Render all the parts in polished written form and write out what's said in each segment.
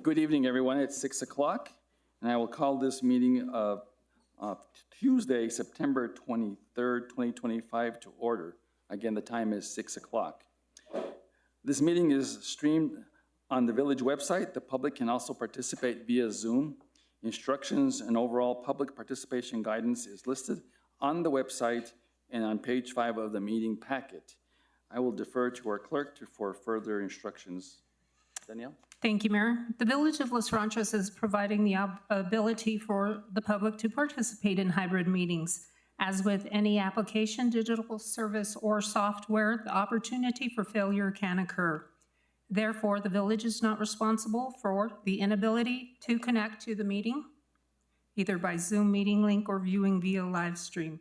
good evening, everyone. It's 6 o'clock, and I will call this meeting of Tuesday, September 23rd, 2025 to order. Again, the time is 6 o'clock. This meeting is streamed on the village website. The public can also participate via Zoom. Instructions and overall public participation guidance is listed on the website and on page 5 of the meeting packet. I will defer to our clerk for further instructions. Danielle? Thank you, Mayor. The Village of Los Ranchos is providing the ability for the public to participate in hybrid meetings. As with any application, digital service, or software, the opportunity for failure can occur. Therefore, the village is not responsible for the inability to connect to the meeting, either by Zoom meeting link or viewing via live stream.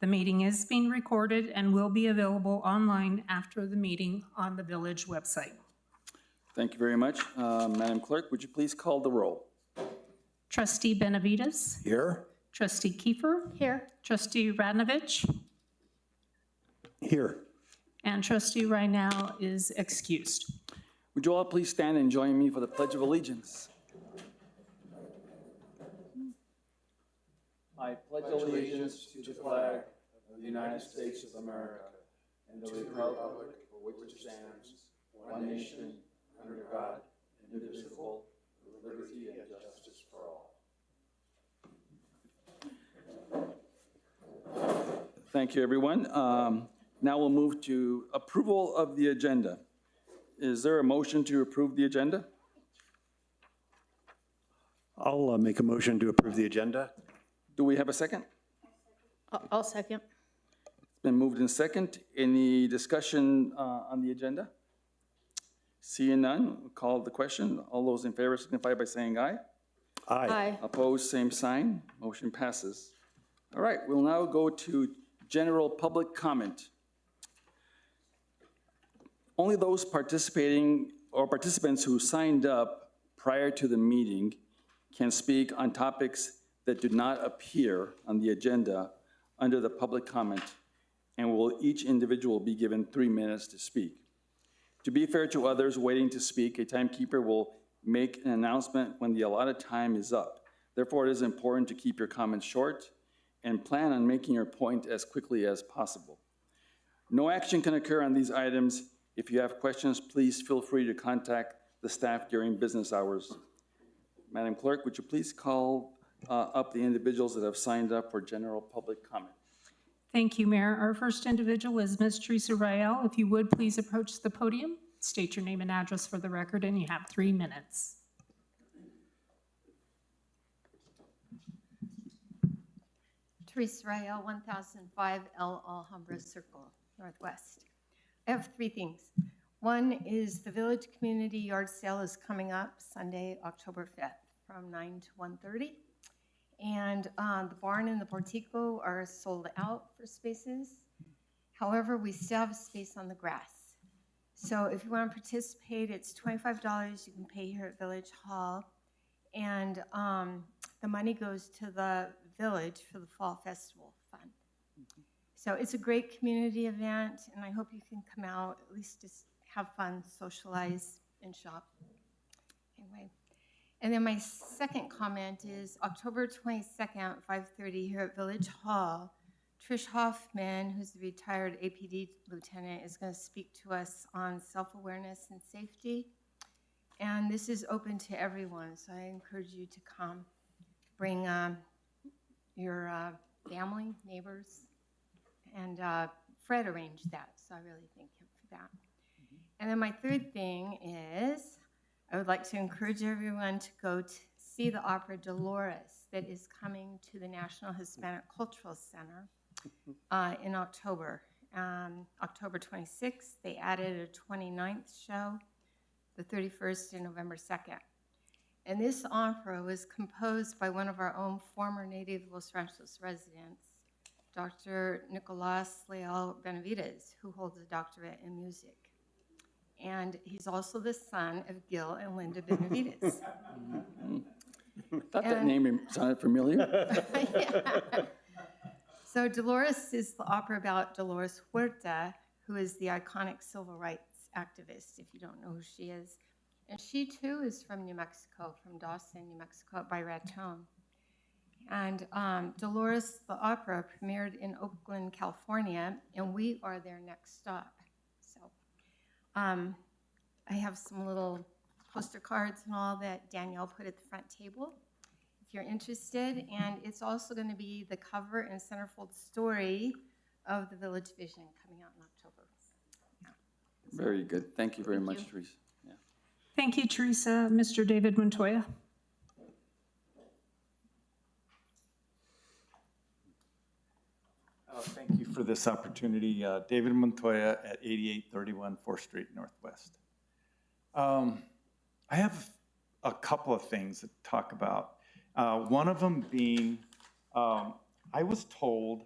The meeting is being recorded and will be available online after the meeting on the village website. Thank you very much. Madam Clerk, would you please call the roll? Trustee Benavides? Here. Trustee Kiefer? Here. Trustee Radnovich? Here. And Trustee Rynell is excused. Would you all please stand and join me for the Pledge of Allegiance? I pledge allegiance to the flag of the United States of America and the republic for which it stands, one nation, under God, indivisible, with liberty and justice for all. Thank you, everyone. Now we'll move to approval of the agenda. Is there a motion to approve the agenda? I'll make a motion to approve the agenda. Do we have a second? I'll second. It's been moved in second. Any discussion on the agenda? Seeing none, we'll call the question. All those in favor signify by saying aye. Aye. Opposed, same sign. Motion passes. All right, we'll now go to general public comment. Only those participating or participants who signed up prior to the meeting can speak on topics that do not appear on the agenda under the public comment, and each individual be given 3 minutes to speak. To be fair to others waiting to speak, a timekeeper will make an announcement when the allotted time is up. Therefore, it is important to keep your comments short and plan on making your point as quickly as possible. No action can occur on these items. If you have questions, please feel free to contact the staff during business hours. Madam Clerk, would you please call up the individuals that have signed up for general public comment? Thank you, Mayor. Our first individual is Ms. Teresa Rael. If you would, please approach the podium, state your name and address for the record, and you have 3 minutes. Teresa Rael, 1005 El Alhambra Circle, Northwest. I have 3 things. One is the village community yard sale is coming up Sunday, October 5th from 9 to 1:30. And the barn and the portico are sold out for spaces. However, we still have space on the grass. So if you want to participate, it's $25. You can pay here at Village Hall. And the money goes to the village for the Fall Festival Fund. So it's a great community event, and I hope you can come out, at least just have fun, socialize, and shop. Anyway. And then my second comment is October 22nd, 5:30 here at Village Hall. Trish Hoffman, who's the retired APD lieutenant, is going to speak to us on self-awareness and safety. And this is open to everyone, so I encourage you to come. Bring your family, neighbors, and Fred arranged that, so I really thank him for that. And then my third thing is I would like to encourage everyone to go to see the opera Dolores that is coming to the National Hispanic Cultural Center in October. October 26th, they added a 29th show, the 31st and November 2nd. And this opera was composed by one of our own former native Los Ranchos residents, Dr. Nicolas Leal Benavides, who holds a doctorate in music. And he's also the son of Gil and Linda Benavides. Thought that name sounded familiar. Yeah. So Dolores is the opera about Dolores Huerta, who is the iconic civil rights activist, if you don't know who she is. And she too is from New Mexico, from Dawson, New Mexico, by Raton. And Dolores the Opera premiered in Oakland, California, and we are their next stop. So I have some little poster cards and all that Danielle put at the front table, if you're interested. And it's also going to be the cover and centerfold story of the Village Vision coming out in October. Very good. Thank you very much, you. Teresa. Yeah. Thank you, Teresa. Mr. David Montoya. Thank you for this opportunity. David Montoya at 8831 4th Street Northwest. I have a couple of things to talk about. One of them being, I was told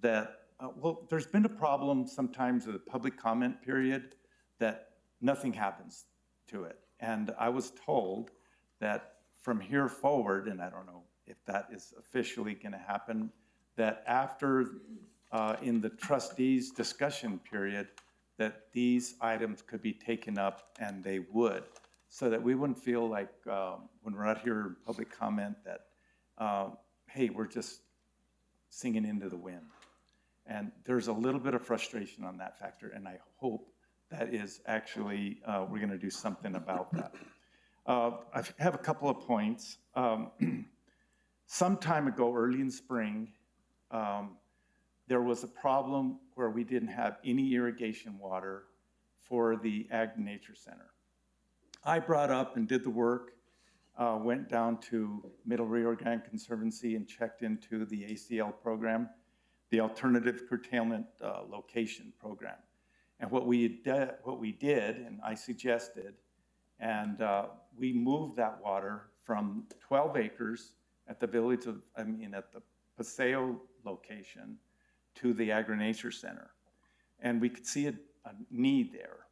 that, well, there's been a problem sometimes with the public comment period that nothing happens to it. And I was told that from here forward, and I don't know if that is officially going to happen, that after, in the trustees discussion period, that these items could be taken up, and they would, so that we wouldn't feel like when we're out here in public comment that, hey, we're just singing into the wind. And there's a little bit of frustration on that factor, and I hope that is actually, we're gonna do something about that. I have a couple of points. Some time ago, early in spring, there was a problem where we didn't have any irrigation water for the Ag Nature Center. I brought up and did the work, went down to Middle Rio Grande Conservancy and checked into the ACL program, the Alternative Curtailment Location Program. And what we did, and I suggested, and we moved that water from 12 acres at the village of, at the Paseo location to the Agri-Nature Center. And we could see a need there.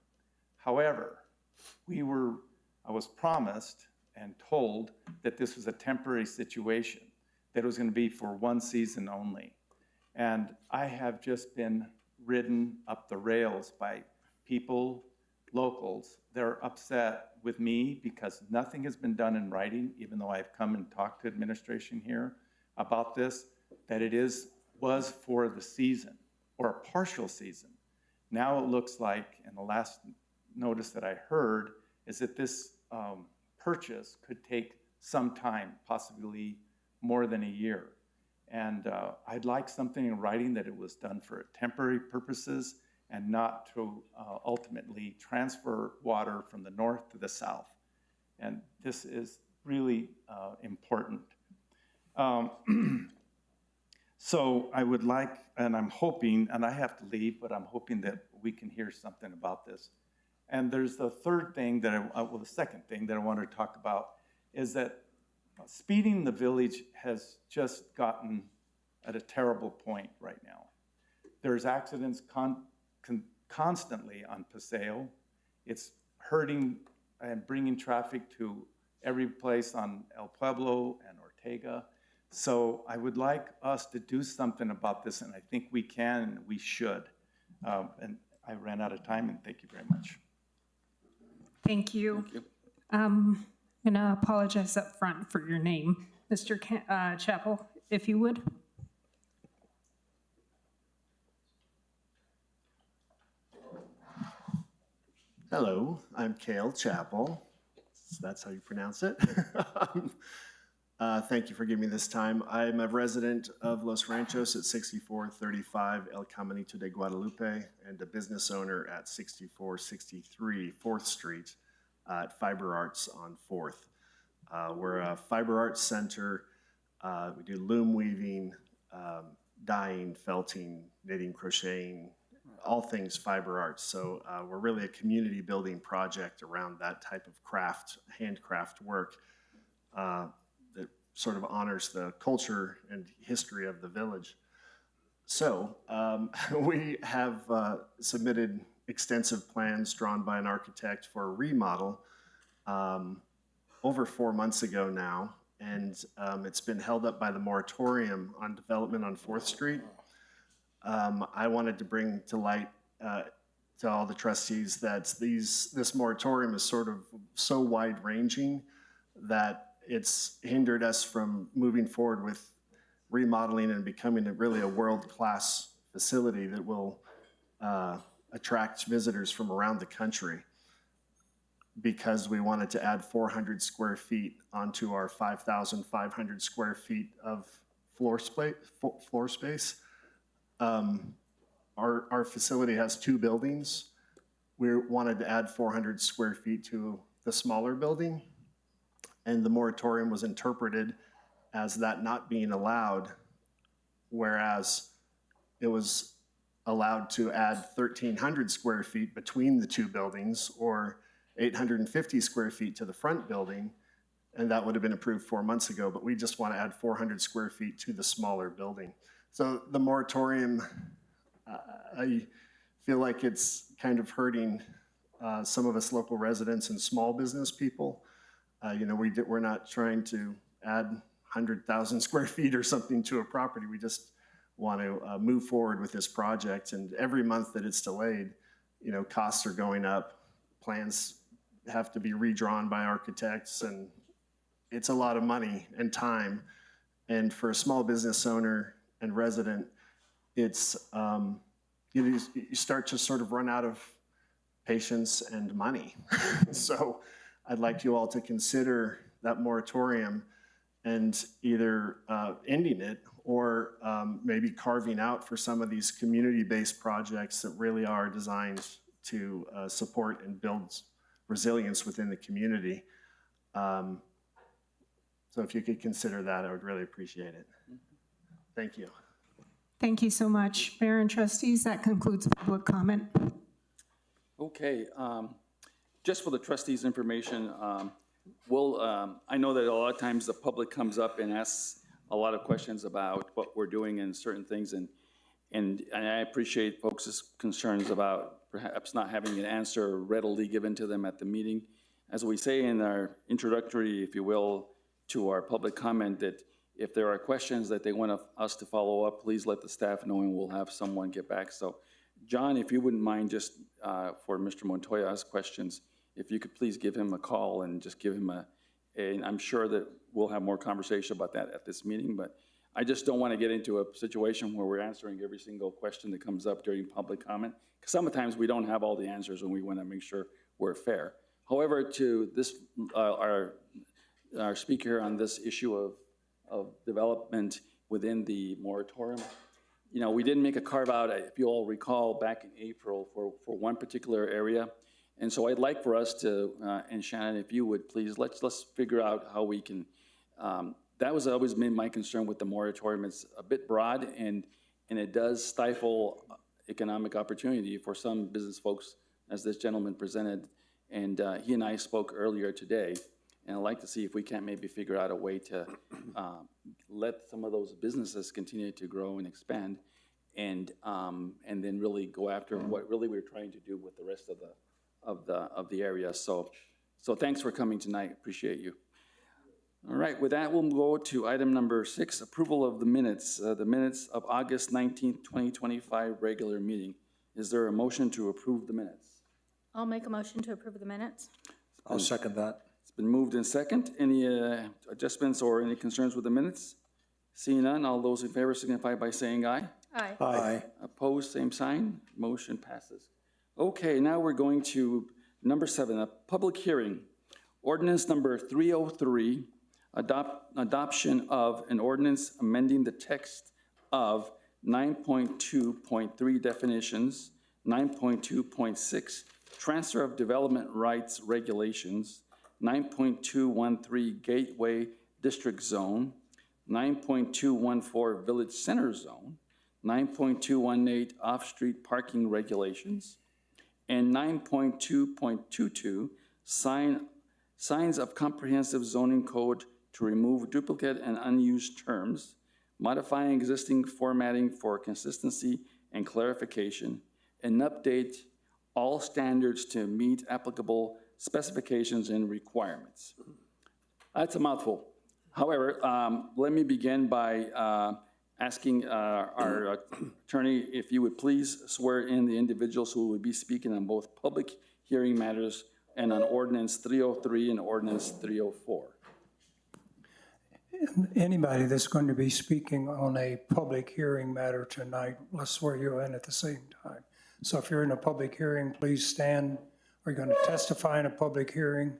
However, I was promised and told that this was a temporary situation, that it was gonna be for one season only. And I have just been ridden up the rails by people, locals. They're upset with me because nothing has been done in writing, even though I've come and talked to administration here about this, that it was for the season or a partial season. Now it looks like, and the last notice that I heard is that this purchase could take some time, possibly more than a year. And I'd like something in writing that it was done for temporary purposes and not to ultimately transfer water from the north to the south. And this is really important. So I would like, and I'm hoping, and I have to leave, but I'm hoping that we can hear something about this. And there's the third thing that the second thing that I want to talk about is that speeding in the village has just gotten at a terrible point right now. There's accidents constantly on Paseo. It's hurting and bringing traffic to every place on El Pueblo and Ortega. So I would like us to do something about this, and I think we can and we should. And I ran out of time, and thank you very much. Thank you. Thank you. I'm going to apologize up front for your name. Mr. Chappell, if you would. Hello, I'm Cale Chappell. So that's how you pronounce it. Thank you for giving me this time. I'm a resident of Los Ranchos at 6435 El Caminito de Guadalupe and a business owner at 6463 4th Street at Fiber Arts on 4th. We're a fiber arts center. We do loom weaving, dyeing, felting, knitting, crocheting, all things fiber arts. So we're really a community building project around that type of craft, handcraft work that sort of honors the culture and history of the village. So we have submitted extensive plans drawn by an architect for a remodel over 4 months ago now, and it's been held up by the moratorium on development on 4th Street. I wanted to bring to light to all the trustees that this moratorium is sort of so wide-ranging that it's hindered us from moving forward with remodeling and becoming really a world-class facility that will attract visitors from around the country, because we wanted to add 400 square feet onto our 5,500 square feet of floor space. Our facility has 2 buildings. We wanted to add 400 square feet to the smaller building, and the moratorium was interpreted as that not being allowed, whereas it was allowed to add 1,300 square feet between the 2 buildings, or 850 square feet to the front building, and that would have been approved 4 months ago, but we just want to add 400 square feet to the smaller building. So the moratorium, I feel like it's kind of hurting some of us local residents and small business people. We're not trying to add 100,000 square feet or something to a property. We just want to move forward with this project, and every month that it's delayed, costs are going up, plans have to be redrawn by architects, and it's a lot of money and time. And for a small business owner and resident, it's, you start to sort of run out of patience and money. So I'd like you all to consider that moratorium and either ending it or maybe carving out for some of these community-based projects that really are designed to support and build resilience within the community. So if you could consider that, I would really appreciate it. Thank you. Thank you so much. Mayor and trustees, that concludes public comment. Okay, just for the trustees' information, I know that a lot of times the public comes up and asks a lot of questions about what we're doing and certain things, and I appreciate folks' concerns about perhaps not having an answer readily given to them at the meeting. As we say in our introductory, if you will, to our public comment, that if there are questions that they want us to follow up, please let the staff know and we'll have someone get back. So John, if you wouldn't mind, just for Mr. Montoya's questions, if you could please give him a call and just give him and I'm sure that we'll have more conversation about that at this meeting, but I just don't want to get into a situation where we're answering every single question that comes up during public comment, because sometimes we don't have all the answers and we want to make sure we're fair. However, to this, our speaker on this issue of development within the moratorium, we didn't make a carve out, if you all recall, back in April for one particular area. And so I'd like for us to, and Shannon, if you would please, let's figure out how we can, that was always been my concern with the moratorium. It's a bit broad and it does stifle economic opportunity for some business folks, as this gentleman presented. And he and I spoke earlier today, and I'd like to see if we can't maybe figure out a way to let some of those businesses continue to grow and expand, and then really go after what really we're trying to do with the rest of the area. So thanks for coming tonight. Appreciate you. All right, with that, we'll go to item number 6, approval of the minutes of August 19th, 2025 regular meeting. Is there a motion to approve the minutes? I'll make a motion to approve the minutes. I'll second that. It's been moved in second. Any adjustments or any concerns with the minutes? Seeing none, all those in favor signify by saying aye. Aye. Aye. Opposed, same sign. Motion passes. Okay, now we're going to number 7, a public hearing. Ordinance number 303, adoption of an ordinance amending the text of 9.2.3 definitions, 9.2.6 transfer of development rights regulations, 9.213 gateway district zone, 9.214 village center zone, 9.218 off-street parking regulations, and 9.2.22 signs of comprehensive zoning code to remove duplicate and unused terms, modifying existing formatting for consistency and clarification, and update all standards to meet applicable specifications and requirements. That's a mouthful. However, let me begin by asking our attorney if you would please swear in the individuals who would be speaking on both public hearing matters and on ordinance 303 and ordinance 304. Anybody that's going to be speaking on a public hearing matter tonight, let's swear you in at the same time. So if you're in a public hearing, please stand. Are you going to testify in a public hearing?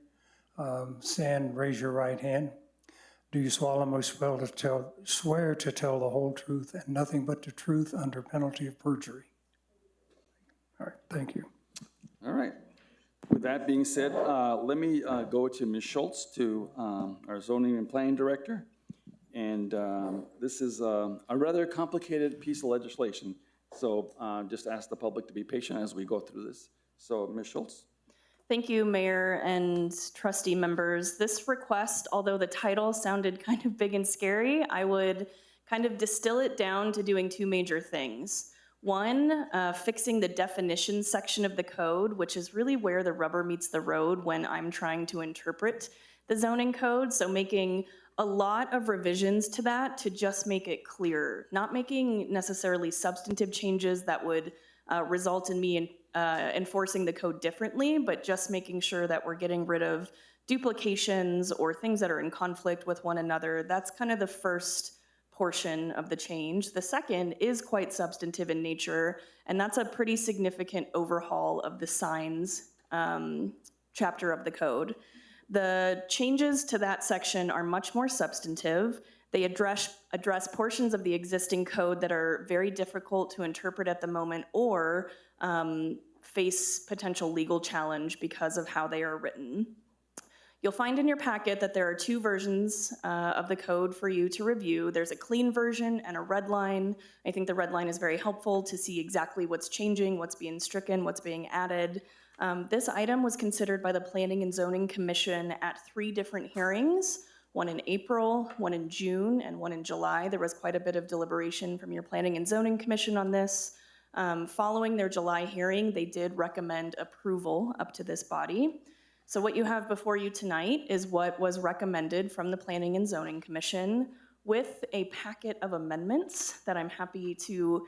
Stand, raise your right hand. Do you solemnly swear to tell the whole truth and nothing but the truth under penalty of perjury? All right, thank you. All right. With that being said, let me go to Ms. Schultz, to our zoning and planning director. And this is a rather complicated piece of legislation. So just ask the public to be patient as we go through this. So Ms. Schultz. Thank you, Mayor and trustee members. This request, although the title sounded kind of big and scary, I would kind of distill it down to doing two major things. One, fixing the definition section of the code, which is really where the rubber meets the road when I'm trying to interpret the zoning code. So making a lot of revisions to that to just make it clear, not making necessarily substantive changes that would result in me enforcing the code differently, but just making sure that we're getting rid of duplications or things that are in conflict with one another. That's kind of the first portion of the change. The second is quite substantive in nature, and that's a pretty significant overhaul of the signs chapter of the code. The changes to that section are much more substantive. They address portions of the existing code that are very difficult to interpret at the moment or face potential legal challenge because of how they are written. You'll find in your packet that there are two versions of the code for you to review. There's a clean version and a red line. I think the red line is very helpful to see exactly what's changing, what's being stricken, what's being added. This item was considered by the Planning and Zoning Commission at 3 different hearings, one in April, one in June, and one in July. There was quite a bit of deliberation from your Planning and Zoning Commission on this. Following their July hearing, they did recommend approval up to this body. So what you have before you tonight is what was recommended from the Planning and Zoning Commission with a packet of amendments that I'm happy to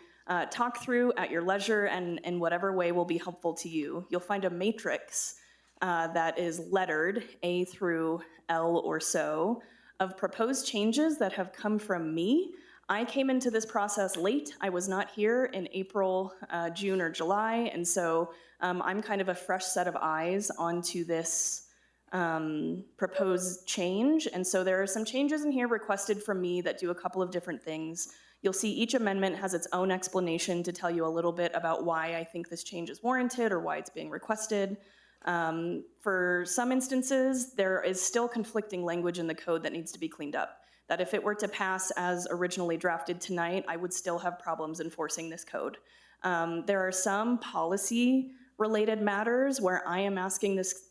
talk through at your leisure and in whatever way will be helpful to you. You'll find a matrix that is lettered A through L or so of proposed changes that have come from me. I came into this process late. I was not here in April, June, or July, and so I'm kind of a fresh set of eyes onto this proposed change. And so there are some changes in here requested from me that do a couple of different things. You'll see each amendment has its own explanation to tell you a little bit about why I think this change is warranted or why it's being requested. For some instances, there is still conflicting language in the code that needs to be cleaned up. That if it were to pass as originally drafted tonight, I would still have problems enforcing this code. There are some policy-related matters where I am asking this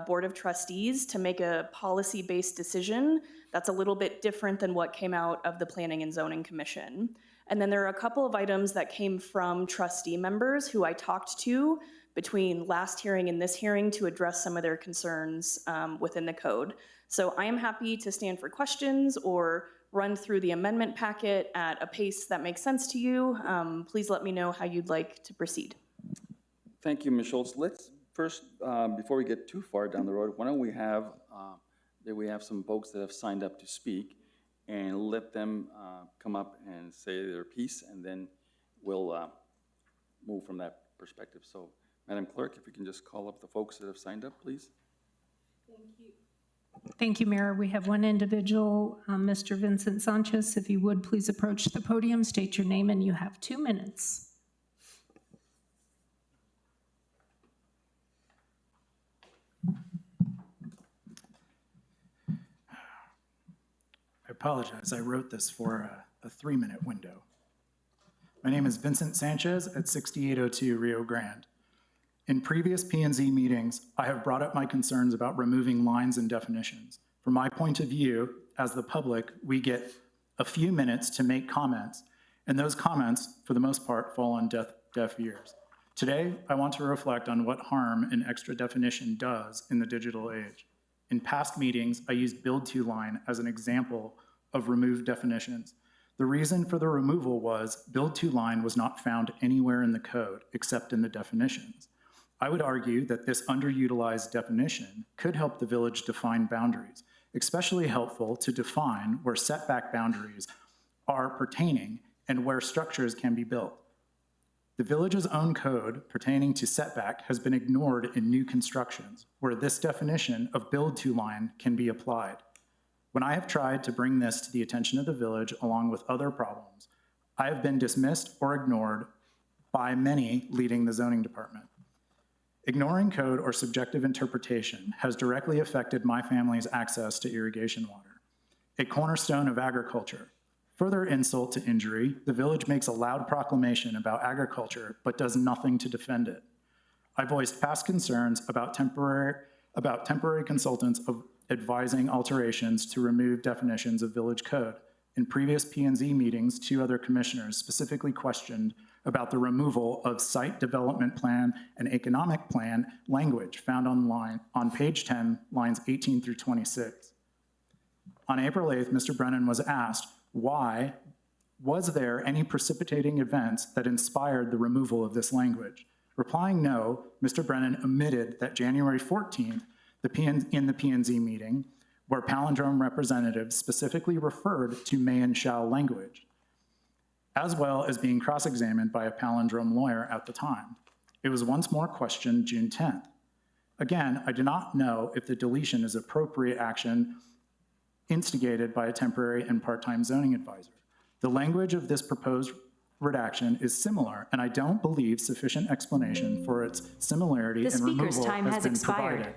Board of Trustees to make a policy-based decision that's a little bit different than what came out of the Planning and Zoning Commission. And then there are a couple of items that came from trustee members who I talked to between last hearing and this hearing to address some of their concerns within the code. So I am happy to stand for questions or run through the amendment packet at a pace that makes sense to you. Please let me know how you'd like to proceed. Thank you, Ms. Schultz. Let's first, before we get too far down the road, why don't we have some folks that have signed up to speak and let them come up and say their piece, and then we'll move from that perspective. So, Madam Clerk, if you can just call up the folks that have signed up, please. Thank you. Thank you, Mayor. We have one individual, Mr. Vincent Sanchez. If you would, please approach the podium, state your name, and you have 2 minutes. I apologize. I wrote this for a 3-minute window. My name is Vincent Sanchez at 6802 Rio Grande. In previous P&Z meetings, I have brought up my concerns about removing lines and definitions. From my point of view, as the public, we get a few minutes to make comments, and those comments, for the most part, fall on deaf ears. Today, I want to reflect on what harm an extra definition does in the digital age. In past meetings, I used build to line as an example of removed definitions. The reason for the removal was build to line was not found anywhere in the code except in the definitions. I would argue that this underutilized definition could help the village define boundaries, especially helpful to define where setback boundaries are pertaining and where structures can be built. The village's own code pertaining to setback has been ignored in new constructions, where this definition of build to line can be applied. When I have tried to bring this to the attention of the village along with other problems, I have been dismissed or ignored by many leading the zoning department. Ignoring code or subjective interpretation has directly affected my family's access to irrigation water, a cornerstone of agriculture. Further insult to injury, the village makes a loud proclamation about agriculture but does nothing to defend it. I voiced past concerns about temporary consultants of advising alterations to remove definitions of village code. In previous P&Z meetings, 2 other commissioners specifically questioned about the removal of site development plan and economic plan language found on page 10, lines 18 through 26. On April 8th, Mr. Brennan was asked, why was there any precipitating events that inspired the removal of this language? Replying no, Mr. Brennan omitted that January 14th, in the P&Z meeting, where palindrome representatives specifically referred to may and shall language, as well as being cross-examined by a palindrome lawyer at the time. It was once more questioned June 10th. Again, I do not know if the deletion is appropriate action instigated by a temporary and part-time zoning advisor. The language of this proposed redaction is similar, and I don't believe sufficient explanation for its similarity and removal has been provided.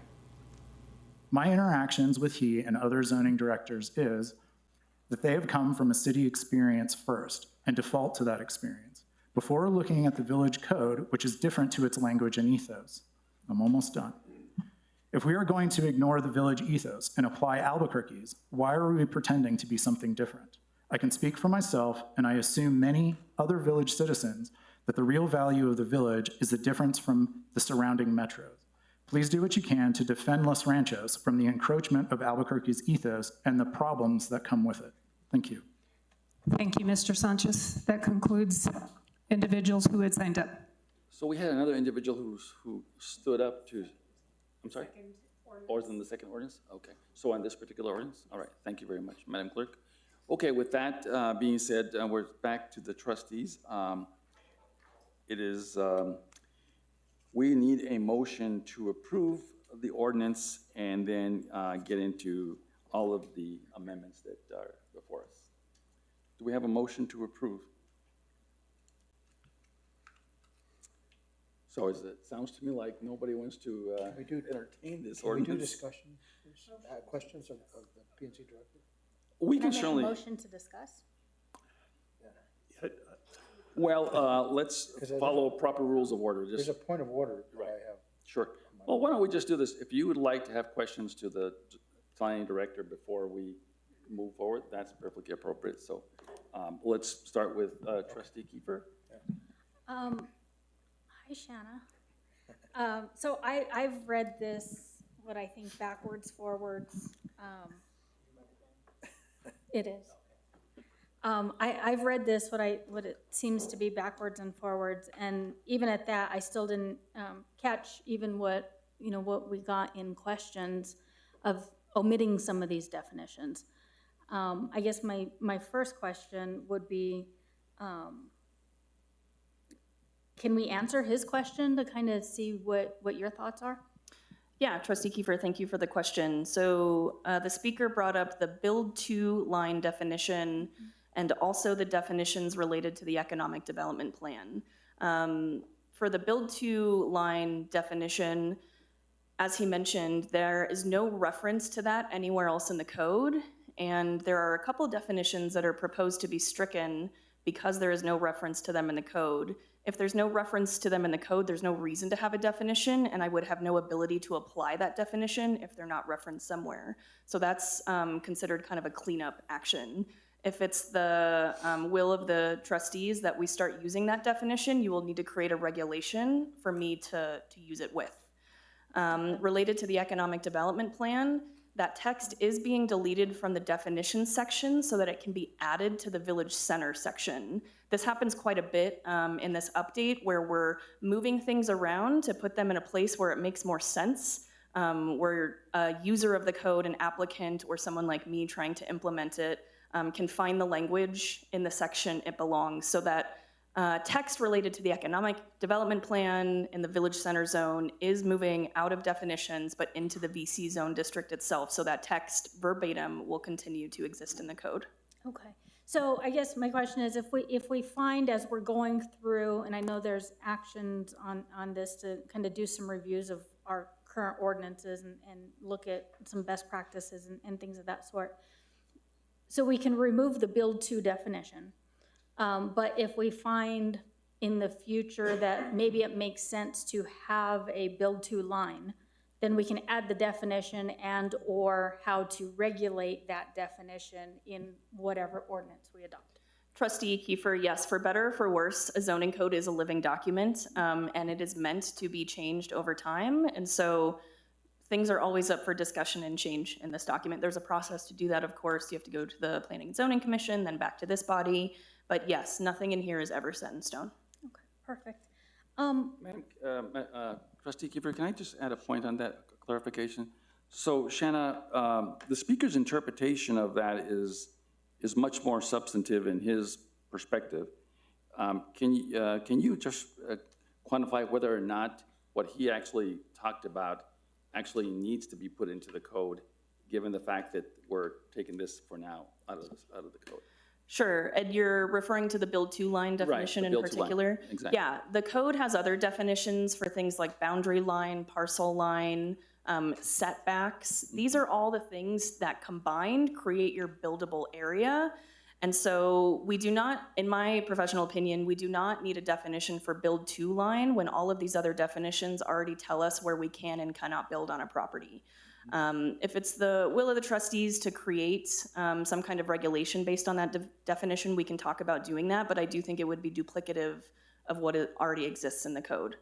My interactions with he and other zoning directors is that they have come from a city experience first and default to that experience before looking at the village code, which is different to its language and ethos. I'm almost done. If we are going to ignore the village ethos and apply Albuquerque's, why are we pretending to be something different? I can speak for myself, and I assume many other village citizens, that the real value of the village is the difference from the surrounding metros. Please do what you can to defend Los Ranchos from the encroachment of Albuquerque's ethos and the problems that come with it. Thank you. Thank you, Mr. Sanchez. That concludes individuals who had signed up. So we had another individual who stood up to, I'm sorry? Or is in the second ordinance? Okay, so on this particular ordinance? All right, thank you very much, Madam Clerk. Okay, with that being said, we're back to the trustees. We need a motion to approve the ordinance and then get into all of the amendments that are before us. Do we have a motion to approve? So it sounds to me like nobody wants to entertain this Can we do ordinance. discussion, questions of the P&Z director? We Can I can make a certainly, motion to discuss? well, let's follow proper rules of order. There's Just, a point of order that I have. sure. Well, why don't we just do this? If you would like to have questions to the planning director before we move forward, that's perfectly appropriate. So let's start with Trustee Kiefer. Hi, Shanna. So I've read this, what I think backwards, forwards. It is. I've read this, what it seems to be backwards and forwards, and even at that, I still didn't catch even what we got in questions of omitting some of these definitions. I guess my first question would be, can we answer his question to kind of see what your thoughts are? Yeah, Trustee Kiefer, thank you for the question. So the speaker brought up the build to line definition and also the definitions related to the economic development plan. For the build to line definition, as he mentioned, there is no reference to that anywhere else in the code. And there are a couple of definitions that are proposed to be stricken because there is no reference to them in the code. If there's no reference to them in the code, there's no reason to have a definition, and I would have no ability to apply that definition if they're not referenced somewhere. So that's considered kind of a cleanup action. If it's the will of the trustees that we start using that definition, you will need to create a regulation for me to use it with. Related to the economic development plan, that text is being deleted from the definition section so that it can be added to the village center section. This happens quite a bit in this update where we're moving things around to put them in a place where it makes more sense, where a user of the code, an applicant, or someone like me trying to implement it can find the language in the section it belongs, so that text related to the economic development plan in the village center zone is moving out of definitions but into the VC zone district itself, so that text verbatim will continue to exist in the code. Okay, so I guess my question is, if we find as we're going through, and I know there's actions on this to kind of do some reviews of our current ordinances and look at some best practices and things of that sort, so we can remove the build to definition. But if we find in the future that maybe it makes sense to have a build to line, then we can add the definition and or how to regulate that definition in whatever ordinance we adopt. Trustee Kiefer, yes, for better or for worse, a zoning code is a living document, and it is meant to be changed over time. And so things are always up for discussion and change in this document. There's a process to do that, of course. You have to go to the Planning and Zoning Commission, then back to this body. But yes, nothing in here is ever set in stone. Okay, perfect. Madam, Trustee Kiefer, can I just add a point on that clarification? So Shanna, the speaker's interpretation of that is much more substantive in his perspective. Can you just quantify whether or not what he actually talked about actually needs to be put into the code, given the fact that we're taking this for now out of the code? Sure, and you're referring to the build to line definition in particular? Exactly. Yeah, the code has other definitions for things like boundary line, parcel line, setbacks. These are all the things that combined create your buildable area. And so we do not, in my professional opinion, we do not need a definition for build to line when all of these other definitions already tell us where we can and cannot build on a property. If it's the will of the trustees to create some kind of regulation based on that definition, we can talk about doing that, but I do think it would be duplicative of what already exists in the code.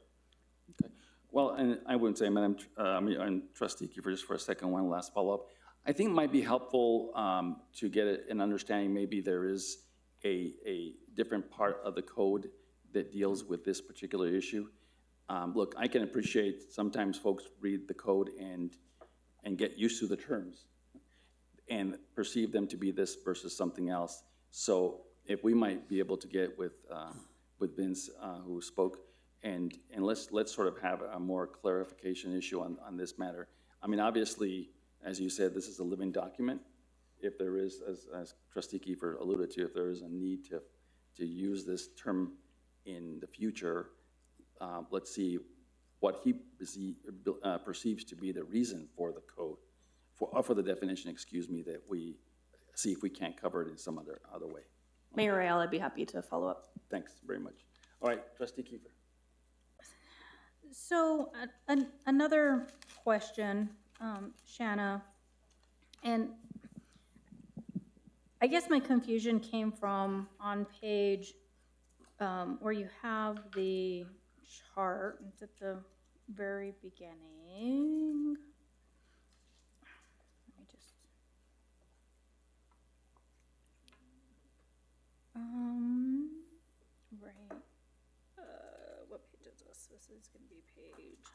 Okay. Well, and I wouldn't say, and Trustee Kiefer, just for a second, one last follow-up. I think it might be helpful to get an understanding, maybe there is a different part of the code that deals with this particular issue. Look, I can appreciate sometimes folks read the code and get used to the terms and perceive them to be this versus something else. So if we might be able to get with Vince, who spoke, and let's sort of have a more clarification issue on this matter. I mean, obviously, as you said, this is a living document. If there is, as Trustee Kiefer alluded to, if there is a need to use this term in the future, let's see what he perceives to be the reason for the code, for the definition, excuse me, that we see if we can't cover it in some other way. Mayor Rael, I'd be happy to follow up. Thanks very much. All right, Trustee Kiefer. So another question, Shanna, and I guess my confusion came from on page where you have the chart. It's at the very beginning. Let me just right. What page is this? This is going to be page.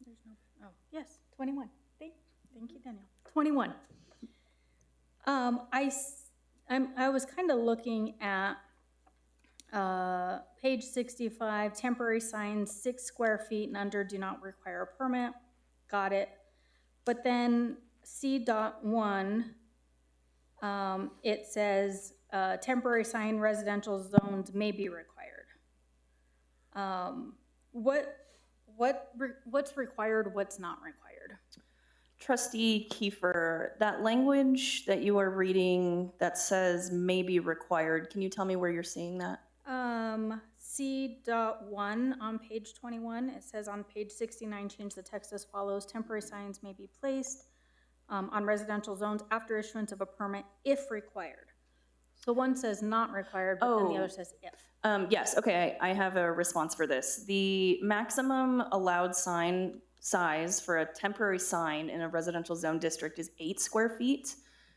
There's no. Oh, yes, 21. Thank you, Daniel. 21. I was kind of looking at page 65, temporary signs, 6 square feet and under do not require a permit. Got it. But then C.1, it says temporary sign residential zones may be required. What's required, what's not required? Trustee Kiefer, that language that you are reading that says may be required, can you tell me where you're seeing that? C.1 on page 21, it says on page 69, change the text as follows. Temporary signs may be placed on residential zones after issuance of a permit if required. So one says not required, but then the other says if. Yes, okay, I have a response for this. The maximum allowed sign size for a temporary sign in a residential zone district is 8 square feet.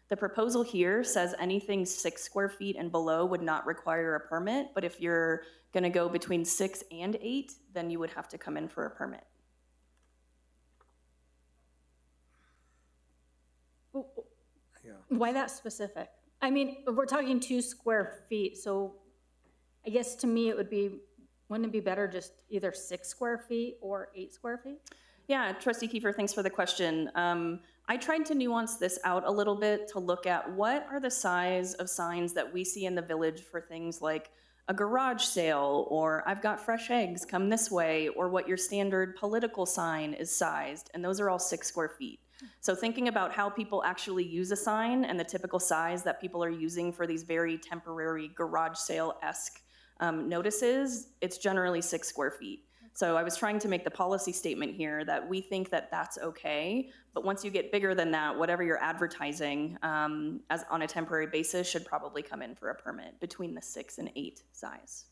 The proposal here says anything 6 square feet and below would not require a permit, but if you're gonna go between 6 and 8, then you would have to come in for a permit. Why that specific? I mean, if we're talking 2 square feet, so I guess to me it would be, wouldn't it be better just either 6 square feet or 8 square feet? Yeah, Trustee Kiefer, thanks for the question. I tried to nuance this out a little bit to look at what are the size of signs that we see in the village for things like a garage sale, or I've got fresh eggs, come this way, or what your standard political sign is sized, and those are all 6 square feet. So thinking about how people actually use a sign and the typical size that people are using for these very temporary garage sale-esque notices, it's generally 6 square feet. So I was trying to make the policy statement here that we think that that's okay, but once you get bigger than that, whatever you're advertising as on a temporary basis should probably come in for a permit between the 6 and 8 size.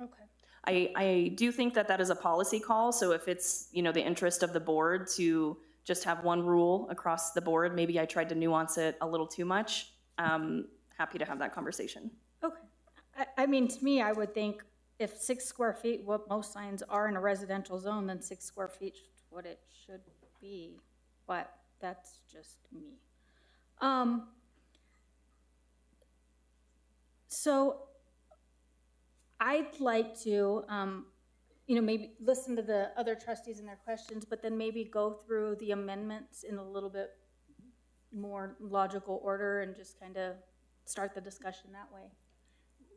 Okay. I do think that that is a policy call, so if it's, you know, the interest of the board to just have one rule across the board, maybe I tried to nuance it a little too much. Happy to have that conversation. Okay. I mean, to me, I would think if 6 square feet, what most signs are in a residential zone, then 6 square feet is what it should be, but that's just me. So I'd like to, you know, maybe listen to the other trustees and their questions, but then maybe go through the amendments in a little bit more logical order and just kind of start the discussion that way.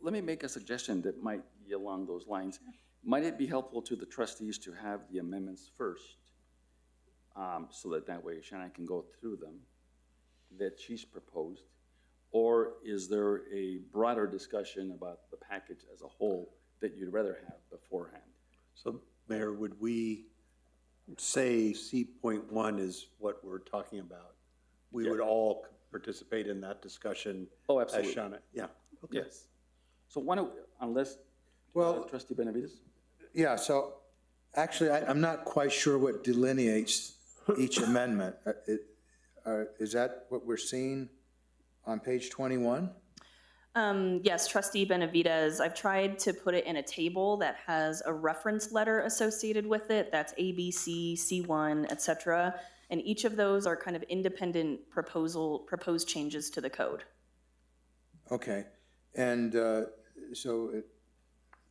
Let me make a suggestion that might be along those lines. Might it be helpful to the trustees to have the amendments first, so that way Shannon can go through them that she's proposed? Or is there a broader discussion about the package as a whole that you'd rather have beforehand? So, Mayor, would we say C.1 is what we're talking about? We would all participate in that discussion? Oh, absolutely. As Shauna, yeah. Okay. Yes. So why don't, unless, Well- Trustee Benavides? Yeah, so actually, I'm not quite sure what delineates each amendment. Is that what we're seeing on page 21? Yes, Trustee Benavides, I've tried to put it in a table that has a reference letter associated with it. That's A, B, C, C1, et cetera. And each of those are kind of independent proposed changes to the code. Okay, and so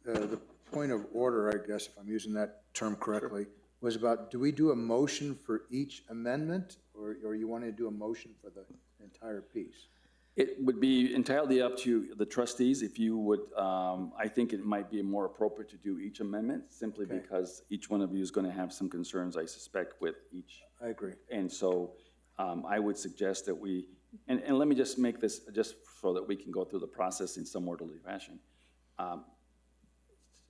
the point of order, I guess, if I'm using that term correctly, was about, do we do a motion for each amendment, or you want to do a motion for the entire piece? It would be entirely up to the trustees if you would, I think it might be more appropriate to do each amendment simply Okay. because each one of you is going to have some concerns, I suspect, with each. I agree. And so I would suggest that we, and let me just make this just so that we can go through the process in some orderly fashion.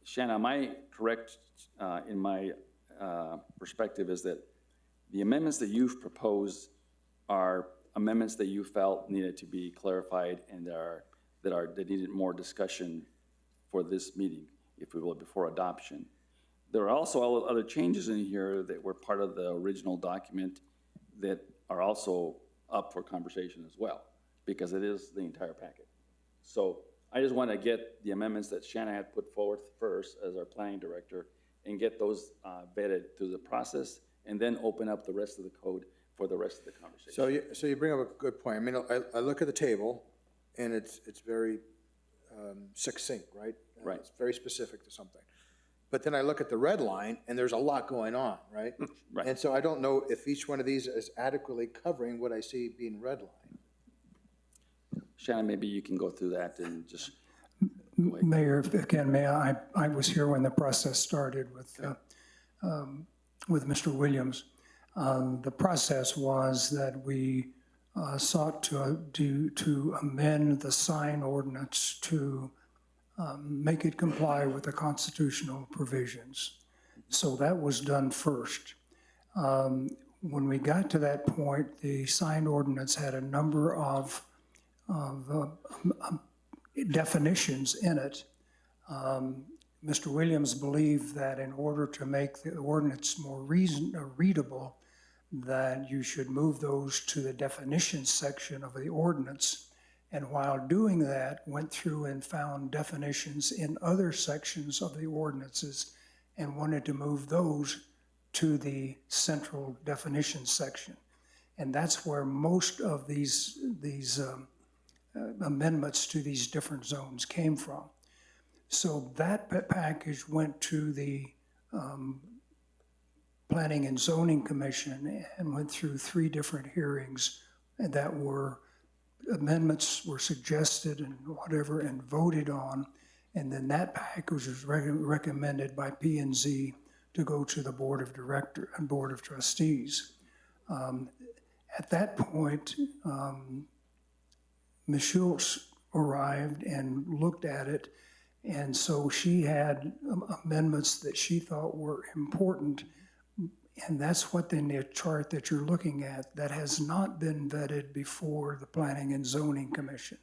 Shanna, am I correct in my perspective is that the amendments that you've proposed are amendments that you felt needed to be clarified and that needed more discussion for this meeting, if we will, before adoption. There are also other changes in here that were part of the original document that are also up for conversation as well, because it is the entire packet. So I just want to get the amendments that Shanna had put forward first as our planning director and get those vetted through the process and then open up the rest of the code for the rest of the conversation. So you bring up a good point. I mean, I look at the table, and it's very succinct, right? Right. It's very specific to something. But then I look at the red line, and there's a lot going on, right? Right. And so I don't know if each one of these is adequately covering what I see being redlined. Shanna, maybe you can go through that and just, Mayor, if again, may I was here when the process started with Mr. Williams. The process was that we sought to amend the sign ordinance to make it comply with the constitutional provisions. So that was done first. When we got to that point, the sign ordinance had a number of definitions in it. Mr. Williams believed that in order to make the ordinance more readable, that you should move those to the definitions section of the ordinance. And while doing that, went through and found definitions in other sections of the ordinances and wanted to move those to the central definitions section. And that's where most of these amendments to these different zones came from. So that package went to the Planning and Zoning Commission and went through 3 different hearings that were amendments were suggested and whatever and voted on. And then that package was recommended by P&Z to go to the Board of Directors and Board of Trustees. At that point, Ms. Schultz arrived and looked at it. And so she had amendments that she thought were important. And that's what in the chart that you're looking at, that has not been vetted before the Planning and Zoning Commission.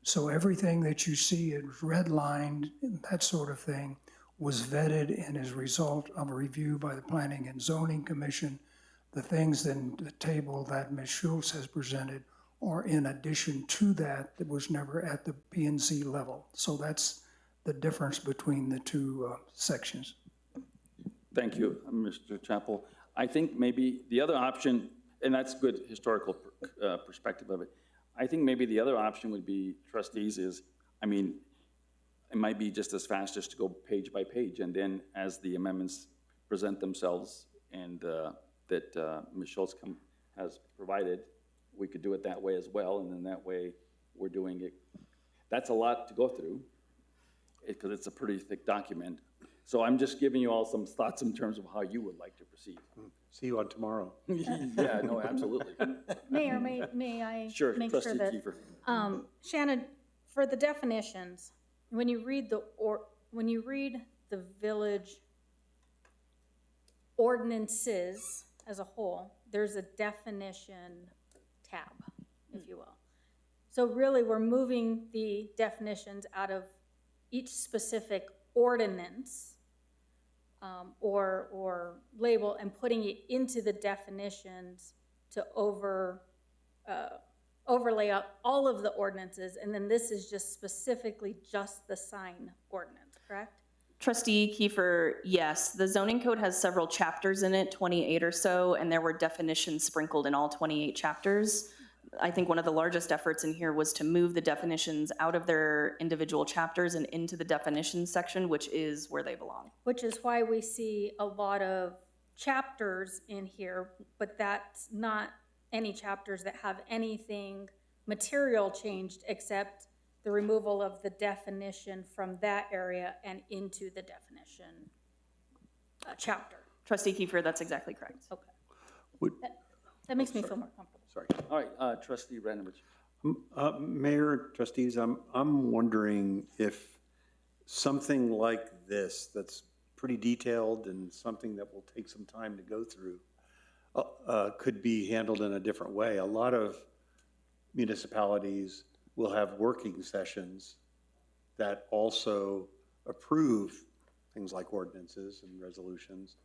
So everything that you see is redlined, that sort of thing, was vetted and as a result of a review by the Planning and Zoning Commission. The things in the table that Ms. Schultz has presented are in addition to that was never at the P&Z level. So that's the difference between the 2 sections. Thank you, Mr. Chappell. I think maybe the other option, and that's good historical perspective of it, I think maybe the other option would be trustees is, I mean, it might be just as fast just to go page by page, and then as the amendments present themselves and that Ms. Schultz has provided, we could do it that way as well, and then that way we're doing it. That's a lot to go through, because it's a pretty thick document. So I'm just giving you all some thoughts in terms of how you would like to proceed. See you on tomorrow. Yeah, no, absolutely. Mayor, may I Sure, make sure Trustee that, Kiefer. Shannon, for the definitions, when you read the village ordinances as a whole, there's a definition tab, if you will. So really, we're moving the definitions out of each specific ordinance or label and putting it into the definitions to overlay up all of the ordinances, and then this is just specifically just the sign ordinance, correct? Trustee Kiefer, yes, the zoning code has several chapters in it, 28 or so, and there were definitions sprinkled in all 28 chapters. I think one of the largest efforts in here was to move the definitions out of their individual chapters and into the definitions section, which is where they belong. Which is why we see a lot of chapters in here, but that's not any chapters that have anything material changed except the removal of the definition from that area and into the definition chapter. Trustee Kiefer, that's exactly correct. Okay. That makes me feel more comfortable. Sorry. All right, Trustee Ranovich. Mayor, trustees, I'm wondering if something like this, that's pretty detailed and something that will take some time to go through, could be handled in a different way. A lot of municipalities will have working sessions that also approve things like ordinances and resolutions,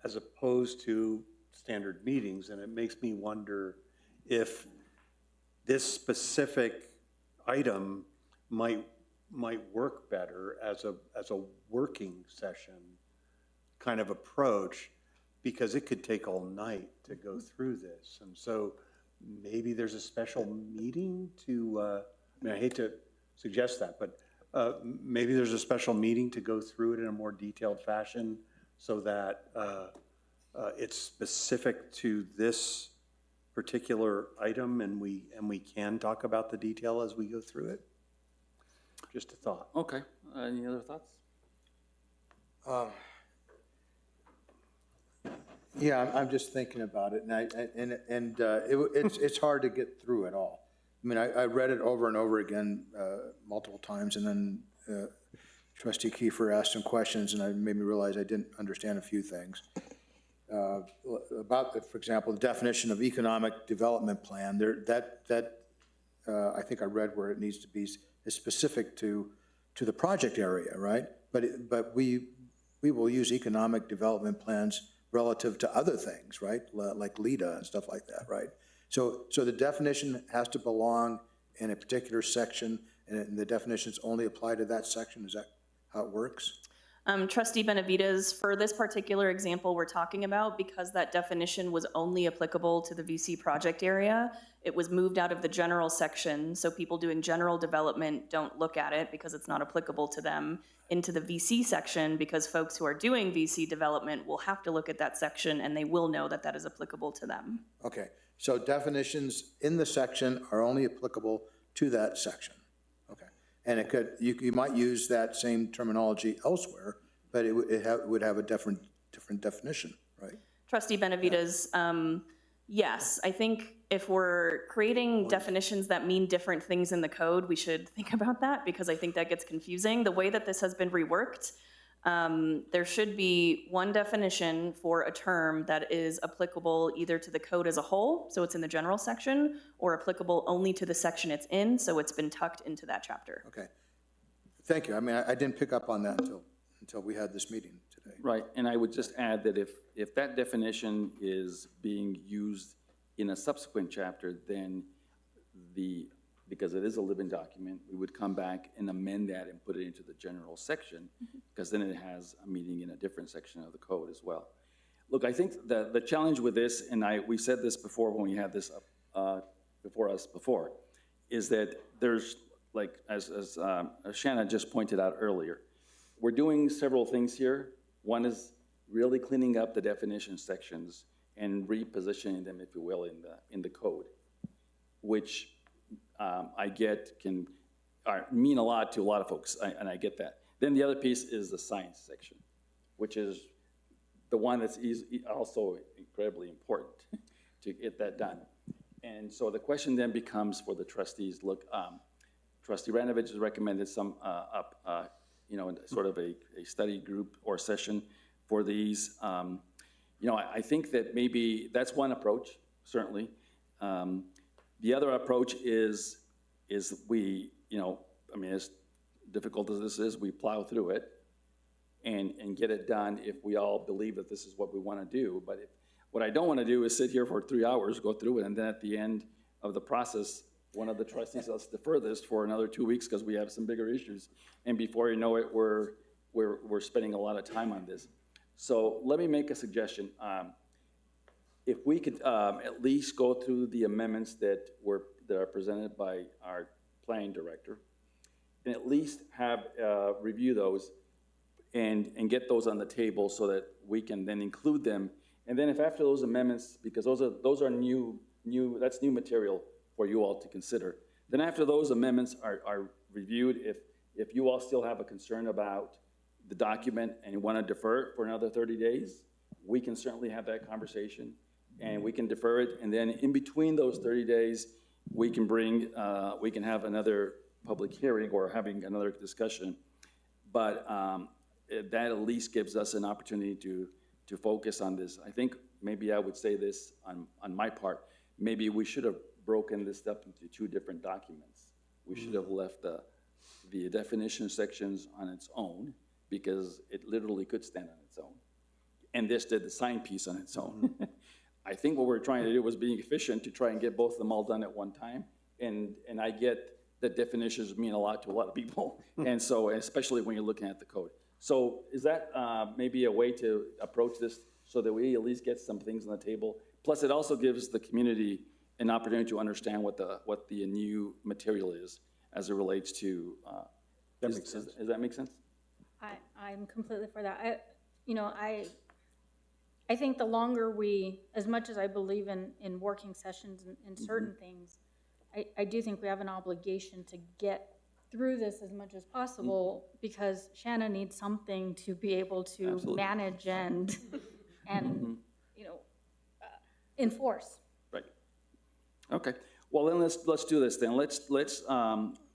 as opposed to standard meetings. And it makes me wonder if this specific item might work better as a working session kind of approach, because it could take all night to go through this. And so maybe there's a special meeting to, I mean, I hate to suggest that, but maybe there's a special meeting to go through it in a more detailed fashion so that it's specific to this particular item, and we can talk about the detail as we go through it. Just a thought. Okay, any other thoughts? Yeah, I'm just thinking about it, and it's hard to get through it all. I mean, I read it over and over again multiple times, and then Trustee Kiefer asked some questions, and it made me realize I didn't understand a few things. About, for example, the definition of economic development plan, I think I read where it needs to be is specific to the project area, right? But we will use economic development plans relative to other things, right? Like LIDA and stuff like that, right? So the definition has to belong in a particular section, and the definitions only apply to that section. Is that how it works? Trustee Benavides, for this particular example we're talking about, because that definition was only applicable to the VC project area, it was moved out of the general section, so people doing general development don't look at it because it's not applicable to them, into the VC section, because folks who are doing VC development will have to look at that section and they will know that that is applicable to them. Okay, so definitions in the section are only applicable to that section. Okay, and it could, you might use that same terminology elsewhere, but it would have a different definition, right? Trustee Benavides, yes, I think if we're creating definitions that mean different things in the code, we should think about that, because I think that gets confusing. The way that this has been reworked, there should be one definition for a term that is applicable either to the code as a whole, so it's in the general section, or applicable only to the section it's in, so it's been tucked into that chapter. Okay, thank you. I mean, I didn't pick up on that until we had this meeting today. Right, and I would just add that if that definition is being used in a subsequent chapter, then because it is a living document, we would come back and amend that and put it into the general section, because then it has a meaning in a different section of the code as well. Look, I think the challenge with this, and we said this before when we had this before us before, is that there's, like, as Shanna just pointed out earlier, we're doing several things here. One is really cleaning up the definition sections and repositioning them, if you will, in the code, which I get can mean a lot to a lot of folks, and I get that. Then the other piece is the science section, which is the one that's also incredibly important to get that done. And so the question then becomes for the trustees, look, Trustee Ranovich has recommended some sort of a study group or session for these. I think that maybe that's one approach, certainly. The other approach is we, as difficult as this is, we plow through it and get it done if we all believe that this is what we want to do. But what I don't want to do is sit here for 3 hours, go through it, and then at the end of the process, one of the trustees let's defer this for another 2 weeks because we have some bigger issues. And before you know it, we're spending a lot of time on this. So let me make a suggestion. If we could at least go through the amendments that are presented by our planning director, and at least have review those and get those on the table so that we can then include them. And then if after those amendments, because those are new, that's new material for you all to consider. Then after those amendments are reviewed, if you all still have a concern about the document and you want to defer it for another 30 days, we can certainly have that conversation and we can defer it. And then in between those 30 days, we can have another public hearing or having another discussion. But that at least gives us an opportunity to focus on this. I think maybe I would say this on my part, maybe we should have broken this up into 2 different documents. We should have left the definition sections on its own, because it literally could stand on its own. And this did the sign piece on its own. I think what we're trying to do was being efficient to try and get both of them all done at one time. And I get that definitions mean a lot to a lot of people. And so, especially when you're looking at the code. So is that maybe a way to approach this so that we at least get some things on the table? Plus, it also gives the community an opportunity to understand what the new material is as it relates to. That makes sense. Does that make sense? I'm completely for that. I think the longer as much as I believe in working sessions and certain things, I do think we have an obligation to get through this as much as possible, because Shanna needs something to be able to Absolutely. manage and enforce. Right. Okay. Well, then let's do this then. Let's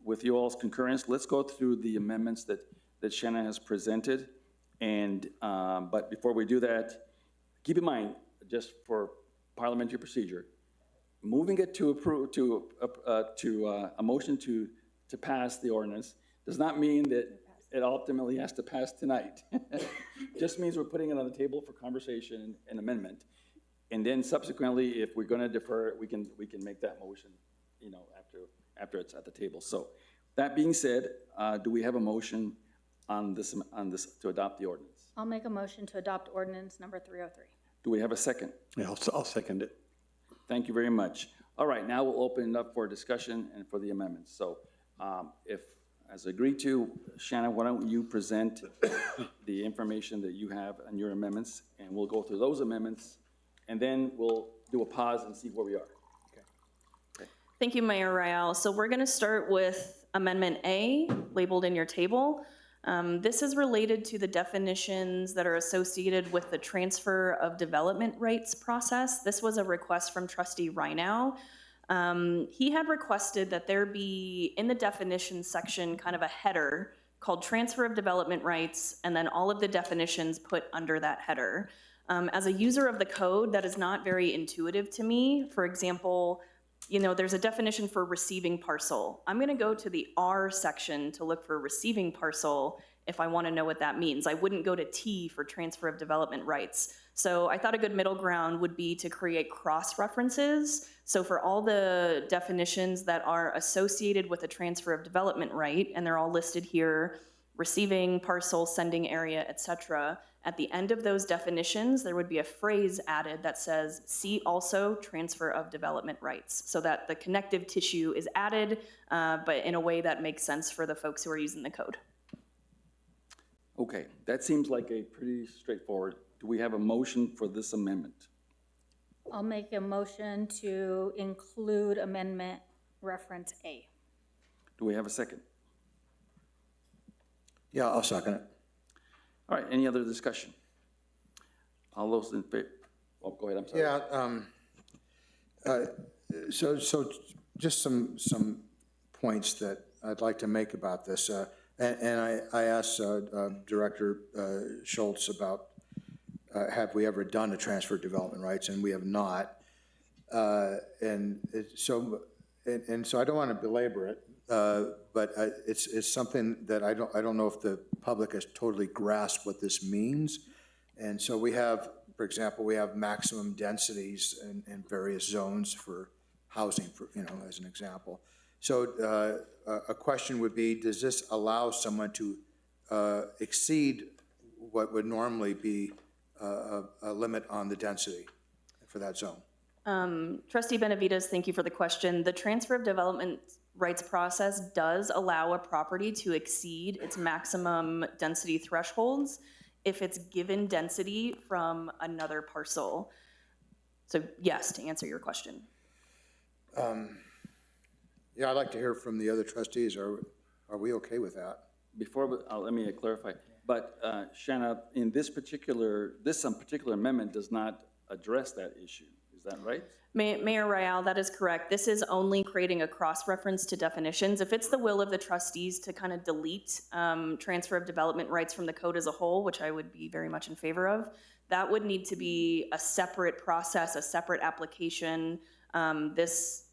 with you all's concurrence, let's go through the amendments that Shanna has presented. And but before we do that, keep in mind, just for parliamentary procedure, moving it to a motion to to pass the ordinance. Does not mean that it ultimately has to pass tonight. Just means we're putting it on the table for conversation and amendment. And then subsequently, if we're going to defer it, we can make that motion, you know, after it's at the table. So that being said, do we have a motion on this to adopt the ordinance? I'll make a motion to adopt ordinance number 303. Do we have a second? Yeah, I'll second it. Thank you very much. All right, now we'll open it up for discussion and for the amendments. So if, as agreed to, Shannon, why don't you present the information that you have on your amendments, and we'll go through those amendments, and then we'll do a pause and see where we are. Thank you, Mayor Rael. So we're going to start with Amendment A, labeled in your table. This is related to the definitions that are associated with the transfer of development rights process. This was a request from Trustee Rhinow. He had requested that there be, in the definitions section, kind of a header called transfer of development rights, and then all of the definitions put under that header. As a user of the code, that is not very intuitive to me. For example, you know, there's a definition for receiving parcel. I'm going to go to the R section to look for receiving parcel if I want to know what that means. I wouldn't go to T for transfer of development rights. So I thought a good middle ground would be to create cross-references. So for all the definitions that are associated with a transfer of development right, and they're all listed here, receiving parcel, sending area, etc. At the end of those definitions, there would be a phrase added that says, see also transfer of development rights, so that the connective tissue is added, but in a way that makes sense for the folks who are using the code. Okay, that seems like a pretty straightforward. Do we have a motion for this amendment? I'll make a motion to include amendment reference A. Do we have a second? Yeah, I'll second it. All right, any other discussion? All those in favor? Oh, go ahead, I'm sorry. Yeah, so just some points that I'd like to make about this. And I asked Director Schultz about have we ever done a transfer of development rights, and we have not. So I don't want to belabor it, but it's something that I don't know if the public has totally grasped what this means. And so we have, for example, we have maximum densities in various zones for housing, for, you know, as an example. So a question would be, does this allow someone to exceed what would normally be a limit on the density for that zone? Trustee Benavides, thank you for the question. The transfer of development rights process does allow a property to exceed its maximum density thresholds if it's given density from another parcel. So yes, to answer your question. Yeah, I'd like to hear from the other trustees. Are we okay with that? Before, let me clarify. But Shanna, in this particular amendment does not address that issue. Is that right? Mayor Rael, that is correct. This is only creating a cross-reference to definitions. If it's the will of the trustees to kind of delete transfer of development rights from the code as a whole, which I would be very much in favor of, that would need to be a separate process, a separate application. This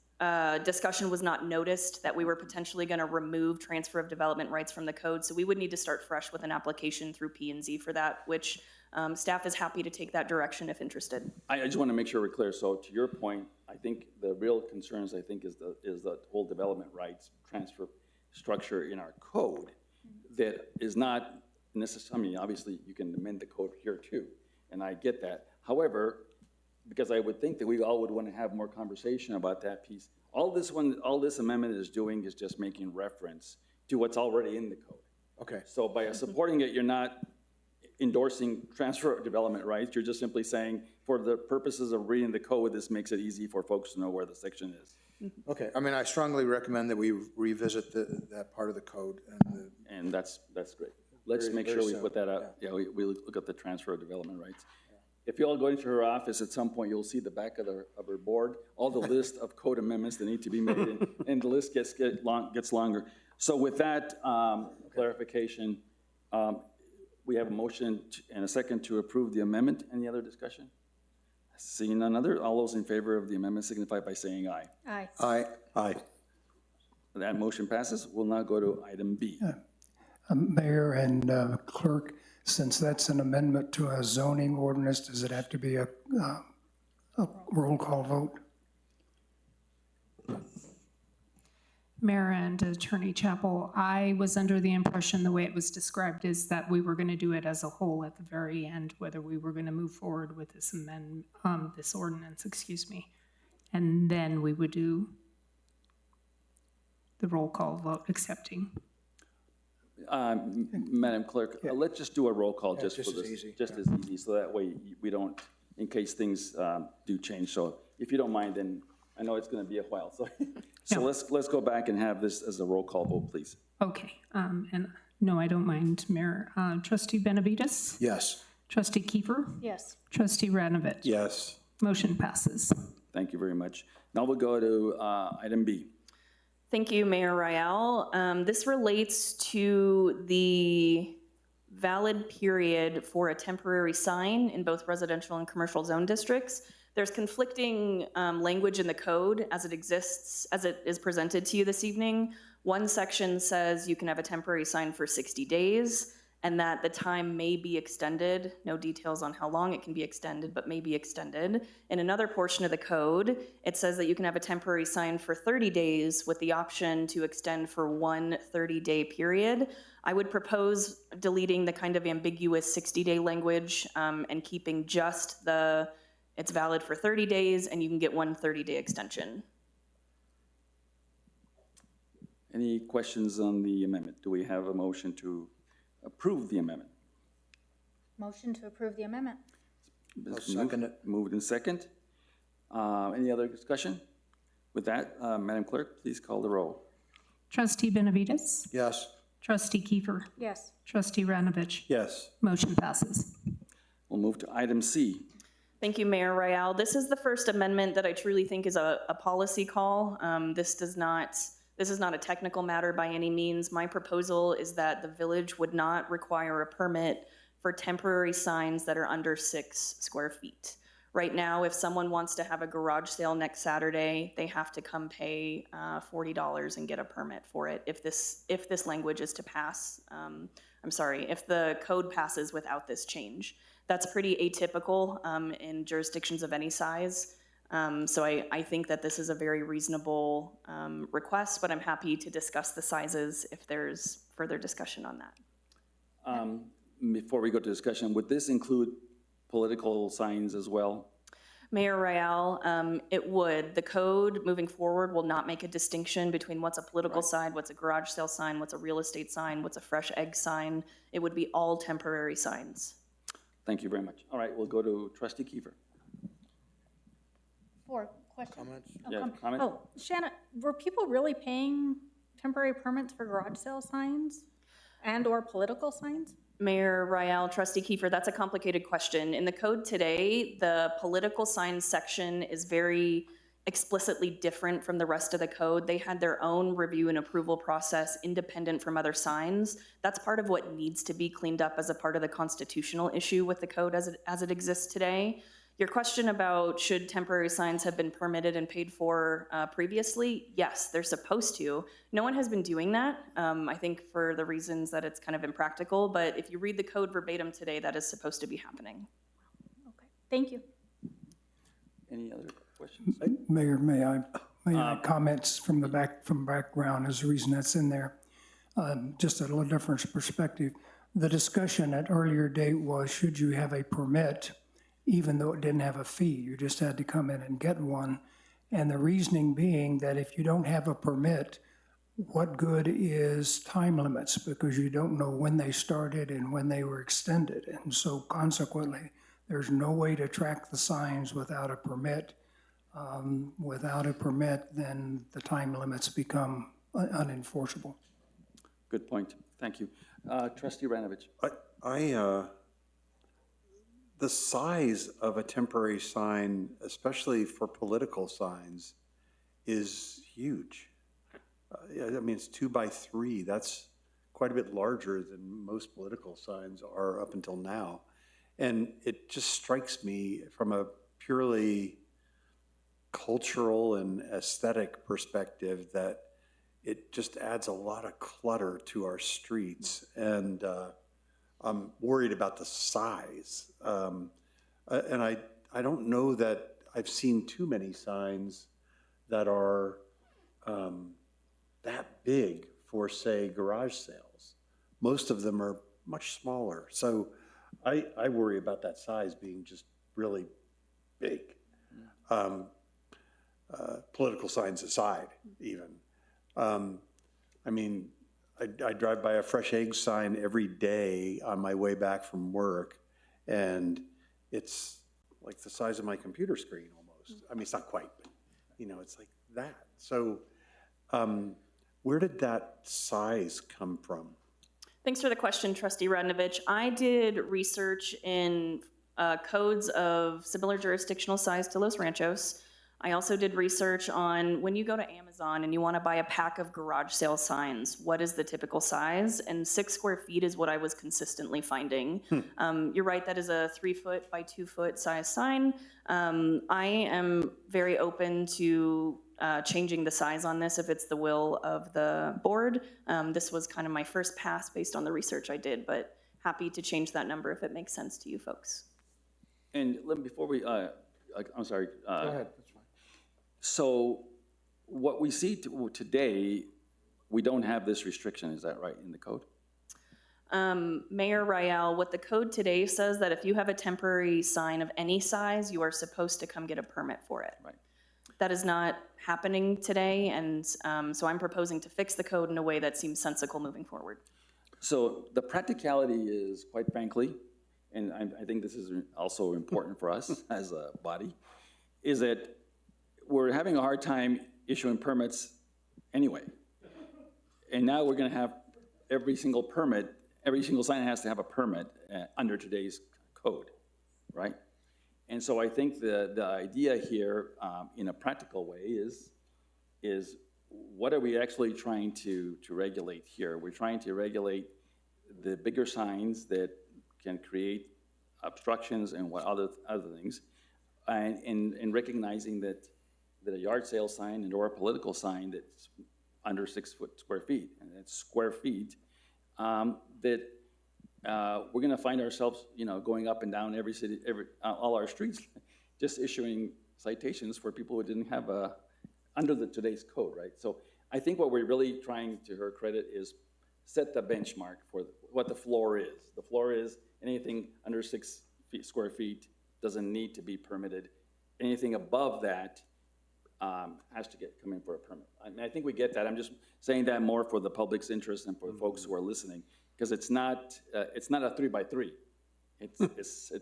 discussion was not noticed that we were potentially going to remove transfer of development rights from the code, so we would need to start fresh with an application through P&Z for that, which staff is happy to take that direction if interested. I just want to make sure we're clear. So to your point, I think the real concerns, I think, is the whole development rights transfer structure in our code that is not necessarily, I mean, obviously you can amend the code here too, and I get that. However, because I would think that we all would want to have more conversation about that piece. All this amendment is doing is just making reference to what's already in the code. Okay. So by supporting it, you're not endorsing transfer of development rights. You're just simply saying, for the purposes of reading the code, this makes it easy for folks to know where the section is. Okay, I mean, I strongly recommend that we revisit that part of the code. And that's great. Let's make sure we put that out. Yeah, we look at the transfer of development rights. If you all go into her office at some point, you'll see the back of her board, all the list of code amendments that need to be made, and the list gets longer. So with that clarification, we have a motion and a second to approve the amendment. Any other discussion? Seeing none other, all those in favor of the amendment signify by saying aye. Aye. Aye. Aye. That motion passes. We'll now go to item B. Mayor and clerk, since that's an amendment to a zoning ordinance, does it have to be a roll call vote? Mayor and Attorney Chappell, I was under the impression the way it was described is that we were going to do it as a whole at the very end, whether we were going to move forward with this this ordinance, excuse me. And then we would do the roll call vote accepting. Madam Clerk, let's just do a roll call just just for as this. easy. Just as easy, so that way we don't, in case things do change. So if you don't mind, then I know it's going to be a while. So No. let's go back and have this as a roll call vote, please. Okay, and no, I don't mind, Mayor. Trustee Benavides? Yes. Trustee Kiefer? Yes. Trustee Ranovich? Yes. Motion passes. Thank you very much. Now we'll go to item B. Thank you, Mayor Royale. This relates to the valid period for a temporary sign in both residential and commercial zone districts. There's conflicting language in the code as it exists, as it is presented to you this evening. One section says you can have a temporary sign for 60 days and that the time may be extended. No details on how long it can be extended, but may be extended. In another portion of the code, it says that you can have a temporary sign for 30 days with the option to extend for one 30-day period. I would propose deleting the kind of ambiguous 60-day language and keeping just the it's valid for 30 days and you can get one 30-day extension. Any questions on the amendment? Do we have a motion to approve the amendment? Motion to approve the amendment. I'll second it. Moved in second. Any other discussion? With that, Madam Clerk, please call the roll. Trustee Benavides? Yes. Trustee Kiefer? Yes. Trustee Ranovich? Yes. Motion passes. We'll move to item C. Thank you, Mayor Royale. This is the first amendment that I truly think is a policy call. This is not a technical matter by any means. My proposal is that the village would not require a permit for temporary signs that are under 6 square feet. Right now, if someone wants to have a garage sale next Saturday, they have to come pay $40 and get a permit for it if this language is to pass. If the code passes without this change. That's pretty atypical in jurisdictions of any size. So I think that this is a very reasonable request, but I'm happy to discuss the sizes if there's further discussion on that. Before we go to discussion, would this include political signs as well? Mayor Royale, it would. The code moving forward will not make a distinction between what's a political sign, what's a garage sale sign, what's a real estate sign, what's a fresh egg sign. It would be all temporary signs. Thank you very much. All right, we'll go to Trustee Kiefer. For question. Comments? Yeah, comment? Oh, Shannon, were people really paying temporary permits for garage sale signs and/or political signs? Mayor Royale, Trustee Kiefer, that's a complicated question. In the code today, the political signs section is very explicitly different from the rest of the code. They had their own review and approval process independent from other signs. That's part of what needs to be cleaned up as a part of the constitutional issue with the code as it exists today. Your question about should temporary signs have been permitted and paid for previously? Yes, they're supposed to. No one has been doing that, I think for the reasons that it's kind of impractical, but if you read the code verbatim today, that is supposed to be happening. Okay, thank you. Any other questions? Mayor, may I comments from background is the reason that's in there. Just a little different perspective. The discussion at earlier date was, should you have a permit, even though it didn't have a fee? You just had to come in and get one. And the reasoning being that if you don't have a permit, what good is time limits? Because you don't know when they started and when they were extended. And so consequently, there's no way to track the signs without a permit. Without a permit, then the time limits become unenforceable. Good point. Thank you. Trustee Ranovich. The size of a temporary sign, especially for political signs, is huge. I mean, it's 2 by 3. That's quite a bit larger than most political signs are up until now. And it just strikes me from a purely cultural and aesthetic perspective that it just adds a lot of clutter to our streets, and I'm worried about the size. And I don't know that I've seen too many signs that are that big for, say, garage sales. Most of them are much smaller. So I worry about that size being just really big. Political signs aside, even. I mean, I drive by a fresh eggs sign every day on my way back from work, and it's like the size of my computer screen almost. I mean, it's not quite, but, you know, it's like that. So where did that size come from? Thanks for the question, Trustee Radnovich. I did research in codes of similar jurisdictional size to Los Ranchos. I also did research on when you go to Amazon and you want to buy a pack of garage sale signs, what is the typical size? And 6 square feet is what I was consistently finding. You're right, that is a 3 foot by 2 foot size sign. I am very open to changing the size on this if it's the will of the board. This was kind of my first pass based on the research I did, but happy to change that number if it makes sense to you folks. And before we, I'm sorry. Go ahead, that's fine. So what we see today, we don't have this restriction, is that right, in the code? Mayor Rael, what the code today says that if you have a temporary sign of any size, you are supposed to come get a permit for it. Right. That is not happening today, and so I'm proposing to fix the code in a way that seems sensible moving forward. So the practicality is, quite frankly, and I think this is also important for us as a body, is that we're having a hard time issuing permits anyway. And now we're gonna have every single sign has to have a permit under today's code, right? And so I think the idea here, in a practical way, is what are we actually trying to regulate here? We're trying to regulate the bigger signs that can create obstructions and what other things, and recognizing that a yard sale sign and or a political sign that's under 6 square feet, and that's square feet, that we're going to find ourselves, going up and down every city, all our streets, just issuing citations for people who didn't have under today's code, right? So I think what we're really trying, to her credit, is set the benchmark for what the floor is. The floor is anything under 6 square feet doesn't need to be permitted. Anything above that has to come in for a permit. I mean, I think we get that. I'm just saying that more for the public's interest and for the folks who are listening, because it's not a 3 by 3. It's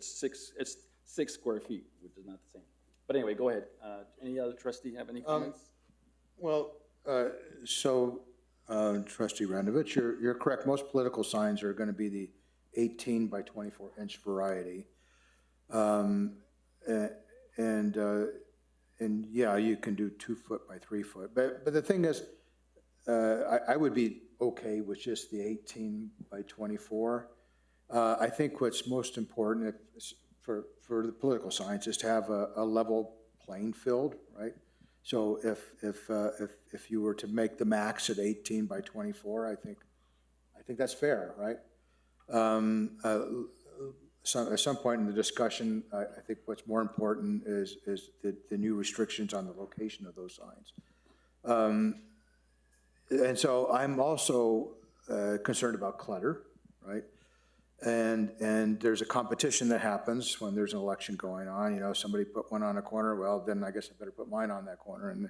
6 square feet, which is not the same. But anyway, go ahead. Any other trustee have any comments? Trustee Radnovich, you're correct. Most political signs are going to be the 18 by 24 inch variety. And yeah, you can do 2 foot by 3 foot. But the thing is, I would be okay with just the 18 by 24. I think what's most important for the political signs is to have a level playing field, right? So if you were to make the max at 18 by 24, I think that's fair, right? At some point in the discussion, I think what's more important is the new restrictions on the location of those signs. And so I'm also concerned about clutter, right? And there's a competition that happens when there's an election going on. Somebody put one on a corner, well, then I guess I better put mine on that corner. And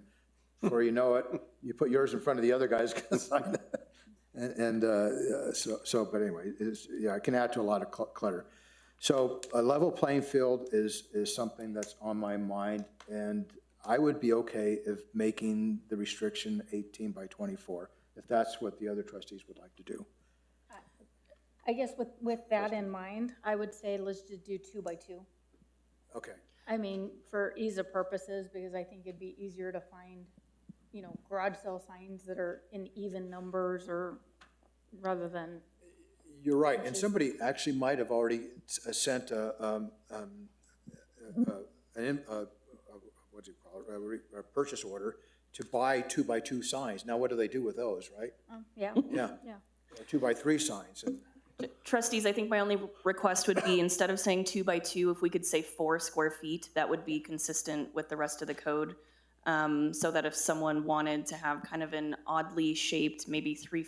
before you know it, you put yours in front of the other guy's sign. But anyway, it can add to a lot of clutter. So a level playing field is something that's on my mind, and I would be okay if making the restriction 18 by 24, if that's what the other trustees would like to do. I guess with that in mind, I would say let's just do 2 by 2. Okay. I mean, for ease of purposes, because I think it'd be easier to find, garage sale signs that are in even numbers rather than. You're right, and somebody actually might have already sent a purchase order to buy 2x2 signs. Now, what do they do with those, right? Yeah, Yeah, yeah. 2x3 signs. And Trustees, I think my only request would be, instead of saying 2 by 2, if we could say 4 square feet, that would be consistent with the rest of the code. So that if someone wanted to have kind of an oddly shaped, maybe 4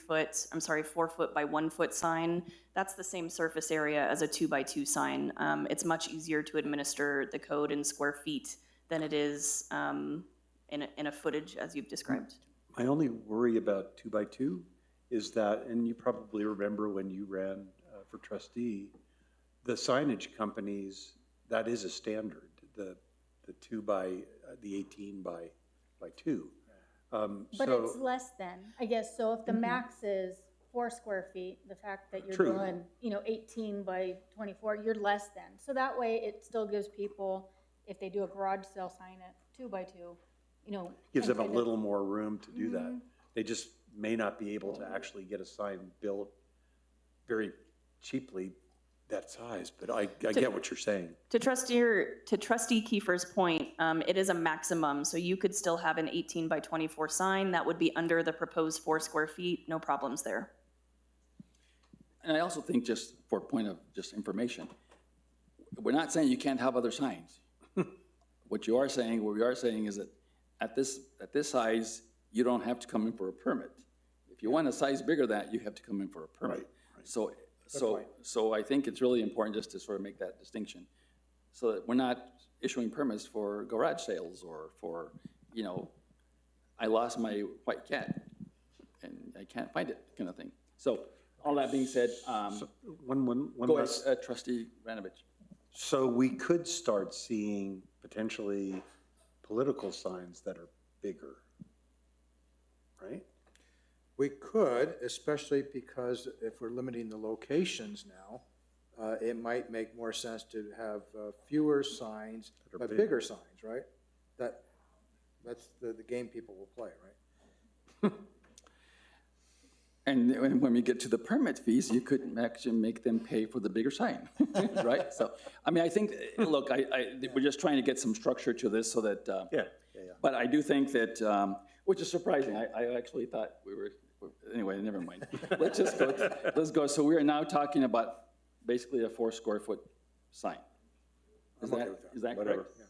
foot by 1 foot sign, that's the same surface area as a 2 by 2 sign. It's much easier to administer the code in square feet than it is in a footage, as you've described. My only worry about 2x2 is that, and you probably remember when you ran for trustee, the signage companies, that is a standard, the 18 by 2. But it's less than, I guess, so if the max is 4 square feet, the fact that you're True. doing, 18 by 24, you're less than. So that way, it still gives people, if they do a garage sale sign at 2 by 2, Gives and them a kind of- little more room to do that. They just may not be able to actually get a sign built very cheaply that size, but I get what you're saying. To Trustee Kiefer's point, it is a maximum, so you could still have an 18 by 24 sign. That would be under the proposed 4 square feet, no problems there. And I also think, just for a point of just information, we're not saying you can't have other signs. What we are saying is that at this size, you don't have to come in for a permit. If you want a size bigger than that, you have to come in for a permit. So I think it's really important just to sort of make that distinction, so that we're not issuing permits for garage sales or for, I lost my white cat and I can't find it kind of thing. So all that being said, One go last. ahead, Trustee Ranovich. So we could start seeing potentially political signs that are bigger, right? we could, especially because if we're limiting the locations now, it might make more sense to have fewer signs, That are but big. bigger signs, right? That's the game people will play, right? And when we get to the permit fees, you could actually make them pay for the bigger sign, right? So, I mean, I think, look, we're just trying to get some structure to this so that, Yeah. but I do think that, which is surprising, I actually thought anyway, never mind. Let's go. So we are now talking about basically a 4 square foot sign. Is I'm okay that, with that. is that Whatever. correct?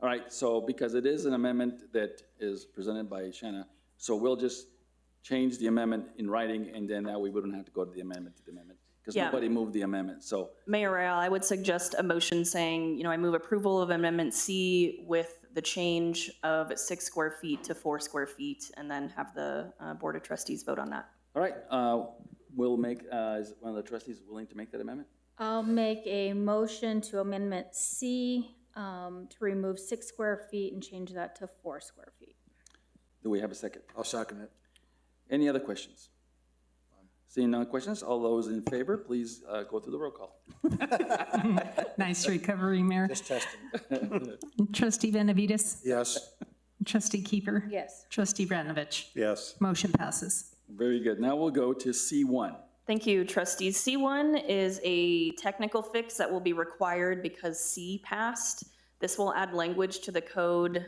All right, so because it is an amendment that is presented by Shanna, so we'll just change the amendment in writing, and then now we wouldn't have to go to the amendment, because Yeah. nobody moved the amendment, so. Mayor Rael, I would suggest a motion saying, I move approval of Amendment C with the change of 6 square feet to 4 square feet, and then have the Board of Trustees vote on that. All right, we'll make, is one of the trustees willing to make that amendment? I'll make a motion to Amendment C to remove 6 square feet and change that to 4 square feet. Do we have a second? I'll second it. Any other questions? Seeing no questions, all those in favor, please go through the roll call. Nice recovery, Mayor. Just testing. Trustee Benavides? Yes. Trustee Kiefer? Yes. Trustee Vranovich? Yes. Motion passes. Very good. Now we'll go to C1. Thank you, trustees. C1 is a technical fix that will be required because C passed. This will add language to the code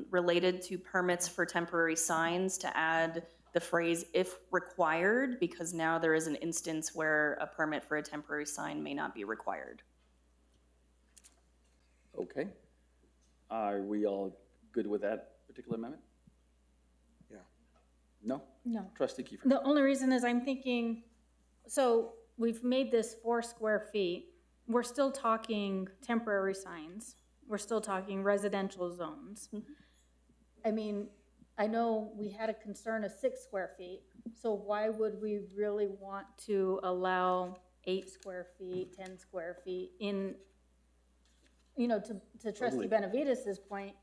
related to permits for temporary signs to add the phrase "if required," because now there is an instance where a permit for a temporary sign may not be required. Okay. Are we all good with that particular amendment? Yeah. No? No. Trustee Kiefer? The only reason is I'm thinking, so we've made this 4 square feet. We're still talking temporary signs. We're still talking residential zones. I mean, I know we had a concern of 6 square feet, so why would we really want to allow 8 square feet, 10 square feet in, to Trustee Benavides's point,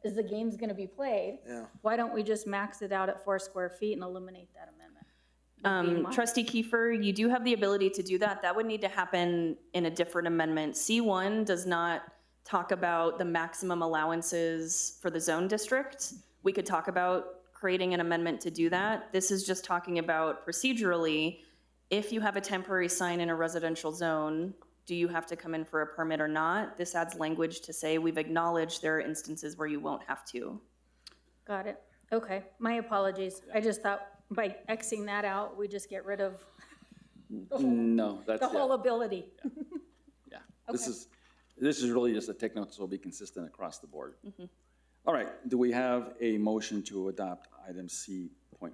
is the game's gonna be played? Yeah. Why don't we just max it out at 4 square feet and eliminate that amendment? Would be my- Trustee Kiefer, you do have the ability to do that. That would need to happen in a different amendment. C1 does not talk about the maximum allowances for the zone district. We could talk about creating an amendment to do that. This is just talking about procedurally, if you have a temporary sign in a residential zone, do you have to come in for a permit or not? This adds language to say we've acknowledged there are instances where you won't have to. Got it. Okay, my apologies. I just thought by Xing that out, we just get rid of No, that's, the whole yeah, ability. yeah. This is really just a technical, so it'll be consistent across the board. All right, do we have a motion to adopt item C.1?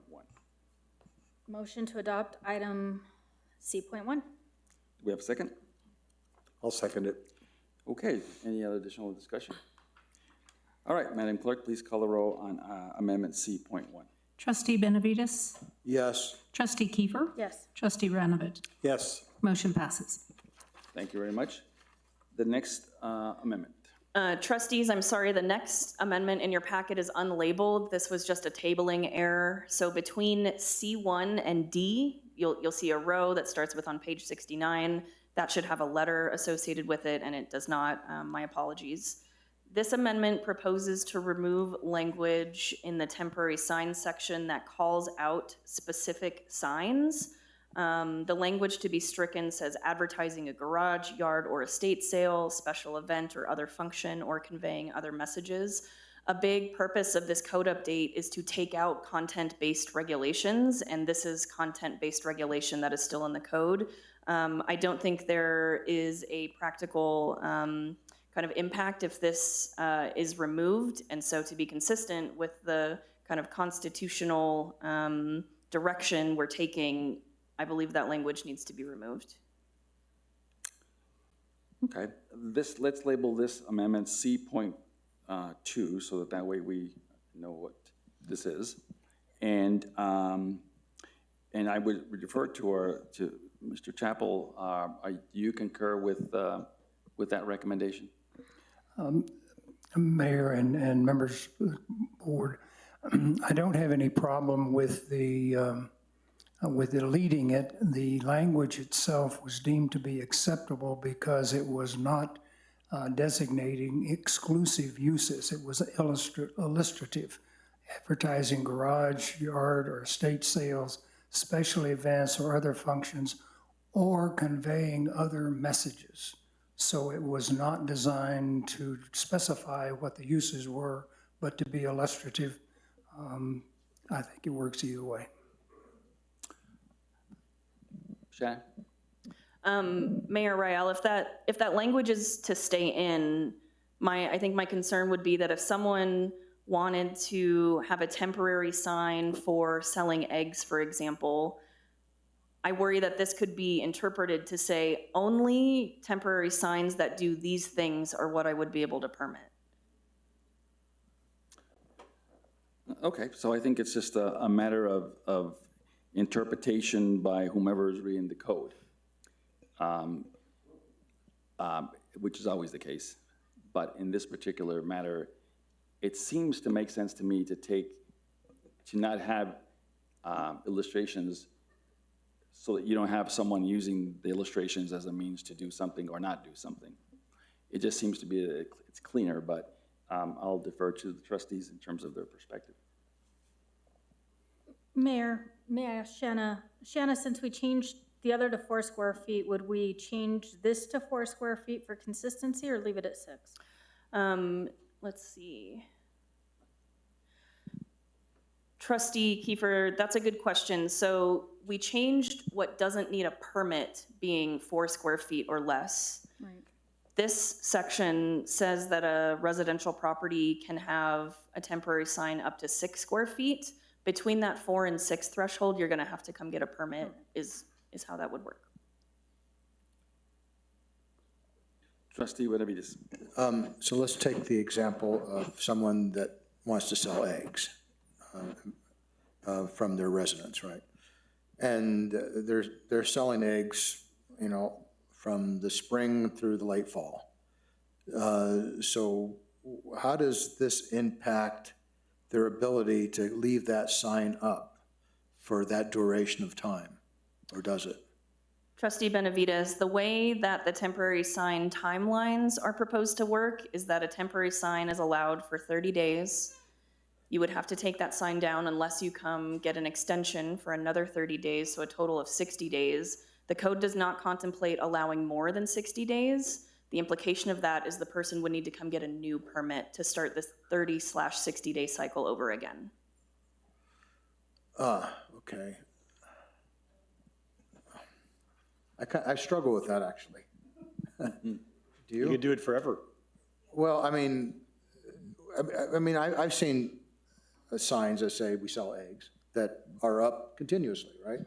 Motion to adopt item C.1. Do we have a second? I'll second it. Okay, any other additional discussion? All right, Madam Clerk, please call the roll on Amendment C.1. Trustee Benavides? Yes. Trustee Kiefer? Yes. Trustee Ranovich? Yes. Motion passes. Thank you very much. The next amendment. Trustees, I'm sorry, the next amendment in your packet is unlabeled. This was just a tabling error. So between C1 and D, you'll see a row that starts with on page 69. That should have a letter associated with it, and it does not. My apologies. This amendment proposes to remove language in the temporary sign section that calls out specific signs. The language to be stricken says advertising a garage, yard, or estate sale, special event, or other function, or conveying other messages. A big purpose of this code update is to take out content-based regulations, and this is content-based regulation that is still in the code. I don't think there is a practical kind of impact if this is removed, and so to be consistent with the kind of constitutional direction we're taking, I believe that language needs to be removed. Okay, let's label this amendment C.2 so that way we know what this is. And I would refer to Mr. Chappell. Do you concur with that recommendation? Mayor and members of the board, I don't have any problem with deleting it. The language itself was deemed to be acceptable because it was not designating exclusive uses. It was illustrative, advertising garage, yard, or estate sales, special events or other functions, or conveying other messages. So it was not designed to specify what the uses were, but to be illustrative. I think it works either way. Shannon? Mayor Rael, if that language is to stay in, I think my concern would be that if someone wanted to have a temporary sign for selling eggs, for example, I worry that this could be interpreted to say only temporary signs that do these things are what I would be able to permit. Okay, so I think it's just a matter of interpretation by whomever is reading the code, which is always the case. But in this particular matter, it seems to make sense to me to not have illustrations so that you don't have someone using the illustrations as a means to do something or not do something. It just seems to be, it's cleaner, but I'll defer to the trustees in terms of their perspective. Mayor, may I ask Shanna, since we changed the other to 4 square feet, would we change this to 4 square feet for consistency or leave it at 6? Let's see. Trustee Kiefer, that's a good question. So we changed what doesn't need a permit being 4 square feet or less. Right. This section says that a residential property can have a temporary sign up to 6 square feet. Between that 4 and 6 threshold, you're gonna have to come get a permit, is how that would work. Trustee Benavides. So let's take the example of someone that wants to sell eggs from their residence, right? And they're selling eggs, from the spring through the late fall. So how does this impact their ability to leave that sign up for that duration of time, or does it? Trustee Benavides, the way that the temporary sign timelines are proposed to work is that a temporary sign is allowed for 30 days. You would have to take that sign down unless you come get an extension for another 30 days, so a total of 60 days. The code does not contemplate allowing more than 60 days. The implication of that is the person would need to come get a new permit to start this 30/60 day cycle over again. Okay. I struggle with that, actually. Do You you? could do it forever. Well, I've seen signs that say we sell eggs that are up continuously, right?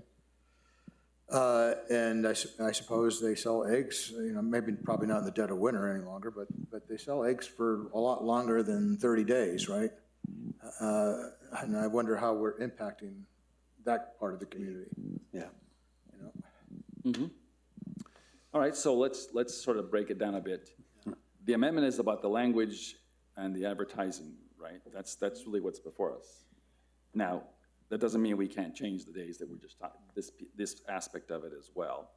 And I suppose they sell eggs, maybe probably not in the dead of winter any longer, but they sell eggs for a lot longer than 30 days, right? And I wonder how we're impacting that part of the community. Yeah. All right, so let's sort of break it down a bit. The amendment is about the language and the advertising, right? That's really what's before us. Now, that doesn't mean we can't change the days that we're just talking, this aspect of it as well.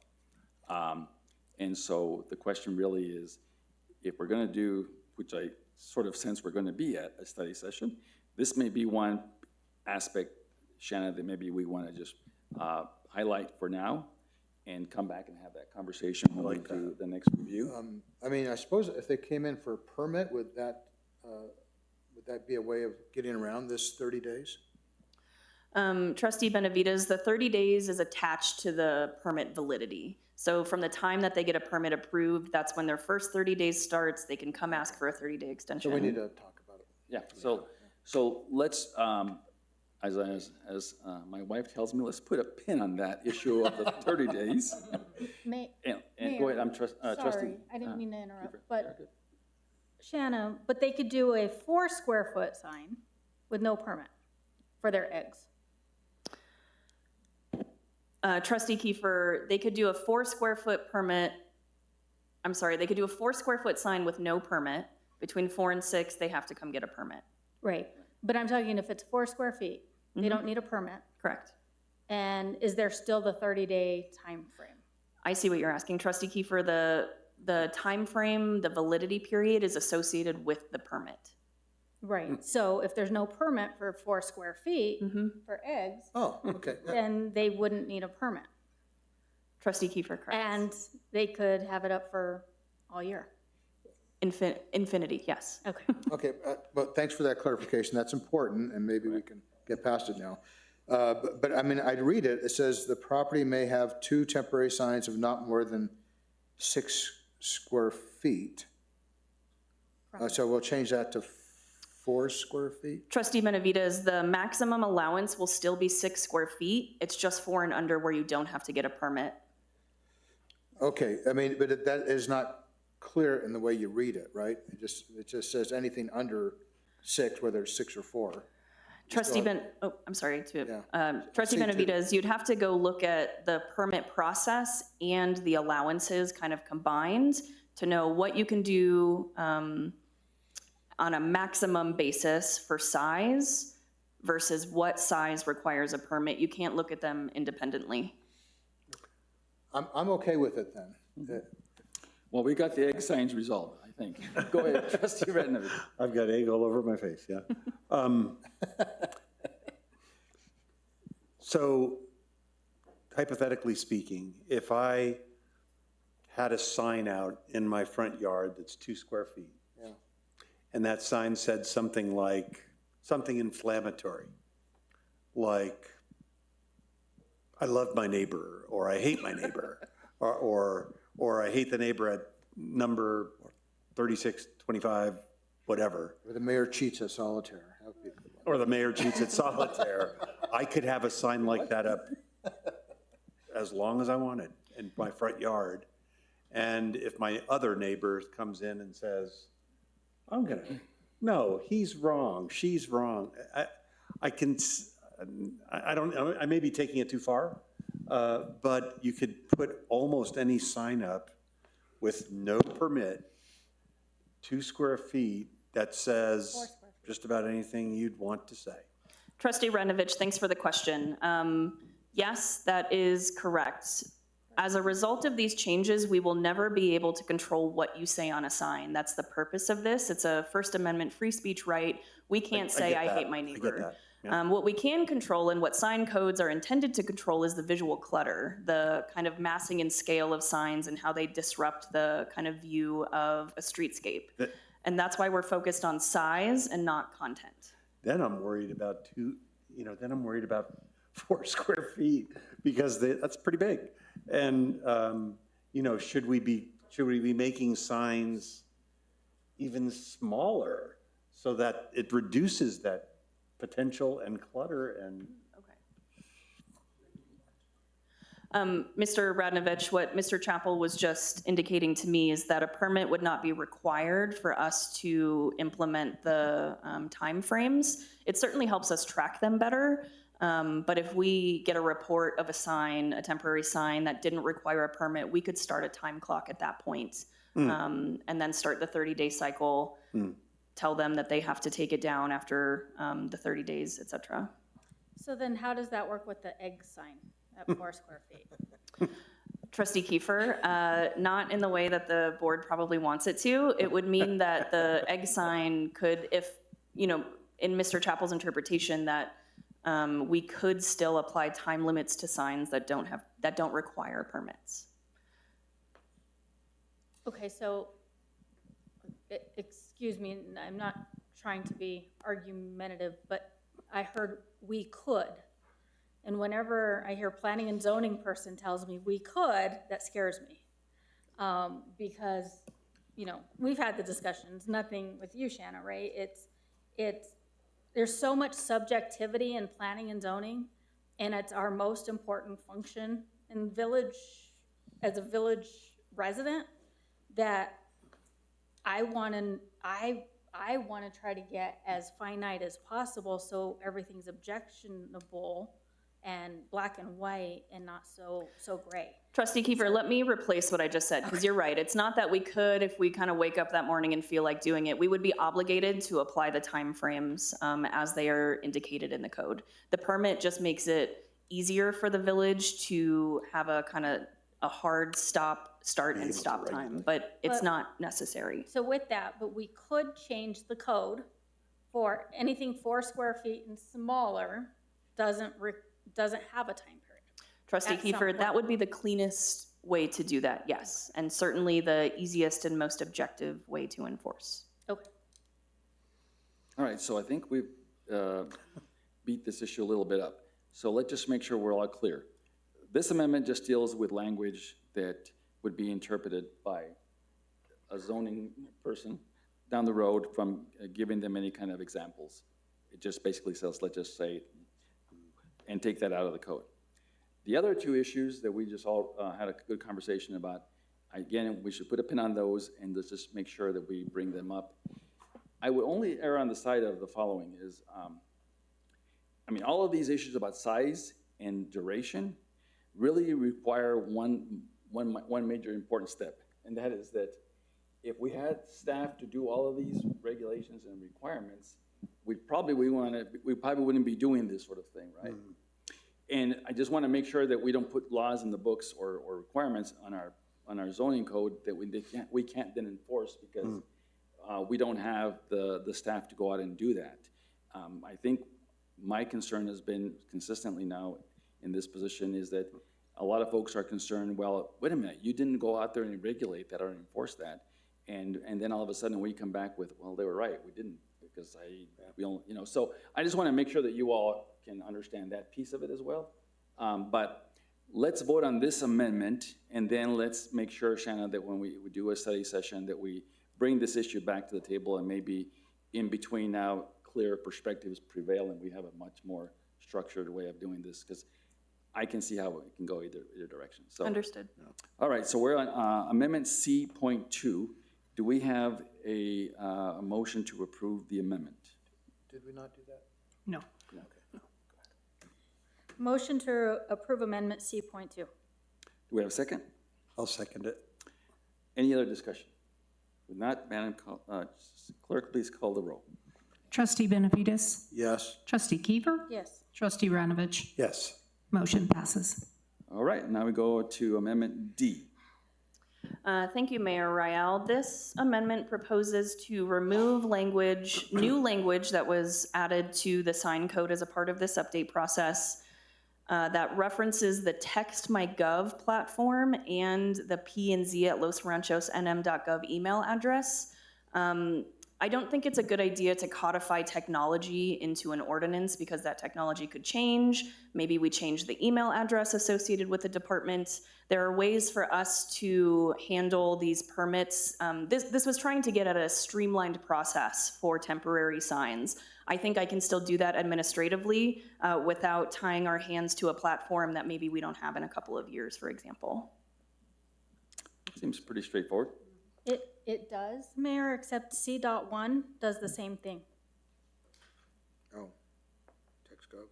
And so the question really is, if we're gonna do, which I sort of sense we're gonna be at, a study session, this may be one aspect, Shannon, that maybe we wanna just highlight for now and come back and have that conversation when we do the next review. I suppose if they came in for a permit, would that be a way of getting around this 30 days? Trustee Benavides, the 30 days is attached to the permit validity. So from the time that they get a permit approved, that's when their first 30 days starts. They can come ask for a 30-day extension. So we need to talk about it. Yeah, so let's, as my wife tells me, let's put a pin on that issue of the 30 days. And go ahead, I'm trustee. Sorry, I didn't mean to interrupt, Kiefer. but Shanna, but they could do a 4 square foot sign with no permit for their eggs. Trustee Kiefer, they could do a 4 square foot permit. I'm sorry, they could do a 4 square foot sign with no permit. Between 4 and 6, they have to come get a permit. Right, but I'm talking if it's 4 square feet, they don't need a permit. Correct. And is there still the 30-day time frame? I see what you're asking. Trustee Kiefer, the time frame, the validity period is associated with the permit. Right, so if there's no permit for 4 square feet for eggs, Oh, okay. then they wouldn't need a permit. Trustee Kiefer, correct. And they could have it up for all year. Infinity, yes. Okay. Okay, but thanks for that clarification. That's important, and maybe we can get past it now. But I'd read it. It says the property may have 2 temporary signs of not more than 6 square feet. So we'll change that to 4 square feet? Trustee Benavides, the maximum allowance will still be 6 square feet. It's just 4 and under where you don't have to get a permit. Okay, but that is not clear in the way you read it, right? It just says anything under 6, whether it's 6 or 4. Trustee I'm sorry, Trustee C2. Benavides, you'd have to go look at the permit process and the allowances kind of combined to know what you can do on a maximum basis for size versus what size requires a permit. You can't look at them independently. I'm okay with it then. Well, we got the egg signs resolved, I think. Go ahead, trustee Rednovich. I've got egg all over my face, yeah. So hypothetically speaking, if I had a sign out in my front yard that's 2 square feet, Yeah. and that sign said something inflammatory, like, I love my neighbor, or I hate my neighbor, or I hate the neighbor at number 3625, whatever. Or the mayor cheats at solitaire. That would be a good one. Or the mayor cheats at solitaire. I could have a sign like that up as long as I wanted in my front yard. And if my other neighbor comes in and says, no, he's wrong, she's wrong. I may be taking it too far, but you could put almost any sign up with no permit, 2 square feet, that says just about anything you'd want to say. Trustee Rednovich, thanks for the question. Yes, that is correct. As a result of these changes, we will never be able to control what you say on a sign. That's the purpose of this. It's a First Amendment free speech right. We can't say, I hate my neighbor. I get that. Yeah. What we can control and what sign codes are intended to control is the visual clutter, the kind of massing and scale of signs and how they disrupt the kind of view of a streetscape. And that's why we're focused on size and not content. Then I'm worried about 4 square feet, because that's pretty big. And, you know, should we be making signs even smaller so that it reduces that potential and clutter and? Mr. Radnovich, what Mr. Chappell was just indicating to me is that a permit would not be required for us to implement the timeframes. It certainly helps us track them better, but if we get a report of a sign, a temporary sign that didn't require a permit, we could start a time clock at that point, and then start the 30-day cycle, tell them that they have to take it down after the 30 days, et cetera. So then how does that work with the egg sign at 4 square feet? Trustee Kiefer, not in the way that the board probably wants it to. It would mean that the egg sign could, if, you know, in Mr. Chappell's interpretation, that we could still apply time limits to signs that don't require permits. Okay, so, excuse me, I'm not trying to be argumentative, but I heard we could. And whenever I hear planning and zoning person tells me we could, that scares me. Because, you know, we've had the discussions, nothing with you, Shanna, right? There's so much subjectivity in planning and zoning, and it's our most important function in village, as a village resident, that I want to try to get as finite as possible so everything's objectionable and black and white and not so gray. Trustee Kiefer, let me replace what I just said, because you're right. It's not that we could, if we kind of wake up that morning and feel like doing it, we would be obligated to apply the timeframes as they are indicated in the code. The permit just makes it easier for the village to have a kind of a hard start and stop time, but it's not necessary. So with that, but we could change the code for anything 4 square feet and smaller doesn't have a time period. Trustee At some Kiefer, point. that would be the cleanest way to do that, yes. And certainly the easiest and most objective way to enforce. Okay. All right, so I think we've beat this issue a little bit up. So let's just make sure we're all clear. This amendment just deals with language that would be interpreted by a zoning person down the road from giving them any kind of examples. It just basically says, let's just say, and take that out of the code. The other 2 issues that we just all had a good conversation about, again, we should put a pin on those and let's just make sure that we bring them up. I would only err on the side of the following is, I mean, all of these issues about size and duration really require one major important step, and that is that if we had staff to do all of these regulations and requirements, we probably wouldn't be doing this sort of thing, right? And I just want to make sure that we don't put laws in the books or requirements on our zoning code that we can't then enforce because we don't have the staff to go out and do that. I think my concern has been consistently now in this position is that a lot of folks are concerned, well, wait a minute, you didn't go out there and regulate that or enforce that. And then all of a sudden we come back with, well, they were right, we didn't, because we only, you know, so I just want to make sure that you all can understand that piece of it as well. But let's vote on this amendment, and then let's make sure, Shanna, that when we do a study session, that we bring this issue back to the table, and maybe in between now, clear perspectives prevail, and we have a much more structured way of doing this, because I can see how it can go either direction. So, Understood. all right, so we're on Amendment C.2. Do we have a motion to approve the amendment? Did we not do that? No. Okay. Motion to approve amendment C.2. Do we have a second? I'll second it. Any other discussion? If not, Madam Clerk, please call the roll. Trustee Benavides? Yes. Trustee Kiefer? Yes. Trustee Ranovich? Yes. Motion passes. All right, now we go to Amendment D. Thank you, Mayor Rael. This amendment proposes to remove new language that was added to the sign code as a part of this update process that references the TextMyGov platform and the P&Z at losranchosnm.gov email address. I don't think it's a good idea to codify technology into an ordinance because that technology could change. Maybe we change the email address associated with the department. There are ways for us to handle these permits. This was trying to get at a streamlined process for temporary signs. I think I can still do that administratively without tying our hands to a platform that maybe we don't have in a couple of years, for example. Seems pretty straightforward. It does, Mayor, except C.1 does the same thing. Oh, text gov.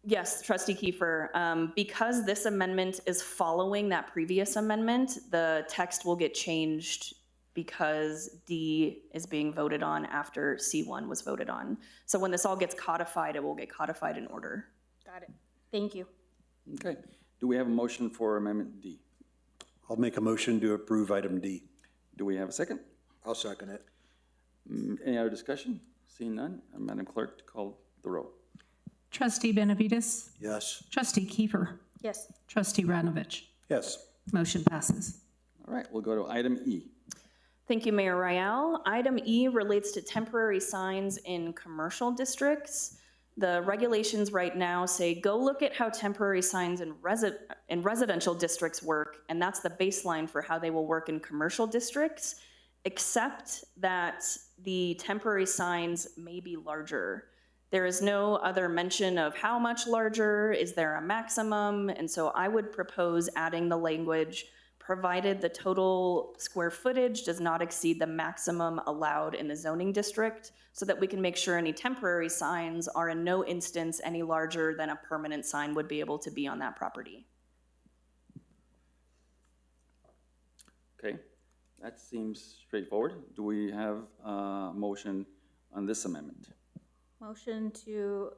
Yes, Trustee Kiefer, because this amendment is following that previous amendment, the text will get changed because D is being voted on after C1 was voted on. So when this all gets codified, it will get codified in order. Got it. Thank you. Okay. Do we have a motion for Amendment D? I'll make a motion to approve item D. Do we have a second? I'll second it. Any other discussion? Seeing none, Madam Clerk, to call the roll. Trustee Benavides? Yes. Trustee Kiefer? Yes. Trustee Ranovich? Yes. Motion passes. All right, we'll go to item E. Thank you, Mayor Rael. Item E relates to temporary signs in commercial districts. The regulations right now say, go look at how temporary signs in residential districts work, and that's the baseline for how they will work in commercial districts, except that the temporary signs may be larger. There is no other mention of how much larger, is there a maximum, and so I would propose adding the language, provided the total square footage does not exceed the maximum allowed in the zoning district, so that we can make sure any temporary signs are in no instance any larger than a permanent sign would be able to be on that property. Okay, that seems straightforward. Do we have a motion on this amendment? Motion to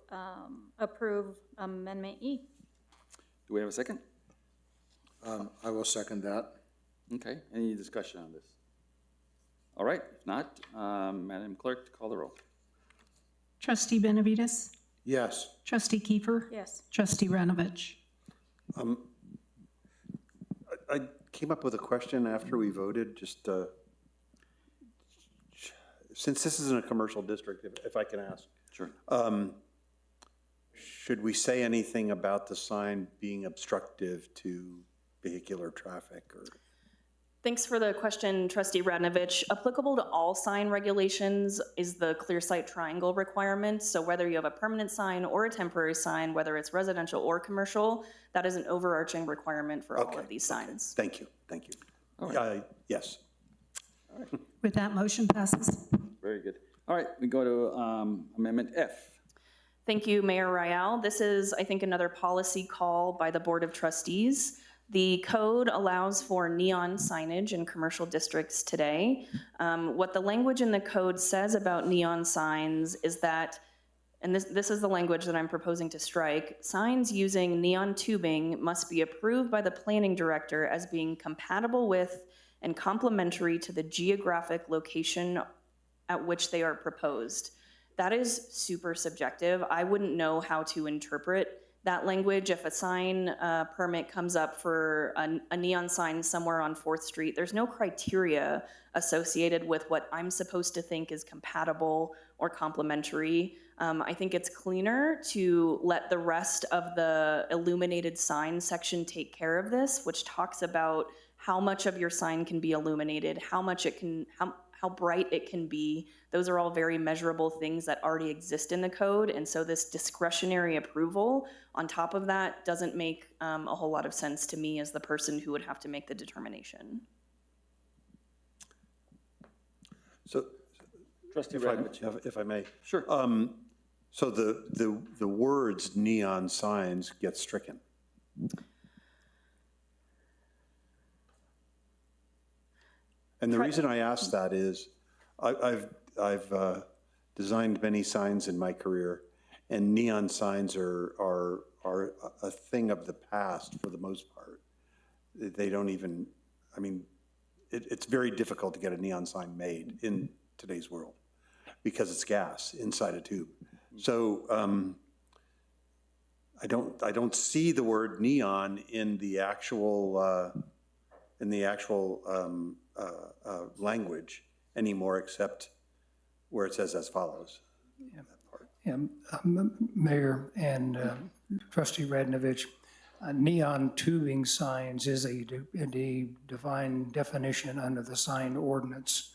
approve Amendment E. Do we have a second? I will second that. Okay, any discussion on this? All right, if not, Madam Clerk, call the roll. Trustee Benavides? Yes. Trustee Kiefer? Yes. Trustee Ranovich? I came up with a question after we voted, just since this isn't a commercial district, if I can ask. Sure. Should we say anything about the sign being obstructive to vehicular traffic or? Thanks for the question, Trustee Radnovich. Applicable to all sign regulations is the clear sight triangle requirement. So whether you have a permanent sign or a temporary sign, whether it's residential or commercial, that is an overarching requirement for all of these signs. Thank you, thank you. All right. Yes. With that, motion passes. Very good. All right, we go to Amendment F. Thank you, Mayor Rael. This is, I think, another policy call by the Board of Trustees. The code allows for neon signage in commercial districts today. What the language in the code says about neon signs is that, and this is the language that I'm proposing to strike, signs using neon tubing must be approved by the planning director as being compatible with and complementary to the geographic location at which they are proposed. That is super subjective. I wouldn't know how to interpret that language. If a sign permit comes up for a neon sign somewhere on 4th Street, there's no criteria associated with what I'm supposed to think is compatible or complementary. I think it's cleaner to let the rest of the illuminated sign section take care of this, which talks about how much of your sign can be illuminated, how much it can, how bright it can be. Those are all very measurable things that already exist in the code, and so this discretionary approval on top of that doesn't make a whole lot of sense to me as the person who would have to make the determination. So, Trustee Radnovich. if I may. Sure. So the words neon signs get stricken. And the reason I ask that is I've designed many signs in my career, and neon signs are a thing of the past for the most part. They don't even, I mean, it's very difficult to get a neon sign made in today's world because it's gas inside a tube. So I don't see the word neon in the actual language, anymore except where it says as follows. Yeah, Mayor and Trustee Radnovich, neon tubing signs is a defined definition under the sign ordinance.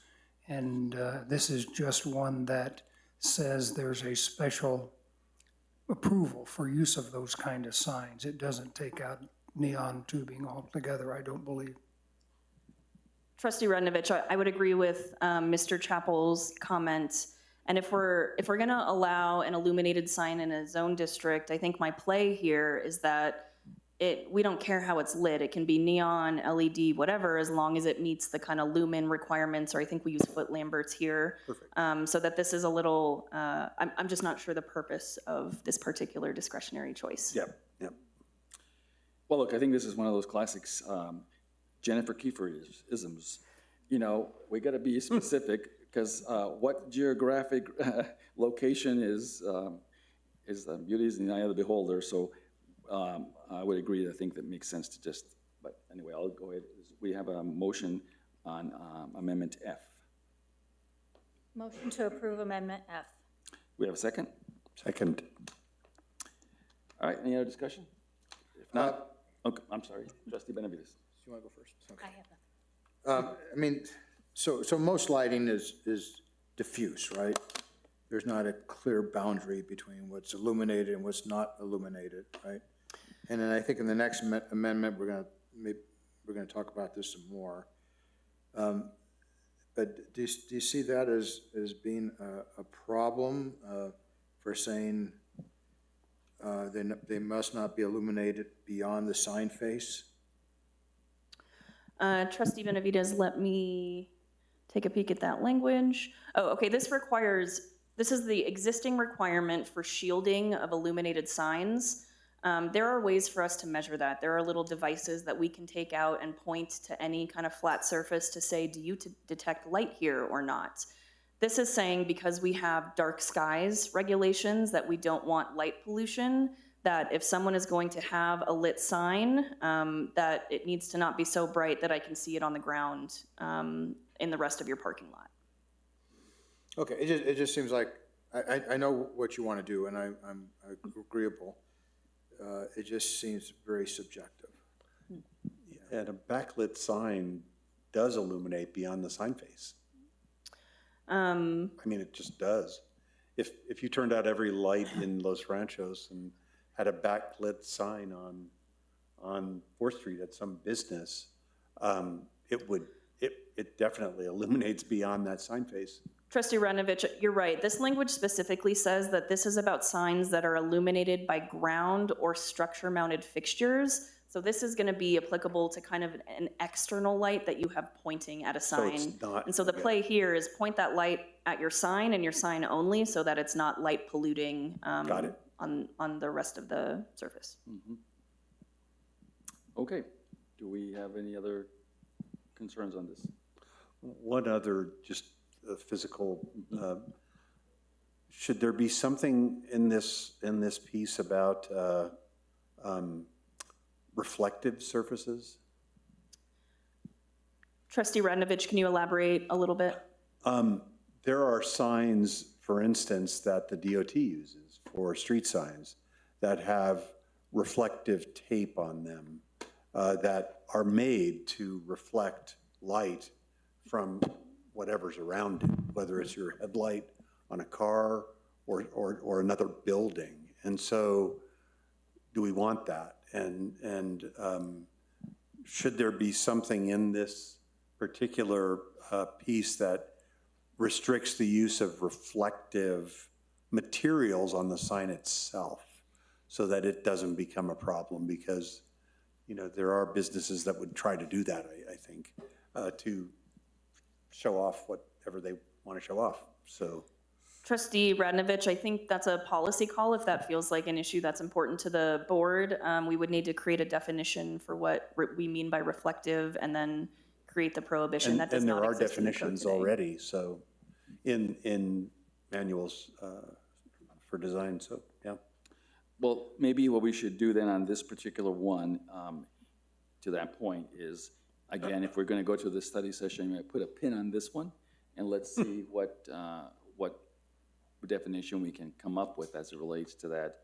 And this is just one that says there's a special approval for use of those kind of signs. It doesn't take out neon tubing altogether, I don't believe. Trustee Radnovich, I would agree with Mr. Chappell's comment. And if we're gonna allow an illuminated sign in a zone district, I think my play here is that we don't care how it's lit. It can be neon, LED, whatever, as long as it meets the kind of lumen requirements, or I think we use foot lamberts here. Perfect. So that this is a little, I'm just not sure the purpose of this particular discretionary choice. Yep, yep. Well, look, I think this is one of those classics, Jennifer Kiefer-isms. You know, we got to be specific because what geographic location is beauty is in the eye of the beholder. So I would agree. I think that makes sense to just. But anyway, I'll go ahead. We have a motion on Amendment F. Motion to approve Amendment F. We have a second. Second. All right. Any other discussion? If not, okay. I'm sorry, Trustee Benavides. You want to go first? Okay. I have nothing. I mean, so most lighting is diffuse, right? There's not a clear boundary between what's illuminated and what's not illuminated, right? And then I think in the next amendment, we're gonna talk about this some more. But do you see that as being a problem for saying they must not be illuminated beyond the sign face? Trustee Benavides, let me take a peek at that language. Oh, okay, this is the existing requirement for shielding of illuminated signs. There are ways for us to measure that. There are little devices that we can take out and point to any kind of flat surface to say, do you detect light here or not? This is saying because we have dark skies regulations that we don't want light pollution, that if someone is going to have a lit sign, that it needs to not be so bright that I can see it on the ground in the rest of your parking lot. Okay, it just seems like, I know what you want to do, and I'm agreeable. It just seems very subjective. And a backlit sign does illuminate beyond the sign face. I mean, it just does. If you turned out every light in Los Ranchos and had a backlit sign on 4th Street at some business, it definitely illuminates beyond that sign face. Trustee Ranovich, you're right. This language specifically says that this is about signs that are illuminated by ground or structure-mounted fixtures. So this is going to be applicable to kind of an external light that you have pointing at a sign. So it's not, and so the play here is point that light at your sign and your sign only, so that it's not light polluting Got it. on the rest of the surface. Mm-hmm. Okay. Do we have any other concerns on this? One other just physical, should there be something in this piece about reflective surfaces? Trustee Radnovich, can you elaborate a little bit? There are signs, for instance, that the DOT uses for street signs that have reflective tape on them that are made to reflect light from whatever's around it, whether it's your headlight on a car or another building. And so do we want that? And should there be something in this particular piece that restricts the use of reflective materials on the sign itself so that it doesn't become a problem? Because, you know, there are businesses that would try to do that, I think, to show off whatever they want to show off. So, Trustee Radnovich, I think that's a policy call. If that feels like an issue that's important to the board, we would need to create a definition for what we mean by reflective and then create the prohibition that does not exist in the code definitions today. already, so in manuals for design, so, yeah. Well, maybe what we should do then on this particular one, to that point, is, again, if we're going to go to the study session, I put a pin on this one and let's see what definition we can come up with as it relates to that.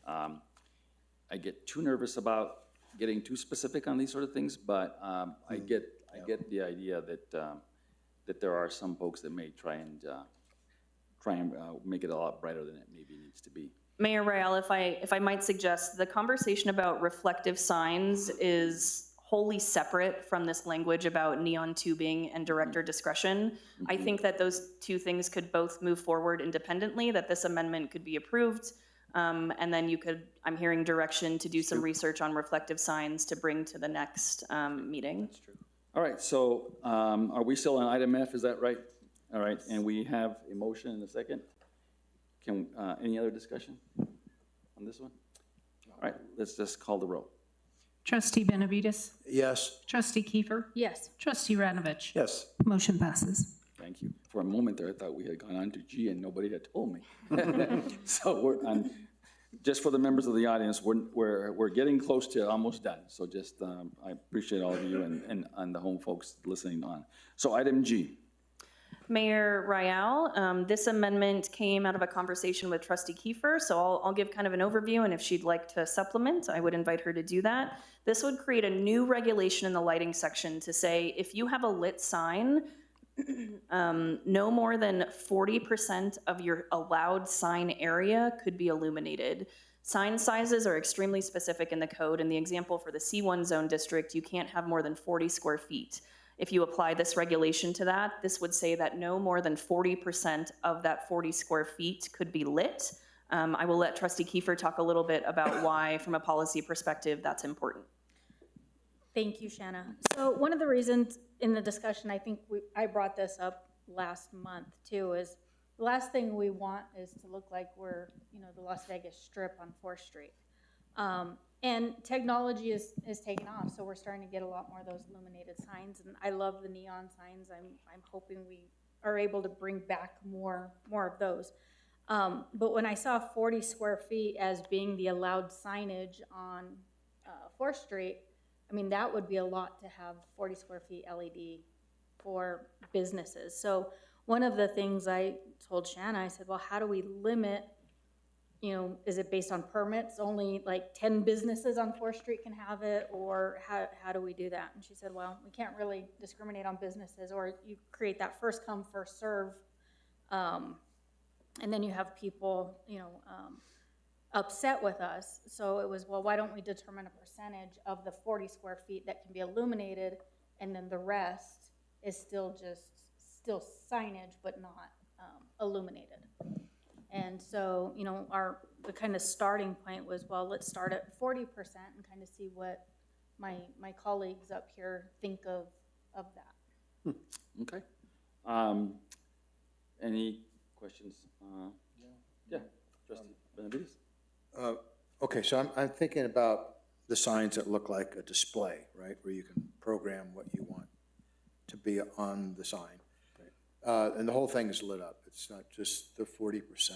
I get too nervous about getting too specific on these sort of things, but I get the idea that there are some folks that may try and make it a lot brighter than it maybe needs to be. Mayor Rael, if I might suggest, the conversation about reflective signs is wholly separate from this language about neon tubing and director discretion. I think that those two things could both move forward independently, that this amendment could be approved, and then you could, I'm hearing direction to do some research on reflective signs to bring to the next meeting. That's true. All right, so are we still on item F, is that right? All right, and we have a motion and a second. Any other discussion on this one? All right, let's just call the roll. Trustee Benavides? Yes. Trustee Kiefer? Yes. Trustee Ranovich? Yes. Motion passes. Thank you. For a moment there, I thought we had gone on to G and nobody had told me. So we're on, just for the members of the audience, we're getting close to almost done. So just, I appreciate all of you and the home folks listening on. So item G. Mayor Rael, this amendment came out of a conversation with Trustee Kiefer, so I'll give kind of an overview, and if she'd like to supplement, I would invite her to do that. This would create a new regulation in the lighting section to say if you have a lit sign, no more than 40% of your allowed sign area could be illuminated. Sign sizes are extremely specific in the code. In the example for the C1 zone district, you can't have more than 40 square feet. If you apply this regulation to that, this would say that no more than 40% of that 40 square feet could be lit. I will let Trustee Kiefer talk a little bit about why, from a policy perspective, that's important. Thank you, Shanna. So one of the reasons in the discussion, I think I brought this up last month too, is the last thing we want is to look like we're, the Las Vegas Strip on 4th Street. And technology is taking off, so we're starting to get a lot more of those illuminated signs, and I love the neon signs. I'm hoping we are able to bring back more of those. But when I saw 40 square feet as being the allowed signage on 4th Street, I mean, that would be a lot to have 40 square feet LED for businesses. So one of the things I told Shanna, I said, well, how do we limit, is it based on permits? Only like 10 businesses on 4th Street can have it, or how do we do that? And she said, well, we can't really discriminate on businesses, or you create that first come, first serve, and then you have people, upset with us. So it was, well, why don't we determine a percentage of the 40 square feet that can be illuminated, and then the rest is still signage, but not illuminated. And so, the kind of starting point was, well, let's start at 40% and kind of see what my colleagues up here think of that. Okay. Any questions? Yeah, Trustee Benavides? Okay, so I'm thinking about the signs that look like a display, right, where you can program what you want to be on the sign. And the whole thing is lit up. It's not just the 40%.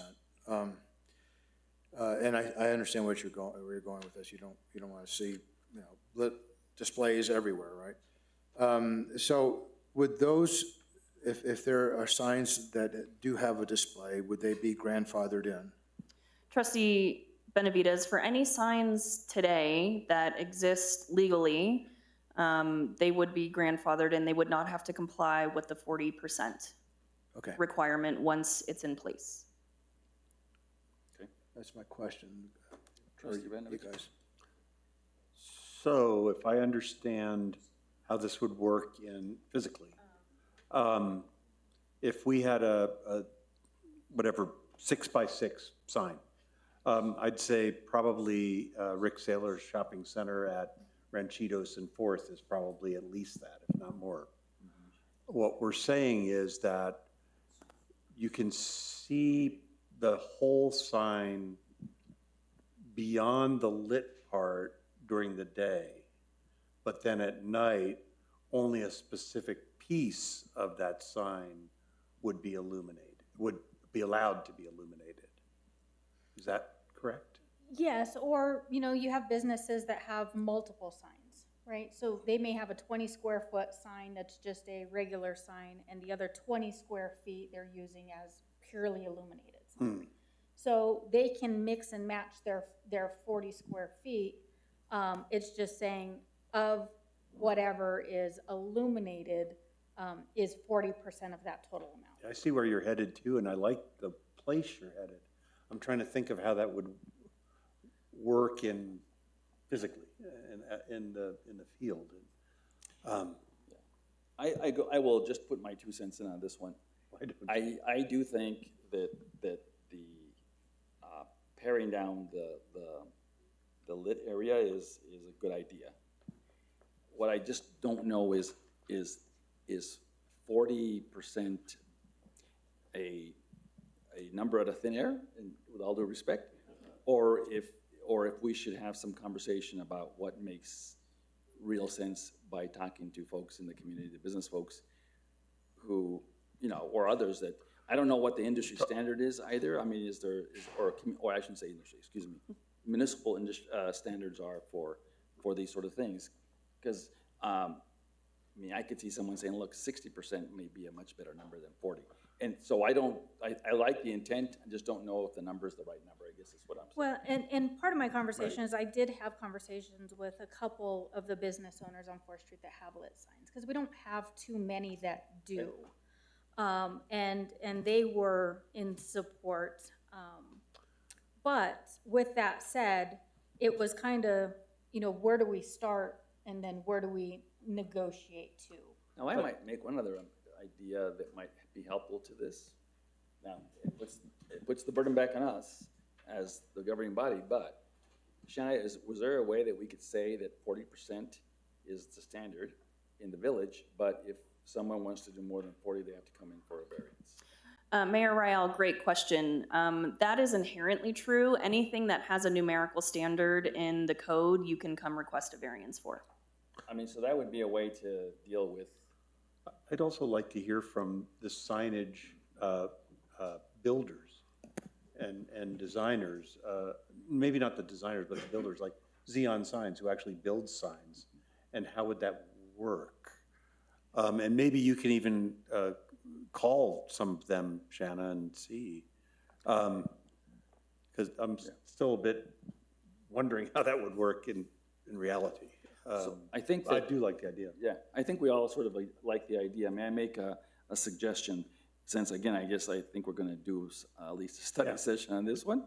And I understand where you're going with this. You don't want to see lit displays everywhere, right? So would those, if there are signs that do have a display, would they be grandfathered in? Trustee Benavides, for any signs today that exist legally, they would be grandfathered and they would not have to comply with the 40% requirement once it's in place. Okay. That's my question. Trustee Benavides? You guys. So if I understand how this would work physically, if we had a 6x6 sign, I'd say probably Rick Saylor's shopping center at Ranchitos and 4th is probably at least that, if not more. What we're saying is that you can see the whole sign beyond the lit part during the day, but then at night, only a specific piece of that sign would be illuminated, would be allowed to be illuminated. Is that correct? Yes, or, you have businesses that have multiple signs. right? So they may have a 20 square foot sign that's just a regular sign, and the other 20 square feet they're using as purely illuminated sign. So they can mix and match their 40 square feet. It's just saying of whatever is illuminated is 40% of that total amount. I see where you're headed to, and I like the place you're headed. I'm trying to think of how that would work physically in the field. I will just put my 2 cents in on this one. Why don't you? I do think that the paring down the lit area is a good idea. What I just don't know is 40% a number out of thin air, and with all due respect, or if we should have some conversation about what makes real sense by talking to folks in the community, the business folks who, or others that, I don't know what the industry standard is either. I mean, or I shouldn't say industry, excuse me, municipal standards are for these sort of things. Because, I mean, I could see someone saying, look, 60% may be a much better number than 40. And so I like the intent, I just don't know if the number is the right number, I guess is what I'm saying. Well, and part of my conversation is I did have conversations with a couple of the business owners on 4th Street that have lit signs, because we don't have too many that do. And they were in support. But with that said, it was kind of, where do we start and then where do we negotiate to? Now, I might make one other idea that might be helpful to this. Now, it puts the burden back on us as the governing body, but Shanna, was there a way that we could say that 40% is the standard in the village, but if someone wants to do more than 40, they have to come in for a variance? Mayor Ryall, great question. That is inherently true. Anything that has a numerical standard in the code, you can come request a variance for. I mean, so that would be a way to deal with. I'd also like to hear from the signage builders and designers, maybe not the designers, but the builders like Xeon Signs, who actually build signs, and how would that work? And maybe you can even call some of them, Shanna, and see. Because I'm still a bit wondering how that would work in reality. So I think I that, do like the idea. yeah, I think we all sort of like the idea. May I make a suggestion? Since, again, I guess I think we're going to do at least a study session on this one.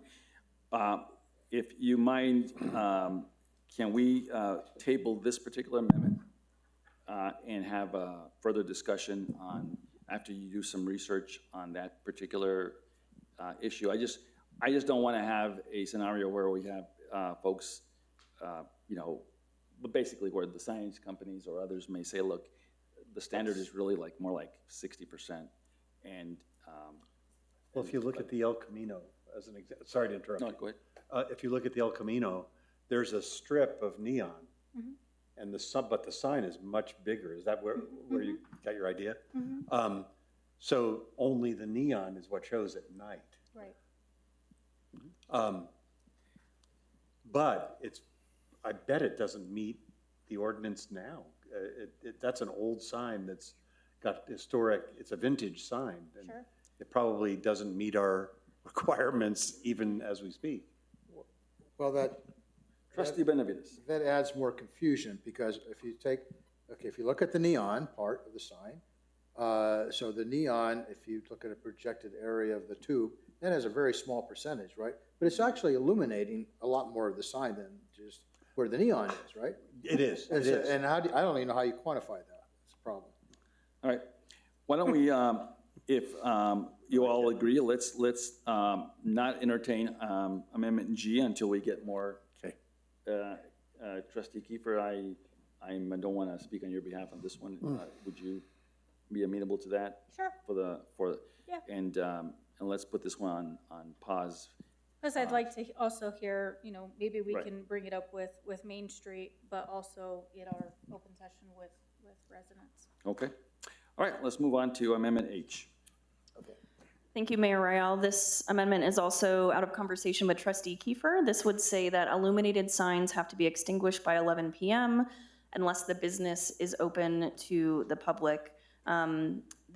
If you mind, can we table this particular amendment and have a further discussion on, after you do some research on that particular issue? I just don't want to have a scenario where we have folks, but basically where the signage companies or others may say, look, the standard is really more like 60%. And Well, if you look at the El Camino as an example, sorry to interrupt. no, go ahead. If you look at the El Camino, there's a strip of neon, and but the sign is much bigger. Is that where you got your idea? So only the neon is what shows at night. Right. But I bet it doesn't meet the ordinance now. That's an old sign that's got historic, it's a vintage sign. And Sure. it probably doesn't meet our requirements even as we speak. Well, Trustee Benavides. that adds more confusion, because if you look at the neon part of the sign, so the neon, if you look at a projected area of the tube, that has a very small percentage, right? But it's actually illuminating a lot more of the sign than just where the neon is, right? It is. And I don't even know how you quantify that. It's a problem. All right. Why don't we, if you all agree, let's not entertain Amendment G until we get more. Okay. Trustee Kiefer, I don't want to speak on your behalf on this one. Would you be amenable to that? Sure. Yeah. And let's put this one on pause. Because I'd like to also hear, maybe we Right. can bring it up with Main Street, but also in our open session with residents. Okay. All right, let's move on to Amendment H. Thank you, Mayor Ryall. This amendment is also out of conversation with Trustee Kiefer. This would say that illuminated signs have to be extinguished by 11 p.m. unless the business is open to the public.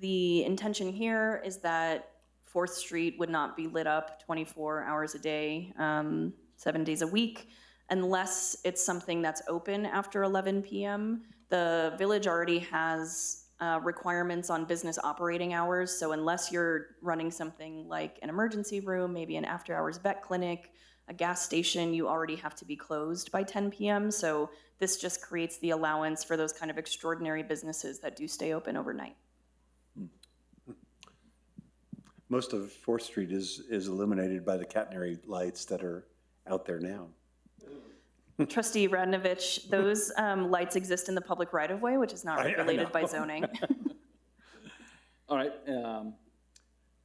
The intention here is that 4th Street would not be lit up 24 hours a day, 7 days a week, unless it's something that's open after 11 p.m. The village already has requirements on business operating hours, so unless you're running something like an emergency room, maybe an after-hours vet clinic, a gas station, you already have to be closed by 10 p.m. So this just creates the allowance for those kind of extraordinary businesses that do stay open overnight. Most of 4th Street is illuminated by the catenary lights that are out there now. Trustee Radnovich, those lights exist in the public right-of-way, which is not I regulated know. by zoning. All right,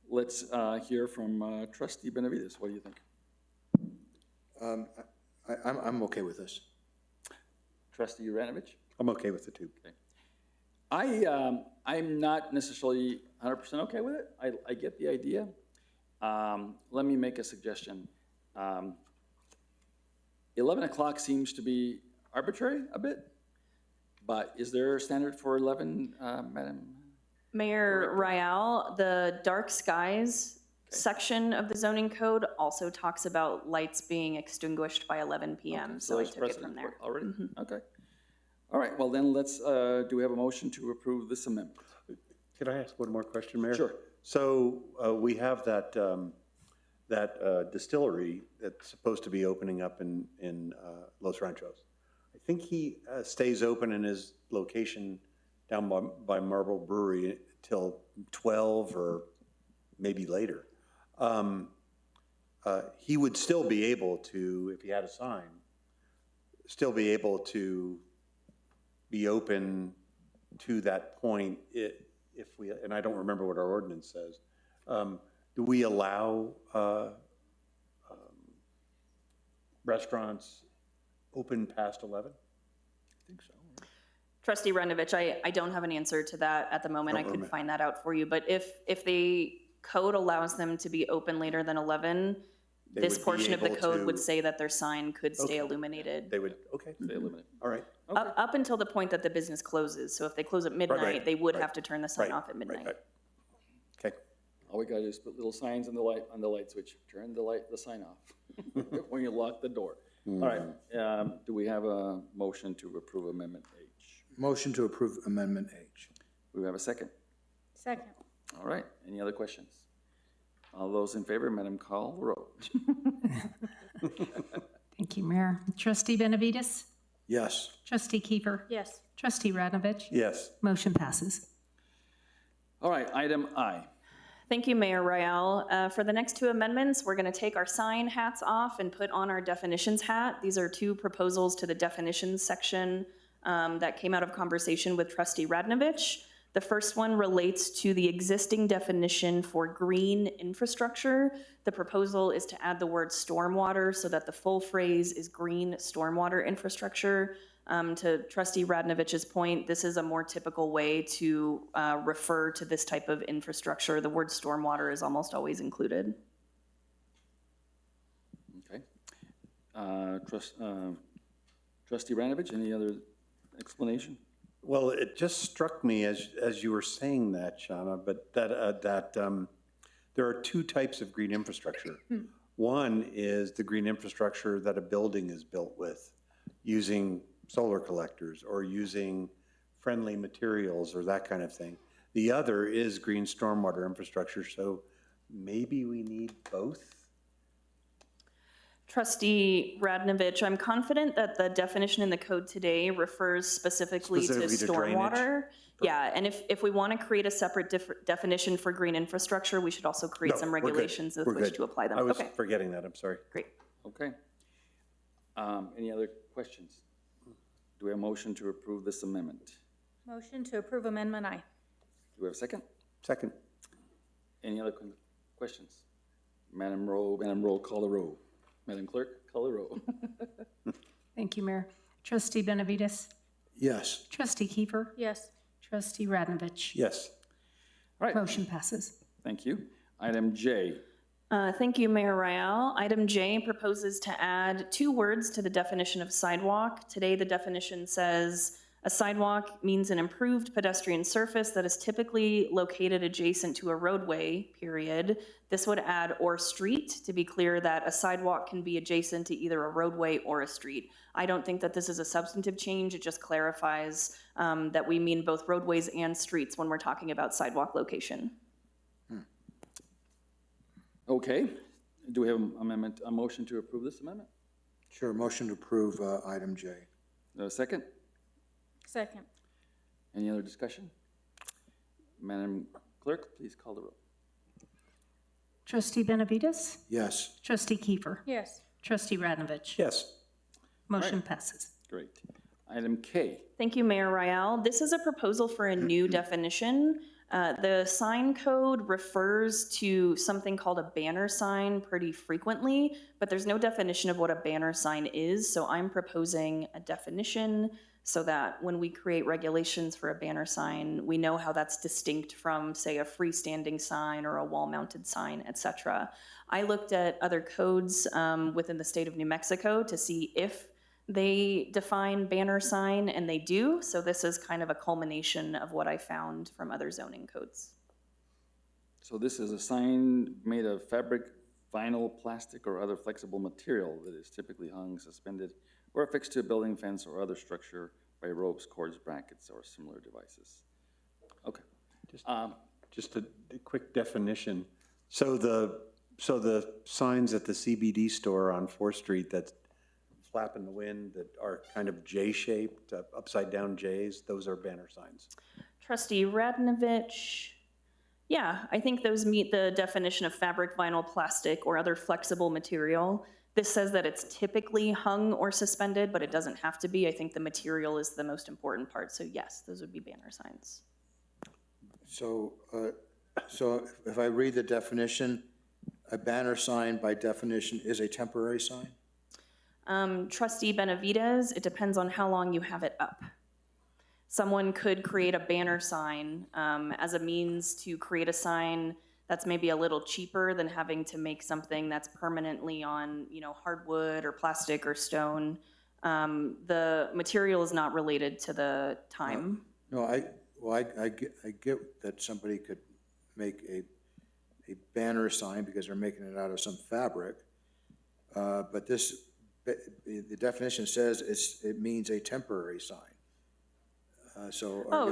let's hear from Trustee Benavides. What do you think? I'm okay with this. Trustee Uranovich? I'm okay with the two. I'm not necessarily 100% okay with it. I get the idea. Let me make a suggestion. 11 o'clock seems to be arbitrary a bit, but is there a standard for 11, Madam? Mayor Rial, the dark skies section of the zoning code also talks about lights being extinguished by 11 p.m., so I there's took it precedent from there. for it Already? Okay. All right, well then let's, do we have a motion to approve this amendment? Could I ask one more question, Mayor? Sure. So we have that, distillery that's supposed to be opening up in Los Ranchos. I think he stays open in his location down by Marble Brewery till 12 or maybe later. He would still be able to, if he had a sign, still be able to be open to that point if we, and I don't remember what our ordinance says. Do we allow restaurants open past 11? I think so. Trustee Ranovich, I don't have an answer to that at the moment. I could find that out for you. But if the code allows them to be open later than 11, They this would be portion of the able code to- would say that their sign could stay Okay. illuminated. They would, okay, They eliminate. all right. Up until the point that the business closes. So if they close at midnight, right, they would right, have to turn the sign right, off at midnight. right. Okay, All we gotta do is put little signs on the light switch, turn the sign off when you lock the door. All right, do we have a motion to approve Amendment H? Motion to approve Amendment H. Do we have a second? Second. All right, any other questions? All those in favor, Madam, call the roll. Thank you, Mayor. Trustee Benavides? Yes. Trustee Kiefer? Yes. Trustee Radnovich? yes. Motion passes. All right, item I. Thank you, Mayor Royale. For the next two amendments, we're going to take our sign hats off and put on our definitions hat. These are two proposals to the definitions section that came out of conversation with Trustee Radnovich. The first one relates to the existing definition for green infrastructure. The proposal is to add the word stormwater so that the full phrase is green stormwater infrastructure. To Trustee Radnovich's point, this is a more typical way to refer to this type of infrastructure. The word stormwater is almost always included. Okay. Trustee Ranovich, any other explanation? Well, it just struck me as you were saying that, Shauna, but that there are two types of green infrastructure. One is the green infrastructure that a building is built with, using solar collectors or using friendly materials or that kind of thing. The other is green stormwater infrastructure, so maybe we need both? Trustee Radnovich, I'm confident that the definition in the code today refers specifically to Specifically to drainage? stormwater. Yeah, and if we want to create a separate definition for green infrastructure, we should also create No, some we're good. regulations with We're which good. to apply them. I was Okay, forgetting that, I'm sorry. great. Okay. Any other questions? Do we have a motion to approve this amendment? Motion to approve Amendment I. Do we have a second? Second, Any other questions? Madam Roll, call the roll. Madam Clerk, call the roll. Thank you, Mayor. Trustee Benavides? Yes. Trustee Kiefer? Yes. Trustee Radnovich? yes. All right, Motion passes. thank you. Item J. Thank you, Mayor Rael. Item J proposes to add 2 words to the definition of sidewalk. Today, the definition says a sidewalk means an improved pedestrian surface that is typically located adjacent to a roadway, period. This would add or street to be clear that a sidewalk can be adjacent to either a roadway or a street. I don't think that this is a substantive change. It just clarifies that we mean both roadways and streets when we're talking about sidewalk location. Okay, do we have a motion to approve this amendment? Sure, motion to approve item J. A second? Second. Any other discussion? Madam Clerk, please call the roll. Trustee Benavides? Yes. Trustee Kiefer? Yes. Trustee Radnovich? Yes. Motion passes. Great. Item K. Thank you, Mayor Rael. This is a proposal for a new definition. The sign code refers to something called a banner sign pretty frequently, but there's no definition of what a banner sign is, so I'm proposing a definition so that when we create regulations for a banner sign, we know how that's distinct from, say, a freestanding sign or a wall-mounted sign, etc. I looked at other codes within the state of New Mexico to see if they define banner sign, and they do, so this is kind of a culmination of what I found from other zoning codes. So this is a sign made of fabric, vinyl, plastic, or other flexible material that is typically hung, suspended, or affixed to a building, fence, or other structure by ropes, cords, brackets, or similar devices. Okay. Just a quick definition. So the signs at the CBD store on 4th Street that flap in the wind that are kind of J-shaped, upside down J's, those are banner signs. Trustee Radnovich, yeah, I think those meet the definition of fabric, vinyl, plastic, or other flexible material. This says that it's typically hung or suspended, but it doesn't have to be. I think the material is the most important part, so yes, those would be banner signs. So, so if I read the definition, a banner sign by definition is a temporary sign? Trustee Benavides, it depends on how long you have it up. Someone could create a banner sign as a means to create a sign that's maybe a little cheaper than having to make something that's permanently on, hardwood or plastic or stone. The material is not related to the time. No, I get that somebody could make a banner sign because they're making it out of some fabric, but the definition says it means a temporary sign.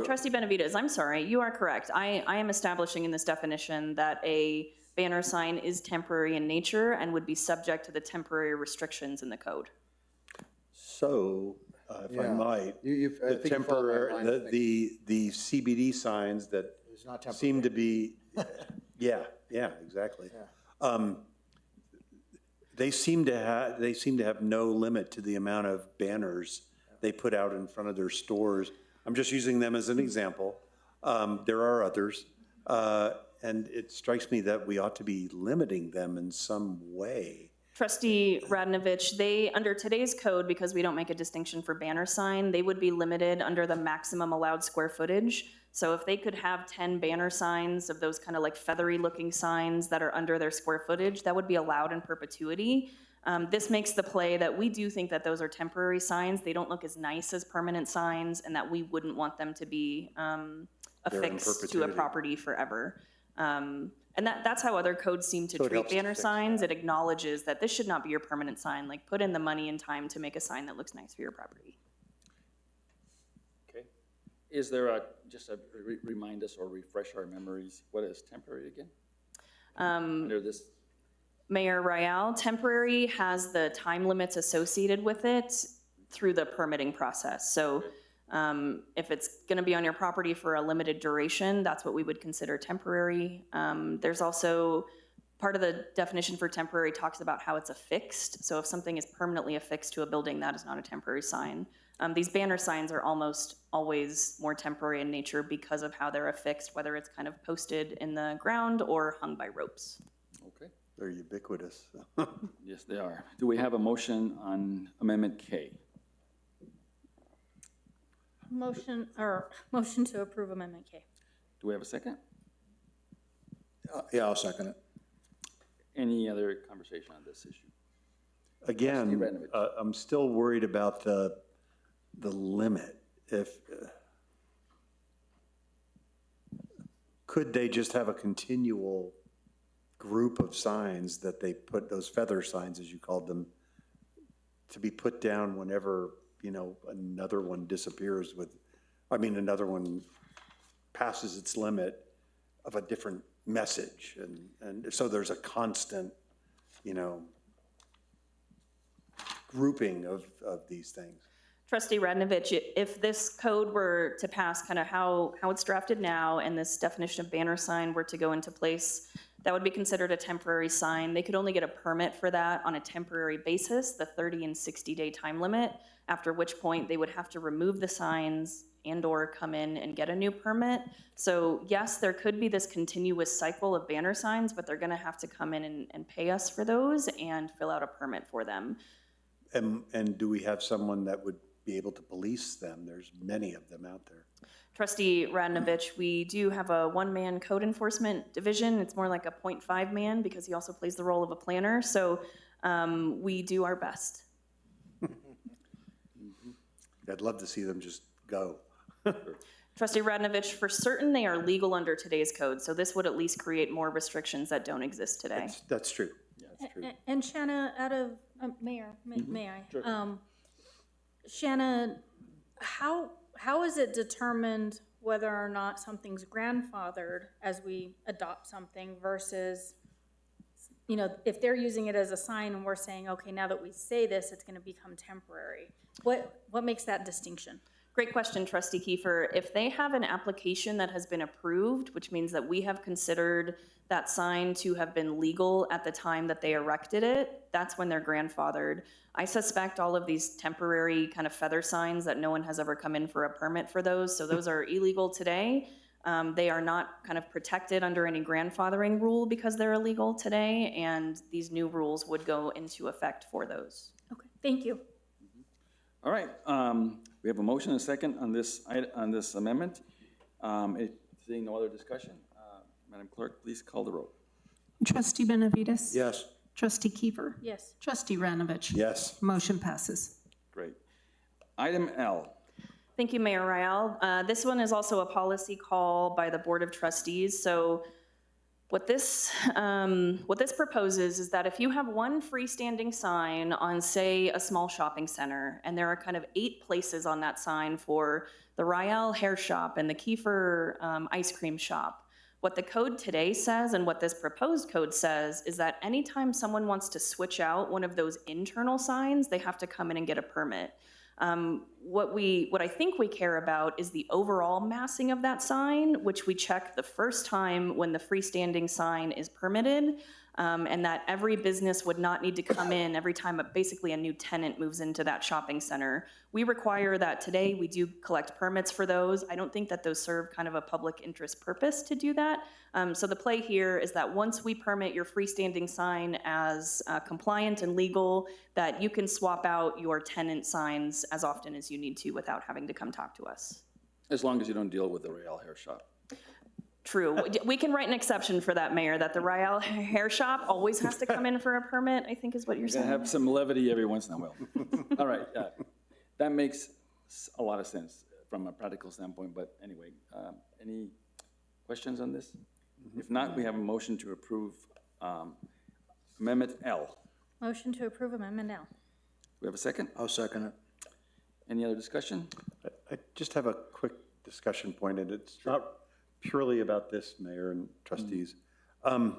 Trustee Benavides, I'm sorry, you are correct. I am establishing in this definition that a banner sign is temporary in nature and would be subject to the temporary restrictions in the code. So, if I might, the temporary, the CBD signs that seem to be, yeah, exactly. Yeah. They seem to have no limit to the amount of banners they put out in front of their stores. I'm just using them as an example. There are others, and it strikes me that we ought to be limiting them in some way. Trustee Radnovich, under today's code, because we don't make a distinction for banner sign, they would be limited under the maximum allowed square footage. So if they could have 10 banner signs of those kind of like feathery looking signs that are under their square footage, that would be allowed in perpetuity. This makes the play that we do think that those are temporary signs. They don't look as nice as permanent signs, and that we wouldn't want them to be affixed to a property forever. And that's how other codes seem to treat banner signs. It acknowledges that this should not be your permanent sign. Like, put in the money and time to make a sign that looks nice for your property. Okay. Is there just remind us or refresh our memories, what is temporary again? Under this? Mayor Rael, temporary has the time limits associated with it through the permitting process. So if it's going to be on your property for a limited duration, that's what we would consider temporary. There's also part of the definition for temporary talks about how it's affixed. So if something is permanently affixed to a building, that is not a temporary sign. These banner signs are almost always more temporary in nature because of how they're affixed, whether it's kind of posted in the ground or hung by ropes. Okay. They're ubiquitous. Yes, they are. Do we have a motion on Amendment K? Motion to approve Amendment K. Do we have a second? Yeah, I'll second it. Any other conversation on this issue? Again, Ranovich. I'm still worried about the limit. If, could they just have a continual group of signs that they put, those feather signs, as you called them, to be put down whenever, you know, another one disappears another one passes its limit of a different message. And so there's a constant, you know, grouping of these things. Trustee Radnovich, if this code were to pass kind of how it's drafted now and this definition of banner sign were to go into place, that would be considered a temporary sign. They could only get a permit for that on a temporary basis, the 30 and 60-day time limit, after which point they would have to remove the signs and/or come in and get a new permit. So yes, there could be this continuous cycle of banner signs, but they're gonna have to come in and pay us for those and fill out a permit for them. And do we have someone that would be able to police them? There's many of them out there. Trustee Radnovich, we do have a one-man code enforcement division. It's more like a 0.5 man because he also plays the role of a planner. So we do our best. I'd love to see them just go. Trustee Radnovich, for certain they are legal under today's code. So this would at least create more restrictions that don't exist today. That's true. Yeah, that's true. And Shanna, out of, Mayor, may I? Shanna, how is it determined whether or not something's grandfathered as we adopt something versus, you know, if they're using it as a sign and we're saying, okay, now that we say this, it's gonna become temporary? What makes that distinction? Great question, Trustee Kiefer. If they have an application that has been approved, which means that we have considered that sign to have been legal at the time that they erected it, that's when they're grandfathered. I suspect all of these temporary kind of feather signs that no one has ever come in for a permit for those, so those are illegal today. They are not kind of protected under any grandfathering rule because they're illegal today, and these new rules would go into effect for those. Okay, thank you. All right, we have a motion and a second on this amendment. Seeing no other discussion, Madam Clerk, please call the roll. Trustee Benavides? Yes. Trustee Kiefer? Yes. Trustee Ranovich? Yes. Motion passes. Great. Item L. Thank you, Mayor Rael. This one is also a policy call by the Board of Trustees. So what this proposes is that if you have one freestanding sign on, say, a small shopping center, and there are kind of 8 places on that sign for the Rael hair shop and the Kiefer ice cream shop, what the code today says and what this proposed code says is that anytime someone wants to switch out one of those internal signs, they have to come in and get a permit. What I think we care about is the overall massing of that sign, which we check the first time when the freestanding sign is permitted, and that every business would not need to come in every time basically a new tenant moves into that shopping center. We require that today. We do collect permits for those. I don't think that those serve kind of a public interest purpose to do that. So the play here is that once we permit your freestanding sign as compliant and legal, that you can swap out your tenant signs as often as you need to without having to come talk to us. As long as you don't deal with the Rael hair shop. True. We can write an exception for that, Mayor, that the Rael hair shop always has to come in for a permit, I think is what you're Gonna saying. have some levity every once in a while. All right, that makes a lot of sense from a practical standpoint, but anyway, any questions on this? If not, we have a motion to approve Amendment L. Motion to approve Amendment L. We have a second? I'll second it. Any other discussion? I just have a quick discussion point, and it's not purely about this, Mayor and trustees. The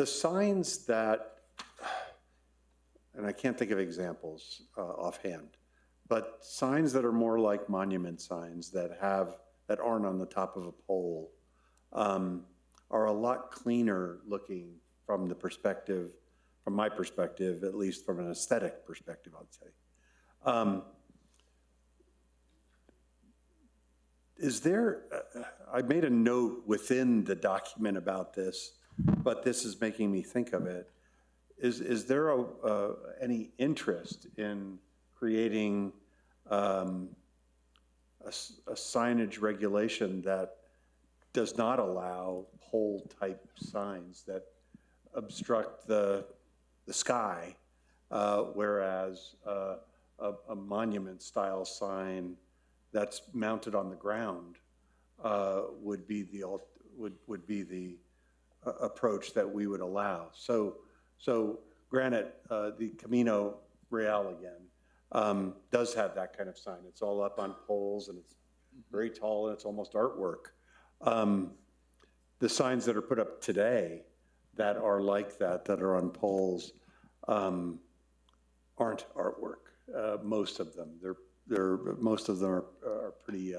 signs that, and I can't think of examples offhand, but signs that are more like monument signs that aren't on the top of a pole are a lot cleaner looking from my perspective, at least from an aesthetic perspective, I'd say. Is there, I made a note within the document about this, but this is making me think of it. Is there any interest in creating a signage regulation that does not allow pole-type signs that obstruct the sky, whereas a monument-style sign that's mounted on the ground would be the approach that we would allow. So granted, the Camino Real again does have that kind of sign. It's all up on poles and it's very tall and it's almost artwork. The signs that are put up today that are like that are on poles, aren't artwork. Most of them, most of them are pretty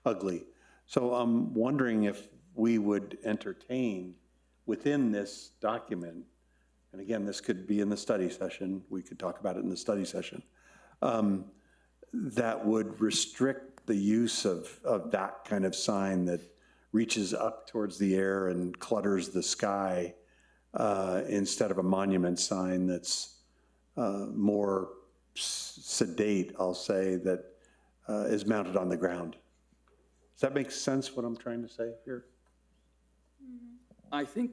ugly. So I'm wondering if we would entertain within this document, and again, this could be in the study session, we could talk about it in the study session, that would restrict the use of that kind of sign that reaches up towards the air and clutters the sky, instead of a monument sign that's more sedate, I'll say, that is mounted on the ground. Does that make sense, what I'm trying to say here? I think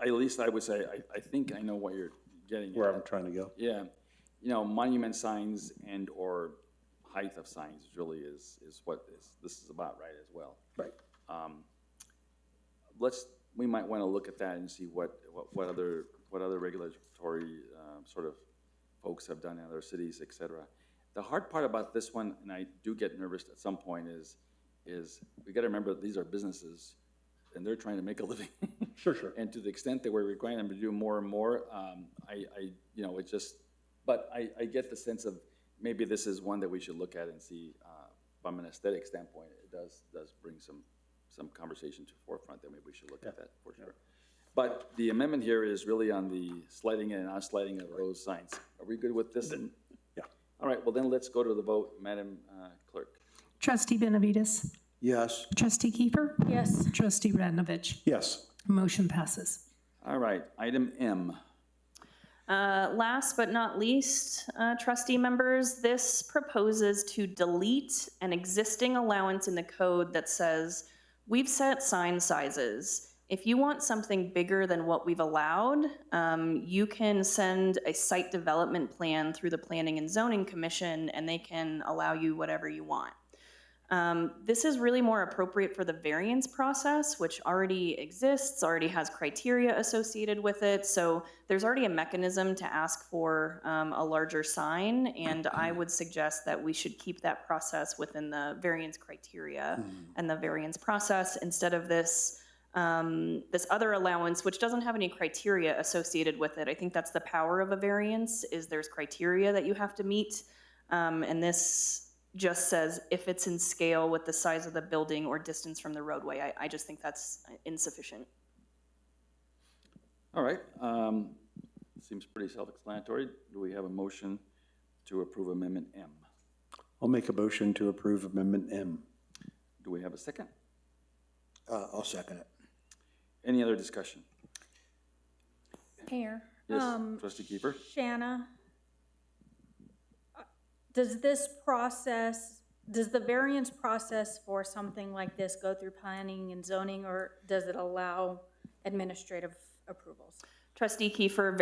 at least I would say, I think I know what you're getting at. Where I'm trying to go? Yeah, monument signs and/or height of signs really is what this is about, right, as well. Right. We might want to look at that and see what other regulatory sort of folks have done in other cities, et cetera. The hard part about this one, and I do get nervous at some point, is we got to remember that these are businesses and they're trying to make a living. Sure, sure. And to the extent that we're requiring them to do more and more, it's just, but I get the sense of maybe this is one that we should look at and see from an aesthetic standpoint. It does bring some conversation to the forefront that maybe we should look at that for sure. But the amendment here is really on the sliding in and not sliding in of those signs. Are we good with this? Yeah. All right, well then let's go to the vote, Madam Clerk. Trustee Benavides? Yes. Trustee Kiefer? Yes. Trustee Radnovich? Yes. Motion passes. All right, item M. Last but not least, trustee members, this proposes to delete an existing allowance in the code that says, we've set sign sizes. If you want something bigger than what we've allowed, you can send a site development plan through the Planning and Zoning Commission and they can allow you whatever you want. This is really more appropriate for the variance process, which already exists, already has criteria associated with it. So there's already a mechanism to ask for a larger sign, and I would suggest that we should keep that process within the variance criteria and the variance process instead of this this other allowance, which doesn't have any criteria associated with it. I think that's the power of a variance, is there's criteria that you have to meet, and this just says if it's in scale with the size of the building or distance from the roadway. I just think that's insufficient. All right, seems pretty self-explanatory. Do we have a motion to approve Amendment M? I'll make a motion to approve Amendment M. Do we have a second? I'll second it. Any other discussion? Mayor. Yes, Trustee Kiefer? Shanna, does the variance process for something like this go through planning and zoning, or does it allow administrative approvals? Trustee Kiefer,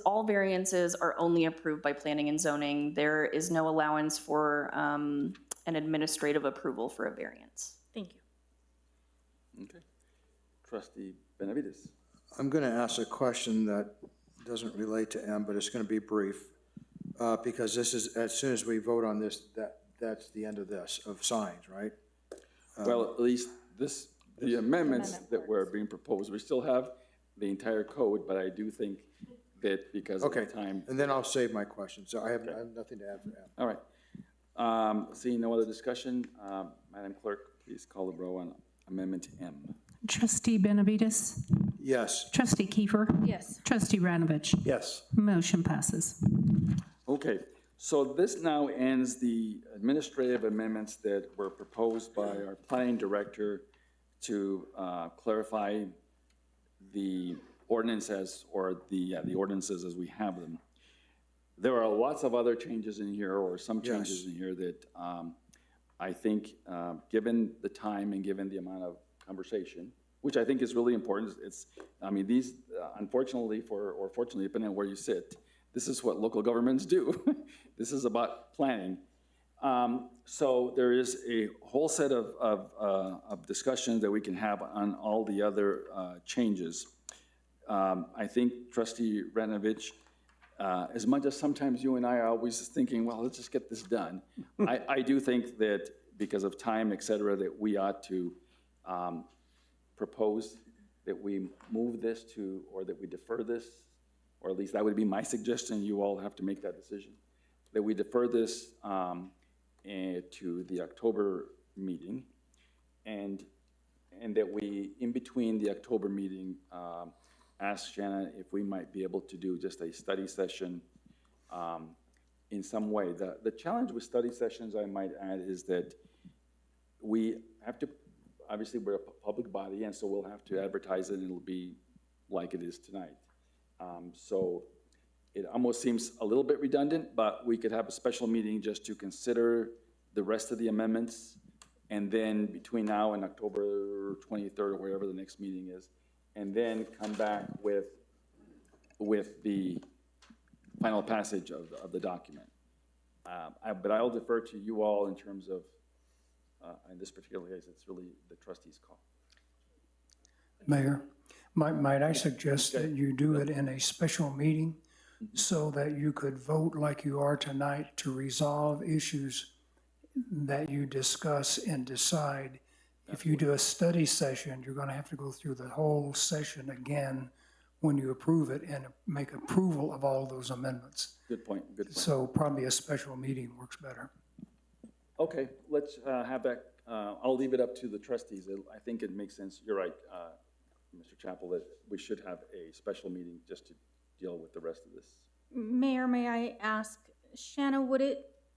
all variances are only approved by planning and zoning. There is no allowance for an administrative approval for a variance. Thank you. Okay. Trustee Benavides? I'm going to ask a question that doesn't relate to M, but it's going to be brief. Because this is, as soon as we vote on this, that's the end of this, of signs, right? Well, at least the amendments that were being proposed, we still have the entire code, but I do think that because of the time. And then I'll save my question. So I have nothing to add for M. All right. Seeing no other discussion, Madam Clerk, please call the roll on Amendment M. Trustee Benavides? Yes. Trustee Kiefer? Yes. Trustee Radnovich? Yes. Motion passes. Okay, so this now ends the administrative amendments that were proposed by our planning director to clarify the ordinances, or the ordinances as we have them. There are lots of other changes in here, or some changes in here that I think, given the time and given the amount of conversation, which I think is really important. I mean, these, unfortunately or fortunately, depending on where you sit, this is what local governments do. This is about planning. So there is a whole set of discussions that we can have on all the other changes. I think Trustee Ranovich, as much as sometimes you and I are always thinking, well, let's just get this done. I do think that because of time, et cetera, that we ought to propose that we move this to, or that we defer this, or at least that would be my suggestion. You all have to make that decision. That we defer this to the October meeting, and that we, in between the October meeting, ask Shannon if we might be able to do just a study session in some way. The challenge with study sessions, I might add, is that we have to, obviously we're a public body, and so we'll have to advertise it, and it'll be like it is tonight. So it almost seems a little bit redundant, but we could have a special meeting just to consider the rest of the amendments, and then between now and October 23rd or wherever the next meeting is, and then come back with the final passage of the document. But I'll defer to you all in terms of, in this particular case, it's really the trustees' call. Mayor, might I suggest that you do it in a special meeting so that you could vote like you are tonight to resolve issues that you discuss and decide. If you do a study session, you're going to have to go through the whole session again when you approve it and make approval of all those amendments. Good point, good point. So probably a special meeting works better. Okay, let's have that, I'll leave it up to the trustees. I think it makes sense, you're right, Mr. Chappell, that we should have a special meeting just to deal with the rest of this. Mayor, may I ask, Shanna,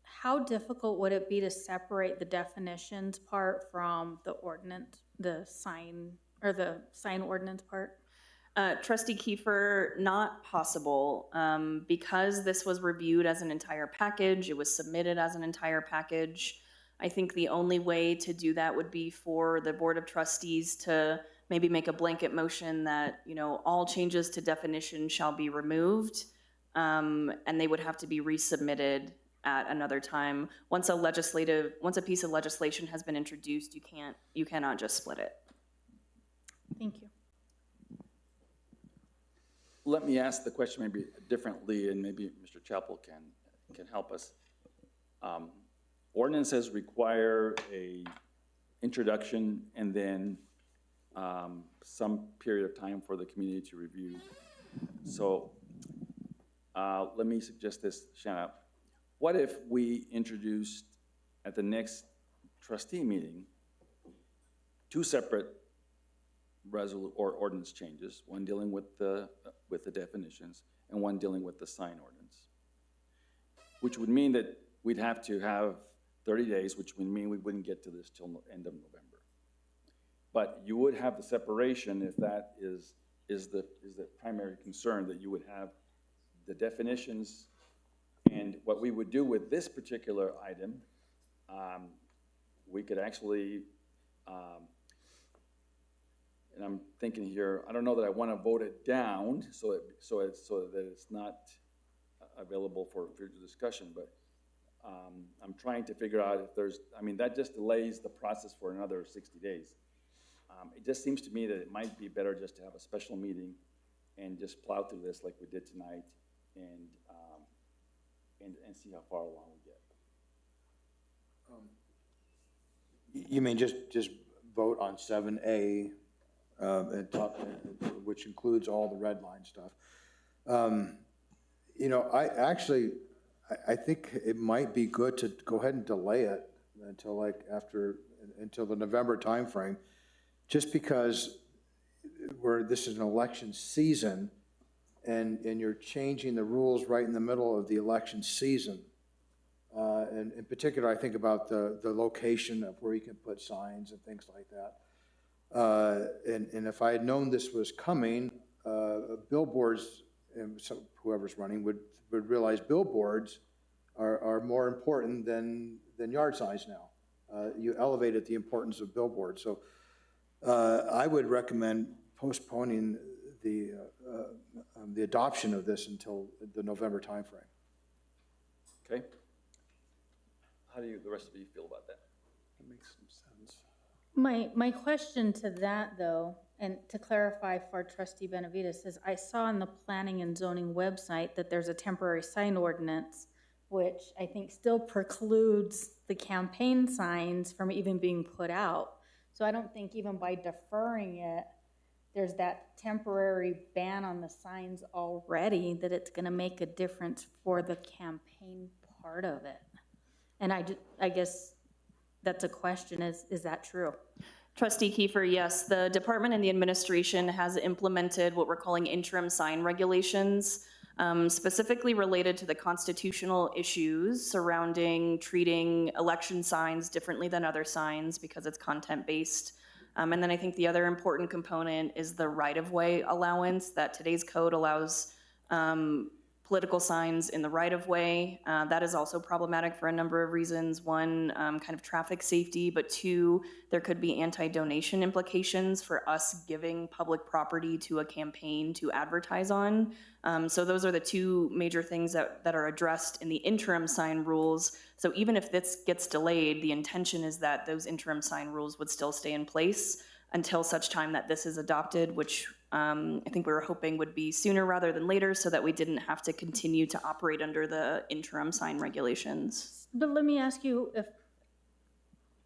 how difficult would it be to separate the definitions part from the ordinance, the sign ordinance part? Trustee Kiefer, not possible. Because this was reviewed as an entire package, it was submitted as an entire package. I think the only way to do that would be for the Board of Trustees to maybe make a blanket motion that, all changes to definition shall be removed, and they would have to be resubmitted at another time. Once a piece of legislation has been introduced, you cannot just split it. Thank you. Let me ask the question maybe differently, and maybe Mr. Chappell can help us. Ordinances require a introduction and then some period of time for the community to review. So let me suggest this, Shanna. What if we introduced at the next trustee meeting 2 separate ordinance changes, one dealing with the definitions and one dealing with the sign ordinance, which would mean that we'd have to have 30 days, which would mean we wouldn't get to this till end of November. But you would have the separation if that is the primary concern, that you would have the definitions. And what we would do with this particular item, we could actually, and I'm thinking here, I don't know that I want to vote it down so that it's not available for future discussion, but I'm trying to figure out if there's, that just delays the process for another 60 days. It just seems to me that it might be better just to have a special meeting and just plow through this like we did tonight and see how far along we get. You mean just vote on 7A, and talk, which includes all the red line stuff? I think it might be good to go ahead and delay it until the November timeframe, just because this is an election season, and you're changing the rules right in the middle of the election season. And in particular, I think about the location of where you can put signs and things like that. And if I had known this was coming, billboards, and so whoever's running would realize billboards are more important than yard signs now. You elevated the importance of billboards. So I would recommend postponing the adoption of this until the November timeframe. Okay? How do the rest of you feel about that? That makes some sense. My question to that, though, and to clarify for trustee Benavides, is I saw on the planning and zoning website that there's a temporary sign ordinance, which I think still precludes the campaign signs from even being put out. So I don't think even by deferring it, there's that temporary ban on the signs already, that it's gonna make a difference for the campaign part of it. And I guess that's a question, is that true? Trustee Kiefer, yes, the department and the administration has implemented what we're calling interim sign regulations, specifically related to the constitutional issues surrounding treating election signs differently than other signs because it's content-based. And then I think the other important component is the right-of-way allowance that today's code allows political signs in the right-of-way. That is also problematic for a number of reasons. One, kind of traffic safety, but two, there could be anti-donation implications for us giving public property to a campaign to advertise on. So those are the two major things that are addressed in the interim sign rules. So even if this gets delayed, the intention is that those interim sign rules would still stay in place until such time that this is adopted, which I think we were hoping would be sooner rather than later, so that we didn't have to continue to operate under the interim sign regulations. But let me ask you,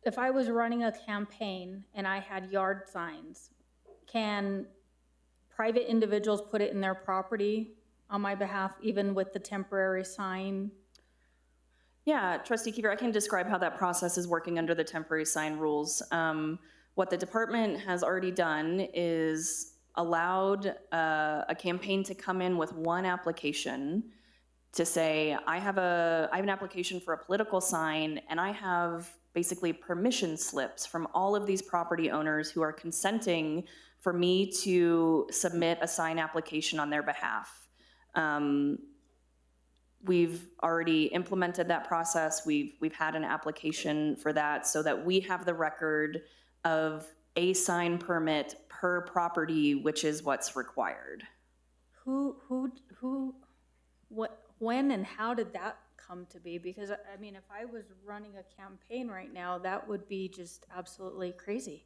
if I was running a campaign and I had yard signs, can private individuals put it in their property on my behalf, even with the temporary sign? Yeah, Trustee Kiefer, I can describe how that process is working under the temporary sign rules. What the department has already done is allowed a campaign to come in with one application to say, I have an application for a political sign, and I have basically permission slips from all of these property owners who are consenting for me to submit a sign application on their behalf. We've already implemented that process. We've had an application for that so that we have the record of a sign permit per property, which is what's required. When and how did that come to be? Because, I mean, if I was running a campaign right now, that would be just absolutely crazy.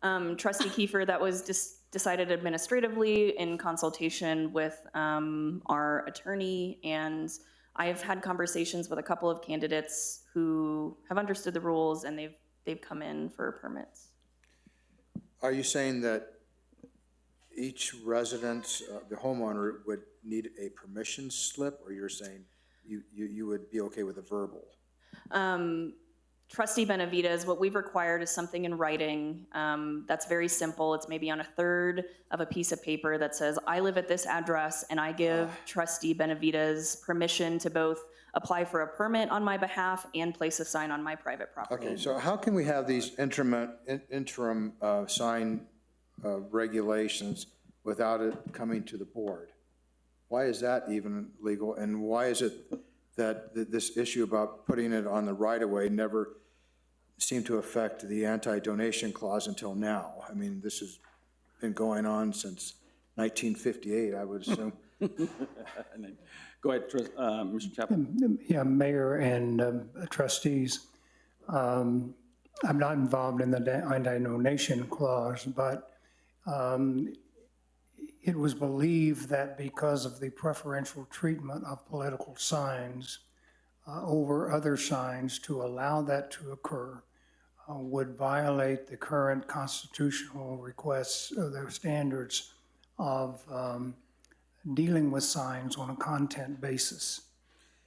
Trustee Kiefer, that was decided administratively in consultation with our attorney, and I have had conversations with a couple of candidates who have understood the rules, and they've come in for permits. Are you saying that each resident, the homeowner, would need a permission slip, or you're saying you would be okay with a verbal? Trustee Benavides, what we've required is something in writing that's very simple. It's maybe on a third of a piece of paper that says, I live at this address, and I give Trustee Benavides permission to both apply for a permit on my behalf and place a sign on my private property. Okay, so how can we have these interim sign regulations without it coming to the board? Why is that even legal, and why is it that this issue about putting it on the right-of-way never seemed to affect the anti-donation clause until now? I mean, this has been going on since 1958, I would assume. Go ahead, Mr. Chapman. Yeah, Mayor and trustees, I'm not involved in the anti-donation clause, but it was believed that because of the preferential treatment of political signs over other signs, to allow that to occur would violate the current constitutional requests, the standards of dealing with signs on a content basis.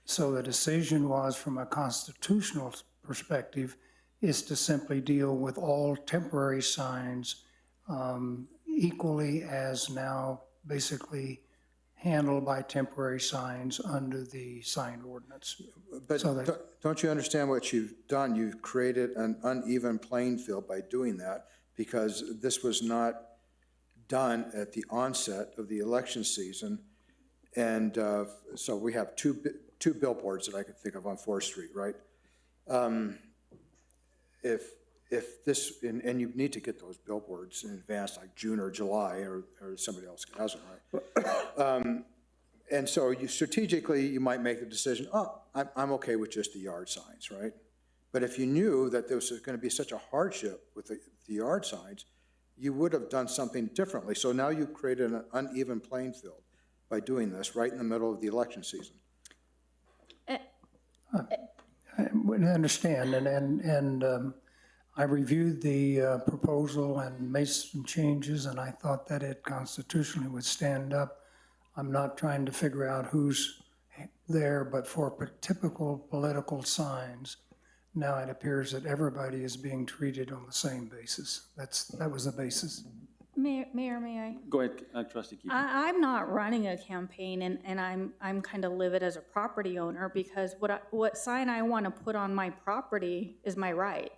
So the decision was, from a constitutional perspective, is to simply deal with all temporary signs equally as now basically handled by temporary signs under the sign ordinance. But So don't you understand what you've done? You've created an uneven playing field by doing that, because this was not done at the onset of the election season. And so we have two billboards that I could think of on 4th Street, right? if this, and you need to get those billboards in advance, like June or July, or somebody else hasn't, right? And so you strategically, you might make the decision, oh, I'm okay with just the yard signs, right? But if you knew that there was going to be such a hardship with the yard signs, you would have done something differently. So now you've created an uneven playing field by doing this right in the middle of the election season. I would understand, and I reviewed the proposal and made some changes, and I thought that it constitutionally would stand up. I'm not trying to figure out who's there, but for typical political signs, now it appears that everybody is being treated on the same basis. That was the basis. Mayor, may I? Go ahead, Trustee Keefe. I'm not running a campaign, and I'm kind of livid as a property owner, because what sign I want to put on my property is my right.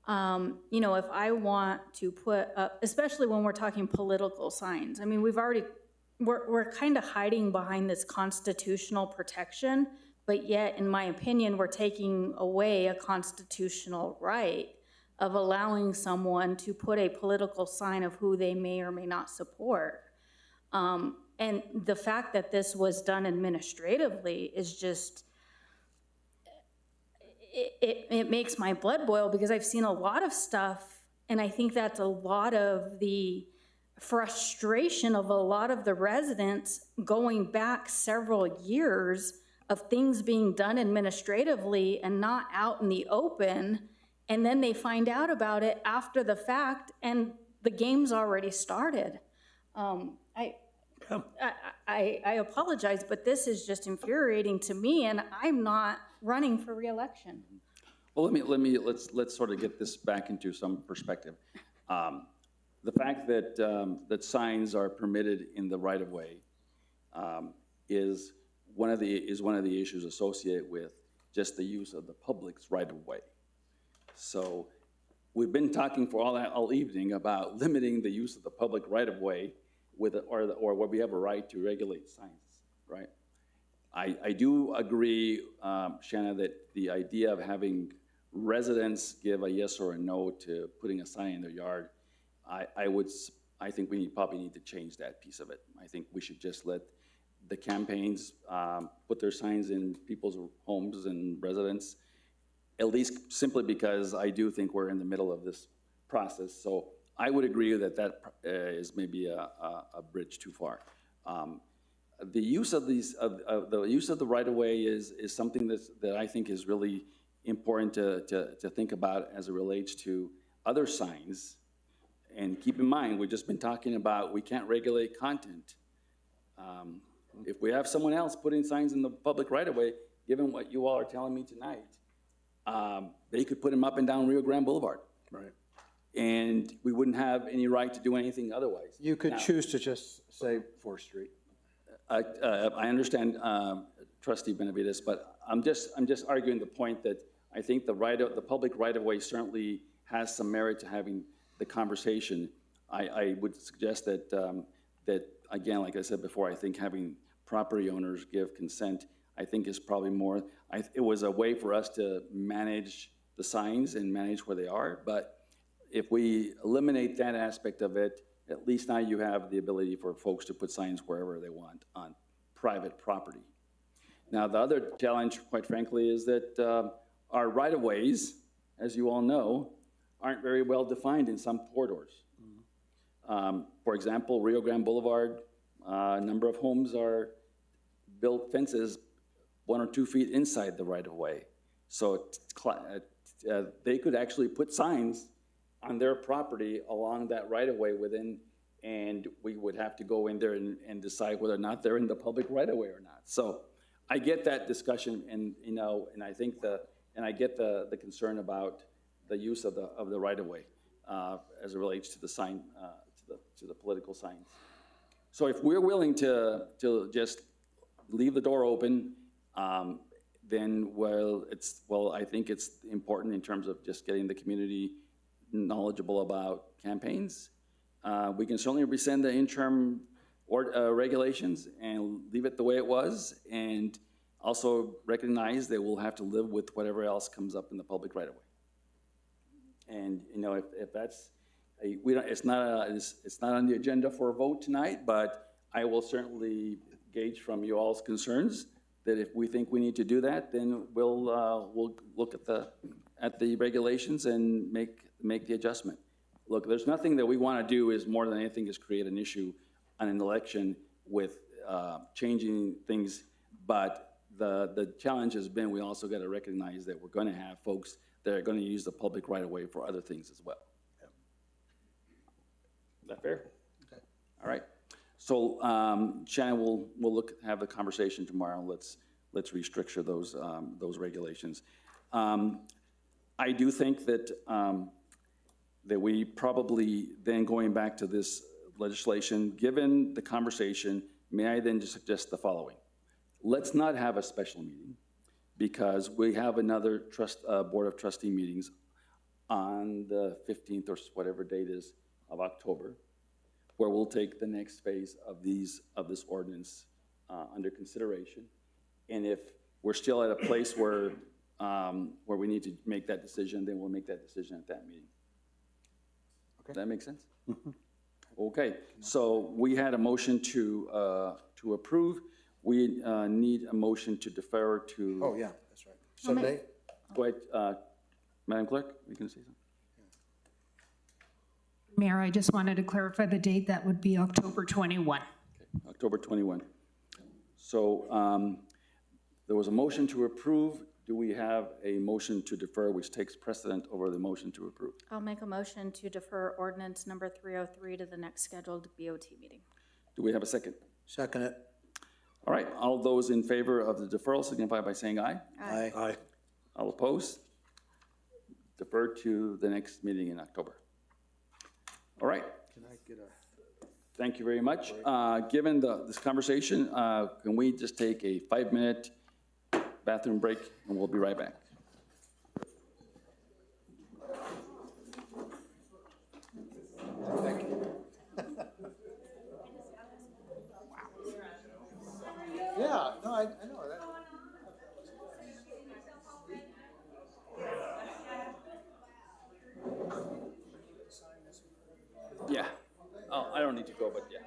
You know, if I want to put up, especially when we're talking political signs, I mean, we're kind of hiding behind this constitutional protection, but yet, in my opinion, we're taking away a constitutional right of allowing someone to put a political sign of who they may or may not support. And the fact that this was done administratively is just, it makes my blood boil, because I've seen a lot of stuff, and I think that's a lot of the frustration of a lot of the residents going back several years of things being done administratively and not out in the open, and then they find out about it after the fact, and the game's already started. I apologize, but this is just infuriating to me, and I'm not running for reelection. Well, let's sort of get this back into some perspective. The fact that that signs are permitted in the right of way is one of the issues associated with just the use of the public's right of way. So we've been talking for all evening about limiting the use of the public right of way or where we have a right to regulate signs, right? I do agree, Shanna, that the idea of having residents give a yes or a no to putting a sign in their yard, I think we probably need to change that piece of it. I think we should just let the campaigns put their signs in people's homes and residents, at least simply because I do think we're in the middle of this process. So I would agree that is maybe a bridge too far. The use of the right of way is something that I think is really important to think about as it relates to other signs. And keep in mind, we've just been talking about we can't regulate content. If we have someone else putting signs in the public right of way, given what you all are telling me tonight, they could put them up and down Rio Grande Boulevard. Right. And we wouldn't have any right to do anything otherwise. You could choose to just say 4th Street. I understand, Trustee Benavides, but I'm just arguing the point that I think the public right of way certainly has some merit to having the conversation. I would suggest that that again, like I said before, I think having property owners give consent, I think is probably more. It was a way for us to manage the signs and manage where they are, but if we eliminate that aspect of it, at least now you have the ability for folks to put signs wherever they want on private property. Now, the other challenge, quite frankly, is that our right-of-ways, as you all know, aren't very well defined in some corridors. For example, Rio Grande Boulevard, a number of homes are built fences 1 or 2 feet inside the right-of-way. So they could actually put signs on their property along that right-of-way within, and we would have to go in there and decide whether or not they're in the public right-of-way or not. So I get that discussion, and and I think I get the concern about the use of the right-of-way as it relates to the sign, to the political signs. So if we're willing to just leave the door open, then I think it's important in terms of just getting the community knowledgeable about campaigns. We can certainly rescind the interim regulations and leave it the way it was, and also recognize that we'll have to live with whatever else comes up in the public right-of-way. And, if that's, we don't, it's not on the agenda for a vote tonight, but I will certainly gauge from you all's concerns that if we think we need to do that, then we'll look at the regulations and make the adjustment. Look, there's nothing that we want to do is more than anything is create an issue on an election with changing things. But the challenge has been, we also got to recognize that we're going to have folks that are going to use the public right of way for other things as well. Is that fair? Okay. All right. So Shannon, we'll have a conversation tomorrow. Let's restructure those regulations. I do think that that we probably then, going back to this legislation, given the conversation, may I then just suggest the following? Let's not have a special meeting, because we have another Board of Trustee meetings on the 15th or whatever date is of October, where we'll take the next phase of this ordinance under consideration. And if we're still at a place where we need to make that decision, then we'll make that decision at that meeting. Okay. Does that make sense? Okay, so we had a motion to approve. We need a motion to defer to. Oh, yeah, that's right. Sunday? Go ahead, Madam Clerk, you can say something. Mayor, I just wanted to clarify the date. That would be October 21. Okay, October 21. So there was a motion to approve. Do we have a motion to defer, which takes precedent over the motion to approve? I'll make a motion to defer ordinance number 303 to the next scheduled BOT meeting. Do we have a second? Second it. All right, all those in favor of the deferral signify by saying aye. Aye. Aye. All opposed? Defer to the next meeting in October. All right. Can I get a? Thank you very much. Given this conversation, can we just take a 5-minute bathroom break, and we'll be right back. Thank you. Yeah, no, I know that. Yeah. Oh, I don't need to go, but yeah.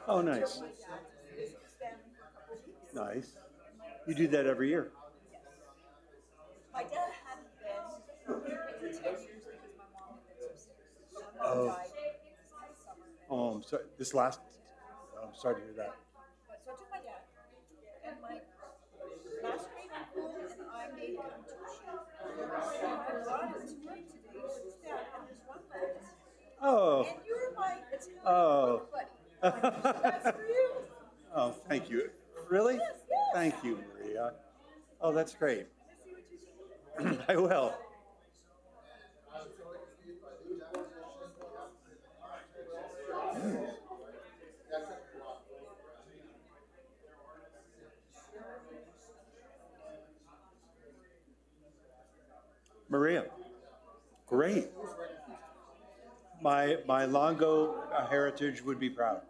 Oh, nice. Nice. You do that every year? My dad hadn't been for 10 years because my mom had been so sick. My Oh. mom died this past summer. Oh, I'm sorry. I'm sorry to hear that. So I took my dad, and my last grade uncle and I made him come to a show. And my daughter to work today with his dad, and there's one left. Oh. And you're my Italian Oh. buddy. That's for you. Oh, thank you. Really? Yes, yes. Thank you, Maria. Oh, that's great. Let's see what you do. I will. Maria, great. My Longo heritage would be proud.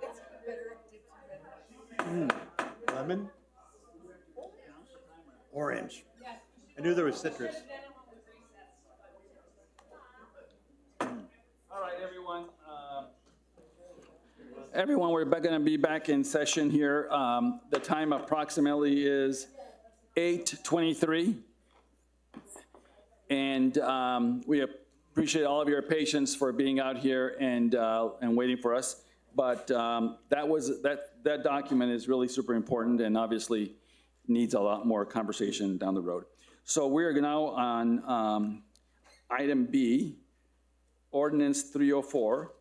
It's better addicted than Lemon? Orange. I knew there was citrus. All right, everyone, we're going to be back in session here. The time approximately is 8:23. And we appreciate all of your patience for being out here and waiting for us. But that document is really super important and obviously needs a lot more conversation down the road. So we're now on item B, Ordinance 304,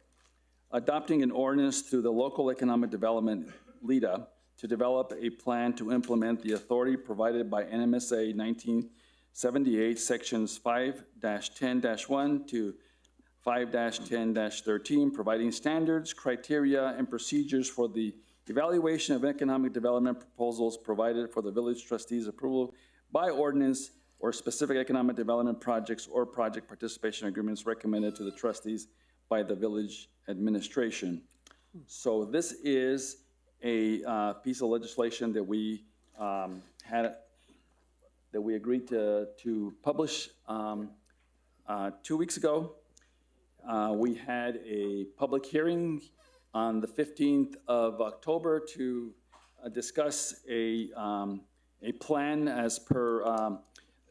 adopting an ordinance through the Local Economic Development LEDA to develop a plan to implement the authority provided by NMSA 1978, sections 5-10-1 to 5-10-13, providing standards, criteria, and procedures for the evaluation of economic development proposals provided for the village trustees' approval by ordinance or specific economic development projects or project participation agreements recommended to the trustees by the village administration. So this is a piece of legislation that we agreed to publish 2 weeks ago. We had a public hearing on the 15th of October to discuss a plan as per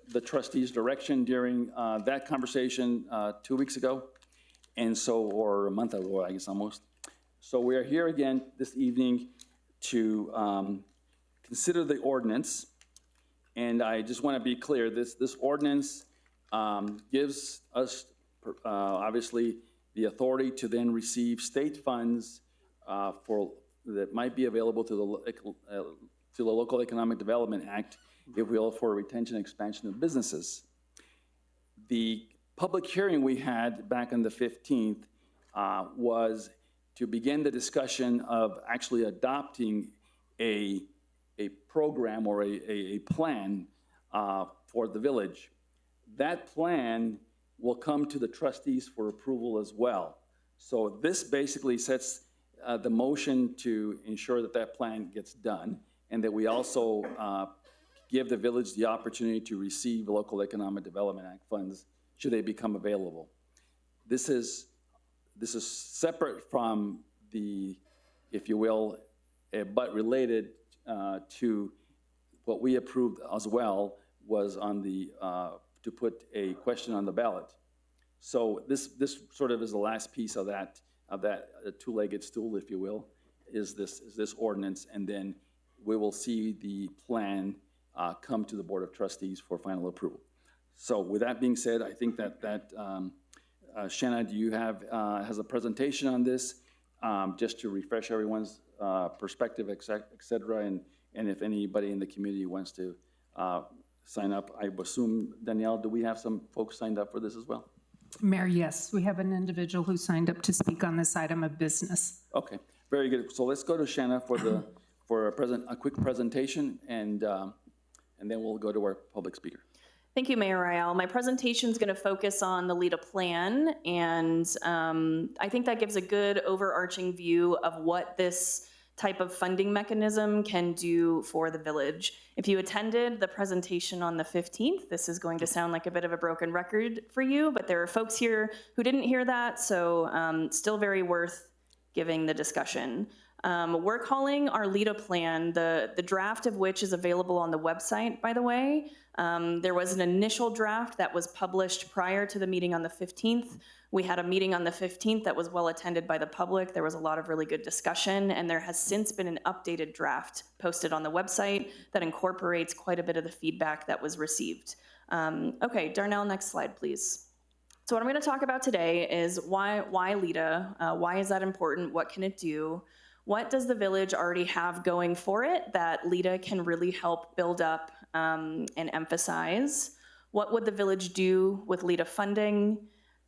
the trustees' direction during that conversation 2 weeks ago, and so, or a month ago, I guess almost. So we are here again this evening to consider the ordinance, and I just want to be clear, this ordinance gives us obviously the authority to then receive state funds that might be available to the Local Economic Development Act, if we will, for retention and expansion of businesses. The public hearing we had back on the 15th was to begin the discussion of actually adopting a program or a plan for the village. That plan will come to the trustees for approval as well. So this basically sets the motion to ensure that that plan gets done, and that we also give the village the opportunity to receive Local Economic Development Act funds should they become available. This is separate from the, if you will, but related to what we approved as well was on the to put a question on the ballot. So this sort of is the last piece of that two-legged stool, if you will, is this ordinance, and then we will see the plan come to the Board of Trustees for final approval. So with that being said, I think that Shanna, do you have has a presentation on this, just to refresh everyone's perspective, et cetera, and if anybody in the community wants to sign up. I assume, Danielle, do we have some folks signed up for this as well? Mayor, yes, we have an individual who signed up to speak on this item of business. Okay, very good. So let's go to Shanna for a quick presentation, and then we'll go to our public speaker. Thank you, Mayor Rael. My presentation is going to focus on the LEDA plan, and I think that gives a good overarching view of what this type of funding mechanism can do for the village. If you attended the presentation on the 15th, this is going to sound like a bit of a broken record for you, but there are folks here who didn't hear that, so still very worth giving the discussion. We're calling our LIDA plan, the draft of which is available on the website, by the way. There was an initial draft that was published prior to the meeting on the 15th. We had a meeting on the 15th that was well attended by the public. There was a lot of really good discussion, and there has since been an updated draft posted on the website that incorporates quite a bit of the feedback that was received. Okay, Darnell, next slide, please. So what I'm going to talk about today is why LIDA? Why is that important? What can it do? What does the village already have going for it that LIDA can really help build up and emphasize? What would the village do with LIDA funding?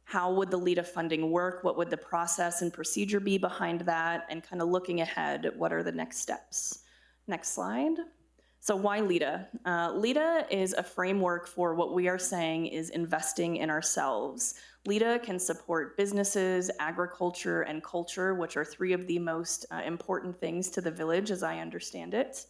How would the LIDA funding work? What would the process and procedure be behind that? And kind of looking ahead, what are the next steps? Next slide. So why LIDA? LIDA is a framework for what we are saying is investing in ourselves. LIDA can support businesses, agriculture, and culture, which are three of the most important things to the village as I understand it.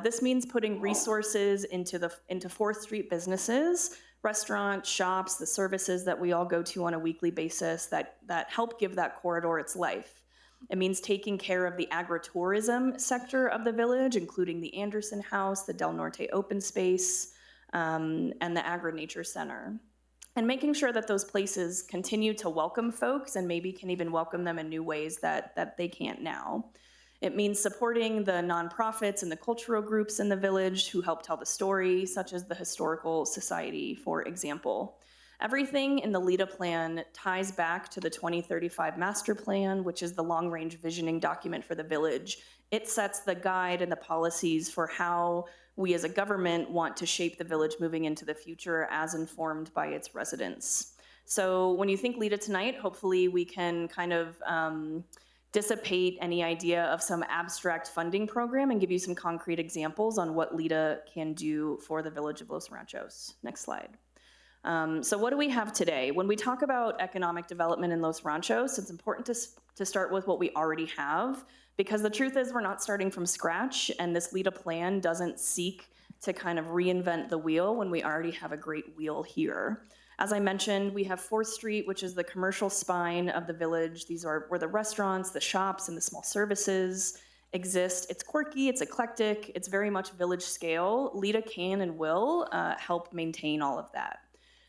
This means putting resources into 4th Street businesses, restaurants, shops, the services that we all go to on a weekly basis that help give that corridor its life. It means taking care of the agritourism sector of the village, including the Anderson House, the Del Norte Open Space, and the Agri-Nature Center. And making sure that those places continue to welcome folks and maybe can even welcome them in new ways that they can't now. It means supporting the nonprofits and the cultural groups in the village who help tell the story, such as the Historical Society, for example. Everything in the LIDA plan ties back to the 2035 master plan, which is the long-range visioning document for the village. It sets the guide and the policies for how we as a government want to shape the village moving into the future as informed by its residents. So when you think LIDA tonight, hopefully we can kind of dissipate any idea of some abstract funding program and give you some concrete examples on what LIDA can do for the village of Los Ranchos. Next slide. So what do we have today? When we talk about economic development in Los Ranchos, it's important to start with what we already have, because the truth is we're not starting from scratch, and this LIDA plan doesn't seek to kind of reinvent the wheel when we already have a great wheel here. As I mentioned, we have 4th Street, which is the commercial spine of the village. These are where the restaurants, the shops, and the small services exist. It's quirky, it's eclectic, it's very much village scale. LIDA can and will help maintain all of that.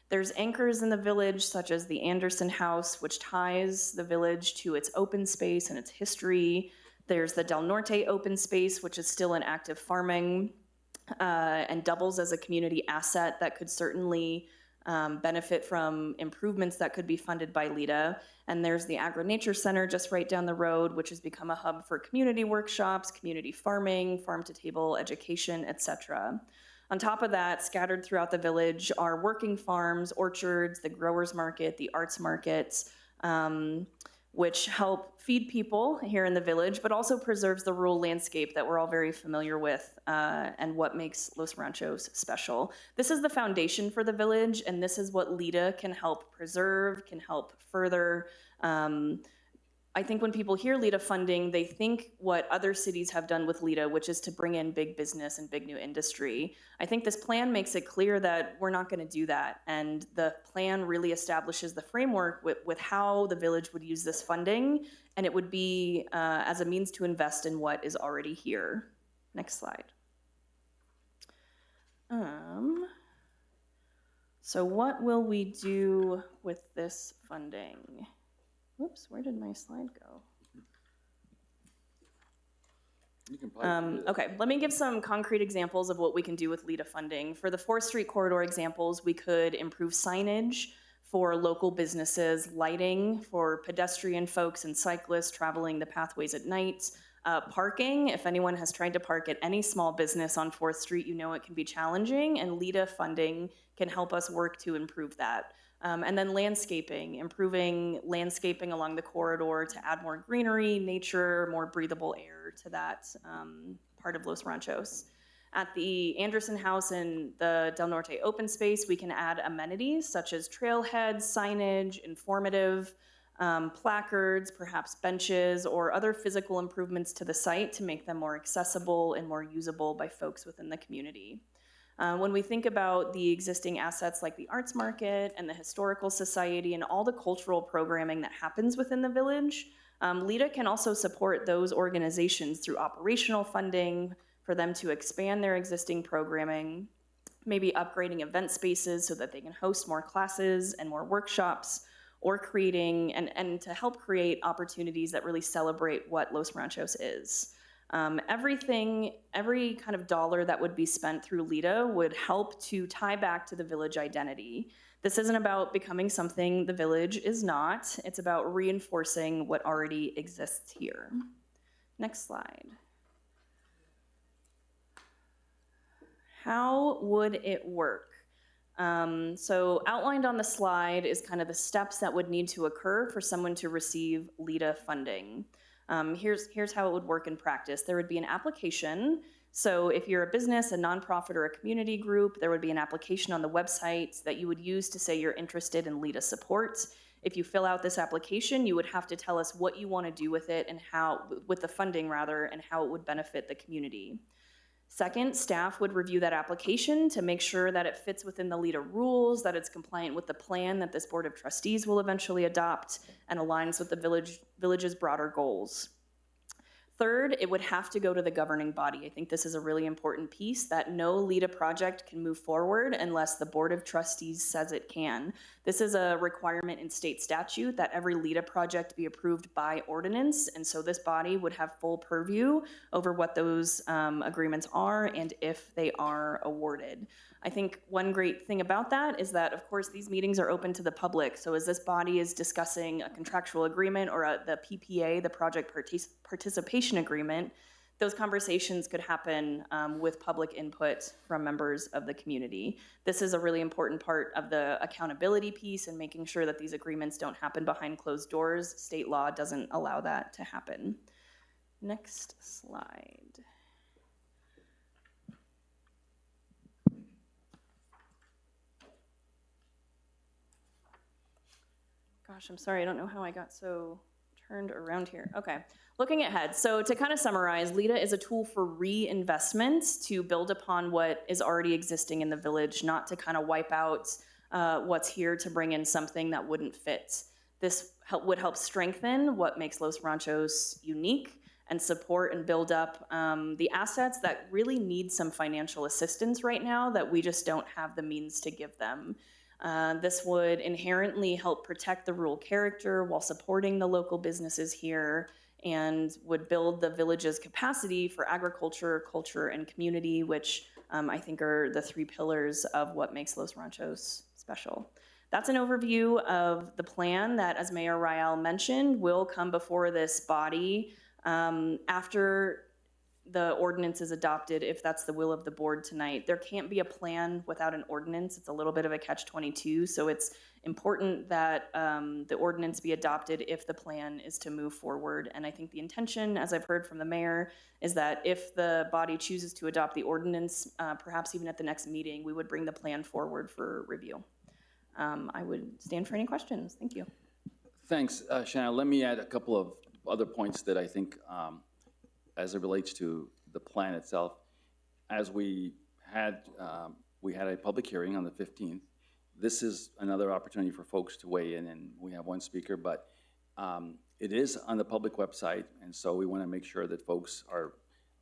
There's anchors in the village, such as the Anderson House, which ties the village to its open space and its history. There's the Del Norte Open Space, which is still in active farming and doubles as a community asset that could certainly benefit from improvements that could be funded by LIDA. And there's the Agri-Nature Center just right down the road, which has become a hub for community workshops, community farming, farm-to-table education, etc. On top of that, scattered throughout the village are working farms, orchards, the growers market, the arts markets, which help feed people here in the village, but also preserves the rural landscape that we're all very familiar with and what makes Los Ranchos special. This is the foundation for the village, and this is what LIDA can help preserve, can help further. I think when people hear LIDA funding, they think what other cities have done with LIDA, which is to bring in big business and big new industry. I think this plan makes it clear that we're not going to do that. And the plan really establishes the framework with how the village would use this funding. And it would be as a means to invest in what is already here. Next slide. So what will we do with this funding? Whoops, where did my slide go? You can probably do that. Okay, let me give some concrete examples of what we can do with LIDA funding. For the 4th Street corridor examples, we could improve signage for local businesses, lighting for pedestrian folks and cyclists traveling the pathways at night, parking. If anyone has tried to park at any small business on 4th Street, you know it can be challenging, and LIDA funding can help us work to improve that. And then landscaping, improving landscaping along the corridor to add more greenery, nature, more breathable air to that part of Los Ranchos. At the Anderson House and the Del Norte Open Space, we can add amenities such as trailheads, signage, informative placards, perhaps benches, or other physical improvements to the site to make them more accessible and more usable by folks within the community. When we think about the existing assets like the arts market and the historical society and all the cultural programming that happens within the village, LIDA can also support those organizations through operational funding for them to expand their existing programming, maybe upgrading event spaces so that they can host more classes and more workshops, or creating and to help create opportunities that really celebrate what Los Ranchos is. Every kind of dollar that would be spent through LIDA would help to tie back to the village identity. This isn't about becoming something the village is not. It's about reinforcing what already exists here. Next slide. How would it work? So outlined on the slide is kind of the steps that would need to occur for someone to receive LIDA funding. Here's how it would work in practice. There would be an application. So if you're a business, a nonprofit, or a community group, there would be an application on the website that you would use to say you're interested in LIDA support. If you fill out this application, you would have to tell us what you want to do with it and how, with the funding rather, and how it would benefit the community. Second, staff would review that application to make sure that it fits within the LIDA rules, that it's compliant with the plan that this Board of Trustees will eventually adopt, and aligns with the village's broader goals. Third, it would have to go to the governing body. I think this is a really important piece, that no LIDA project can move forward unless the Board of Trustees says it can. This is a requirement in state statute that every LIDA project be approved by ordinance, and so this body would have full purview over what those agreements are and if they are awarded. I think one great thing about that is that, of course, these meetings are open to the public. So as this body is discussing a contractual agreement or the PPA, the project participation agreement, those conversations could happen with public input from members of the community. This is a really important part of the accountability piece and making sure that these agreements don't happen behind closed doors. State law doesn't allow that to happen. Next slide. Gosh, I'm sorry, I don't know how I got so turned around here. Okay, looking ahead. So to kind of summarize, LIDA is a tool for reinvestment to build upon what is already existing in the village, not to kind of wipe out what's here to bring in something that wouldn't fit. This would help strengthen what makes Los Ranchos unique and support and build up the assets that really need some financial assistance right now that we just don't have the means to give them. This would inherently help protect the rural character while supporting the local businesses here, and would build the village's capacity for agriculture, culture, and community, which I think are the three pillars of what makes Los Ranchos special. That's an overview of the plan that, as Mayor Rael mentioned, will come before this body after the ordinance is adopted, if that's the will of the board tonight. There can't be a plan without an ordinance. It's a little bit of a catch-22, so it's important that the ordinance be adopted if the plan is to move forward. And I think the intention, as I've heard from the mayor, is that if the body chooses to adopt the ordinance, perhaps even at the next meeting, we would bring the plan forward for review. I would stand for any questions. Thank you. Thanks, Shanna. Let me add a couple of other points that I think as it relates to the plan itself. As we had a public hearing on the 15th. This is another opportunity for folks to weigh in, and we have one speaker, but it is on the public website, and so we want to make sure that folks are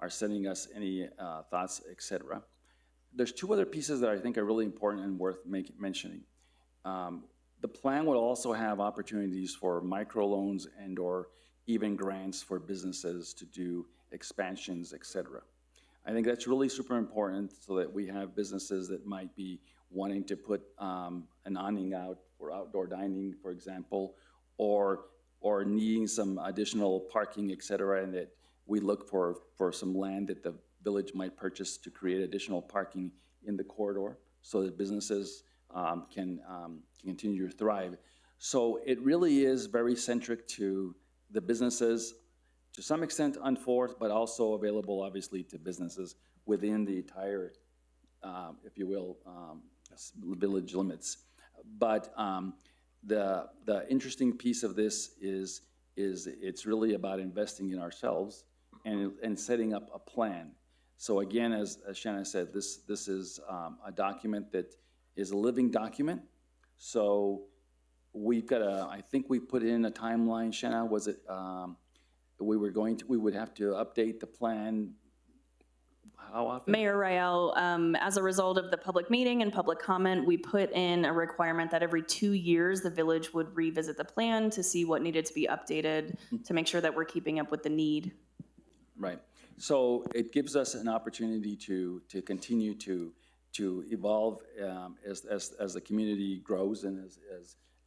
sending us any thoughts, etc. There's two other pieces that I think are really important and worth mentioning. The plan will also have opportunities for microloans and or even grants for businesses to do expansions, etc. I think that's really super important so that we have businesses that might be wanting to put an awning out for outdoor dining, for example, or needing some additional parking, etc., and that we look for some land that the village might purchase to create additional parking in the corridor so that businesses can continue to thrive. So it really is very centric to the businesses, to some extent on Fourth, but also available obviously to businesses within the entire, if you will, village limits. But the interesting piece of this is it's really about investing in ourselves and setting up a plan. So again, as Shanna said, this is a document that is a living document. So we've got I think we put in a timeline, Shanna, was it, we would have to update the plan, how often? Mayor Rael, as a result of the public meeting and public comment, we put in a requirement that every 2 years, the village would revisit the plan to see what needed to be updated, to make sure that we're keeping up with the need. Right. So it gives us an opportunity to continue to evolve as the community grows and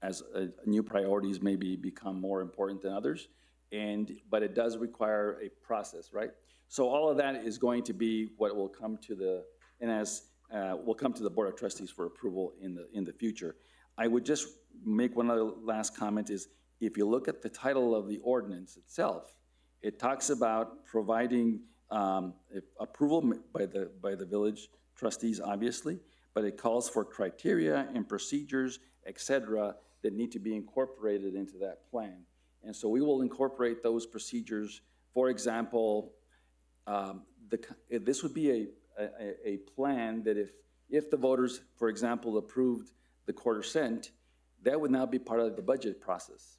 as new priorities maybe become more important than others. But it does require a process, right? So all of that is going to be what will come to the Board of Trustees for approval in the future. I would just make one other last comment is, if you look at the title of the ordinance itself, it talks about providing approval by the village trustees, obviously, but it calls for criteria and procedures, et cetera, that need to be incorporated into that plan. And so we will incorporate those procedures. For example, this would be a plan that if the voters, for example, approved the quarter cent, that would now be part of the budget process.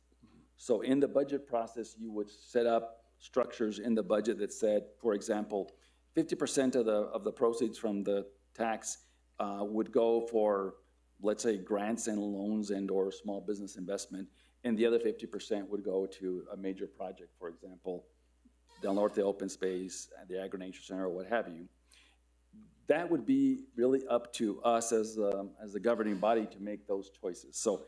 So in the budget process, you would set up structures in the budget that said, for example, 50% of the proceeds from the tax would go for, let's say, grants and loans and or small business investment, and the other 50% would go to a major project, for example, Del Norte Open Space, the Agri-Nature Center, or what have you. That would be really up to us as the governing body to make those choices. So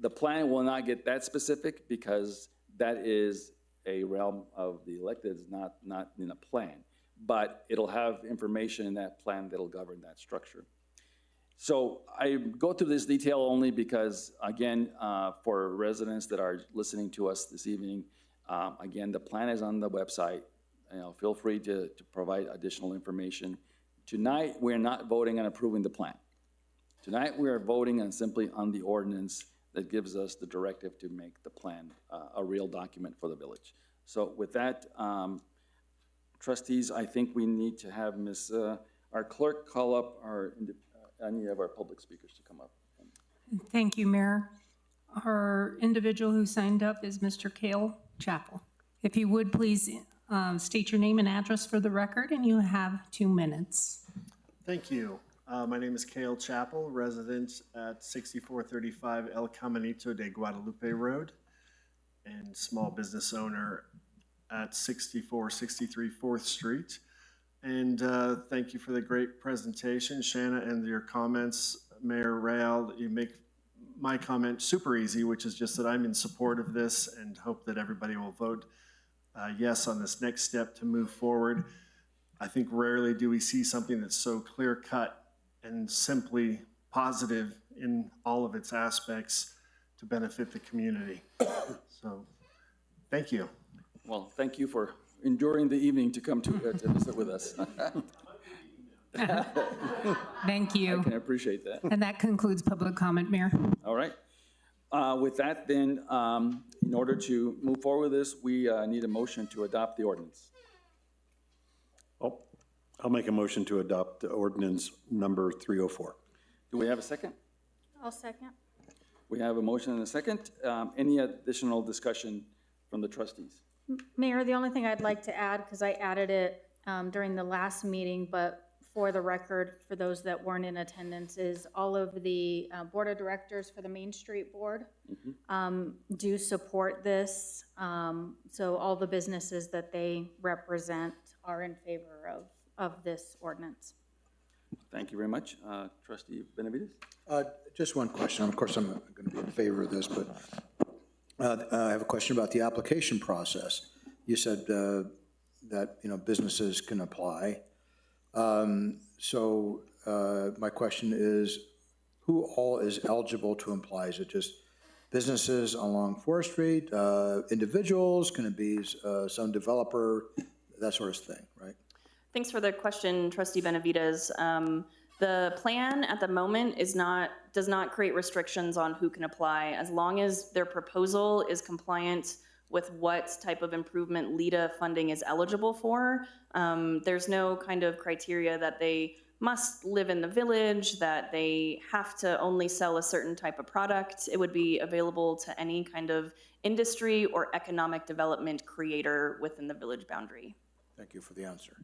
the plan will not get that specific because that is a realm of the elected, not in a plan. But it'll have information in that plan that'll govern that structure. So I go through this detail only because, again, for residents that are listening to us this evening, again, the plan is on the website. Feel free to provide additional information. Tonight, we're not voting on approving the plan. Tonight, we are voting simply on the ordinance that gives us the directive to make the plan a real document for the village. So with that, trustees, I think we need to have our clerk call up any of our public speakers to come up. Thank you, Mayor. Our individual who signed up is Mr. Cale Chappell. If you would, please state your name and address for the record, and you have 2 minutes. Thank you. My name is Cale Chappell, resident at 6435 El Caminito de Guadalupe Road, and small business owner at 6463 4th Street. And thank you for the great presentation, Shanna, and your comments. Mayor Rael, you make my comment super easy, which is just that I'm in support of this and hope that everybody will vote yes on this next step to move forward. I think rarely do we see something that's so clear-cut and simply positive in all of its aspects to benefit the community. So, thank you. Well, thank you for enduring the evening to come to visit with us. Thank you. I can appreciate that. And that concludes public comment, Mayor. All right. With that, then, in order to move forward with this, we need a motion to adopt the ordinance. I'll make a motion to adopt the ordinance number 304. Do we have a second? I'll second. We have a motion and a second. Any additional discussion from the trustees? Mayor, the only thing I'd like to add, because I added it during the last meeting, but for the record, for those that weren't in attendance, is all of the board of directors for the Main Street Board do support this. So all the businesses that they represent are in favor of this ordinance. Thank you very much. Trustee Benavides? Just one question. Of course, I'm going to be in favor of this, but I have a question about the application process. You said that, businesses can apply. So my question is, who all is eligible to apply? Is it just businesses along 4th Street, individuals? Can it be some developer, that sort of thing, right? Thanks for the question, Trustee Benavides. The plan at the moment does not create restrictions on who can apply, as long as their proposal is compliant with what type of improvement LEDA funding is eligible for. There's no kind of criteria that they must live in the village, that they have to only sell a certain type of product. It would be available to any kind of industry or economic development creator within the village boundary. Thank you for the answer.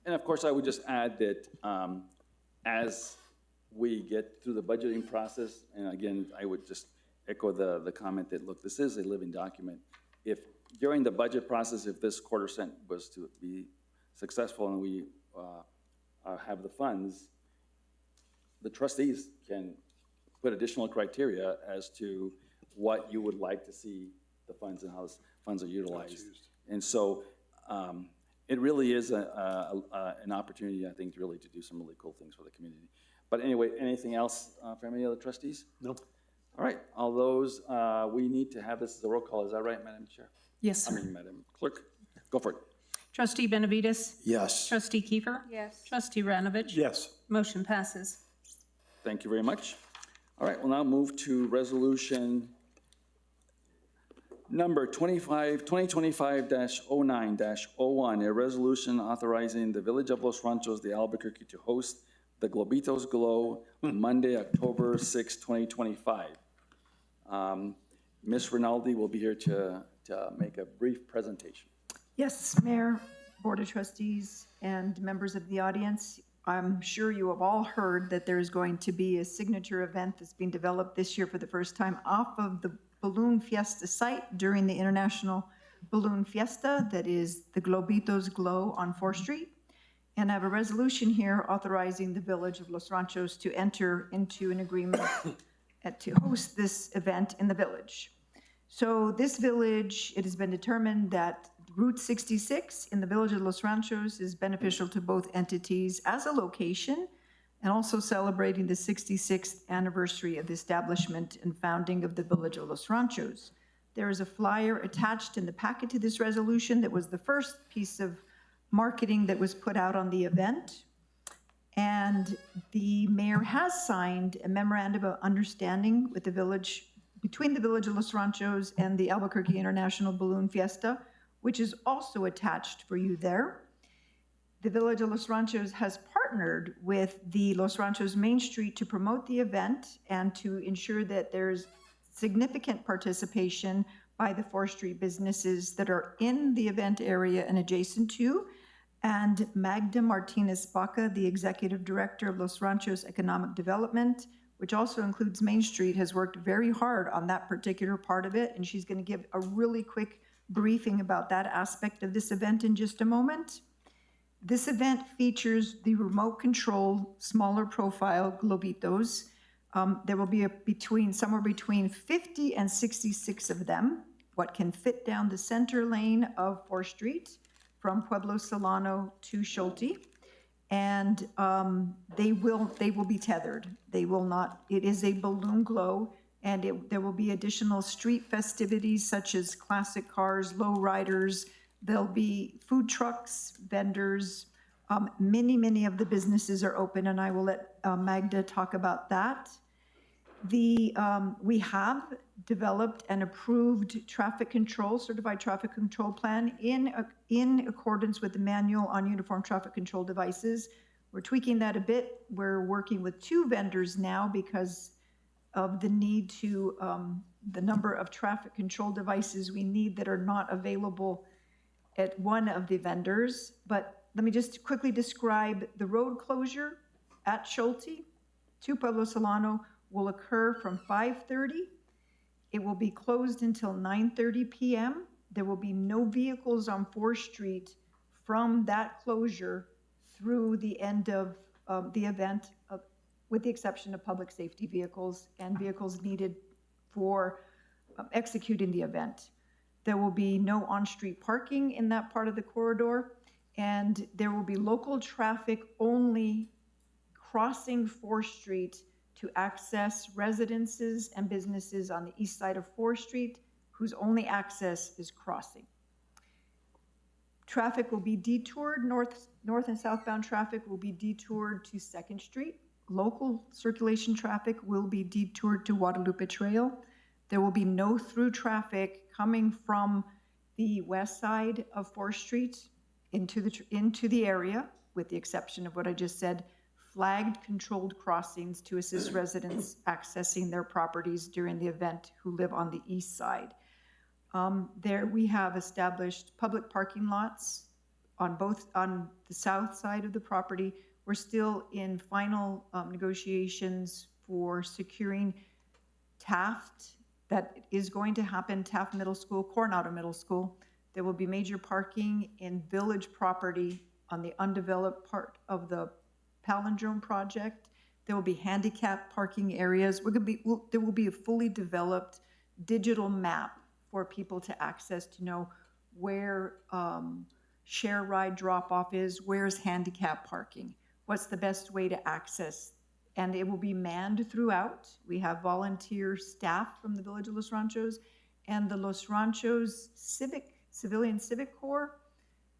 And of course, I would just add that as we get through the budgeting process, and again, I would just echo the comment that, look, this is a living document. If during the budget process, if this quarter cent was to be successful and we have the funds, the trustees can put additional criteria as to what you would like to see the funds and how the funds are utilized. And so it really is an opportunity, I think, really to do some really cool things for the community. But anyway, anything else from any other trustees? No. All right, all those, we need to have this as a roll call. Is that right, Madam Chair? Yes, I sir. mean, Madam Clerk, go for it. Trustee Benavides? Yes. Trustee Kiefer? Yes. Trustee Ranovich? Yes. Motion passes. Thank you very much. All right, we'll now move to resolution number 2025-09-01, a resolution authorizing the Village of Los Ranchos de Albuquerque to host the Globitos Glow on Monday, October 6, 2025. Ms. Rinaldi will be here to make a brief presentation. Yes, Mayor, Board of Trustees, and members of the audience, I'm sure you have all heard that there is going to be a signature event that's being developed this year for the first time off of the Balloon Fiesta site during the International Balloon Fiesta, that is the Globitos Glow on 4th Street. And I have a resolution here authorizing the Village of Los Ranchos to enter into an agreement to host this event in the village. So this village, it has been determined that Route 66 in the Village of Los Ranchos is beneficial to both entities as a location and also celebrating the 66th anniversary of the establishment and founding of the Village of Los Ranchos. There is a flyer attached in the packet to this resolution that was the first piece of marketing that was put out on the event. And the mayor has signed a memorandum of understanding with the village, between the Village of Los Ranchos and the Albuquerque International Balloon Fiesta, which is also attached for you there. The Village of Los Ranchos has partnered with the Los Ranchos Main Street to promote the event and to ensure that there's significant participation by the 4th Street businesses that are in the event area and adjacent to. And Magda Martinez Baca, the Executive Director of Los Ranchos Economic Development, which also includes Main Street, has worked very hard on that particular part of it. And she's going to give a really quick briefing about that aspect of this event in just a moment. This event features the remote control, smaller profile Globitos. There will be somewhere between 50 and 66 of them, what can fit down the center lane of 4th Street from Pueblo Solano to Schulte. And they will be tethered. They will not, it is a balloon glow, and there will be additional street festivities such as classic cars, low riders. There'll be food trucks, vendors. Many of the businesses are open, and I will let Magda talk about that. We have developed an approved certified traffic control plan in accordance with the Manual on Uniform Traffic Control Devices. We're tweaking that a bit. We're working with 2 vendors now because of the need to, the number of traffic control devices we need that are not available at one of the vendors. But let me just quickly describe the road closure at Schulte to Pueblo Solano will occur from 5:30. It will be closed until 9:30 p.m. There will be no vehicles on 4th Street from that closure through the end of the event, with the exception of public safety vehicles and vehicles needed for executing the event. There will be no on-street parking in that part of the corridor, and there will be local traffic only crossing 4th Street to access residences and businesses on the east side of 4th Street, whose only access is crossing. Traffic will be detoured, north and southbound traffic will be detoured to 2nd Street. Local circulation traffic will be detoured to Guadalupe Trail. There will be no through traffic coming from the west side of 4th Street into the area. with the exception of what I just said, flagged controlled crossings to assist residents accessing their properties during the event who live on the east side. There we have established public parking lots on the south side of the property. We're still in final negotiations for securing Taft. That is going to happen, Taft Middle School, Coronado Middle School. There will be major parking in village property on the undeveloped part of the palindrome project. There will be handicap parking areas. There will be a fully developed digital map for people to access to know where share ride drop-off is, where's handicap parking, what's the best way to access. And it will be manned throughout. We have volunteer staff from the Village of Los Ranchos, and the Los Ranchos Civilian Civic Corps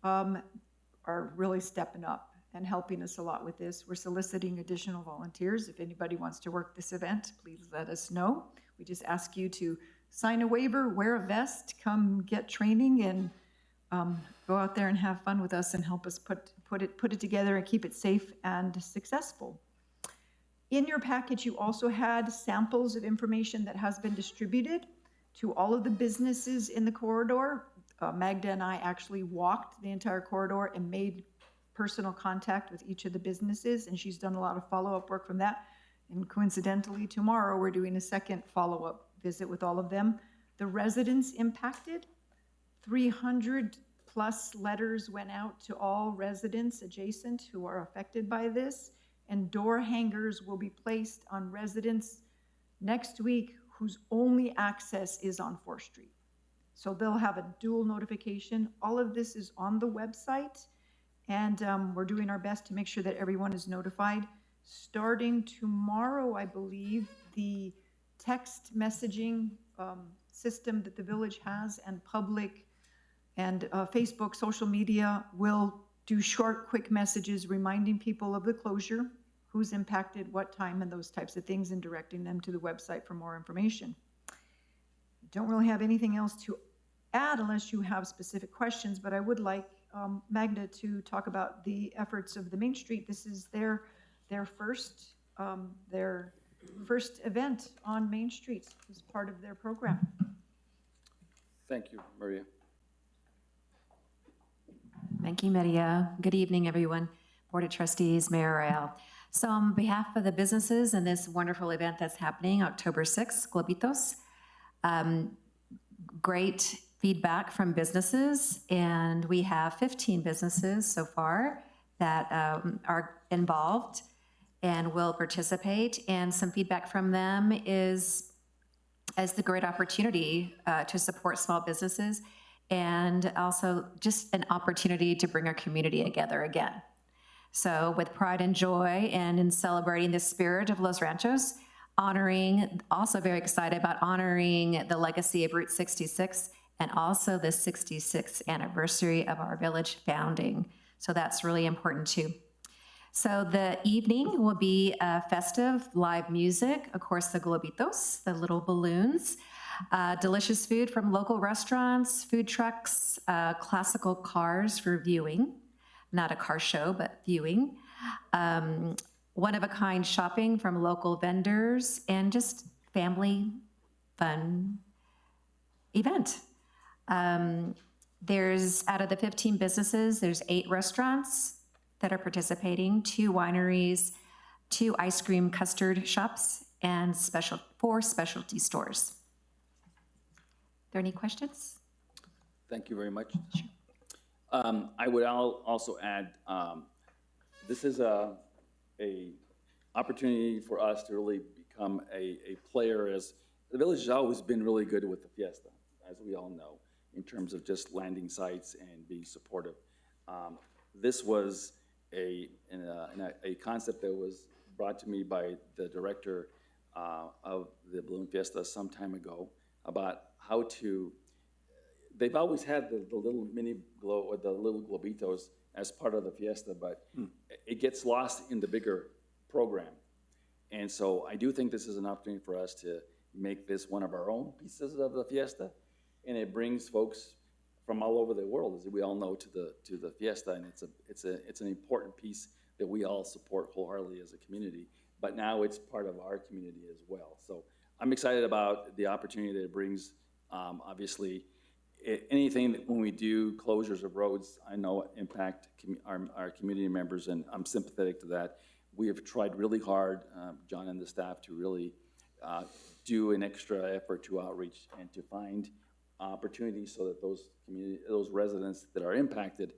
are really stepping up and helping us a lot with this. We're soliciting additional volunteers. If anybody wants to work this event, please let us know. We just ask you to sign a waiver, wear a vest, come get training, and go out there and have fun with us and help us put it together and keep it safe and successful. In your package, you also had samples of information that has been distributed to all of the businesses in the corridor. Magda and I actually walked the entire corridor and made personal contact with each of the businesses, and she's done a lot of follow-up work from that. And coincidentally, tomorrow we're doing a second follow-up visit with all of them. The residents impacted, 300 plus letters went out to all residents adjacent who are affected by this. And door hangers will be placed on residents next week whose only access is on 4th Street. So they'll have a dual notification. All of this is on the website, and we're doing our best to make sure that everyone is notified. Starting tomorrow, I believe, the text messaging system that the village has and public and Facebook, social media will do short, quick messages reminding people of the closure, who's impacted, what time, and those types of things, and directing them to the website for more information. Don't really have anything else to add unless you have specific questions, but I would like Magda to talk about the efforts of the Main Street. This is their first event on Main Street as part of their program. Thank you, Maria. Thank you, Maria. Good evening, everyone. Board of Trustees, Mayor Rael. So on behalf of the businesses in this wonderful event that's happening October 6th, Globitos, great feedback from businesses, and we have 15 businesses so far that are involved and will participate. And some feedback from them is as the great opportunity to support small businesses, and also just an opportunity to bring our community together again. So with pride and joy and in celebrating the spirit of Los Ranchos, also very excited about honoring the legacy of Route 66 and also the 66th anniversary of our village founding. So that's really important too. So the evening will be festive live music, of course the globitos, the little balloons, delicious food from local restaurants, food trucks, classical cars for viewing, not a car show, but viewing, one-of-a-kind shopping from local vendors, and just family fun event. There's, out of the 15 businesses, there's 8 restaurants that are participating, 2 wineries, 2 ice cream custard shops, and 4 specialty stores. Are there any questions? Thank you very much. Sure. I would also add, this is a opportunity for us to really become a player, as the village has always been really good with the fiesta, as we all know, in terms of just landing sites and being supportive. This was a concept that was brought to me by the director of the Balloon Fiesta some time ago about how to. They've always had the little mini glow or the little globitos as part of the fiesta, but it gets lost in the bigger program. And so I do think this is an opportunity for us to make this one of our own pieces of the fiesta, and it brings folks from all over the world, as we all know, to the fiesta, and it's an important piece that we all support wholeheartedly as a community. But now it's part of our community as well. So I'm excited about the opportunity that it brings. Obviously, anything that when we do closures of roads, I know impact our community members, and I'm sympathetic to that. We have tried really hard, John and the staff, to really do an extra effort to outreach and to find opportunities so that those residents that are impacted,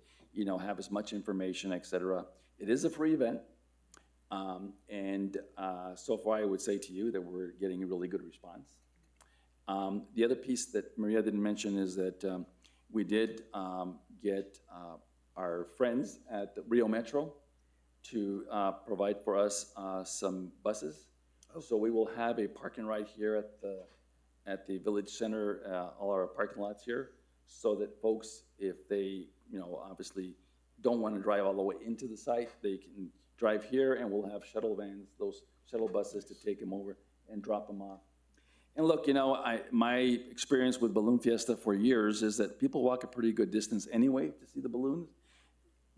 have as much information, et cetera. It is a free event. So far, I would say to you that we're getting a really good response. The other piece that Maria didn't mention is that we did get our friends at the Rio Metro to provide for us some buses. So we will have a parking right here at the Village Center, all our parking lots here, so that folks, if they, obviously don't want to drive all the way into the site, they can drive here, and we'll have shuttle vans, those shuttle buses, to take them over and drop them off. And look, my experience with Balloon Fiesta for years is that people walk a pretty good distance anyway to see the balloons,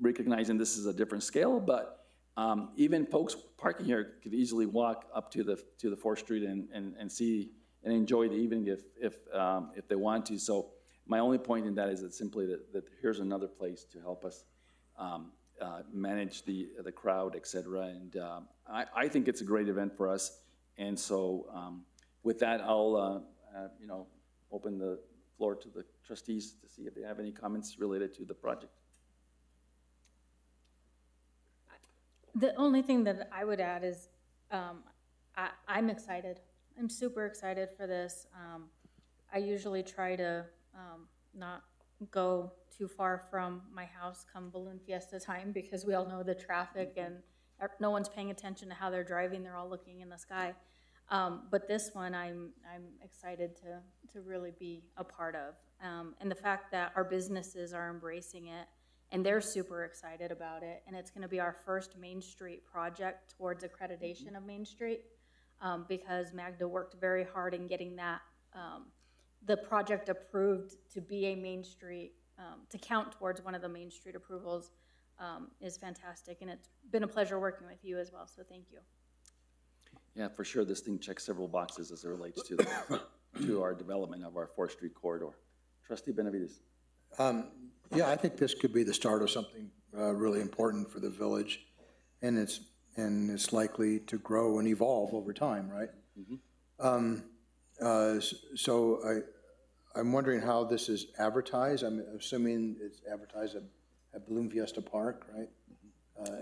recognizing this is a different scale, but even folks parking here could easily walk up to the 4th Street and see and enjoy the evening if they want to. So my only point in that is that simply that here's another place to help us manage the crowd, et cetera. And I think it's a great event for us. And so with that, I'll open the floor to the trustees to see if they have any comments related to the project. The only thing that I would add is I'm excited. I'm super excited for this. I usually try to not go too far from my house come Balloon Fiesta time, because we all know the traffic and no one's paying attention to how they're driving. They're all looking in the sky. But this one I'm excited to really be a part of. And the fact that our businesses are embracing it, and they're super excited about it, and it's gonna be our first Main Street project towards accreditation of Main Street, because Magda worked very hard in getting that, the project approved to be a Main Street, to count towards one of the Main Street approvals, is fantastic, and it's been a pleasure working with you as well, so thank you. Yeah, for sure, this thing checks several boxes as it relates to our development of our 4th Street corridor. Trustee Benavides. Yeah, I think this could be the start of something really important for the village, and it's likely to grow and evolve over time, right? So I'm wondering how this is advertised. I'm assuming it's advertised at Balloon Fiesta Park, right?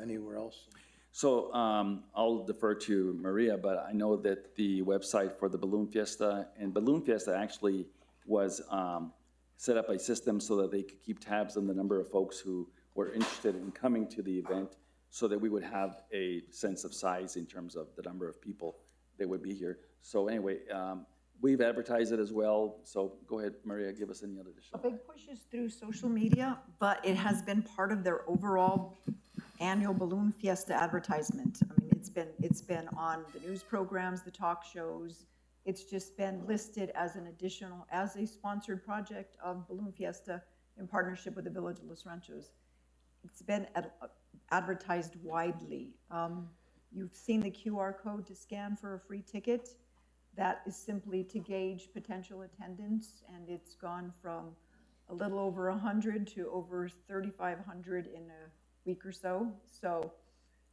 Anywhere else? So I'll defer to Maria, but I know that the website for the Balloon Fiesta, and Balloon Fiesta actually was set up a system so that they could keep tabs on the number of folks who were interested in coming to the event, so that we would have a sense of size in terms of the number of people that would be here. So anyway, we've advertised it as well. So go ahead, Maria, give us any other additional. A big push is through social media, but it has been part of their overall annual Balloon Fiesta advertisement. I mean, it's been on the news programs, the talk shows. It's just been listed as as a sponsored project of Balloon Fiesta in partnership with the Village of Los Ranchos. It's been advertised widely. You've seen the QR code to scan for a free ticket. That is simply to gauge potential attendance, and it's gone from a little over 100 to over 3,500 in a week or so. So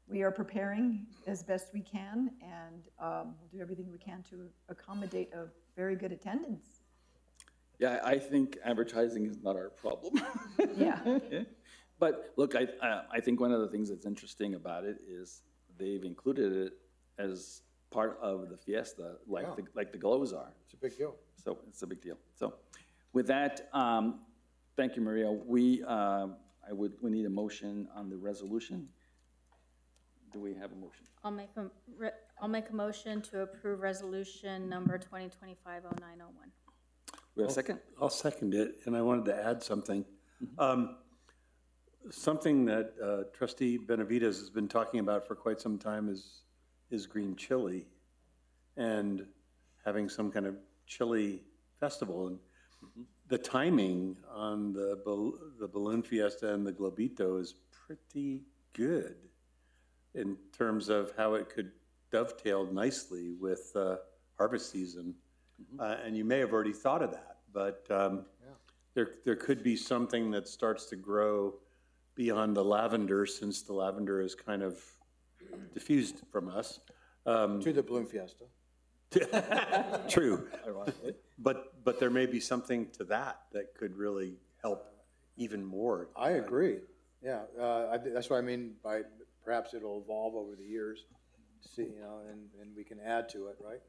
we are preparing as best we can, and we'll do everything we can to accommodate a very good attendance. Yeah, I think advertising is not our problem. Yeah. But look, I think one of the things that's interesting about it is they've included it as part of the fiesta, like the glows are. It's a big deal. So it's a big deal. So with that, thank you, Maria. We need a motion on the resolution. Do we have a motion? I'll make a motion to approve resolution number 2025-0901. We have a second? I'll second it, and I wanted to add something. Something that Trustee Benavides has been talking about for quite some time is green chili, and having some kind of chili festival. And the timing on the Balloon Fiesta and the Globito is pretty good in terms of how it could dovetail nicely with harvest season. And you may have already thought of that, but there could be something that starts to grow beyond the lavender, since the lavender is kind of diffused from us. To the Balloon Fiesta. True. But there may be something to that could really help even more. I agree. Yeah, that's what I mean by perhaps it'll evolve over the years, see, you know, and we can add to it, right?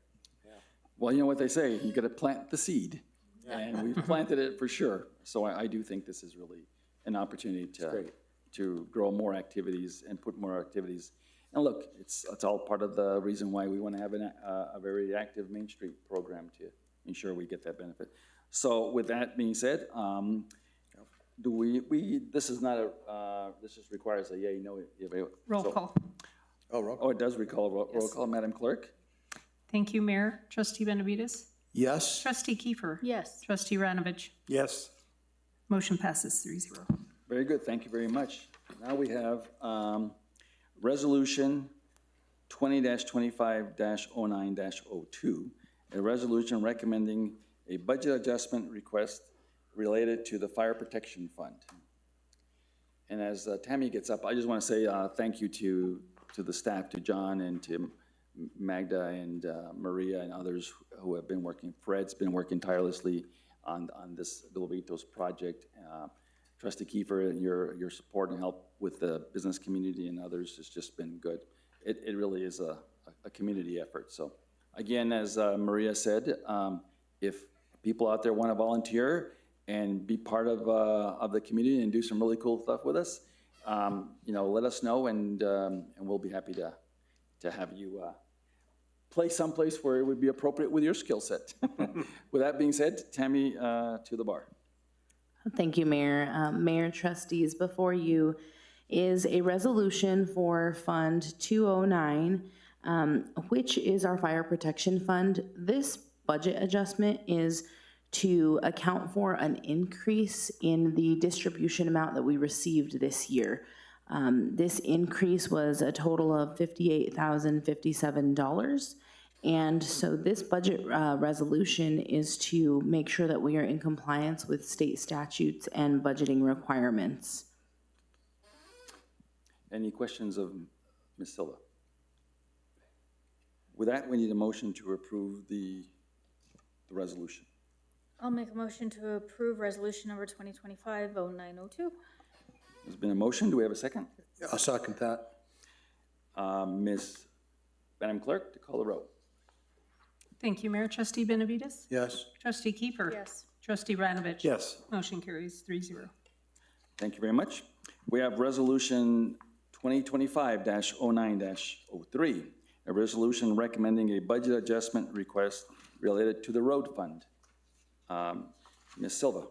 Well, you know what they say, you gotta plant the seed, and we've planted it for sure. So I do think this is really an opportunity to grow more activities and put more activities. And look, it's all part of the reason why we want to have a very active Main Street program to ensure we get that benefit. So with that being said, this is not this just requires a yay, no. Roll call. Oh, it does recall roll call, Madam Clerk? Thank you, Mayor. Trustee Benavides? Yes? Trustee Kiefer? Yes. Trustee Ranovich? Yes. Motion passes 3-0. Very good, thank you very much. Now we have Resolution 20-25-09-02, a resolution recommending a budget adjustment request related to the Fire Protection Fund. And as Tammy gets up, I just want to say thank you to the staff, to John and to Magda and Maria and others who have been working. Fred's been working tirelessly on this Globitos project. Trustee Kiefer, and your support and help with the business community and others has just been good. It really is a community effort. So again, as Maria said, if people out there want to volunteer and be part of the community and do some really cool stuff with us, you know, let us know, and we'll be happy to have you play someplace where it would be appropriate with your skill set. With that being said, Tammy, to the bar. Thank you, Mayor. Mayor, trustees, before you is a resolution for Fund 209, which is our Fire Protection Fund. This budget adjustment is to account for an increase in the distribution amount that we received this year. This increase was a total of $58,057. And so this budget resolution is to make sure that we are in compliance with state statutes and budgeting requirements. Any questions of Ms. Silva? With that, we need a motion to approve the resolution. I'll make a motion to approve resolution number 2025-0902. There's been a motion. Do we have a second? I'll second that. Madam Clerk, to call the roll. Thank you, Mayor. Trustee Benavides? Yes? Trustee Kiefer? Yes. Trustee Ranovich? Yes. Motion carries 3-0. Thank you very much. We have Resolution 2025-09-03, a resolution recommending a budget adjustment request related to the road fund. Ms. Silva.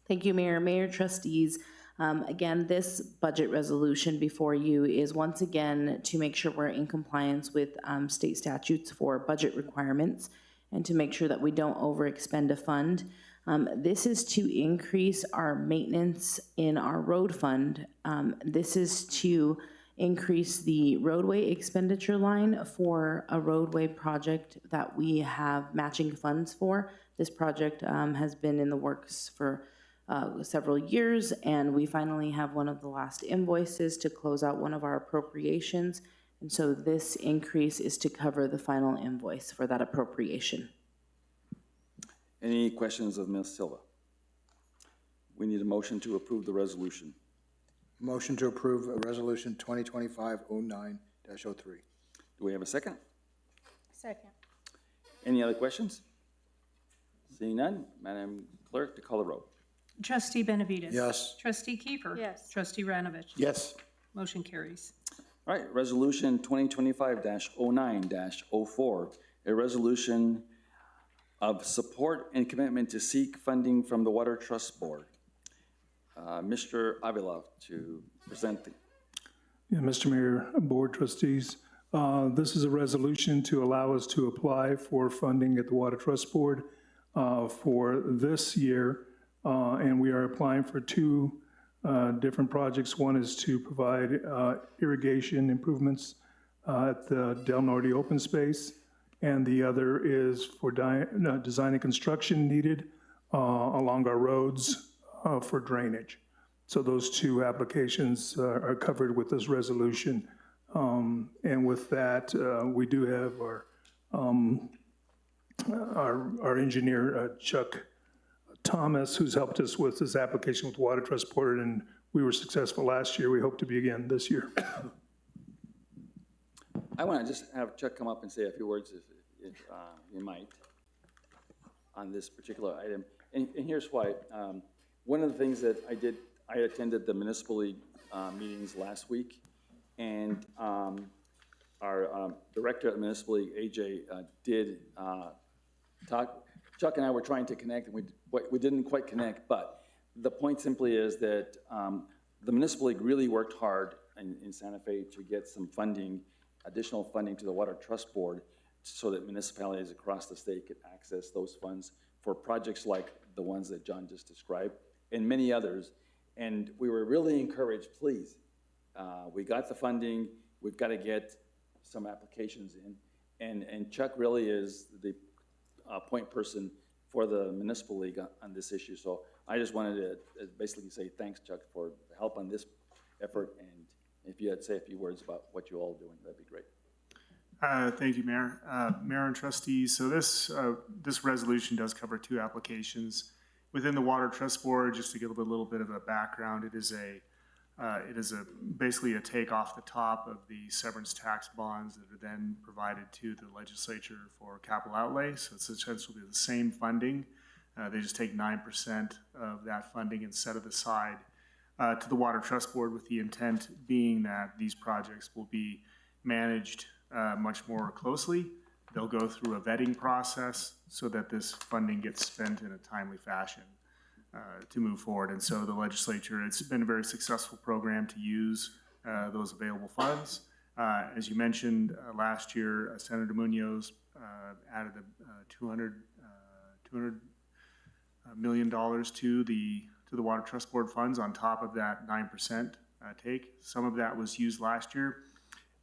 Thank you, Mayor. Mayor, trustees. Again, this budget resolution before you is once again to make sure we're in compliance with state statutes for budget requirements and to make sure that we don't overexpend a fund. This is to increase our maintenance in our road fund. This is to increase the roadway expenditure line for a roadway project that we have matching funds for. This project has been in the works for several years, and we finally have one of the last invoices to close out one of our appropriations. And so this increase is to cover the final invoice for that appropriation. Any questions of Ms. Silva? We need a motion to approve the resolution. Motion to approve Resolution 2025-09-03. Do we have a second? Second. Any other questions? Seeing none, Madam Clerk, to call the roll. Trustee Benavides? Yes? Trustee Kiefer? Yes. Trustee Ranovich? Yes. Motion carries. All right, Resolution 2025-09-04, a resolution of support and commitment to seek funding from the Water Trust Board. Mr. Avila to present the. Yeah, Mr. Mayor, Board Trustees, this is a resolution to allow us to apply for funding at the Water Trust Board. for this year, and we are applying for two different projects. One is to provide irrigation improvements at the Del Norte open space, and the other is for design and construction needed along our roads for drainage. So those two applications are covered with this resolution. And with that, we do have our engineer, Chuck Thomas, who's helped us with this application with Water Trust Board, and we were successful last year. We hope to be again this year. I want to just have Chuck come up and say a few words, if you might, on this particular item. And here's why. One of the things that I attended the municipal league meetings last week, and our director at the municipal league, AJ, did talk. Chuck and I were trying to connect, and we didn't quite connect, but the point simply is that the municipal league really worked hard in Santa Fe to get some funding, additional funding to the Water Trust Board, so that municipalities across the state could access those funds for projects like the ones that John just described, and many others. And we were really encouraged, please, we got the funding, we've got to get some applications in. And Chuck really is the point person for the municipal league on this issue. So I just wanted to basically say thanks, Chuck, for the help on this effort. And if you had to say a few words about what you're all doing, that'd be great. Thank you, Mayor. Mayor and trustees, so this resolution does cover two applications. Within the Water Trust Board, just to give a little bit of a background, it is basically a take off the top of the severance tax bonds that are then provided to the legislature for capital outlay. So it's essentially the same funding. They just take 9% of that funding and set it aside to the Water Trust Board, with the intent being that these projects will be managed much more closely. They'll go through a vetting process so that this funding gets spent in a timely fashion to move forward. And so the legislature, it's been a very successful program to use those available funds. As you mentioned, last year, Senator Munoz added $200 million to the Water Trust Board funds on top of that 9% take. Some of that was used last year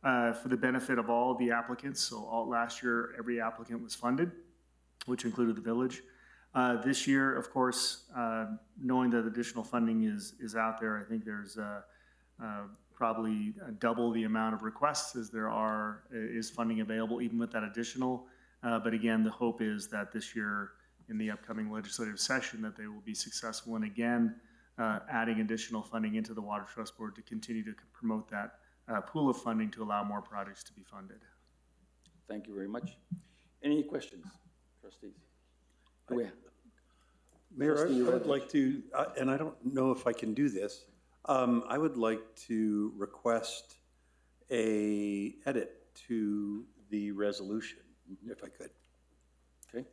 for the benefit of all the applicants. So last year, every applicant was funded, which included the village. This year, of course, knowing that additional funding is out there, I think there's probably double the amount of requests as there is funding available, even with that additional. But again, the hope is that this year, in the upcoming legislative session, that they will be successful in again adding additional funding into the Water Trust Board to continue to promote that pool of funding to allow more projects to be funded. Thank you very much. Any questions, trustees? Mayor, I would like to, and I don't know if I can do this, I would like to request a edit to the resolution, if I could. Okay.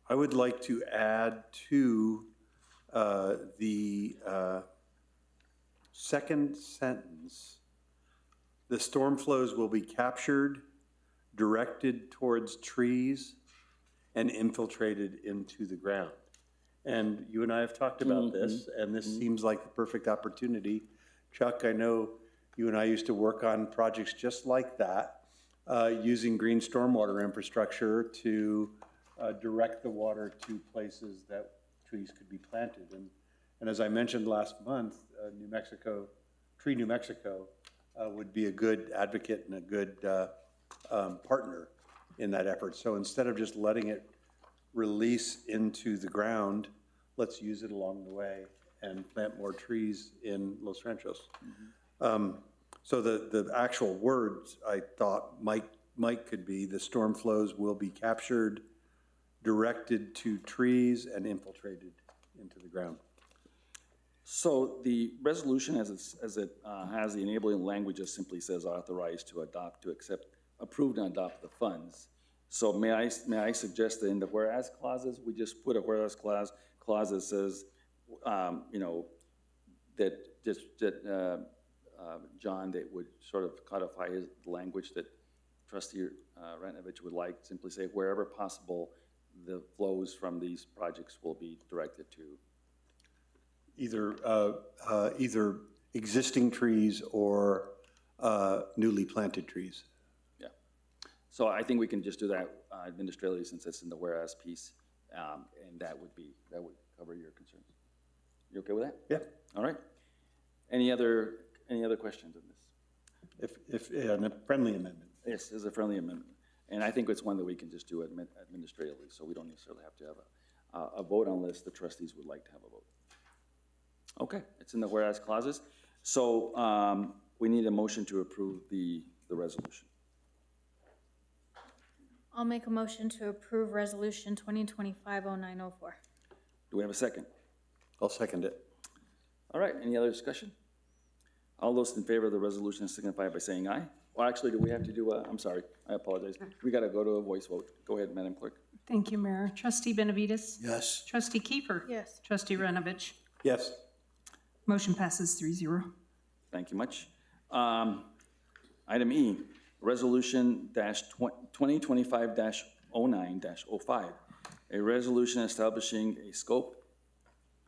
I would like to add to the second sentence, the storm flows will be captured, directed towards trees, and infiltrated into the ground. And you and I have talked about this, and this seems like the perfect opportunity. Chuck, I know you and I used to work on projects just like that, using green stormwater infrastructure to direct the water to places that trees could be planted. And as I mentioned last month, Tree New Mexico would be a good advocate and a good partner in that effort. So instead of just letting it release into the ground, let's use it along the way and plant more trees in Los Ranchos. So the actual words I thought might could be, the storm flows will be captured, directed to trees, and infiltrated into the ground. So the resolution, as it has the enabling language, just simply says authorized to adopt, to accept, approve and adopt the funds. So may I suggest that in the whereas clauses, we just put a whereas clause that says, John, that would sort of codify his language that Trustee Ranovich would like, simply say wherever possible, the flows from these projects will be directed to. Either existing trees or newly planted trees. Yeah. So I think we can just do that administratively since it's in the whereas piece, and that would cover your concerns. You okay with that? Yeah. All right. Any other questions on this? If a friendly amendment. Yes, it's a friendly amendment. And I think it's one that we can just do administratively, so we don't necessarily have to have a vote unless the trustees would like to have a vote. Okay, it's in the whereas clauses. So we need a motion to approve the resolution. I'll make a motion to approve Resolution 2025-0904. Do we have a second? I'll second it. All right, any other discussion? All those in favor of the resolution signify by saying aye. Well, actually, do we have to do I'm sorry, I apologize. We got to go to a voice vote. Go ahead, Madam Clerk. Thank you, Mayor. Trustee Benavides? Yes. Trustee Kiefer? Yes. Trustee Ranovich? Yes. Motion passes 3-0. Thank you much. Item E, Resolution 2025-09-05, a resolution establishing a scope,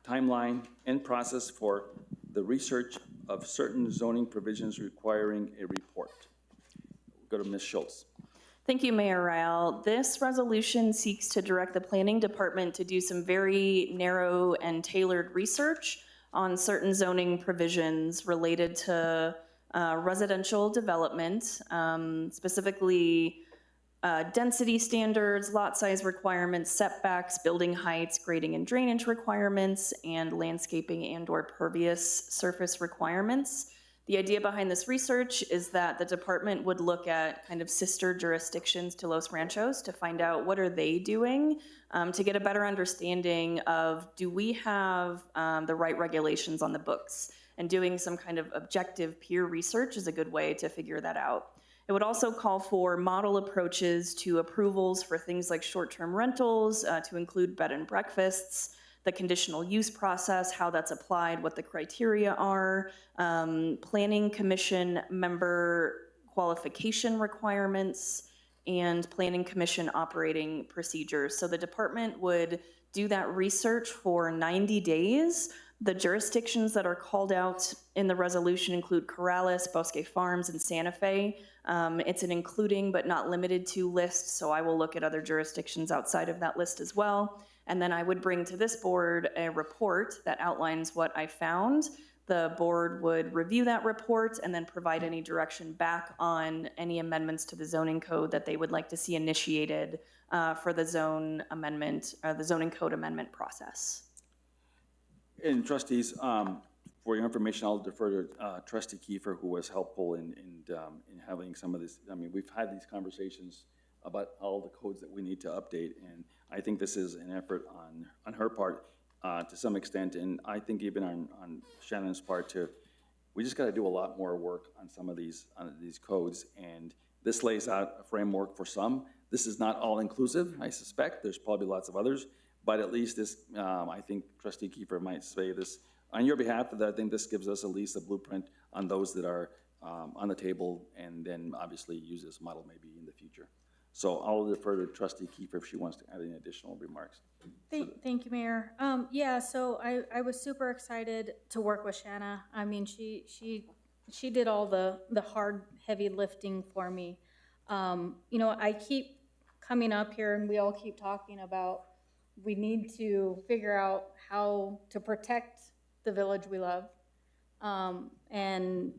timeline, and process for the research of certain zoning provisions requiring a report. Go to Ms. Schultz. Thank you, Mayor Ryle. This resolution seeks to direct the planning department to do some very narrow and tailored research on certain zoning provisions related to residential development, specifically density standards, lot size requirements, setbacks, building heights, grading and drainage requirements, and landscaping and/or pervious surface requirements. The idea behind this research is that the department would look at kind of sister jurisdictions to Los Ranchos to find out what are they doing to get a better understanding of, do we have the right regulations on the books? And doing some kind of objective peer research is a good way to figure that out. It would also call for model approaches to approvals for things like short-term rentals, to include bed and breakfasts, the conditional use process, how that's applied, what the criteria are, planning commission member qualification requirements, and planning commission operating procedures. So the department would do that research for 90 days. The jurisdictions that are called out in the resolution include Corrales, Bosque Farms, and Santa Fe. It's an including but not limited to list, so I will look at other jurisdictions outside of that list as well. And then I would bring to this board a report that outlines what I found. The board would review that report and then provide any direction back on any amendments to the zoning code that they would like to see initiated for the zone amendment, the zoning code amendment process. And trustees, for your information, I'll defer to Trustee Kiefer, who was helpful in having some of this. I mean, we've had these conversations about all the codes that we need to update, and I think this is an effort on her part to some extent, and I think even on Shannon's part too. We just got to do a lot more work on some of these codes, and this lays out a framework for some. This is not all inclusive, I suspect. There's probably lots of others, but at least this, I think Trustee Kiefer might say this on your behalf, that I think this gives us at least a blueprint on those that are on the table, and then obviously use this model maybe in the future. So I'll defer to Trustee Kiefer if she wants to add any additional remarks. Thank you, Mayor. Yeah, so I was super excited to work with Shanna. I mean, she did all the hard, heavy lifting for me. You know, I keep coming up here and we all keep talking about we need to figure out how to protect the village we love. And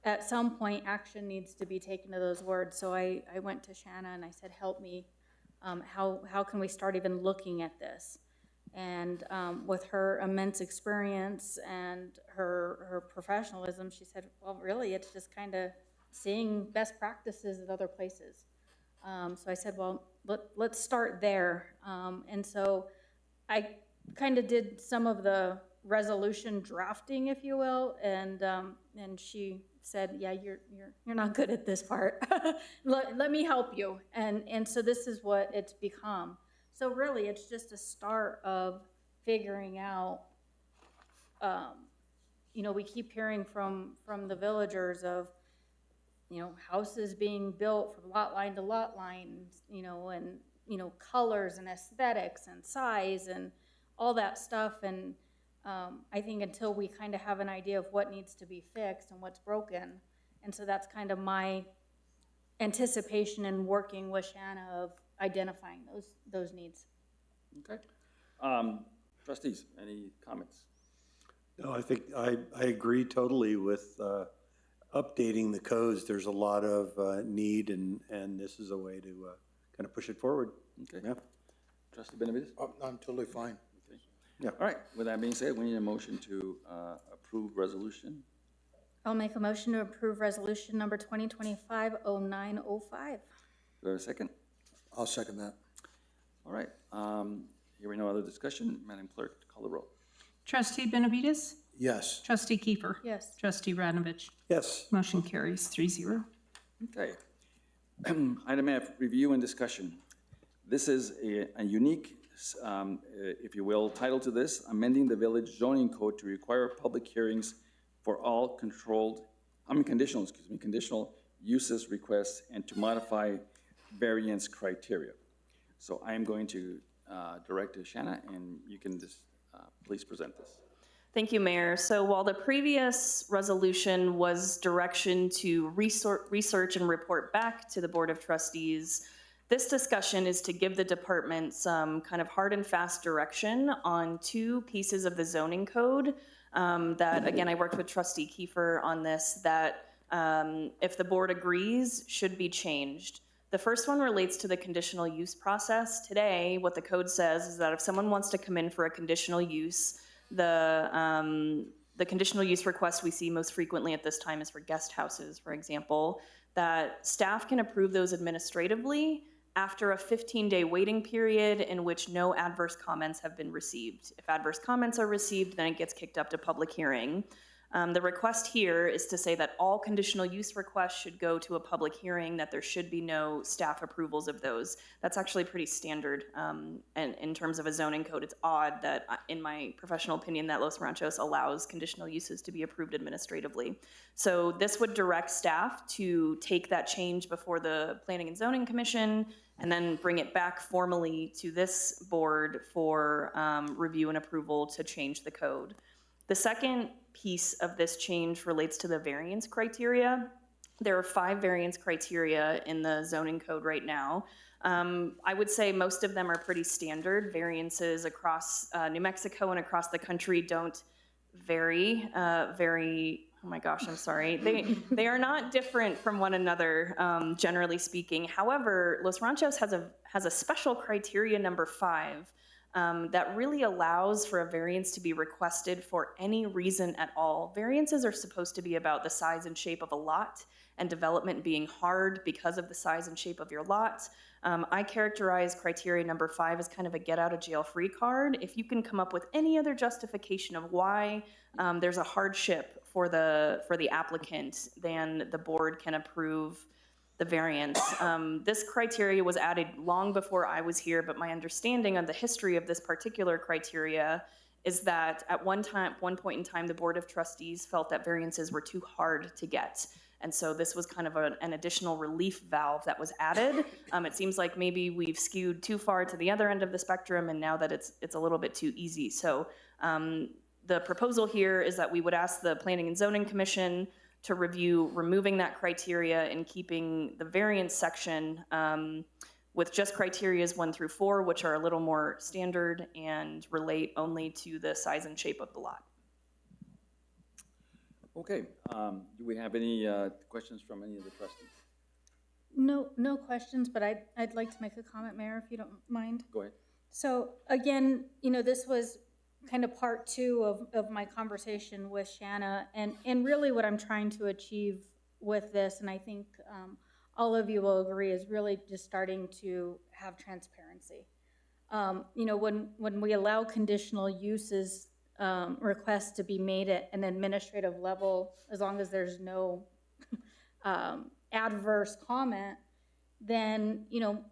at some point, action needs to be taken to those words. So I went to Shanna and I said, help me. How can we start even looking at this? And with her immense experience and her professionalism, she said, well, really, it's just kind of seeing best practices at other places. So I said, well, let's start there. And so I kind of did some of the resolution drafting, if you will, and she said, yeah, you're not good at this part. let me help you. And so this is what it's become. So really, it's just a start of figuring out, you know, we keep hearing from the villagers of houses being built from lot line to lot line, and, colors and aesthetics and size and all that stuff. And I think until we kind of have an idea of what needs to be fixed and what's broken, and so that's kind of my anticipation in working with Shanna of identifying those needs. Okay. Trustees, any comments? No, I think I agree totally with updating the codes. There's a lot of need, and this is a way to kind of push it forward. Okay. Yeah. Trustee Benavides? I'm totally fine. Okay. Yeah. All right, with that being said, we need a motion to approve resolution. I'll make a motion to approve resolution number 2025-0905. Do I have a second? I'll second that. All right, hearing no other discussion, Madam Clerk, call the roll. Trustee Benavides? Yes. Trustee Kiefer? Yes. Trustee Ranovich? Yes. Motion carries 3-0. Okay. Item F, review and discussion. This is a unique, if you will, title to this, amending the village zoning code to require public hearings for all conditional uses requests and to modify variance criteria. So I am going to direct to Shanna, and you can just please present this. Thank you, Mayor. So while the previous resolution was direction to research and report back to the Board of Trustees, this discussion is to give the department some kind of hard and fast direction on two pieces of the zoning code that, again, I worked with Trustee Kiefer on this, that if the board agrees, should be changed. The first one relates to the conditional use process. Today, what the code says is that if someone wants to come in for a conditional use, the conditional use request we see most frequently at this time is for guest houses, for example, that staff can approve those administratively after a 15-day waiting period in which no adverse comments have been received. If adverse comments are received, then it gets kicked up to public hearing. The request here is to say that all conditional use requests should go to a public hearing, that there should be no staff approvals of those. That's actually pretty standard. And in terms of a zoning code, it's odd that, in my professional opinion, that Los Ranchos allows conditional uses to be approved administratively. So this would direct staff to take that change before the Planning and Zoning Commission and then bring it back formally to this board for review and approval to change the code. The second piece of this change relates to the variance criteria. There are 5 variance criteria in the zoning code right now. I would say most of them are pretty standard. Variances across New Mexico and across the country don't vary oh my gosh, I'm sorry. They are not different from one another, generally speaking. However, Los Ranchos has a special criteria number 5 that really allows for a variance to be requested for any reason at all. Variances are supposed to be about the size and shape of a lot and development being hard because of the size and shape of your lot. I characterize criteria number 5 as kind of a get out of jail free card. If you can come up with any other justification of why there's a hardship for the applicant, then the board can approve the variance. This criteria was added long before I was here, but my understanding of the history of this particular criteria is that at one point in time, the Board of Trustees felt that variances were too hard to get. And so this was kind of an additional relief valve that was added. It seems like maybe we've skewed too far to the other end of the spectrum, and now that it's a little bit too easy. So the proposal here is that we would ask the Planning and Zoning Commission to review removing that criteria and keeping the variance section with just criterias 1 through 4, which are a little more standard and relate only to the size and shape of the lot. Okay, do we have any questions from any of the trustees? No questions, but I'd like to make a comment, Mayor, if you don't mind. Go ahead. So again, this was kind of part 2 of my conversation with Shanna, and really what I'm trying to achieve with this, and I think all of you will agree, is really just starting to have transparency. When we allow conditional uses requests to be made at an administrative level, as long as there's no adverse comment, then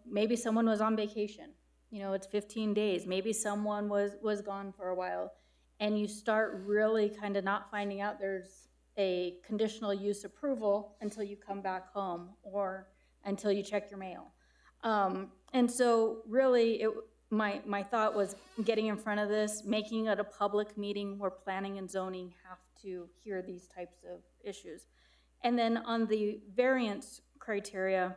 maybe someone was on vacation. It's 15 days. Maybe someone was gone for a while, and you start really kind of not finding out there's a conditional use approval until you come back home or until you check your mail. And so really, my thought was getting in front of this, making it a public meeting where planning and zoning have to hear these types of issues. And then on the variance criteria,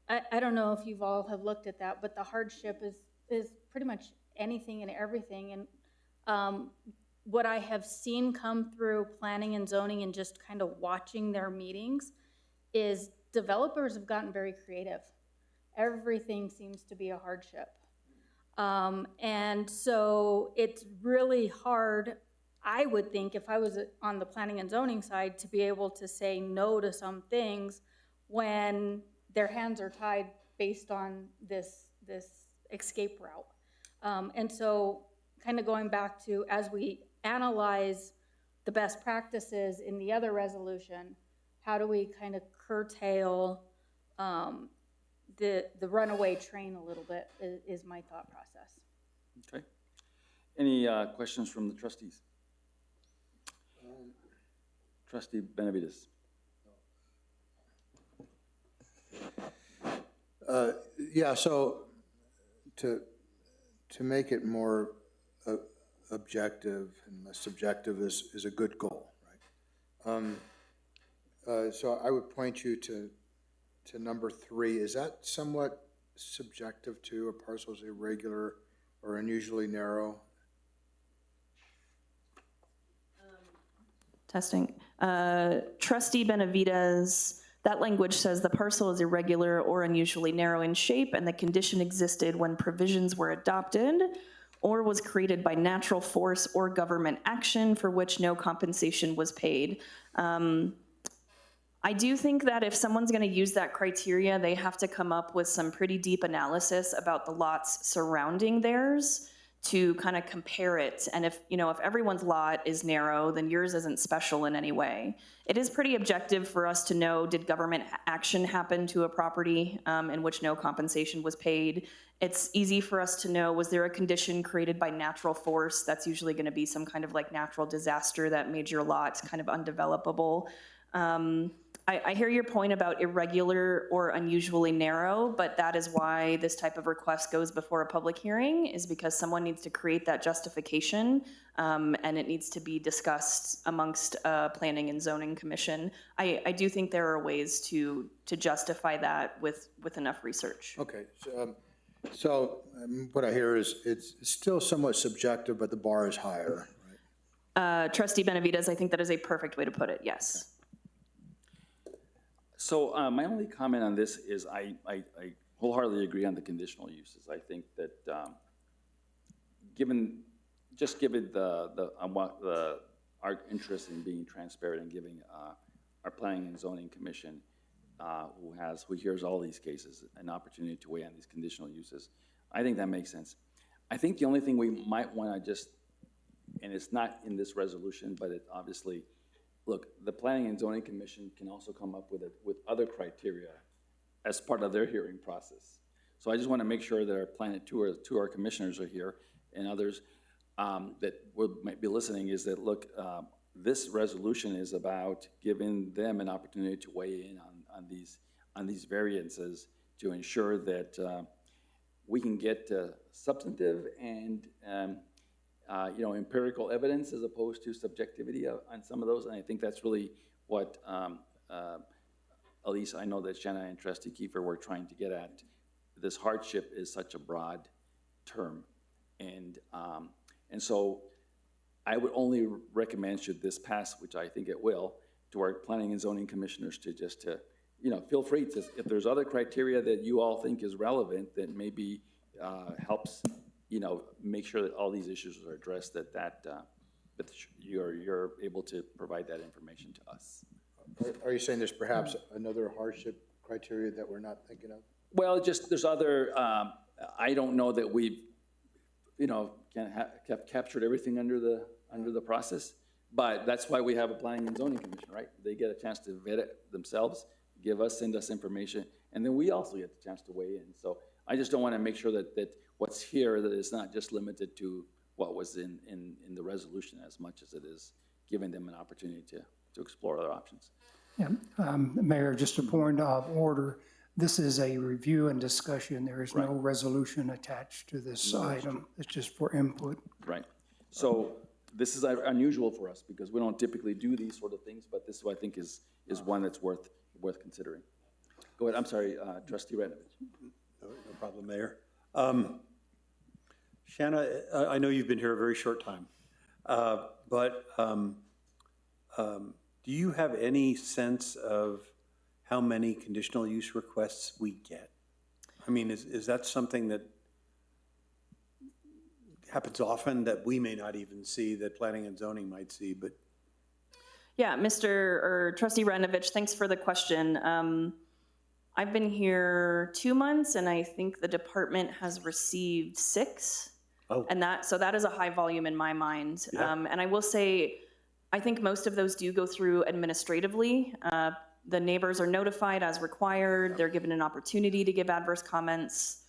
I don't know if you've all have looked at that, but the hardship is pretty much anything and everything. And what I have seen come through planning and zoning and just kind of watching their meetings is developers have gotten very creative. Everything seems to be a hardship. And so it's really hard, I would think, if I was on the planning and zoning side, to be able to say no to some things when their hands are tied based on this escape route. And so kind of going back to, as we analyze the best practices in the other resolution, how do we kind of curtail the runaway train a little bit is my thought process. Okay. Any questions from the trustees? Trustee Benavides. Yeah, so to make it more objective and less subjective is a good goal, right? So I would point you to number 3. Is that somewhat subjective too? A parcel is irregular or unusually narrow? Testing. Trustee Benavides, that language says the parcel is irregular or unusually narrow in shape, and the condition existed when provisions were adopted or was created by natural force or government action for which no compensation was paid. I do think that if someone's going to use that criteria, they have to come up with some pretty deep analysis about the lots surrounding theirs to kind of compare it. And if everyone's lot is narrow, then yours isn't special in any way. It is pretty objective for us to know, did government action happen to a property in which no compensation was paid? It's easy for us to know, was there a condition created by natural force? That's usually going to be some kind of like natural disaster that made your lot kind of undevelopable. I hear your point about irregular or unusually narrow, but that is why this type of request goes before a public hearing, is because someone needs to create that justification, and it needs to be discussed amongst Planning and Zoning Commission. I do think there are ways to justify that with enough research. Okay, so what I hear is it's still somewhat subjective, but the bar is higher, right? Trustee Benavides, I think that is a perfect way to put it, yes. Okay. So my only comment on this is I wholeheartedly agree on the conditional uses. I think that given our interest in being transparent and giving our Planning and Zoning Commission, who hears all these cases, an opportunity to weigh on these conditional uses, I think that makes sense. I think the only thing we might want to just, and it's not in this resolution, but it obviously, look, the Planning and Zoning Commission can also come up with other criteria as part of their hearing process. So I just want to make sure that our our commissioners are here, and others that might be listening, is that, look, this resolution is about giving them an opportunity to weigh in on these variances to ensure that we can get substantive and empirical evidence as opposed to subjectivity on some of those. And I think that's really what, at least I know that Shanna and Trustee Kiefer were trying to get at. This hardship is such a broad term. And so I would only recommend, should this pass, which I think it will, to our Planning and Zoning Commissioners to feel free to, if there's other criteria that you all think is relevant that maybe helps make sure that all these issues are addressed, that you're able to provide that information to us. Are you saying there's perhaps another hardship criteria that we're not thinking of? Well, just there's other, I don't know that we've, captured everything under the process, but that's why we have a Planning and Zoning Commission, right? They get a chance to vet it themselves, send us information, and then we also get the chance to weigh in. So I just don't want to make sure that what's here, that it's not just limited to what was in the resolution as much as it is giving them an opportunity to explore other options. Yeah, Mayor, just a point of order. This is a review and discussion. There is no resolution attached to this item. It's just for input. Right. So this is unusual for us because we don't typically do these sort of things, but this I think is one that's worth considering. Go ahead. I'm sorry, Trustee Ranovich. No problem, Mayor. Shanna, I know you've been here a very short time, but do you have any sense of how many conditional use requests we get? I mean, is that something that happens often that we may not even see, that planning and zoning might see, but? Yeah, Trustee Ranovich, thanks for the question. I've been here 2 months, and I think the department has received 6. Oh. And so that is a high volume in my mind. Yeah. And I will say, I think most of those do go through administratively. The neighbors are notified as required. They're given an opportunity to give adverse comments.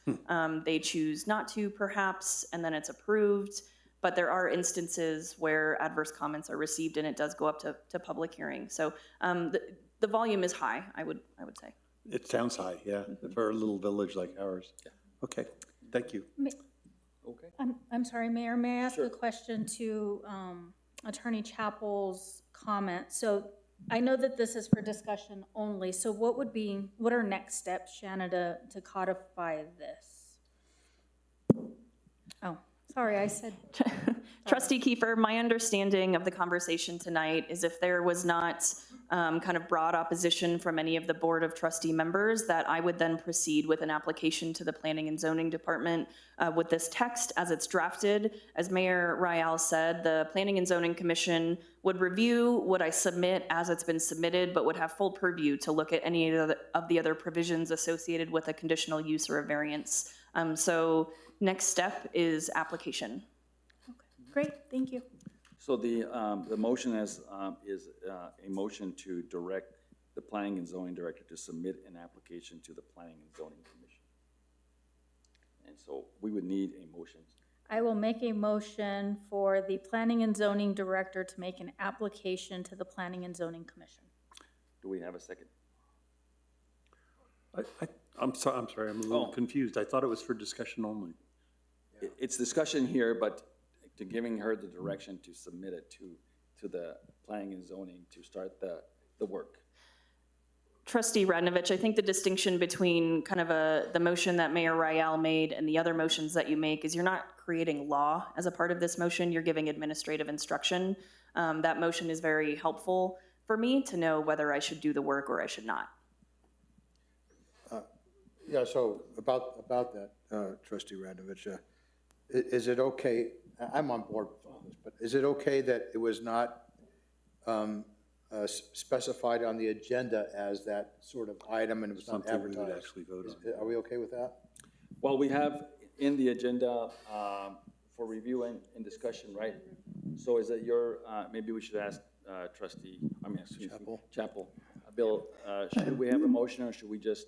They choose not to, perhaps, and then it's approved. But there are instances where adverse comments are received, and it does go up to public hearing. So the volume is high, I would say. It sounds high, yeah, for a little village like ours. Yeah. Okay, thank you. Okay. I'm sorry, Mayor, may I ask a question to Attorney Chappell's comment? So I know that this is for discussion only, so what are next steps, Shanna, to codify this? Oh, sorry, I said. Trustee Kiefer, my understanding of the conversation tonight is if there was not kind of broad opposition from any of the Board of Trustee members, that I would then proceed with an application to the Planning and Zoning Department with this text as it's drafted. As Mayor Rial said, the Planning and Zoning Commission would review what I submit as it's been submitted, but would have full purview to look at any of the other provisions associated with a conditional use or a variance. So next step is application. Great, thank you. So the motion is a motion to direct the Planning and Zoning Director to submit an application to the Planning and Zoning Commission. And so we would need a motion. I will make a motion for the Planning and Zoning Director to make an application to the Planning and Zoning Commission. Do we have a second? I'm sorry, I'm a little confused. I thought it was for discussion only. It's discussion here, but to giving her the direction to submit it to the Planning and Zoning to start the work. Trustee Radnovich, I think the distinction between kind of the motion that Mayor Rial made and the other motions that you make is you're not creating law as a part of this motion, you're giving administrative instruction. That motion is very helpful for me to know whether I should do the work or I should not. Yeah, so about that, Trustee Radnovich, is it okay, I'm on board with all this, but is it okay that it was not specified on the agenda as that sort of item and it was not Something we would advertised? actually vote on. Are we okay with that? Well, we have in the agenda for review and discussion, right? So is it maybe we should ask Chappell. Bill, should we have a motion or should we just?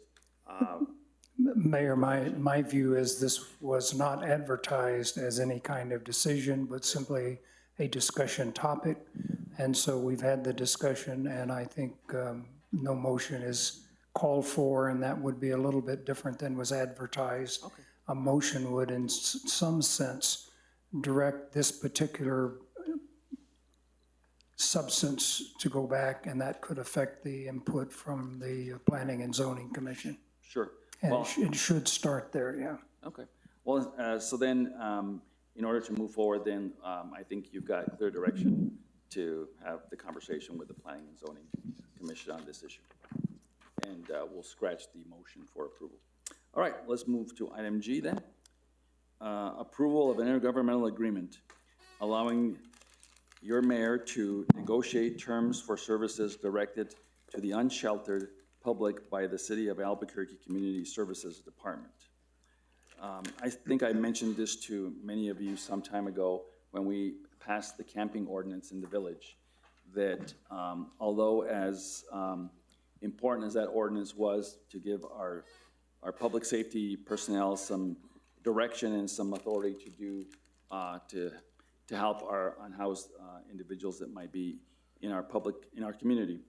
Mayor, my view is this was not advertised as any kind of decision, but simply a discussion topic. And so we've had the discussion, and I think no motion is called for, and that would be a little bit different than was advertised. Okay. A motion would, in some sense, direct this particular substance to go back, and that could affect the input from the Planning and Zoning Commission. Sure. And Well, it should start there, yeah. okay. Well, so then, in order to move forward, then I think you've got clear direction to have the conversation with the Planning and Zoning Commission on this issue. And we'll scratch the motion for approval. All right, let's move to item G then. Approval of an intergovernmental agreement allowing your mayor to negotiate terms for services directed to the unsheltered public by the City of Albuquerque Community Services Department. I think I mentioned this to many of you some time ago when we passed the camping ordinance in the village, that although as important as that ordinance was to give our public safety personnel some direction and some authority to to help our unhoused individuals that might be in our community.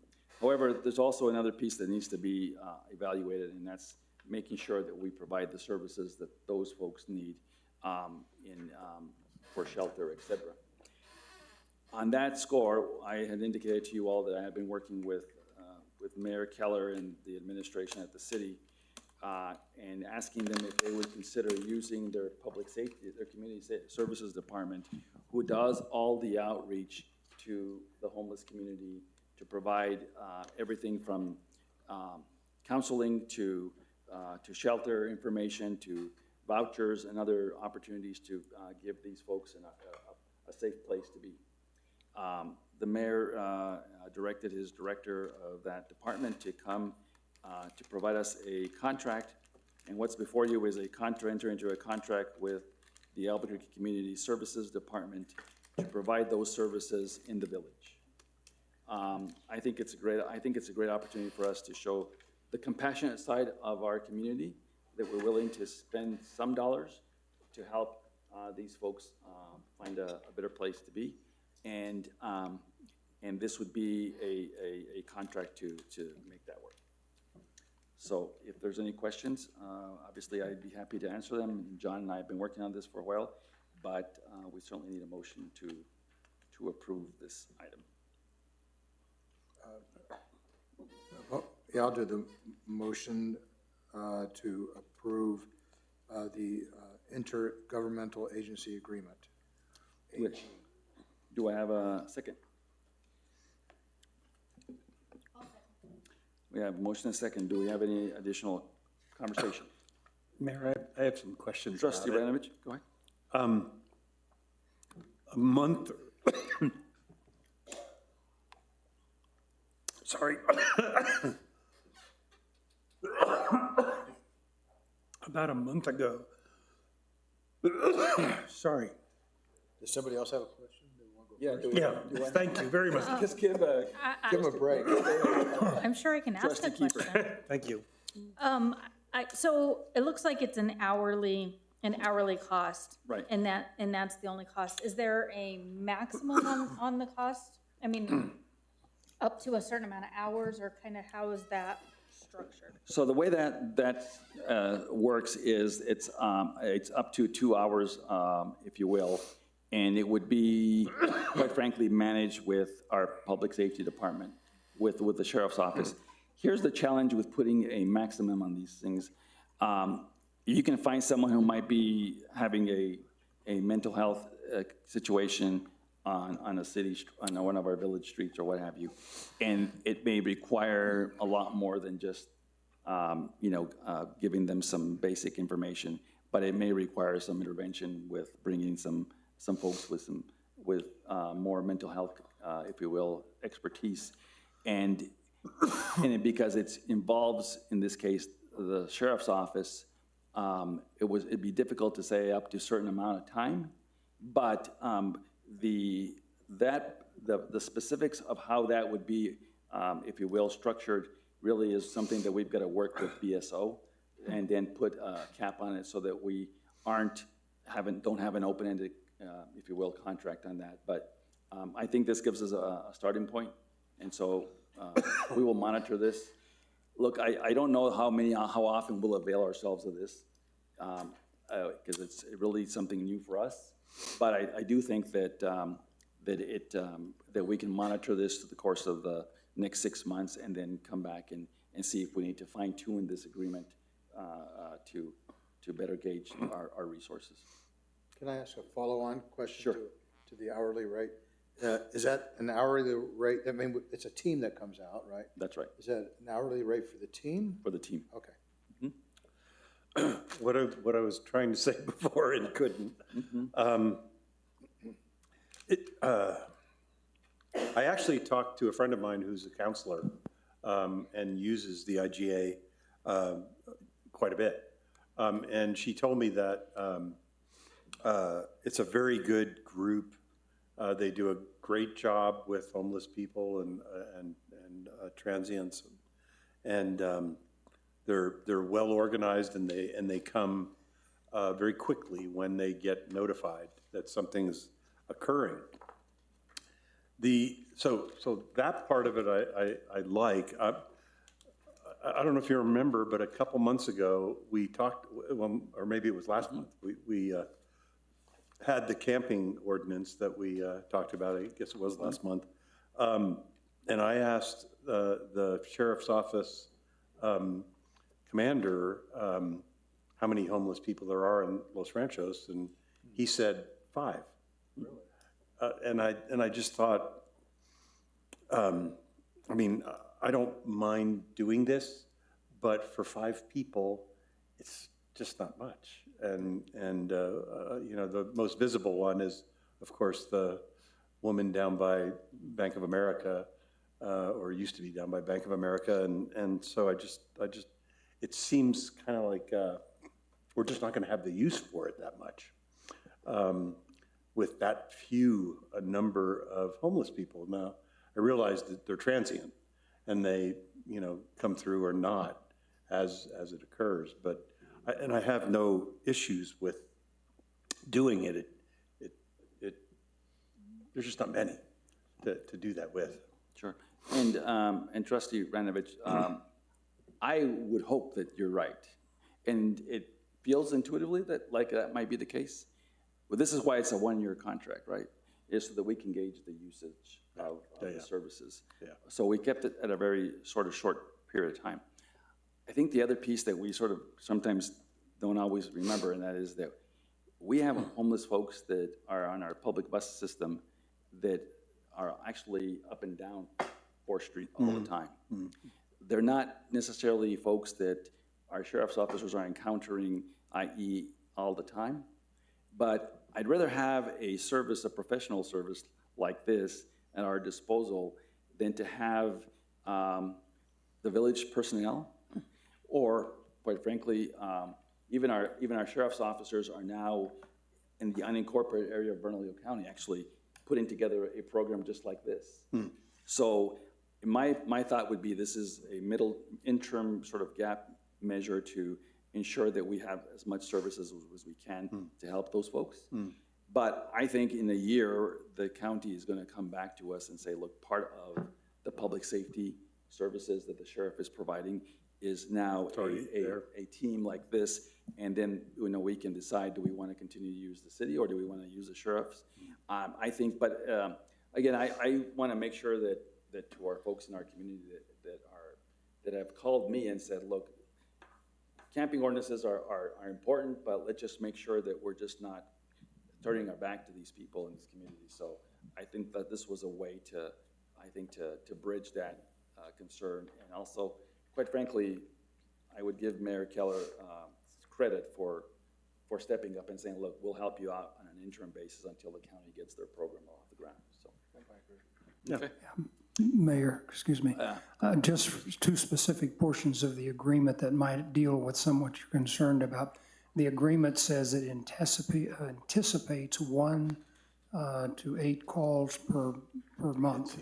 However, there's also another piece that needs to be evaluated, and that's making sure that we provide the services that those folks need for shelter, et cetera. On that score, I had indicated to you all that I have been working with Mayor Keller and the administration at the city and asking them if they would consider using their public safety, their community services department, who does all the outreach to the homeless community to provide everything from counseling to shelter information to vouchers and other opportunities to give these folks a safe place to be. The mayor directed his director of that department to come to provide us a contract, and what's before you is enter into a contract with the Albuquerque Community Services Department to provide those services in the village. I think it's a great opportunity for us to show the compassionate side of our community, that we're willing to spend some dollars to help these folks find a better place to be, and this would be a contract to make that work. So if there's any questions, obviously I'd be happy to answer them. John and I have been working on this for a while, but we certainly need a motion to approve this item. Yeah, I'll do the motion to approve the intergovernmental agency agreement. Do I have a second? We have motion and second. Do we have any additional conversation? Mayor, I have some questions. Trustee Ranovich, go ahead. A month, sorry. About a month ago, sorry. Does somebody else have a question? Yeah, thank you very much. Just give them a break. I'm sure I can ask a question. Thank you. So it looks like it's an hourly cost. Right. And that's the only cost. Is there a maximum on the cost? I mean, up to a certain amount of hours, or kind of how is that structured? So the way that works is it's up to 2 hours, if you will, and it would be, quite frankly, managed with our public safety department, with the sheriff's office. Here's the challenge with putting a maximum on these things. You can find someone who might be having a mental health situation on one of our village streets or what have you, and it may require a lot more than just giving them some basic information, but it may require some intervention with bringing some folks with more mental health, if you will, expertise, and because it involves, in this case, the sheriff's office, it'd be difficult to say up to a certain amount of time, but the specifics of how that would be, if you will, structured, really is something that we've got to work with BSO and then put a cap on it so that we don't have an open-ended, if you will, contract on that. But I think this gives us a starting point, and so we will monitor this. Look, I don't know how often we'll avail ourselves of this, because it's really something new for us. But I do think that that we can monitor this through the course of the next 6 months, and then come back and see if we need to fine-tune this agreement to better gauge our resources. Can I ask a follow-on question? Sure. To the hourly rate? Is that an hourly rate? I mean, it's a team that comes out, right? That's right, Is that an hourly rate for the team? for the team. Okay. What I was trying to say before and couldn't. I actually talked to a friend of mine who's a counselor and uses the IGA quite a bit. And she told me that it's a very good group. They do a great job with homeless people and transients, and they're well organized, and they come very quickly when they get notified that something's occurring. So that part of it I like. I don't know if you remember, but a couple months ago, we talked, well, or maybe it was last month, we had the camping ordinance that we talked about. I guess it was last month. And I asked the sheriff's office commander how many homeless people there are in Los Ranchos, and he said 5. And I just thought, I mean, I don't mind doing this, but for 5 people, it's just not much. And you know, the most visible one is, of course, the woman down by Bank of America, or used to be down by Bank of America. And so I just, it seems kind of like we're just not going to have the use for it that much. With that few a number of homeless people. Now, I realize that they're transient and they, you know, come through or not as it occurs. But I have no issues with doing it. There's just not many to do that with. Sure. And Trustee Ranovich, I would hope that you're right. And it feels intuitively that that might be the case. But this is why it's a 1-year contract, right? Is so that we can gauge the usage of the services. Yeah. So we kept it at a very sort of short period of time. I think the other piece that we sort of sometimes don't always remember, and that is that we have homeless folks that are on our public bus system that are actually up and down 4th Street all the time. They're not necessarily folks that our sheriff's officers are encountering, i.e. all the time, but I'd rather have a service, a professional service like this at our disposal than to have the village personnel, or quite frankly, even our sheriff's officers are now in the unincorporated area of Bernalillo County actually putting together a program just like this. So my thought would be this is a middle interim sort of gap measure to ensure that we have as much services as we can to help those folks. But I think in a year, the county is going to come back to us and say, look, part of the public safety services that the sheriff is providing is now a team like this. And then, you know, we can decide, do we want to continue to use the city or do we want to use the sheriffs? I think, but again, I want to make sure that to our folks in our community that have called me and said, look, camping ordinances are important, but let's just make sure that we're just not turning our back to these people in this community. So I think that this was a way to bridge that concern. And also, quite frankly, I would give Mayor Keller credit for stepping up and saying, look, we'll help you out on an interim basis until the county gets their program off the ground. So, okay. Mayor, excuse me, just 2 specific portions of the agreement that might deal with somewhat you're concerned about. The agreement says it anticipates 1 to 8 calls per month.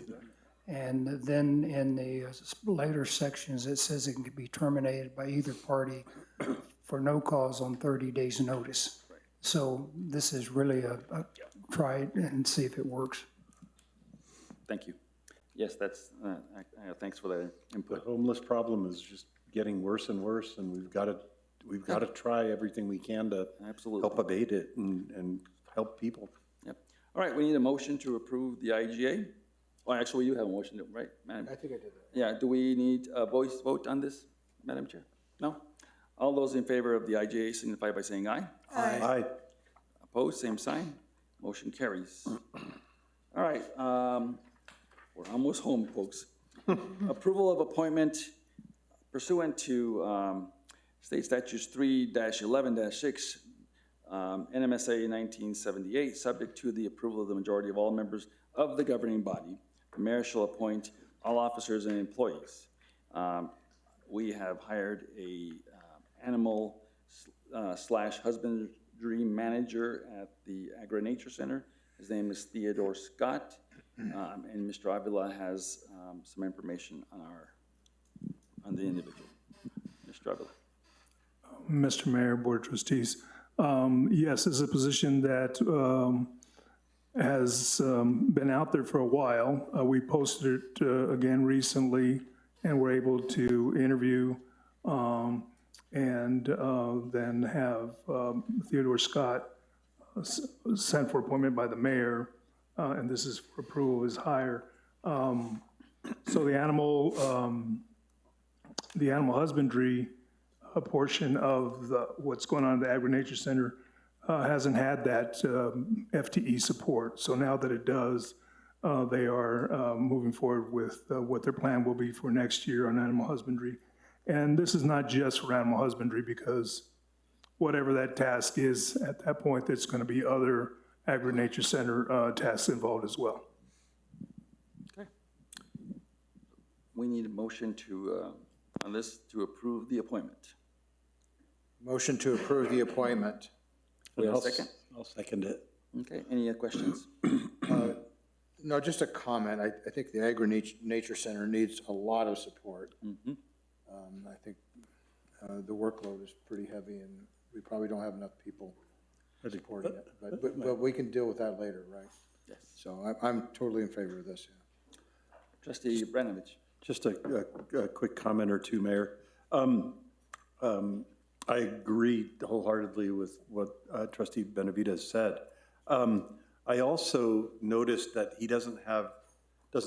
And then in the later sections, it says it can be terminated by either party for no cause on 30 days' notice. So this is really a try it and see if it works. Thank you. Yes, that's, thanks for that input. The homeless problem is just getting worse and worse, and we've got to try everything we can to help abate it and help people. Yep. All right, we need a motion to approve the IGA. Oh, actually, you have a motion, right, Madam? I think I did that. Yeah, do we need a voice vote on this, Madam Chair? No? All those in favor of the IGA signify by saying aye. Aye. Opposed, same sign. Motion carries. All right, we're almost home, folks. Approval of appointment pursuant to State Statutes 3-11-6, NMSA 1978, subject to the approval of the majority of all members of the governing body. The mayor shall appoint all officers and employees. We have hired a animal / husbandry manager at the Agri-Nature Center. His name is Theodore Scott, and Mr. Avila has some information on the individual. Mr. Avila. Mr. Mayor, Board of Trustees, yes, this is a position that has been out there for a while. We posted it again recently, and were able to interview and then have Theodore Scott sent for appointment by the mayor, and this is for approval of his hire. So the animal husbandry portion of what's going on at the Agri-Nature Center hasn't had that FTE support. So now that it does, they are moving forward with what their plan will be for next year on animal husbandry. And this is not just for animal husbandry, because whatever that task is at that point, there's going to be other Agri-Nature Center tasks involved as well. Okay. We need a motion to, on this, to approve the appointment. Motion to approve the appointment. We have a second? I'll second it. Okay, any questions? No, just a comment. I think the Agri-Nature Center needs a lot of support. I think the workload is pretty heavy, and we probably don't have enough people supporting it. But we can deal with that later, right? Yes. So I'm totally in favor of this, yeah. Trustee Branovich. Just a quick comment or two, Mayor. I agree wholeheartedly with what Trustee Benavides said. I also noticed that he doesn't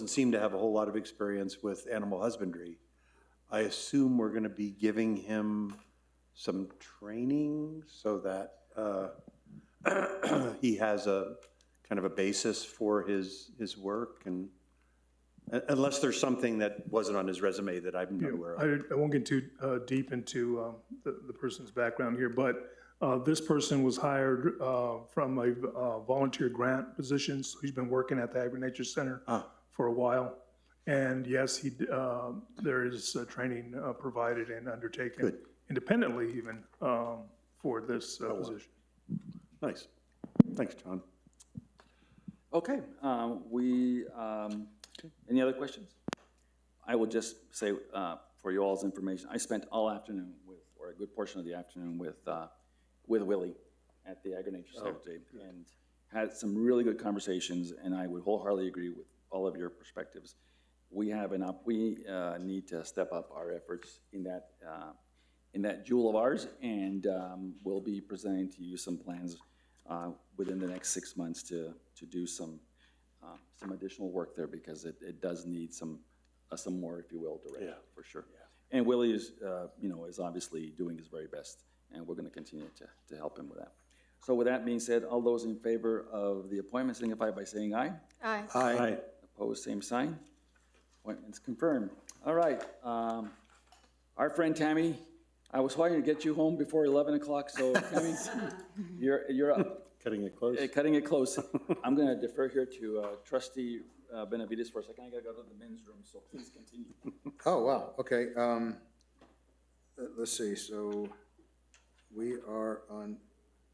seem to have a whole lot of experience with animal husbandry. I assume we're going to be giving him some training so that he has a kind of a basis for his work, and unless there's something that wasn't on his resume that I'm not aware of. I won't get too deep into the person's background here, but this person was hired from a volunteer grant position, so he's been working at the Agri-Nature Center for a while. And yes, there is training provided and undertaken independently even for this position. Nice. Thanks, John. Okay, any other questions? I will just say for you all's information, I spent all afternoon or a good portion of the afternoon with Willie at the Agri-Nature Center today, and had some really good conversations, and I would wholeheartedly agree with all of your perspectives. We need to step up our efforts in that jewel of ours, and we'll be presenting to you some plans within the next 6 months to do some additional work there, because it does need some more, if you will, direction, for sure. Yeah. And Willie is obviously doing his very best, and we're going to continue to help him with that. So with that being said, all those in favor of the appointment signify by saying aye. Aye. Aye. Opposed, same sign. Appointment's confirmed. All right. Our friend Tammy, I was trying to get you home before 11 o'clock, so Tammy, you're up. Cutting it close. Cutting it close. I'm going to defer here to Trustee Benavides for a second. I got to go to the men's room, so please continue. Oh, wow, okay. Let's see, so we are on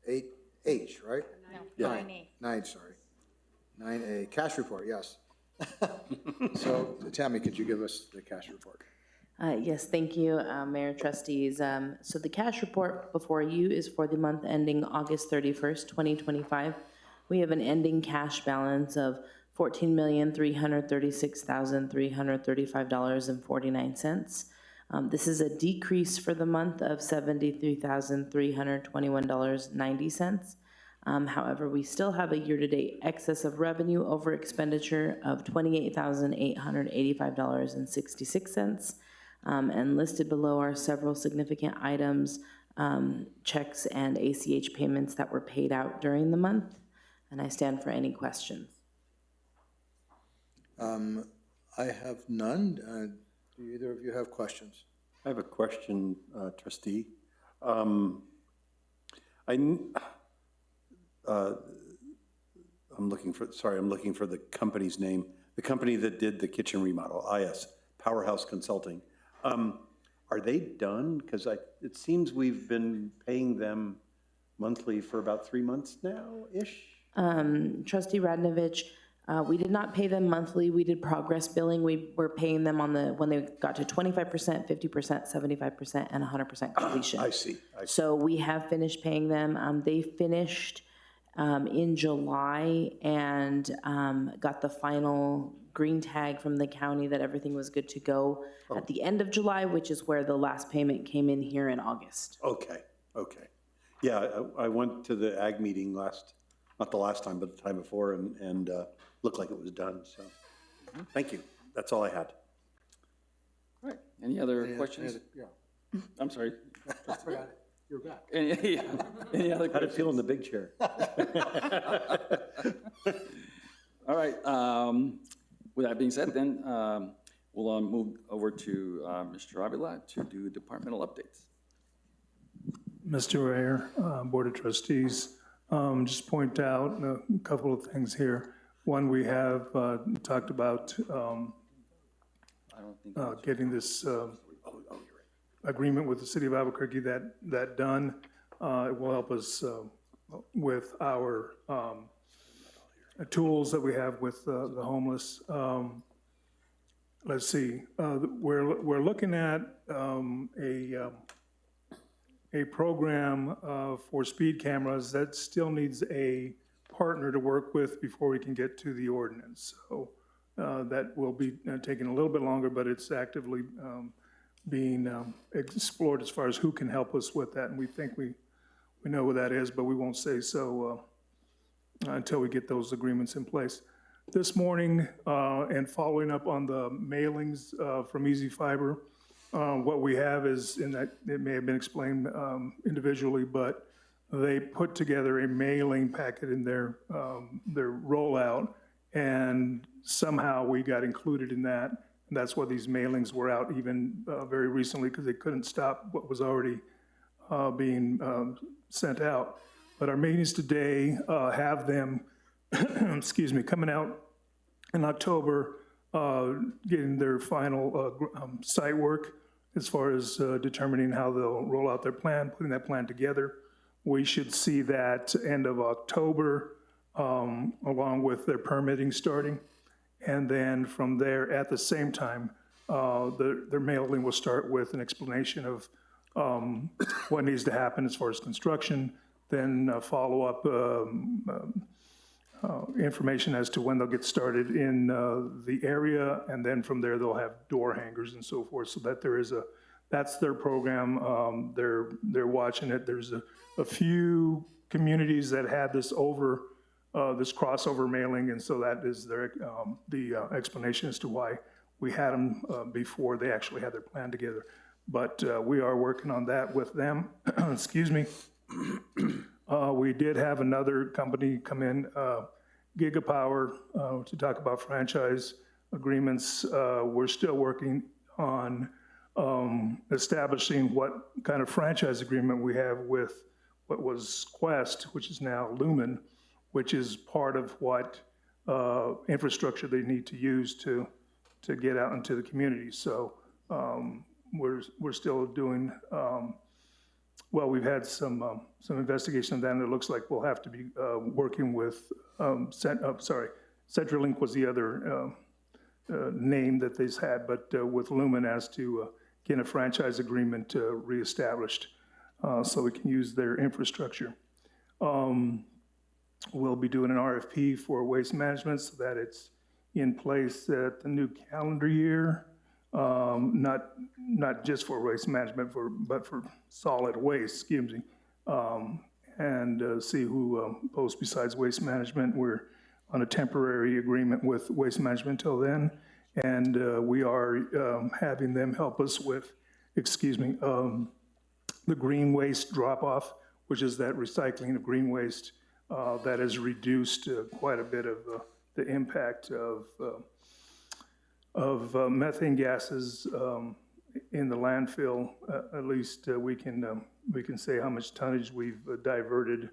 8H, right? No, 9A. 9, sorry. 9A, cash report, yes. So Tammy, could you give us the cash report? Yes, thank you, Mayor, Trustees. So the cash report before you is for the month ending August 31st, 2025. We have an ending cash balance of $14,336,335.49. This is a decrease for the month of $73,321.90. However, we still have a year-to-date excess of revenue over expenditure of $28,885.66. And listed below are several significant items, checks and ACH payments that were paid out during the month. And I stand for any questions. I have none. Do either of you have questions? I have a question, Trustee. I'm looking for the company's name. The company that did the kitchen remodel, IS, Powerhouse Consulting. Are they done? Because it seems we've been paying them monthly for about 3 months now-ish. Trustee Radnovich, we did not pay them monthly. We did progress billing. We were paying them when they got to 25%, 50%, 75%, and 100% completion. I see. So we have finished paying them. They finished in July and got the final green tag from the county that everything was good to go at the end of July, which is where the last payment came in here in August. Okay, okay. Yeah, I went to the ag meeting not the last time, but the time before, and looked like it was done, so. Thank you. That's all I had. All right, any other questions? Yeah. I'm sorry. I forgot it. You're back. Any other How'd it questions? feel in the big chair? All right, with that being said, then, we'll move over to Mr. Avila to do departmental updates. Mr. Mayor, Board of Trustees, just point out a couple of things here. One, we have talked about I don't think. getting this agreement with the city of Albuquerque that done. It will help us with our tools that we have with the homeless. Let's see, we're looking at a program for speed cameras that still needs a partner to work with before we can get to the ordinance. So that will be taking a little bit longer, but it's actively being explored as far as who can help us with that. And we think we know who that is, but we won't say so until we get those agreements in place. This morning, and following up on the mailings from Easy Fiber, what we have is, and that it may have been explained individually, but they put together a mailing packet in their rollout, and somehow we got included in that. And that's why these mailings were out even very recently, because they couldn't stop what was already being sent out. But our meetings today have them, excuse me, coming out in October, getting their final site work as far as determining how they'll roll out their plan, putting that plan together. We should see that end of October, along with their permitting starting. And then from there, at the same time, their mailing will start with an explanation of what needs to happen as far as construction, then follow-up information as to when they'll get started in the area, and then from there, they'll have door hangers and so forth, so that there is that's their program. They're watching it. There's a few communities that had this crossover mailing, and so that is the explanation as to why we had them before they actually had their plan together. But we are working on that with them. Excuse me. We did have another company come in, Gigapower, to talk about franchise agreements. We're still working on establishing what kind of franchise agreement we have with what was Quest, which is now Lumen, which is part of what infrastructure they need to use to get out into the community. So we're still doing, well, we've had some investigation of that, and it looks like we'll have to be working with, CenturyLink was the other name that they've had, but with Lumen as to get a franchise agreement reestablished so we can use their infrastructure. We'll be doing an RFP for waste management so that it's in place at the new calendar year. Not just for waste management, but for solid waste, excuse me, and see who posts besides waste management. We're on a temporary agreement with waste management until then, and we are having them help us with, the green waste drop-off, which is that recycling of green waste that has reduced quite a bit of the impact of methane gases in the landfill. At least we can say how much tonnage we've diverted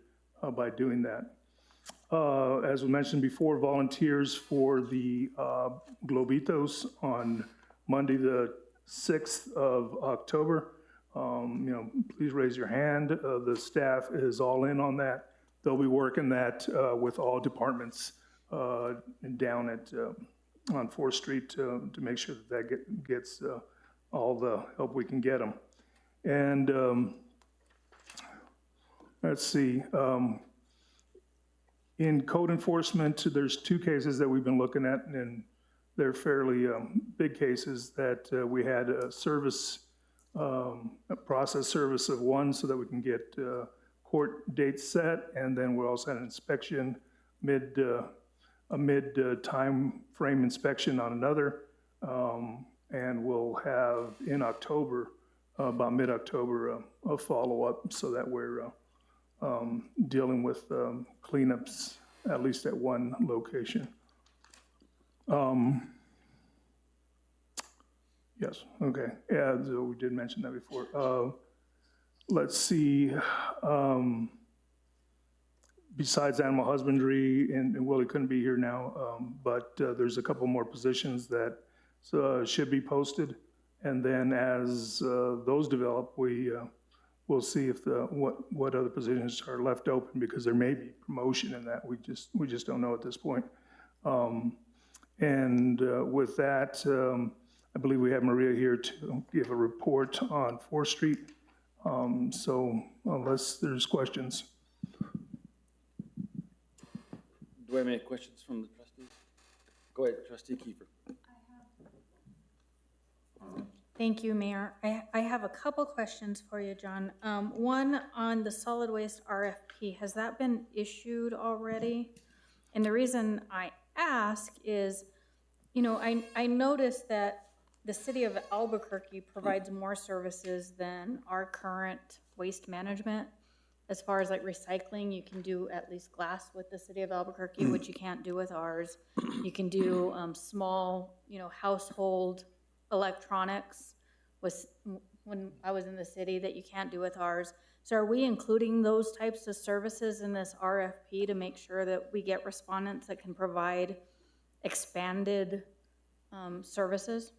by doing that. As we mentioned before, volunteers for the Globitos on Monday the 6th of October. Please raise your hand. The staff is all in on that. They'll be working that with all departments down at on 4th Street to make sure that gets all the help we can get them. And let's see, In code enforcement, there's two cases that we've been looking at, and they're fairly big cases that we had a service, a process service of one so that we can get court dates set, and then we also had an inspection, a mid-time frame inspection on another, and we'll have in October, about mid-October, a follow-up so that we're dealing with cleanups, at least at one location. Yes, okay, yeah, so we did mention that before. Let's see, besides animal husbandry, and Willie couldn't be here now, but there's a couple more positions that should be posted. And then as those develop, we'll see if what other positions are left open, because there may be promotion in that. We just don't know at this point. With that, I believe we have Maria here to give a report on 4th Street. So unless there's questions. Do we have any questions from the trustees? Go ahead, Trustee Kiefer. Thank you, Mayor. I have a couple questions for you, John. One on the solid waste RFP, has that been issued already? And the reason I ask is, you know, I noticed that the city of Albuquerque provides more services than our current waste management. As far as like recycling, you can do at least glass with the city of Albuquerque, which you can't do with ours. You can do small, you know, household electronics when I was in the city that you can't do with ours. So are we including those types of services in this RFP to make sure that we get respondents that can provide expanded services?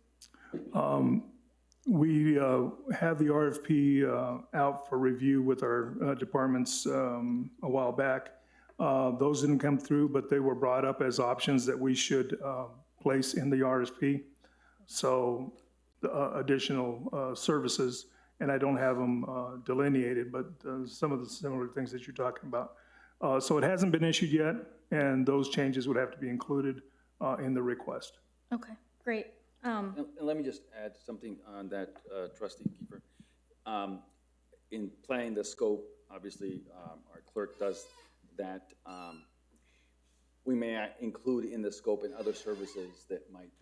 We had the RFP out for review with our departments a while back. Those didn't come through, but they were brought up as options that we should place in the RFP. So additional services, and I don't have them delineated, but some of the similar things that you're talking about. So it hasn't been issued yet, and those changes would have to be included in the request. Okay, great. And let me just add something on that, Trustee Kiefer. In planning the scope, obviously, our clerk does that. We may include in the scope and other services that might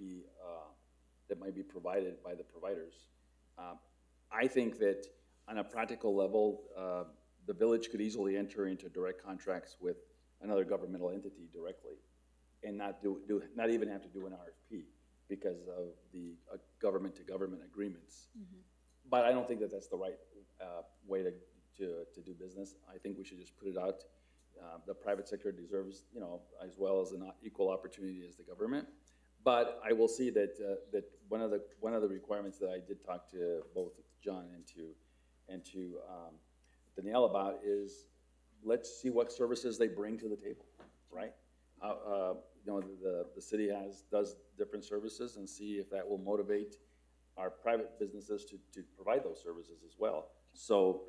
be provided by the providers. I think that on a practical level, the village could easily enter into direct contracts with another governmental entity directly, and not even have to do an RFP because of the government-to-government agreements. Mm-hmm. But I don't think that that's the right way to do business. I think we should just put it out. The private sector deserves, you know, as well as an equal opportunity as the government. But I will see that that one of the requirements that I did talk to both John and to Danielle about is, let's see what services they bring to the table, right? You know, the city does different services, and see if that will motivate our private businesses to provide those services as well. So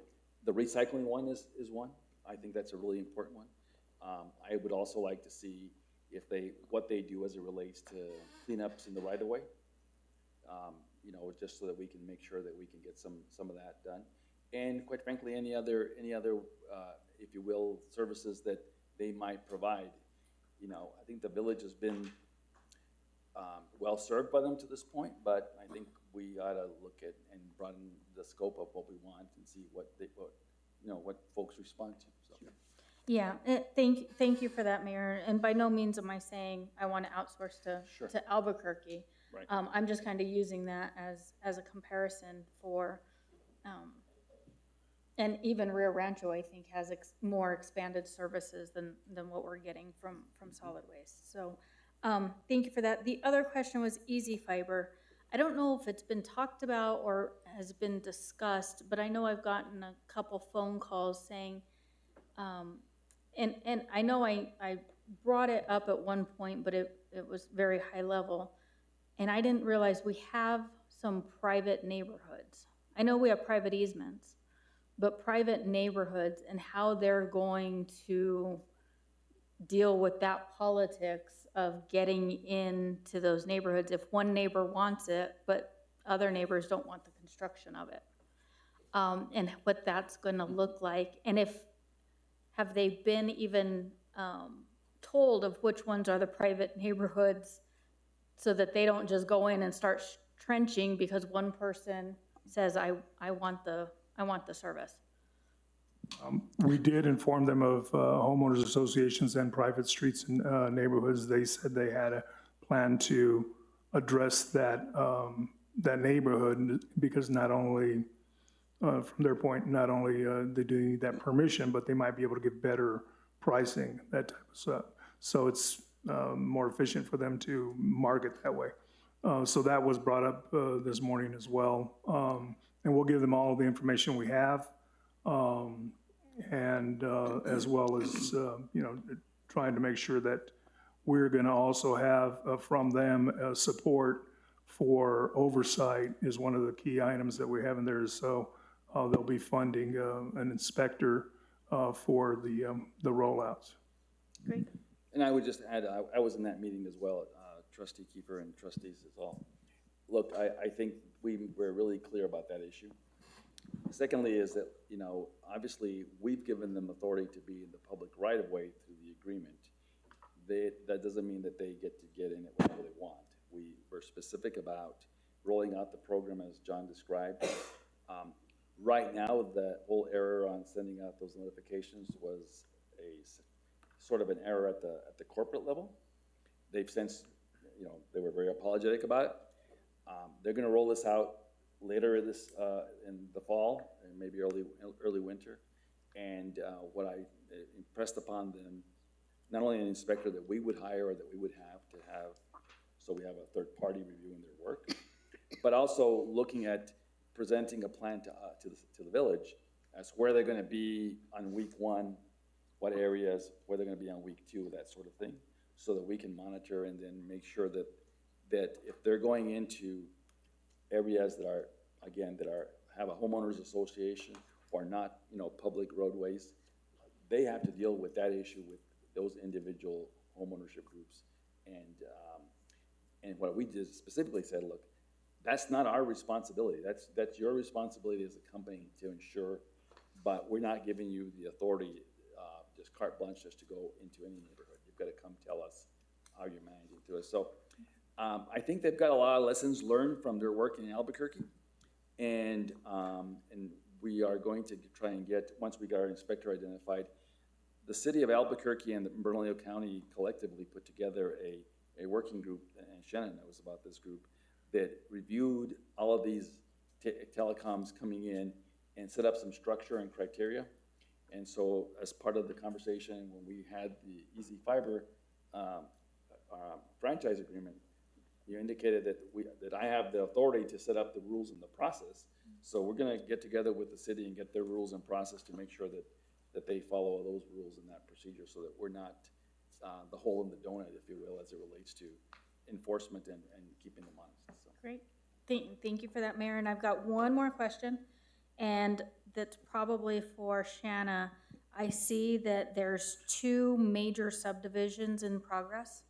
the recycling one is one. I think that's a really important one. I would also like to see what they do as it relates to cleanups in the right of way. You know, just so that we can make sure that we can get some of that done. And quite frankly, any other if you will, services that they might provide. You know, I think the village has been well served by them to this point, but I think we ought to look at and broaden the scope of what we want and see what folks respond to. So. Sure. Yeah, thank you for that, Mayor. And by no means am I saying I want to outsource to Albuquerque. Right. I'm just kind of using that as a comparison for, and even Rio Rancho, I think, has more expanded services than what we're getting from solid waste. So thank you for that. The other question was Easy Fiber. I don't know if it's been talked about or has been discussed, but I know I've gotten a couple phone calls saying, and I know I brought it up at one point, but it was very high level, and I didn't realize we have some private neighborhoods. I know we have private easements, but private neighborhoods and how they're going to deal with that politics of getting into those neighborhoods if one neighbor wants it, but other neighbors don't want the construction of it. And what that's gonna look like, and have they been even told of which ones are the private neighborhoods so that they don't just go in and start trenching because one person says, I want the service? We did inform them of homeowners associations and private streets and neighborhoods. They said they had a plan to address that, that neighborhood, because not only, from their point, not only they do need that permission, but they might be able to get better pricing, that type of stuff. So it's more efficient for them to market that way. So that was brought up this morning as well. And we'll give them all the information we have. And as well as, trying to make sure that we're going to also have from them support for oversight is one of the key items that we have in there. So they'll be funding an inspector for the rollouts. Great. And I would just add, I was in that meeting as well, Trustee Kiefer and trustees as well. Look, I think we're really clear about that issue. Secondly is that, obviously, we've given them authority to be in the public right-of-way through the agreement. That doesn't mean that they get to get in it whenever they want. We're specific about rolling out the program as John described. Right now, the whole error on sending out those notifications was a sort of an error at the corporate level. They've since, they were very apologetic about it. They're going to roll this out later in the fall and maybe early winter. And what I impressed upon them, not only an inspector that we would hire or that we would have to have, so we have a third party reviewing their work, but also looking at presenting a plan to the village as where they're going to be on week 1, what areas, where they're going to be on week 2, that sort of thing, so that we can monitor and then make sure that if they're going into areas that have a homeowners association or not, public roadways, they have to deal with that issue with those individual homeownership groups. And what we just specifically said, look, that's not our responsibility. That's your responsibility as a company to ensure, but we're not giving you the authority, just carte blanche, just to go into any neighborhood. You've got to come tell us how you're managing to it. So I think they've got a lot of lessons learned from their work in Albuquerque, and we are going to try and get, once we got our inspector identified, the city of Albuquerque and Bernalillo County collectively put together a working group, and Shannon knows about this group, that reviewed all of these telecoms coming in and set up some structure and criteria. And so as part of the conversation, when we had the Easy Fiber franchise agreement, you indicated that I have the authority to set up the rules and the process. So we're gonna get together with the city and get their rules and process to make sure that they follow those rules and that procedure, so that we're not the hole in the donut, if you will, as it relates to enforcement and keeping them honest. So. Great. Thank you for that, Mayor. And I've got one more question, and that's probably for Shanna. I see that there's 2 major subdivisions in progress.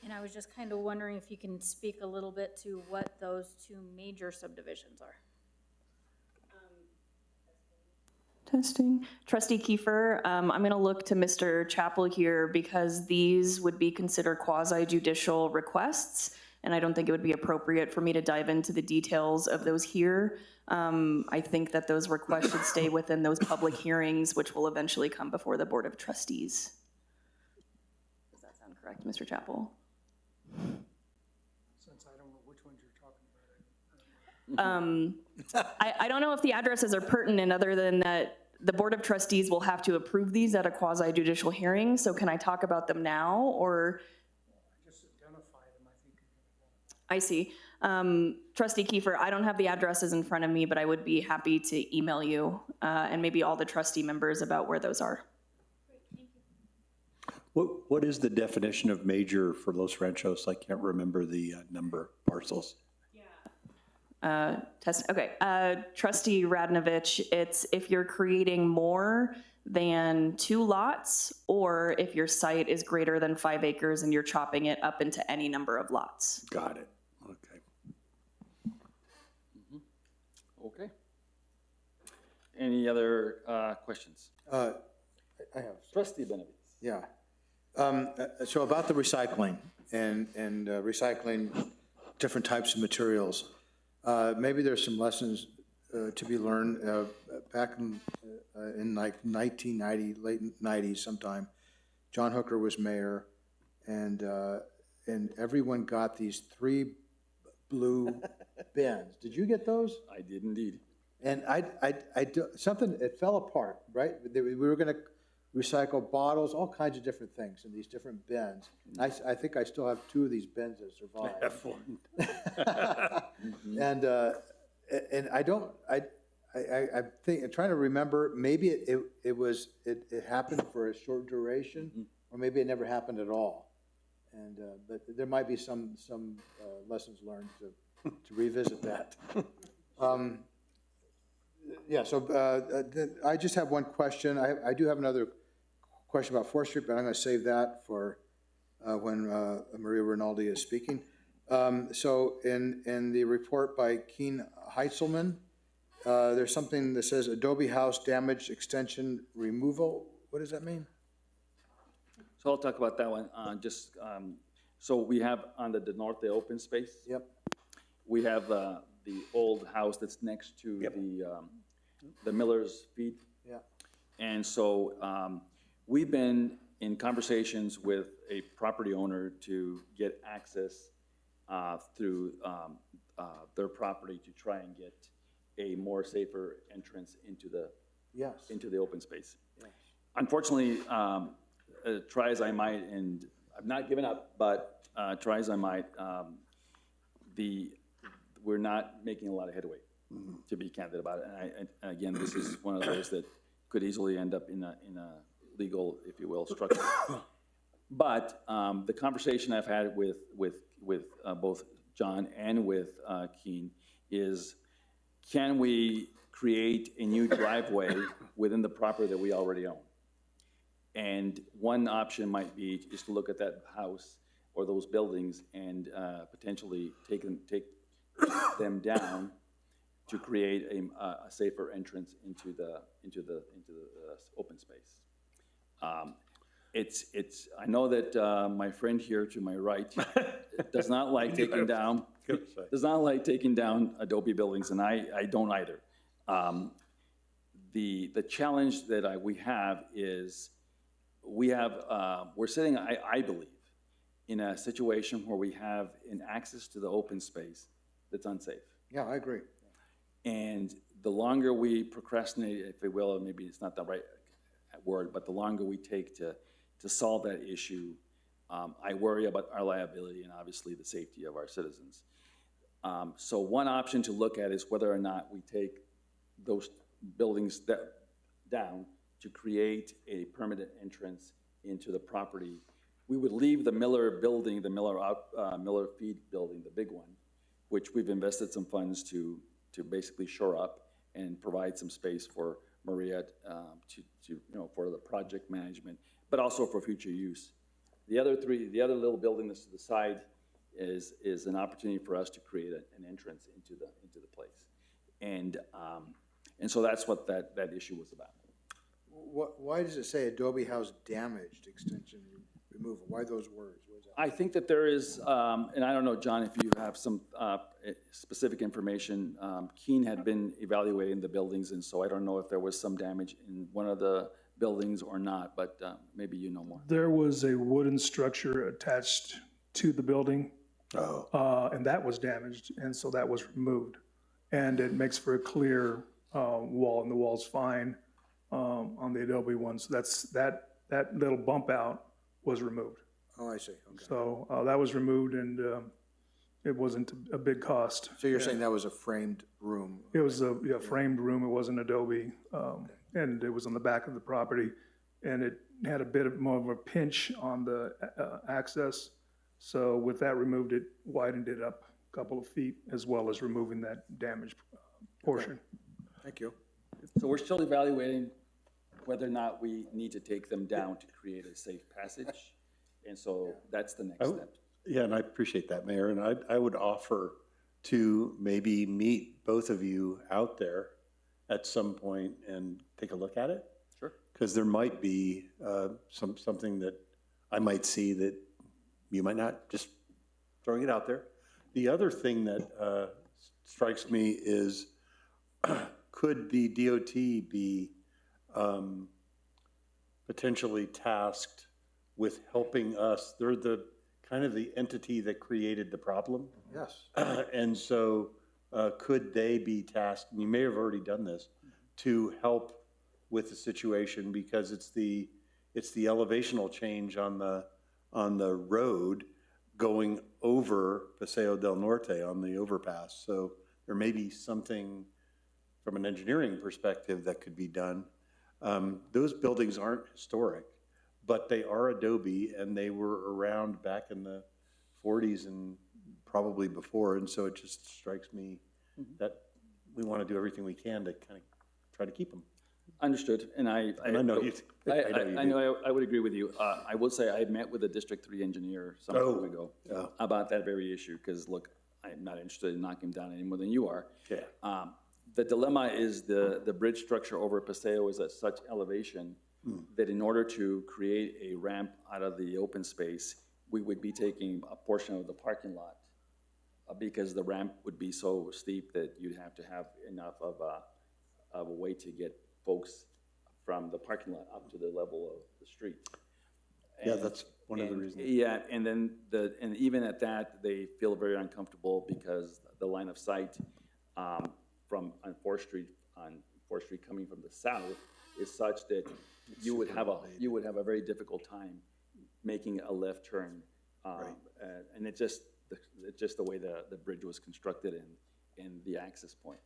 And I was just kind of wondering if you can speak a little bit to what those 2 major subdivisions are. Testing. Trustee Kiefer, I'm going to look to Mr. Chappell here because these would be considered quasi-judicial requests, and I don't think it would be appropriate for me to dive into the details of those here. I think that those requests should stay within those public hearings, which will eventually come before the Board of Trustees. Does that sound correct, Mr. Chappell? Since I don't know which ones you're talking about. I don't know if the addresses are pertinent other than that the Board of Trustees will have to approve these at a quasi-judicial hearing. So can I talk about them now, or? Just identify them, I think. I see. Trustee Kiefer, I don't have the addresses in front of me, but I would be happy to email you and maybe all the trustee members about where those are. What is the definition of major for Los Ranchos? I can't remember the number of parcels. Okay, Trustee Radnovich, it's if you're creating more than 2 lots, or if your site is greater than 5 acres and you're chopping it up into any number of lots. Got it. Okay. Okay. Any other questions? I have. Trustee Benavides. Yeah. So about the recycling and recycling different types of materials, maybe there's some lessons to be learned. Back in like 1990, late 90s sometime, John Hooker was mayor, and everyone got these 3 blue bins. Did you get those? I did indeed. And something, it fell apart, right? We were going to recycle bottles, all kinds of different things in these different bins. I think I still have 2 of these bins that survived. I have one. And I think, I'm trying to remember, maybe it happened for a short duration, or maybe it never happened at all. And, but there might be some lessons learned to revisit that. Yeah, so I just have one question. I do have another question about 4th Street, but I'm going to save that for when Maria Rinaldi is speaking. So in the report by Keen Heitzelman, there's something that says Adobe House damage extension removal. What does that mean? So I'll talk about that one. So we have on the north, the open space. Yep. We have the old house that's next to the Miller's feed. Yeah. And so we've been in conversations with a property owner to get access through their property to try and get a more safer entrance into the open space. Yes. Unfortunately, try as I might, and I've not given up, but try as I might, we're not making a lot of headway, to be candid about it. And again, this is one of those that could easily end up in a legal, if you will, structure. But the conversation I've had with both John and with Keen is, can we create a new driveway within the property that we already own? And one option might be is to look at that house or those buildings and potentially take them down to create a safer entrance into the open space. I know that my friend here to my right does not like taking down Adobe buildings, and I don't either. The challenge that we have is we're sitting, I believe, in a situation where we have an access to the open space that's unsafe. Yeah, I agree. And the longer we procrastinate, if you will, maybe it's not the right word, but the longer we take to solve that issue, I worry about our liability and obviously the safety of our citizens. So one option to look at is whether or not we take those buildings down to create a permanent entrance into the property. We would leave the Miller building, the Miller feed building, the big one, which we've invested some funds to basically shore up and provide some space for Maria for the project management, but also for future use. The other little building that's to the side is an opportunity for us to create an entrance into the place, and so that's what that issue was about. Why does it say Adobe House damaged extension removal? Why those words? What is that? I think that there is, and I don't know, John, if you have some specific information. Keen had been evaluating the buildings, and so I don't know if there was some damage in one of the buildings or not, but maybe you know more. There was a wooden structure attached to the building, and that was damaged, and so that was removed. And it makes for a clear wall, and the wall's fine on the Adobe one. So that little bump out was removed. Oh, I see. Okay. So that was removed, and it wasn't a big cost. So you're saying that was a framed room? It was a framed room. It wasn't Adobe, and it was on the back of the property, and it had a bit more of a pinch on the access. So with that removed, it widened it up a couple of feet, as well as removing that damaged portion. Thank you. So we're still evaluating whether or not we need to take them down to create a safe passage. And so that's the next step. Yeah, and I appreciate that, Mayor, and I would offer to maybe meet both of you out there at some point and take a look at it. Sure. Because there might be something that I might see that you might not, just throwing it out there. The other thing that strikes me is, could the DOT be potentially tasked with helping us? They're the kind of the entity that created the problem. Yes. And so could they be tasked, and you may have already done this, to help with the situation, because it's the elevational change on the road going over Paseo del Norte on the overpass. So there may be something from an engineering perspective that could be done. Those buildings aren't historic, but they are adobe, and they were around back in the 40s and probably before. And so it just strikes me that we want to do everything we can to kind of try to keep them. Understood, and I know you. I know I would agree with you. I will say I met with a District 3 engineer some time ago about that very issue, because look, I'm not interested in knocking him down any more than you are. Yeah. The dilemma is the bridge structure over Paseo is at such elevation that in order to create a ramp out of the open space, we would be taking a portion of the parking lot because the ramp would be so steep that you'd have to have enough of a way to get folks from the parking lot up to the level of the street. Yeah, that's one of the reasons. Yeah, and then and even at that, they feel very uncomfortable because the line of sight from on 4th Street coming from the south is such that you would have a very difficult time making a left turn. And it's just the way the bridge was constructed and the access point.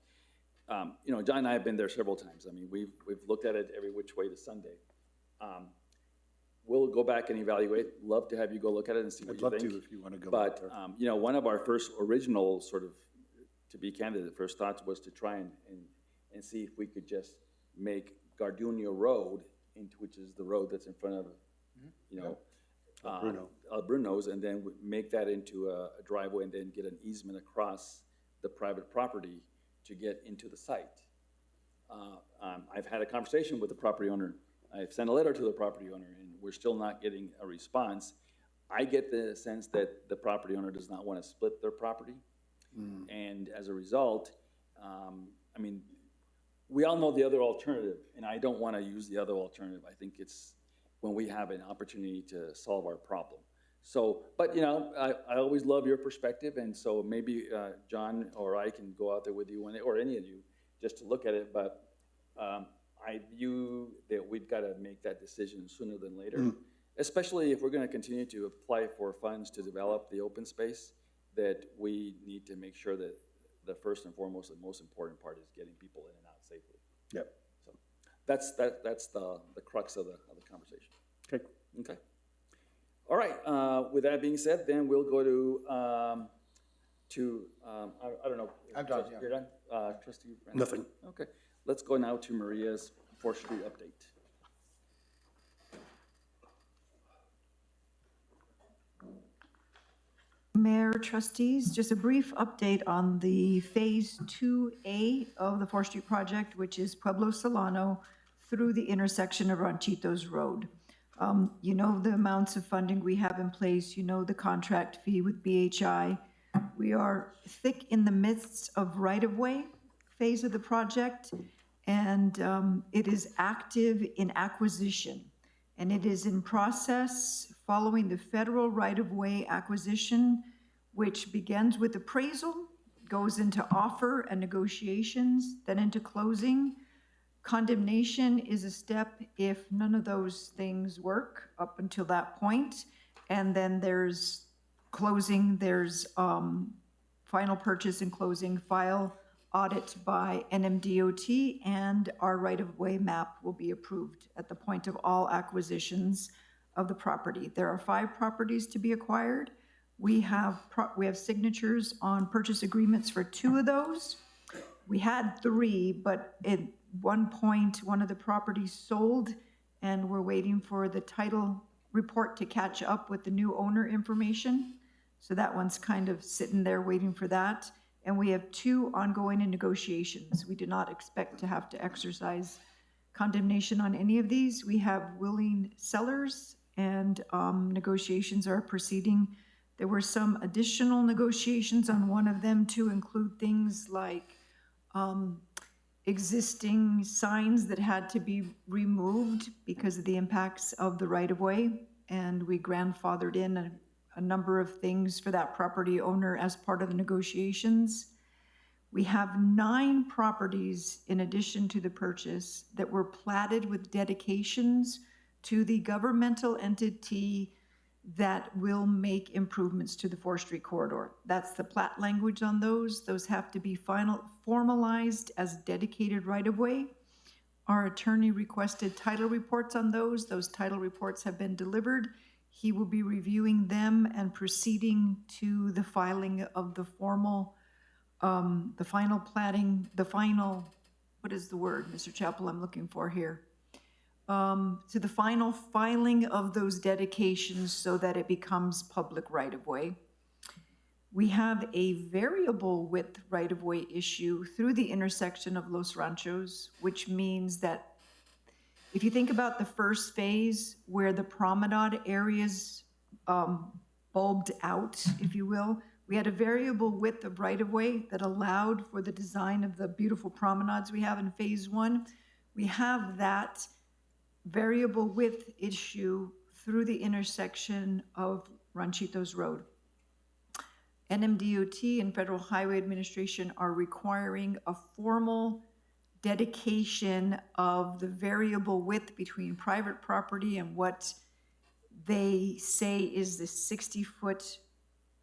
You know, John and I have been there several times. I mean, we've looked at it every which way to Sunday. We'll go back and evaluate. Love to have you go look at it and see what you think. I'd love to if you want to go. But you know, one of our first original sort of, to be candid, the first thoughts was to try and see if we could just make Gardenia Road, which is the road that's in front of, you know, Bruno's, and then make that into a driveway and then get an easement across the private property to get into the site. I've had a conversation with the property owner. I've sent a letter to the property owner, and we're still not getting a response. I get the sense that the property owner does not want to split their property. And as a result, I mean, we all know the other alternative, and I don't want to use the other alternative. I think it's when we have an opportunity to solve our problem. So, but you know, I always love your perspective, and so maybe John or I can go out there with you, or any of you, just to look at it. But I view that we've got to make that decision sooner than later, especially if we're going to continue to apply for funds to develop the open space, that we need to make sure that the first and foremost and most important part is getting people in and out safely. Yep. So that's the crux of the conversation. Okay. Okay. All right. With that being said, then we'll go to I don't know. I'm done, yeah. You're done? Trustee Randall? Nothing. Okay. Let's go now to Maria's 4th Street update. Mayor, trustees, just a brief update on the Phase 2A of the 4th Street project, which is Pueblo Solano through the intersection of Ranchitos Road. You know the amounts of funding we have in place. You know the contract fee with BHI. We are thick in the midst of right-of-way phase of the project, and it is active in acquisition. And it is in process following the federal right-of-way acquisition, which begins with appraisal, goes into offer and negotiations, then into closing. Condemnation is a step if none of those things work up until that point. And then there's closing, there's final purchase and closing, file audit by NMDOT, and our right-of-way map will be approved at the point of all acquisitions of the property. There are 5 properties to be acquired. We have signatures on purchase agreements for 2 of those. We had 3, but one point, one of the properties sold, and we're waiting for the title report to catch up with the new owner information. So that one's kind of sitting there waiting for that. And we have 2 ongoing in negotiations. We do not expect to have to exercise condemnation on any of these. We have willing sellers, and negotiations are proceeding. There were some additional negotiations on one of them to include things like existing signs that had to be removed because of the impacts of the right-of-way. And we grandfathered in a number of things for that property owner as part of the negotiations. We have 9 properties in addition to the purchase that were platted with dedications to the governmental entity that will make improvements to the forestry corridor. That's the plat language on those. Those have to be formalized as dedicated right-of-way. Our attorney requested title reports on those. Those title reports have been delivered. He will be reviewing them and proceeding to the filing of the formal, the final platting, the final, what is the word, Mr. Chappell, I'm looking for here? To the final filing of those dedications so that it becomes public right-of-way. We have a variable width right-of-way issue through the intersection of Los Ranchos, which means that if you think about the first phase where the promenade areas bulbed out, if you will, we had a variable width of right-of-way that allowed for the design of the beautiful promenades we have in phase 1. We have that variable width issue through the intersection of Ranchitos Road. NMDOT and Federal Highway Administration are requiring a formal dedication of the variable width between private property and what they say is the 60-foot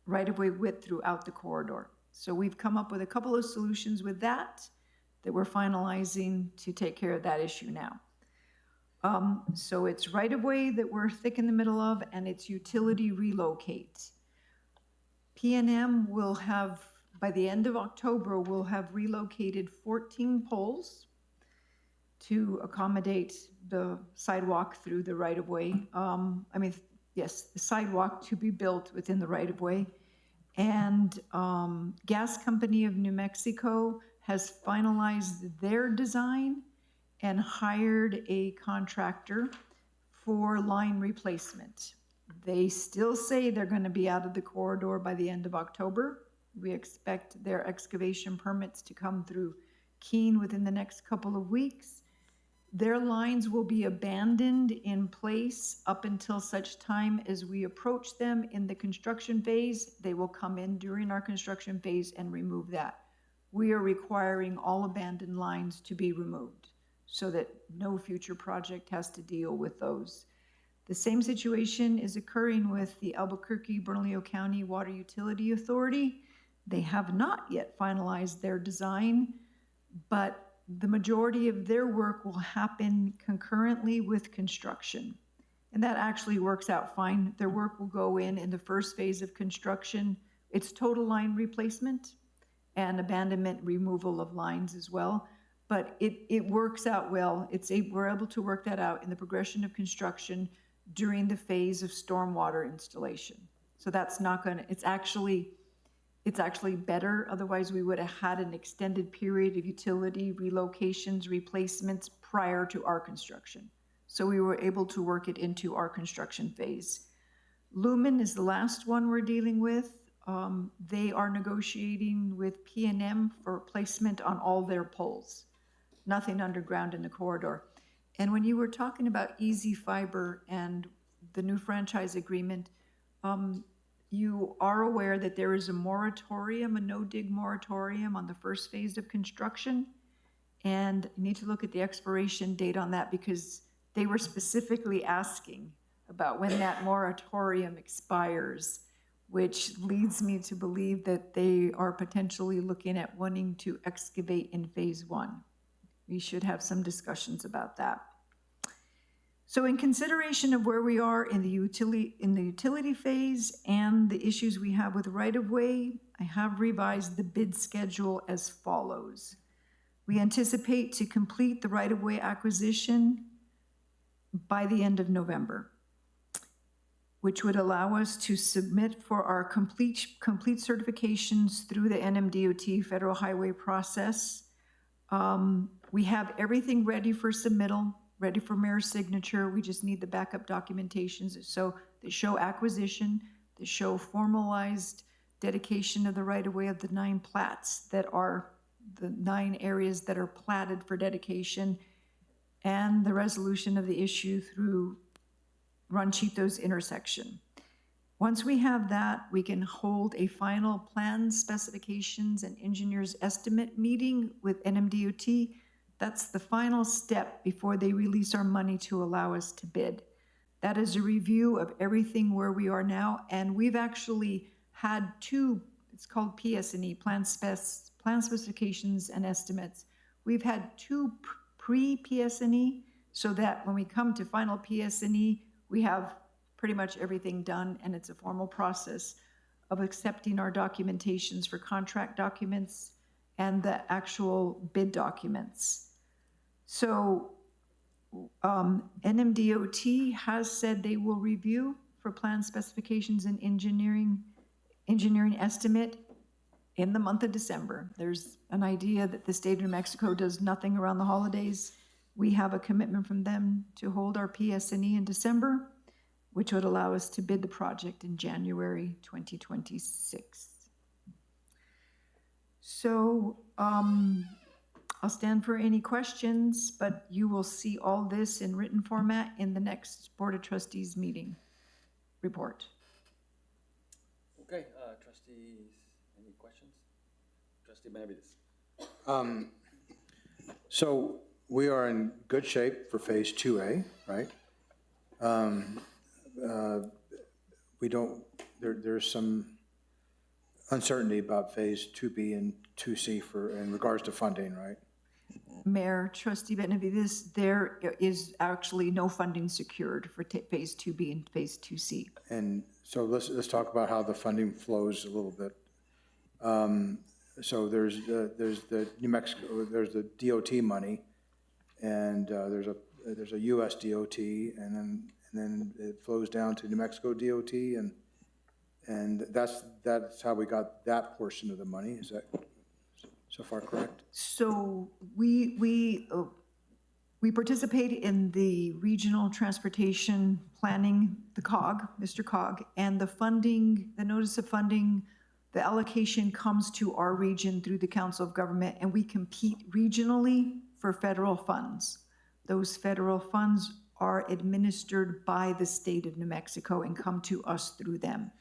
right-of-way width throughout the corridor. So we've come up with a couple of solutions with that we're finalizing to take care of that issue now. So it's right-of-way that we're thick in the middle of, and it's utility relocate. PNM will have, by the end of October, we'll have relocated 14 poles to accommodate the sidewalk through the right-of-way. Yes, the sidewalk to be built within the right-of-way. And Gas Company of New Mexico has finalized their design and hired a contractor for line replacement. They still say they're going to be out of the corridor by the end of October. We expect their excavation permits to come through Keene within the next couple of weeks. Their lines will be abandoned in place up until such time as we approach them in the construction phase. They will come in during our construction phase and remove that. We are requiring all abandoned lines to be removed so that no future project has to deal with those. The same situation is occurring with the Albuquerque-Bernalillo County Water Utility Authority. They have not yet finalized their design, but the majority of their work will happen concurrently with construction. And that actually works out fine. Their work will go in the first phase of construction. It's total line replacement and abandonment removal of lines as well. But it works out well. We're able to work that out in the progression of construction during the phase of stormwater installation. So that's not gonna, it's actually better. Otherwise, we would have had an extended period of utility relocations, replacements prior to our construction. So we were able to work it into our construction phase. Lumen is the last one we're dealing with. They are negotiating with PNM for placement on all their poles. Nothing underground in the corridor. And when you were talking about Easy Fiber and the new franchise agreement, you are aware that there is a moratorium, a no-dig moratorium on the first phase of construction. And you need to look at the expiration date on that because they were specifically asking about when that moratorium expires, which leads me to believe that they are potentially looking at wanting to excavate in phase 1. We should have some discussions about that. So in consideration of where we are in the utility phase and the issues we have with right-of-way, I have revised the bid schedule as follows. We anticipate to complete the right-of-way acquisition by the end of November, which would allow us to submit for our complete certifications through the NMDOT federal highway process. We have everything ready for submittal, ready for mayor's signature. We just need the backup documentations that show acquisition, that show formalized dedication of the right-of-way of the 9 plats that are the 9 areas that are platted for dedication, and the resolution of the issue through Ranchitos intersection. Once we have that, we can hold a final plan specifications and engineers estimate meeting with NMDOT. That's the final step before they release our money to allow us to bid. That is a review of everything where we are now, and we've actually had 2, it's called PS&E, plan specifications and estimates. We've had 2 pre-PS&E, so that when we come to final PS&E, we have pretty much everything done, and it's a formal process of accepting our documentations for contract documents and the actual bid documents. So NMDOT has said they will review for plan specifications and engineering estimate in the month of December. There's an idea that the state of New Mexico does nothing around the holidays. We have a commitment from them to hold our PS&E in December, which would allow us to bid the project in January 2026. So I'll stand for any questions, but you will see all this in written format in the next Board of Trustees meeting report. Okay, trustees, any questions? Trustee Benavides. So we are in good shape for Phase 2A, right? There's some uncertainty about Phase 2B and 2C in regards to funding, right? Mayor, Trustee Benavides, there is actually no funding secured for Phase 2B and Phase 2C. And so let's talk about how the funding flows a little bit. So there's the New Mexico, there's the DOT money, and there's a U.S. DOT, and then it flows down to New Mexico DOT, and that's how we got that portion of the money. Is that so far correct? So we participate in the Regional Transportation Planning, the COG, Mr. COG, and the funding, the notice of funding, the allocation comes to our region through the Council of Government, and we compete regionally for federal funds. Those federal funds are administered by the state of New Mexico and come to us through them.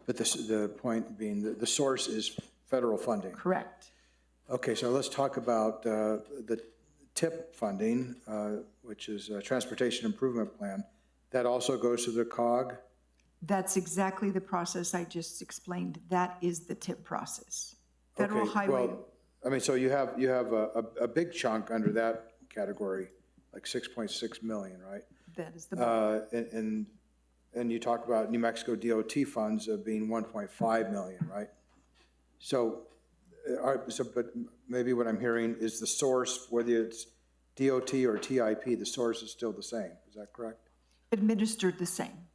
But the point being that the source is federal funding. Correct. Okay, so let's talk about the TIP funding, which is a Transportation Improvement Plan. That also goes to the COG? That's exactly the process I just explained. That is the TIP process. Federal Okay, highway. well, I mean, so you have a big chunk under that category, like 6.6 million, right? That is the. And you talk about New Mexico DOT funds of being 1.5 million, right? So, but maybe what I'm hearing is the source, whether it's DOT or TIP, the source is still the same. Is that correct? Administered the same.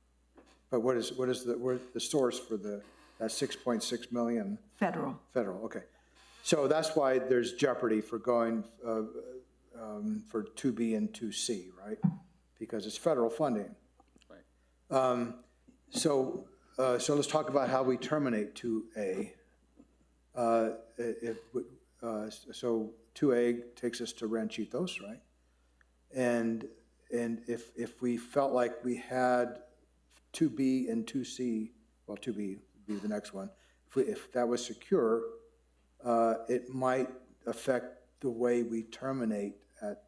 But what is the source for that 6.6 million? Federal. Federal, okay. So that's why there's jeopardy for going for 2B and 2C, right? Because it's federal funding. Right. So let's talk about how we terminate 2A. So 2A takes us to Ranchitos, right? And if we felt like we had 2B and 2C, well, 2B would be the next one. If that was secure, it might affect the way we terminate at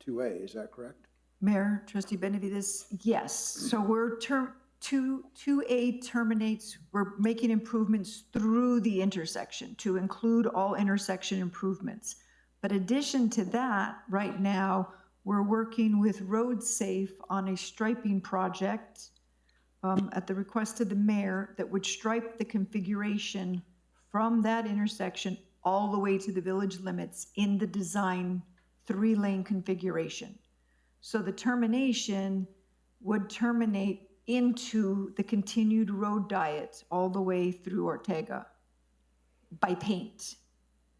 2A. Is that correct? Mayor, Trustee Benavides, yes. So we're 2A terminates, we're making improvements through the intersection to include all intersection improvements. But addition to that, right now, we're working with Road Safe on a striping project at the request of the mayor that would stripe the configuration from that intersection all the way to the village limits in the design 3-lane configuration. So the termination would terminate into the continued road diet all the way through Ortega by paint,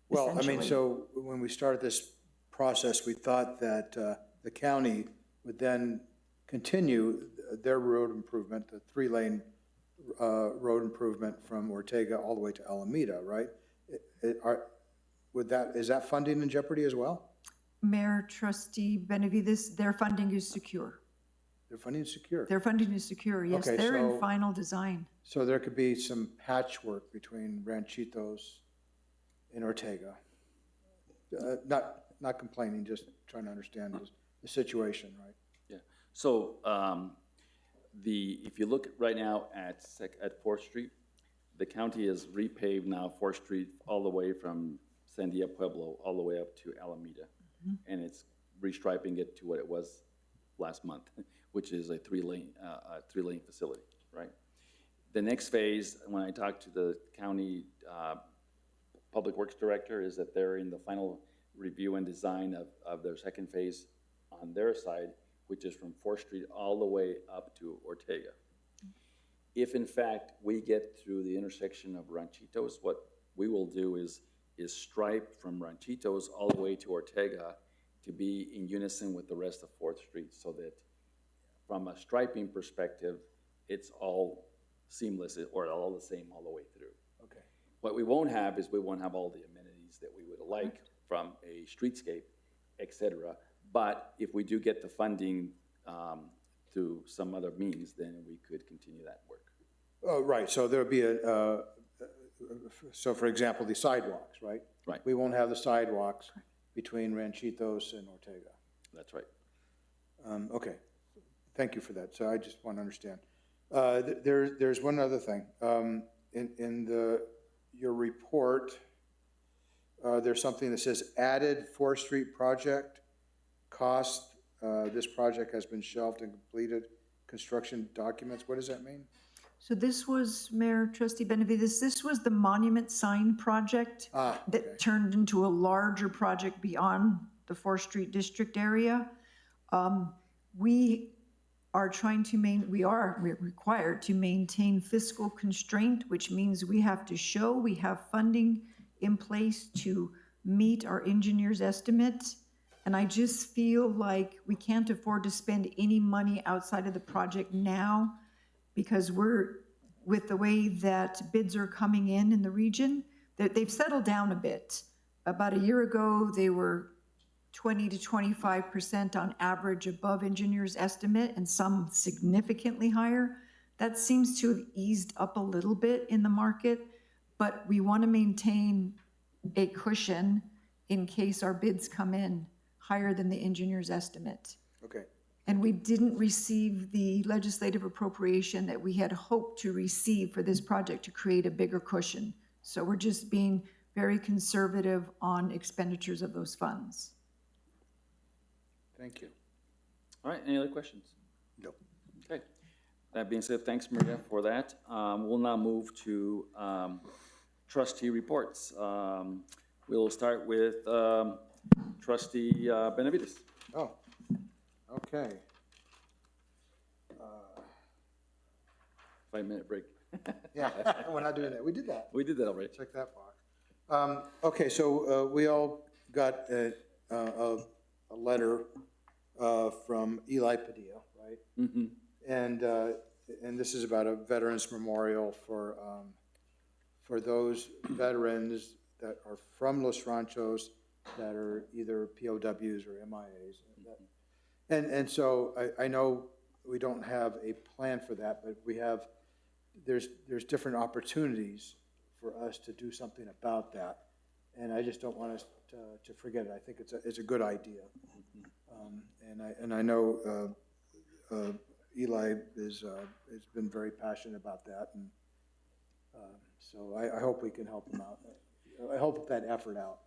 Well, I mean, essentially. so when we started this process, we thought that the county would then continue their road improvement, the 3-lane road improvement from Ortega all the way to Alameda, right? Is that funding in jeopardy as well? Mayor, Trustee Benavides, their funding is secure. Their funding is secure. Their funding is secure, yes. Okay, They're in so- final design. So there could be some patchwork between Ranchitos and Ortega. Not complaining, just trying to understand the situation, right? Yeah, so if you look right now at 4th Street, the county has repaved now 4th Street all the way from Sandia Pueblo all the way up to Alameda. And it's restriping it to what it was last month, which is a 3-lane facility, right? The next phase, when I talked to the county Public Works Director, is that they're in the final review and design of their second phase on their side, which is from 4th Street all the way up to Ortega. If in fact we get through the intersection of Ranchitos, what we will do is stripe from Ranchitos all the way to Ortega to be in unison with the rest of 4th Street, so that from a striping perspective, it's all seamless or all the same all the way through. Okay. What we won't have is we won't have all the amenities that we would like from a streetscape, et cetera. But if we do get the funding through some other means, then we could continue that work. Oh, right, so there'll be so for example, the sidewalks, right? Right. We won't have the sidewalks between Ranchitos and Ortega. That's right. Okay, thank you for that. So I just want to understand. There's one other thing. In your report, there's something that says added 4th Street project cost. This project has been shelved and completed construction documents. What does that mean? So this was, Mayor, Trustee Benavides, this was the monument sign project that turned into a larger project beyond the 4th Street district area. We are trying to we're required to maintain fiscal constraint, which means we have to show we have funding in place to meet our engineer's estimate. And I just feel like we can't afford to spend any money outside of the project now, because with the way that bids are coming in the region, they've settled down a bit. About a year ago, they were 20 to 25% on average above engineer's estimate, and some significantly higher. That seems to have eased up a little bit in the market, but we want to maintain a cushion in case our bids come in higher than the engineer's estimate. Okay. And we didn't receive the legislative appropriation that we had hoped to receive for this project to create a bigger cushion. So we're just being very conservative on expenditures of those funds. Thank you. All right, any other questions? No. Okay. That being said, thanks, Maria, for that. We'll now move to trustee reports. We'll start with Trustee Benavides. Oh, okay. 5-minute break. Yeah, we're not doing that. We did that. We did that already. Check that box. Okay, so we all got a letter from Eli Padilla, right? Mm-hmm. And this is about a veterans memorial for those veterans that are from Los Ranchos that are either POWs or MIAs. And so I know we don't have a plan for that, but there's different opportunities for us to do something about that. And I just don't want us to forget it. I think it's a good idea. And I know Eli has been very passionate about that, and so I hope we can help him out. I hope that effort out,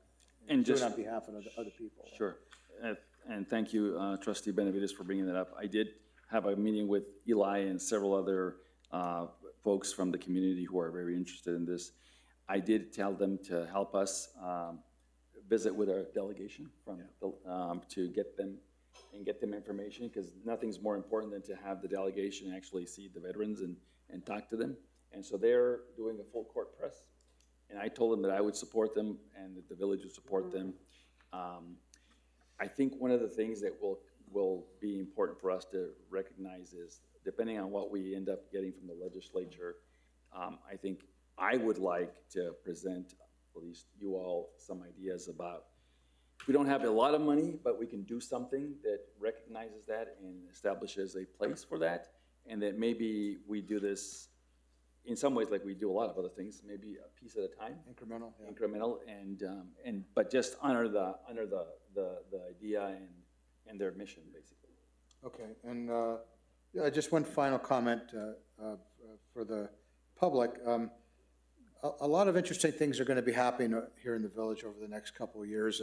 And do it just on behalf of other people. Sure. And thank you, Trustee Benavides, for bringing that up. I did have a meeting with Eli and several other folks from the community who are very interested in this. I did tell them to help us visit with our delegation to get them information, because nothing's more important than to have the delegation actually see the veterans and talk to them. And so they're doing a full court press. And I told them that I would support them and that the village would support them. I think one of the things that will be important for us to recognize is, depending on what we end up getting from the legislature, I think I would like to present at least you all some ideas about, we don't have a lot of money, but we can do something that recognizes that and establishes a place for that, and that maybe we do this in some ways like we do a lot of other things, maybe a piece at a time. Incremental, yeah. Incremental, but just honor the idea and their mission, basically. Okay, and yeah, just one final comment for the public. A lot of interesting things are going to be happening here in the village over the next couple of years,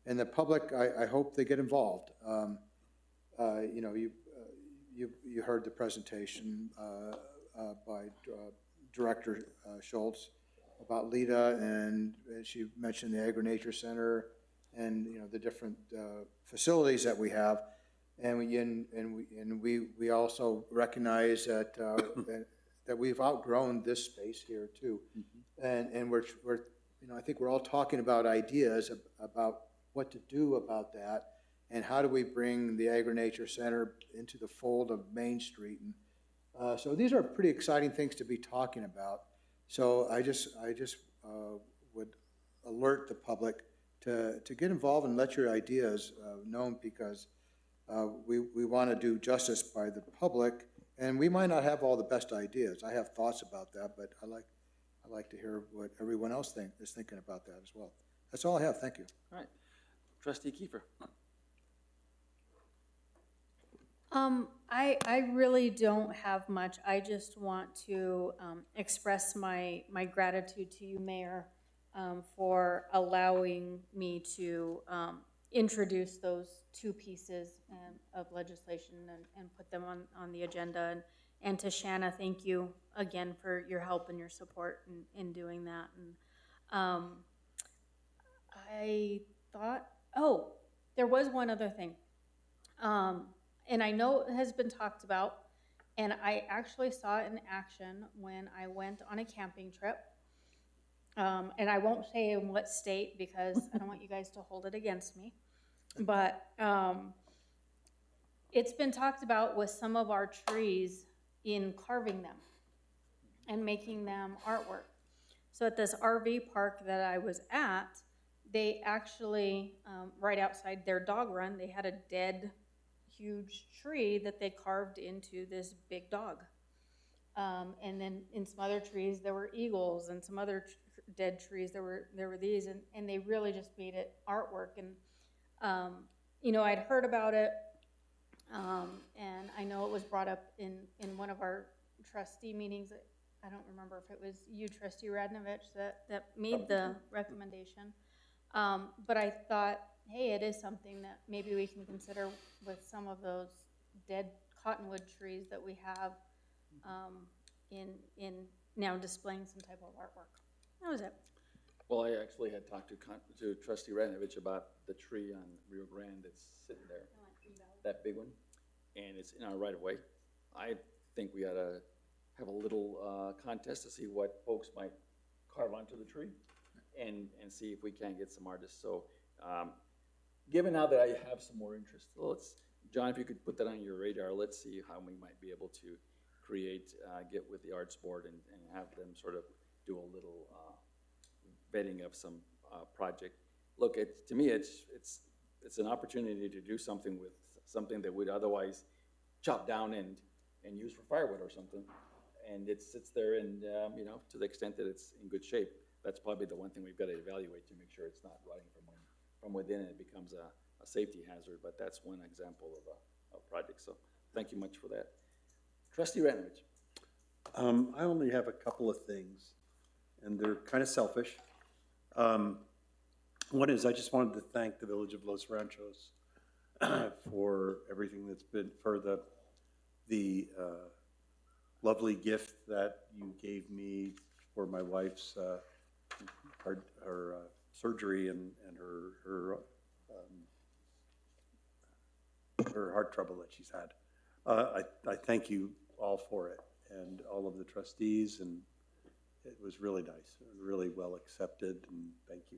and the public, I hope they get involved. You know, you heard the presentation by Director Schultz about LIDA, and she mentioned the Agri-Nature Center and, you know, the different facilities that we have. And we also recognize that that we've outgrown this space here too. Mm-hmm. And we're, you know, I think we're all talking about ideas about what to do about that, and how do we bring the Agri-Nature Center into the fold of Main Street. And so these are pretty exciting things to be talking about. So I just would alert the public to get involved and let your ideas known, because we want to do justice by the public, and we might not have all the best ideas. I have thoughts about that, but I like to hear what everyone else is thinking about that as well. That's all I have. Thank you. All right. Trustee Kiefer. I really don't have much. I just want to express my gratitude to you, Mayor, for allowing me to introduce those two pieces of legislation and put them on the agenda. And to Shanna, thank you again for your help and your support in doing that. And I thought, oh, there was one other thing. And I know it has been talked about, and I actually saw it in action when I went on a camping trip. And I won't say in what state, because I don't want you guys to hold it against me. But it's been talked about with some of our trees in carving them and making them artwork. So at this RV park that I was at, they actually, right outside their dog run, they had a dead, huge tree that they carved into this big dog. And then in some other trees, there were eagles, and some other dead trees, there were these, and they really just made it artwork. And, you know, I'd heard about it, and I know it was brought up in one of our trustee meetings. I don't remember if it was you, Trustee Radnovich, that made the recommendation. But I thought, hey, it is something that maybe we can consider with some of those dead cottonwood trees that we have in now displaying some type of artwork. That was it. Well, I actually had talked to Trustee Radnovich about the tree on Rio Grande that's sitting there, that big one, and it's in our right of way. I think we ought to have a little contest to see what folks might carve onto the tree, and see if we can get some artists. So given now that I have some more interest, John, if you could put that on your radar, let's see how we might be able to create, get with the arts board and have them sort of do a little vetting of some project. Look, to me, it's an opportunity to do something with something that would otherwise chop down and use for firewood or something. And it sits there, and you know, to the extent that it's in good shape, that's probably the one thing we've got to evaluate to make sure it's not rotting from within and it becomes a safety hazard. But that's one example of a project. So thank you much for that. Trustee Radnovich. I only have a couple of things, and they're kind of selfish. One is I just wanted to thank the Village of Los Ranchos for everything that's been, for the lovely gift that you gave me for my wife's her surgery and her heart trouble that she's had. I thank you all for it and all of the trustees, and it was really nice, really well accepted, and thank you.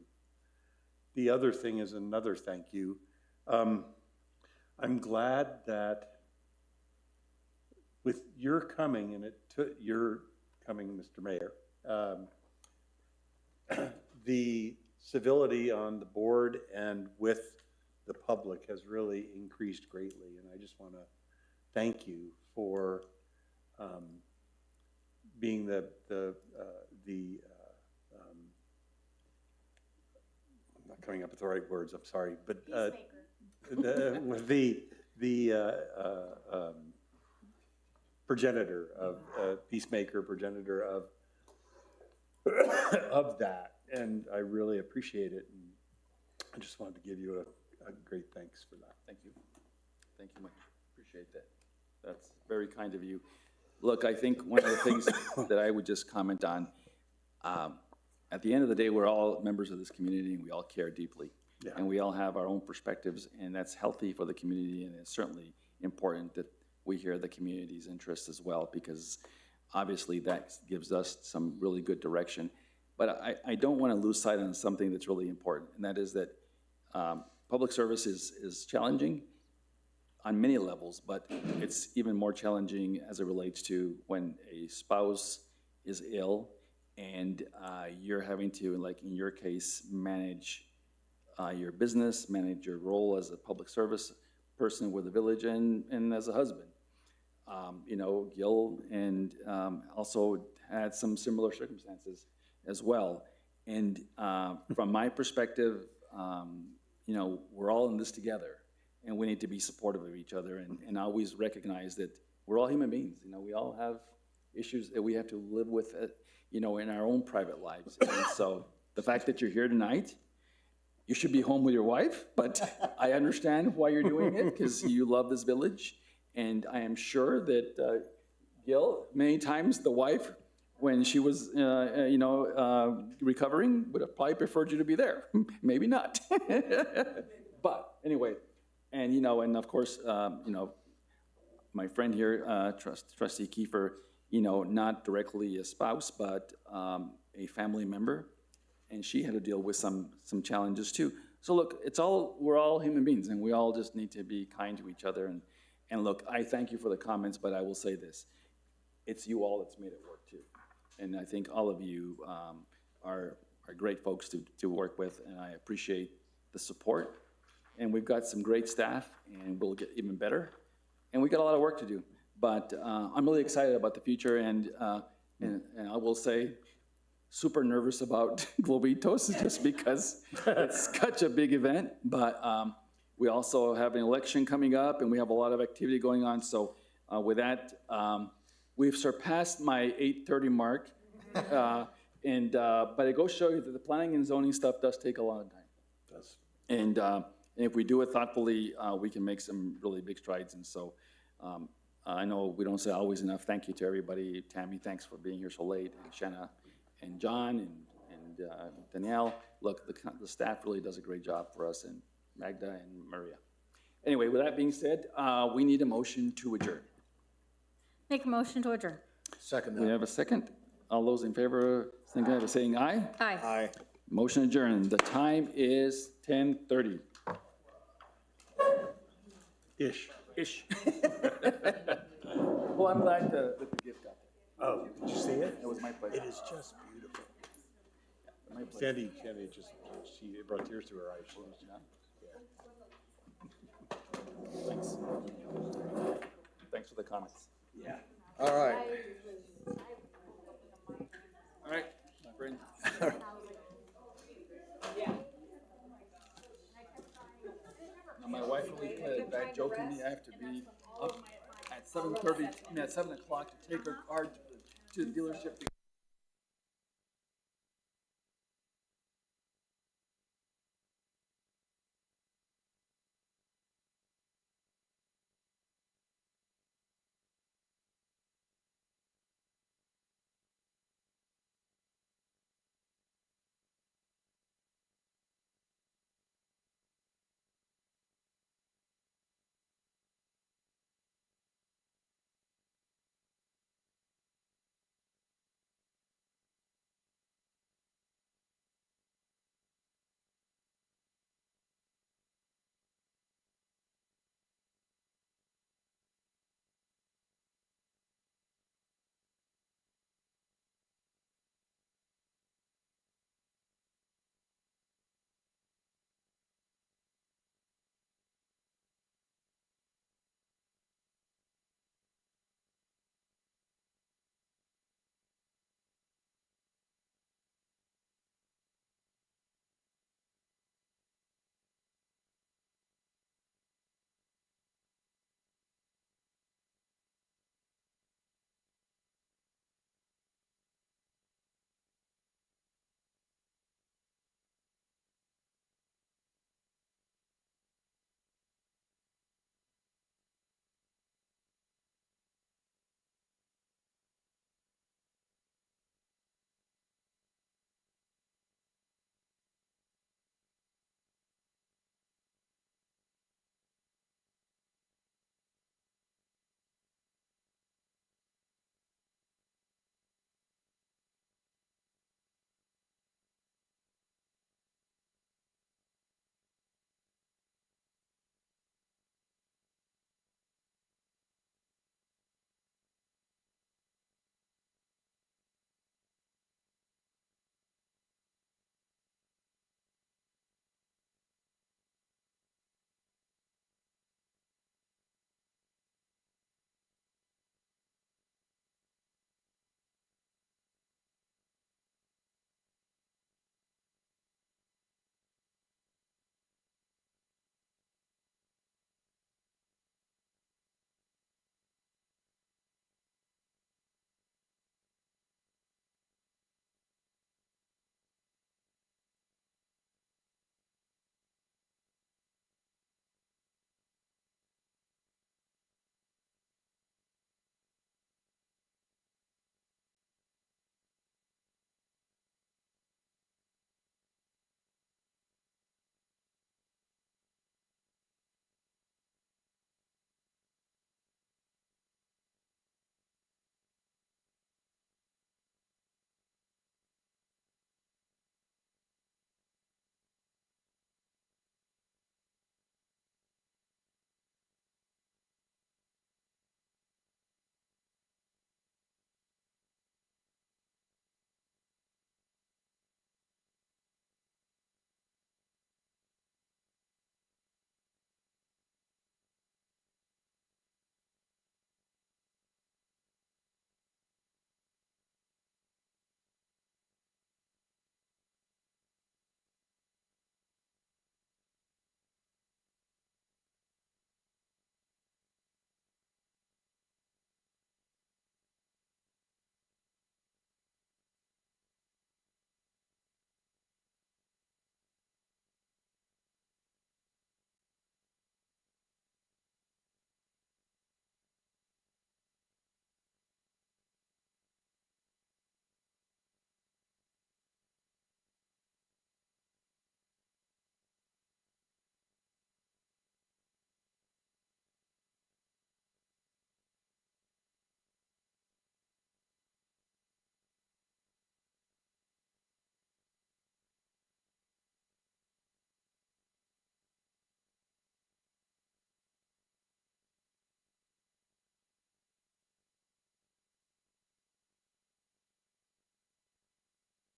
The other thing is another thank you. I'm glad that with your coming, and it took your coming, Mr. Mayor, the civility on the board and with the public has really increased greatly. And I just want to thank you for being I'm not coming up with the right words, I'm sorry, but with the progenitor of peacemaker, progenitor of of that, and I really appreciate it. And I just wanted to give you a great thanks for that. Thank you. Thank you much. Appreciate that. That's very kind of you. Look, I think one of the things that I would just comment on, at the end of the day, we're all members of this community and we all care deeply. Yeah. And we all have our own perspectives, and that's healthy for the community, and it's certainly important that we hear the community's interests as well, because obviously that gives us some really good direction. But I don't want to lose sight on something that's really important, and that is that public service is challenging on many levels, but it's even more challenging as it relates to when a spouse is ill and you're having to, like in your case, manage your business, manage your role as a public service person with the village, and as a husband. You know, Gil and also had some similar circumstances as well. And from my perspective, you know, we're all in this together, and we need to be supportive of each other and always recognize that we're all human beings. You know, we all have issues that we have to live with, you know, in our own private lives. And so the fact that you're here tonight, you should be home with your wife, but I understand why you're doing it, because you love this village. And I am sure that Gil, many times the wife, when she was, you know, recovering, would have probably preferred you to be there. Maybe not. But anyway, and, you know, and of course, you know, my friend here, Trustee Kiefer, you know, not directly a spouse, but a family member. And she had to deal with some challenges too. So look, we're all human beings, and we all just need to be kind to each other. And look, I thank you for the comments, but I will say this. It's you all that's made it work too. And I think all of you are great folks to work with, and I appreciate the support. And we've got some great staff, and we'll get even better. And we got a lot of work to do, but I'm really excited about the future, and I will say, super nervous about Globitos just because it's such a big event, but we also have an election coming up, and we have a lot of activity going on. So with that, we've surpassed my 8:30 mark, but it goes to show you that the planning and zoning stuff does take a long time. It does. And if we do it thoughtfully, we can make some really big strides. And so I know we don't say always enough thank you to everybody. Tammy, thanks for being here so late, and Shanna, and John, and Danielle. Look, the staff really does a great job for us, and Magda and Maria. Anyway, with that being said, we need a motion to adjourn. Make a motion to adjourn. Second We that. have a second. All those in favor, signify by saying aye. Aye. Aye. Motion adjourned. The time is 10:30. Ish. Ish. Well, I'm glad that the gift got there. Oh, did you see it? It was my pleasure. It is just beautiful. My pleasure. Sandy just, it brought tears to her eyes. Thanks. Thanks for the comments. Yeah. All right. All right, my friend. Now, my wife really played that joke on me. I have to be up at 7:30, at 7 o'clock to take her car to the dealership.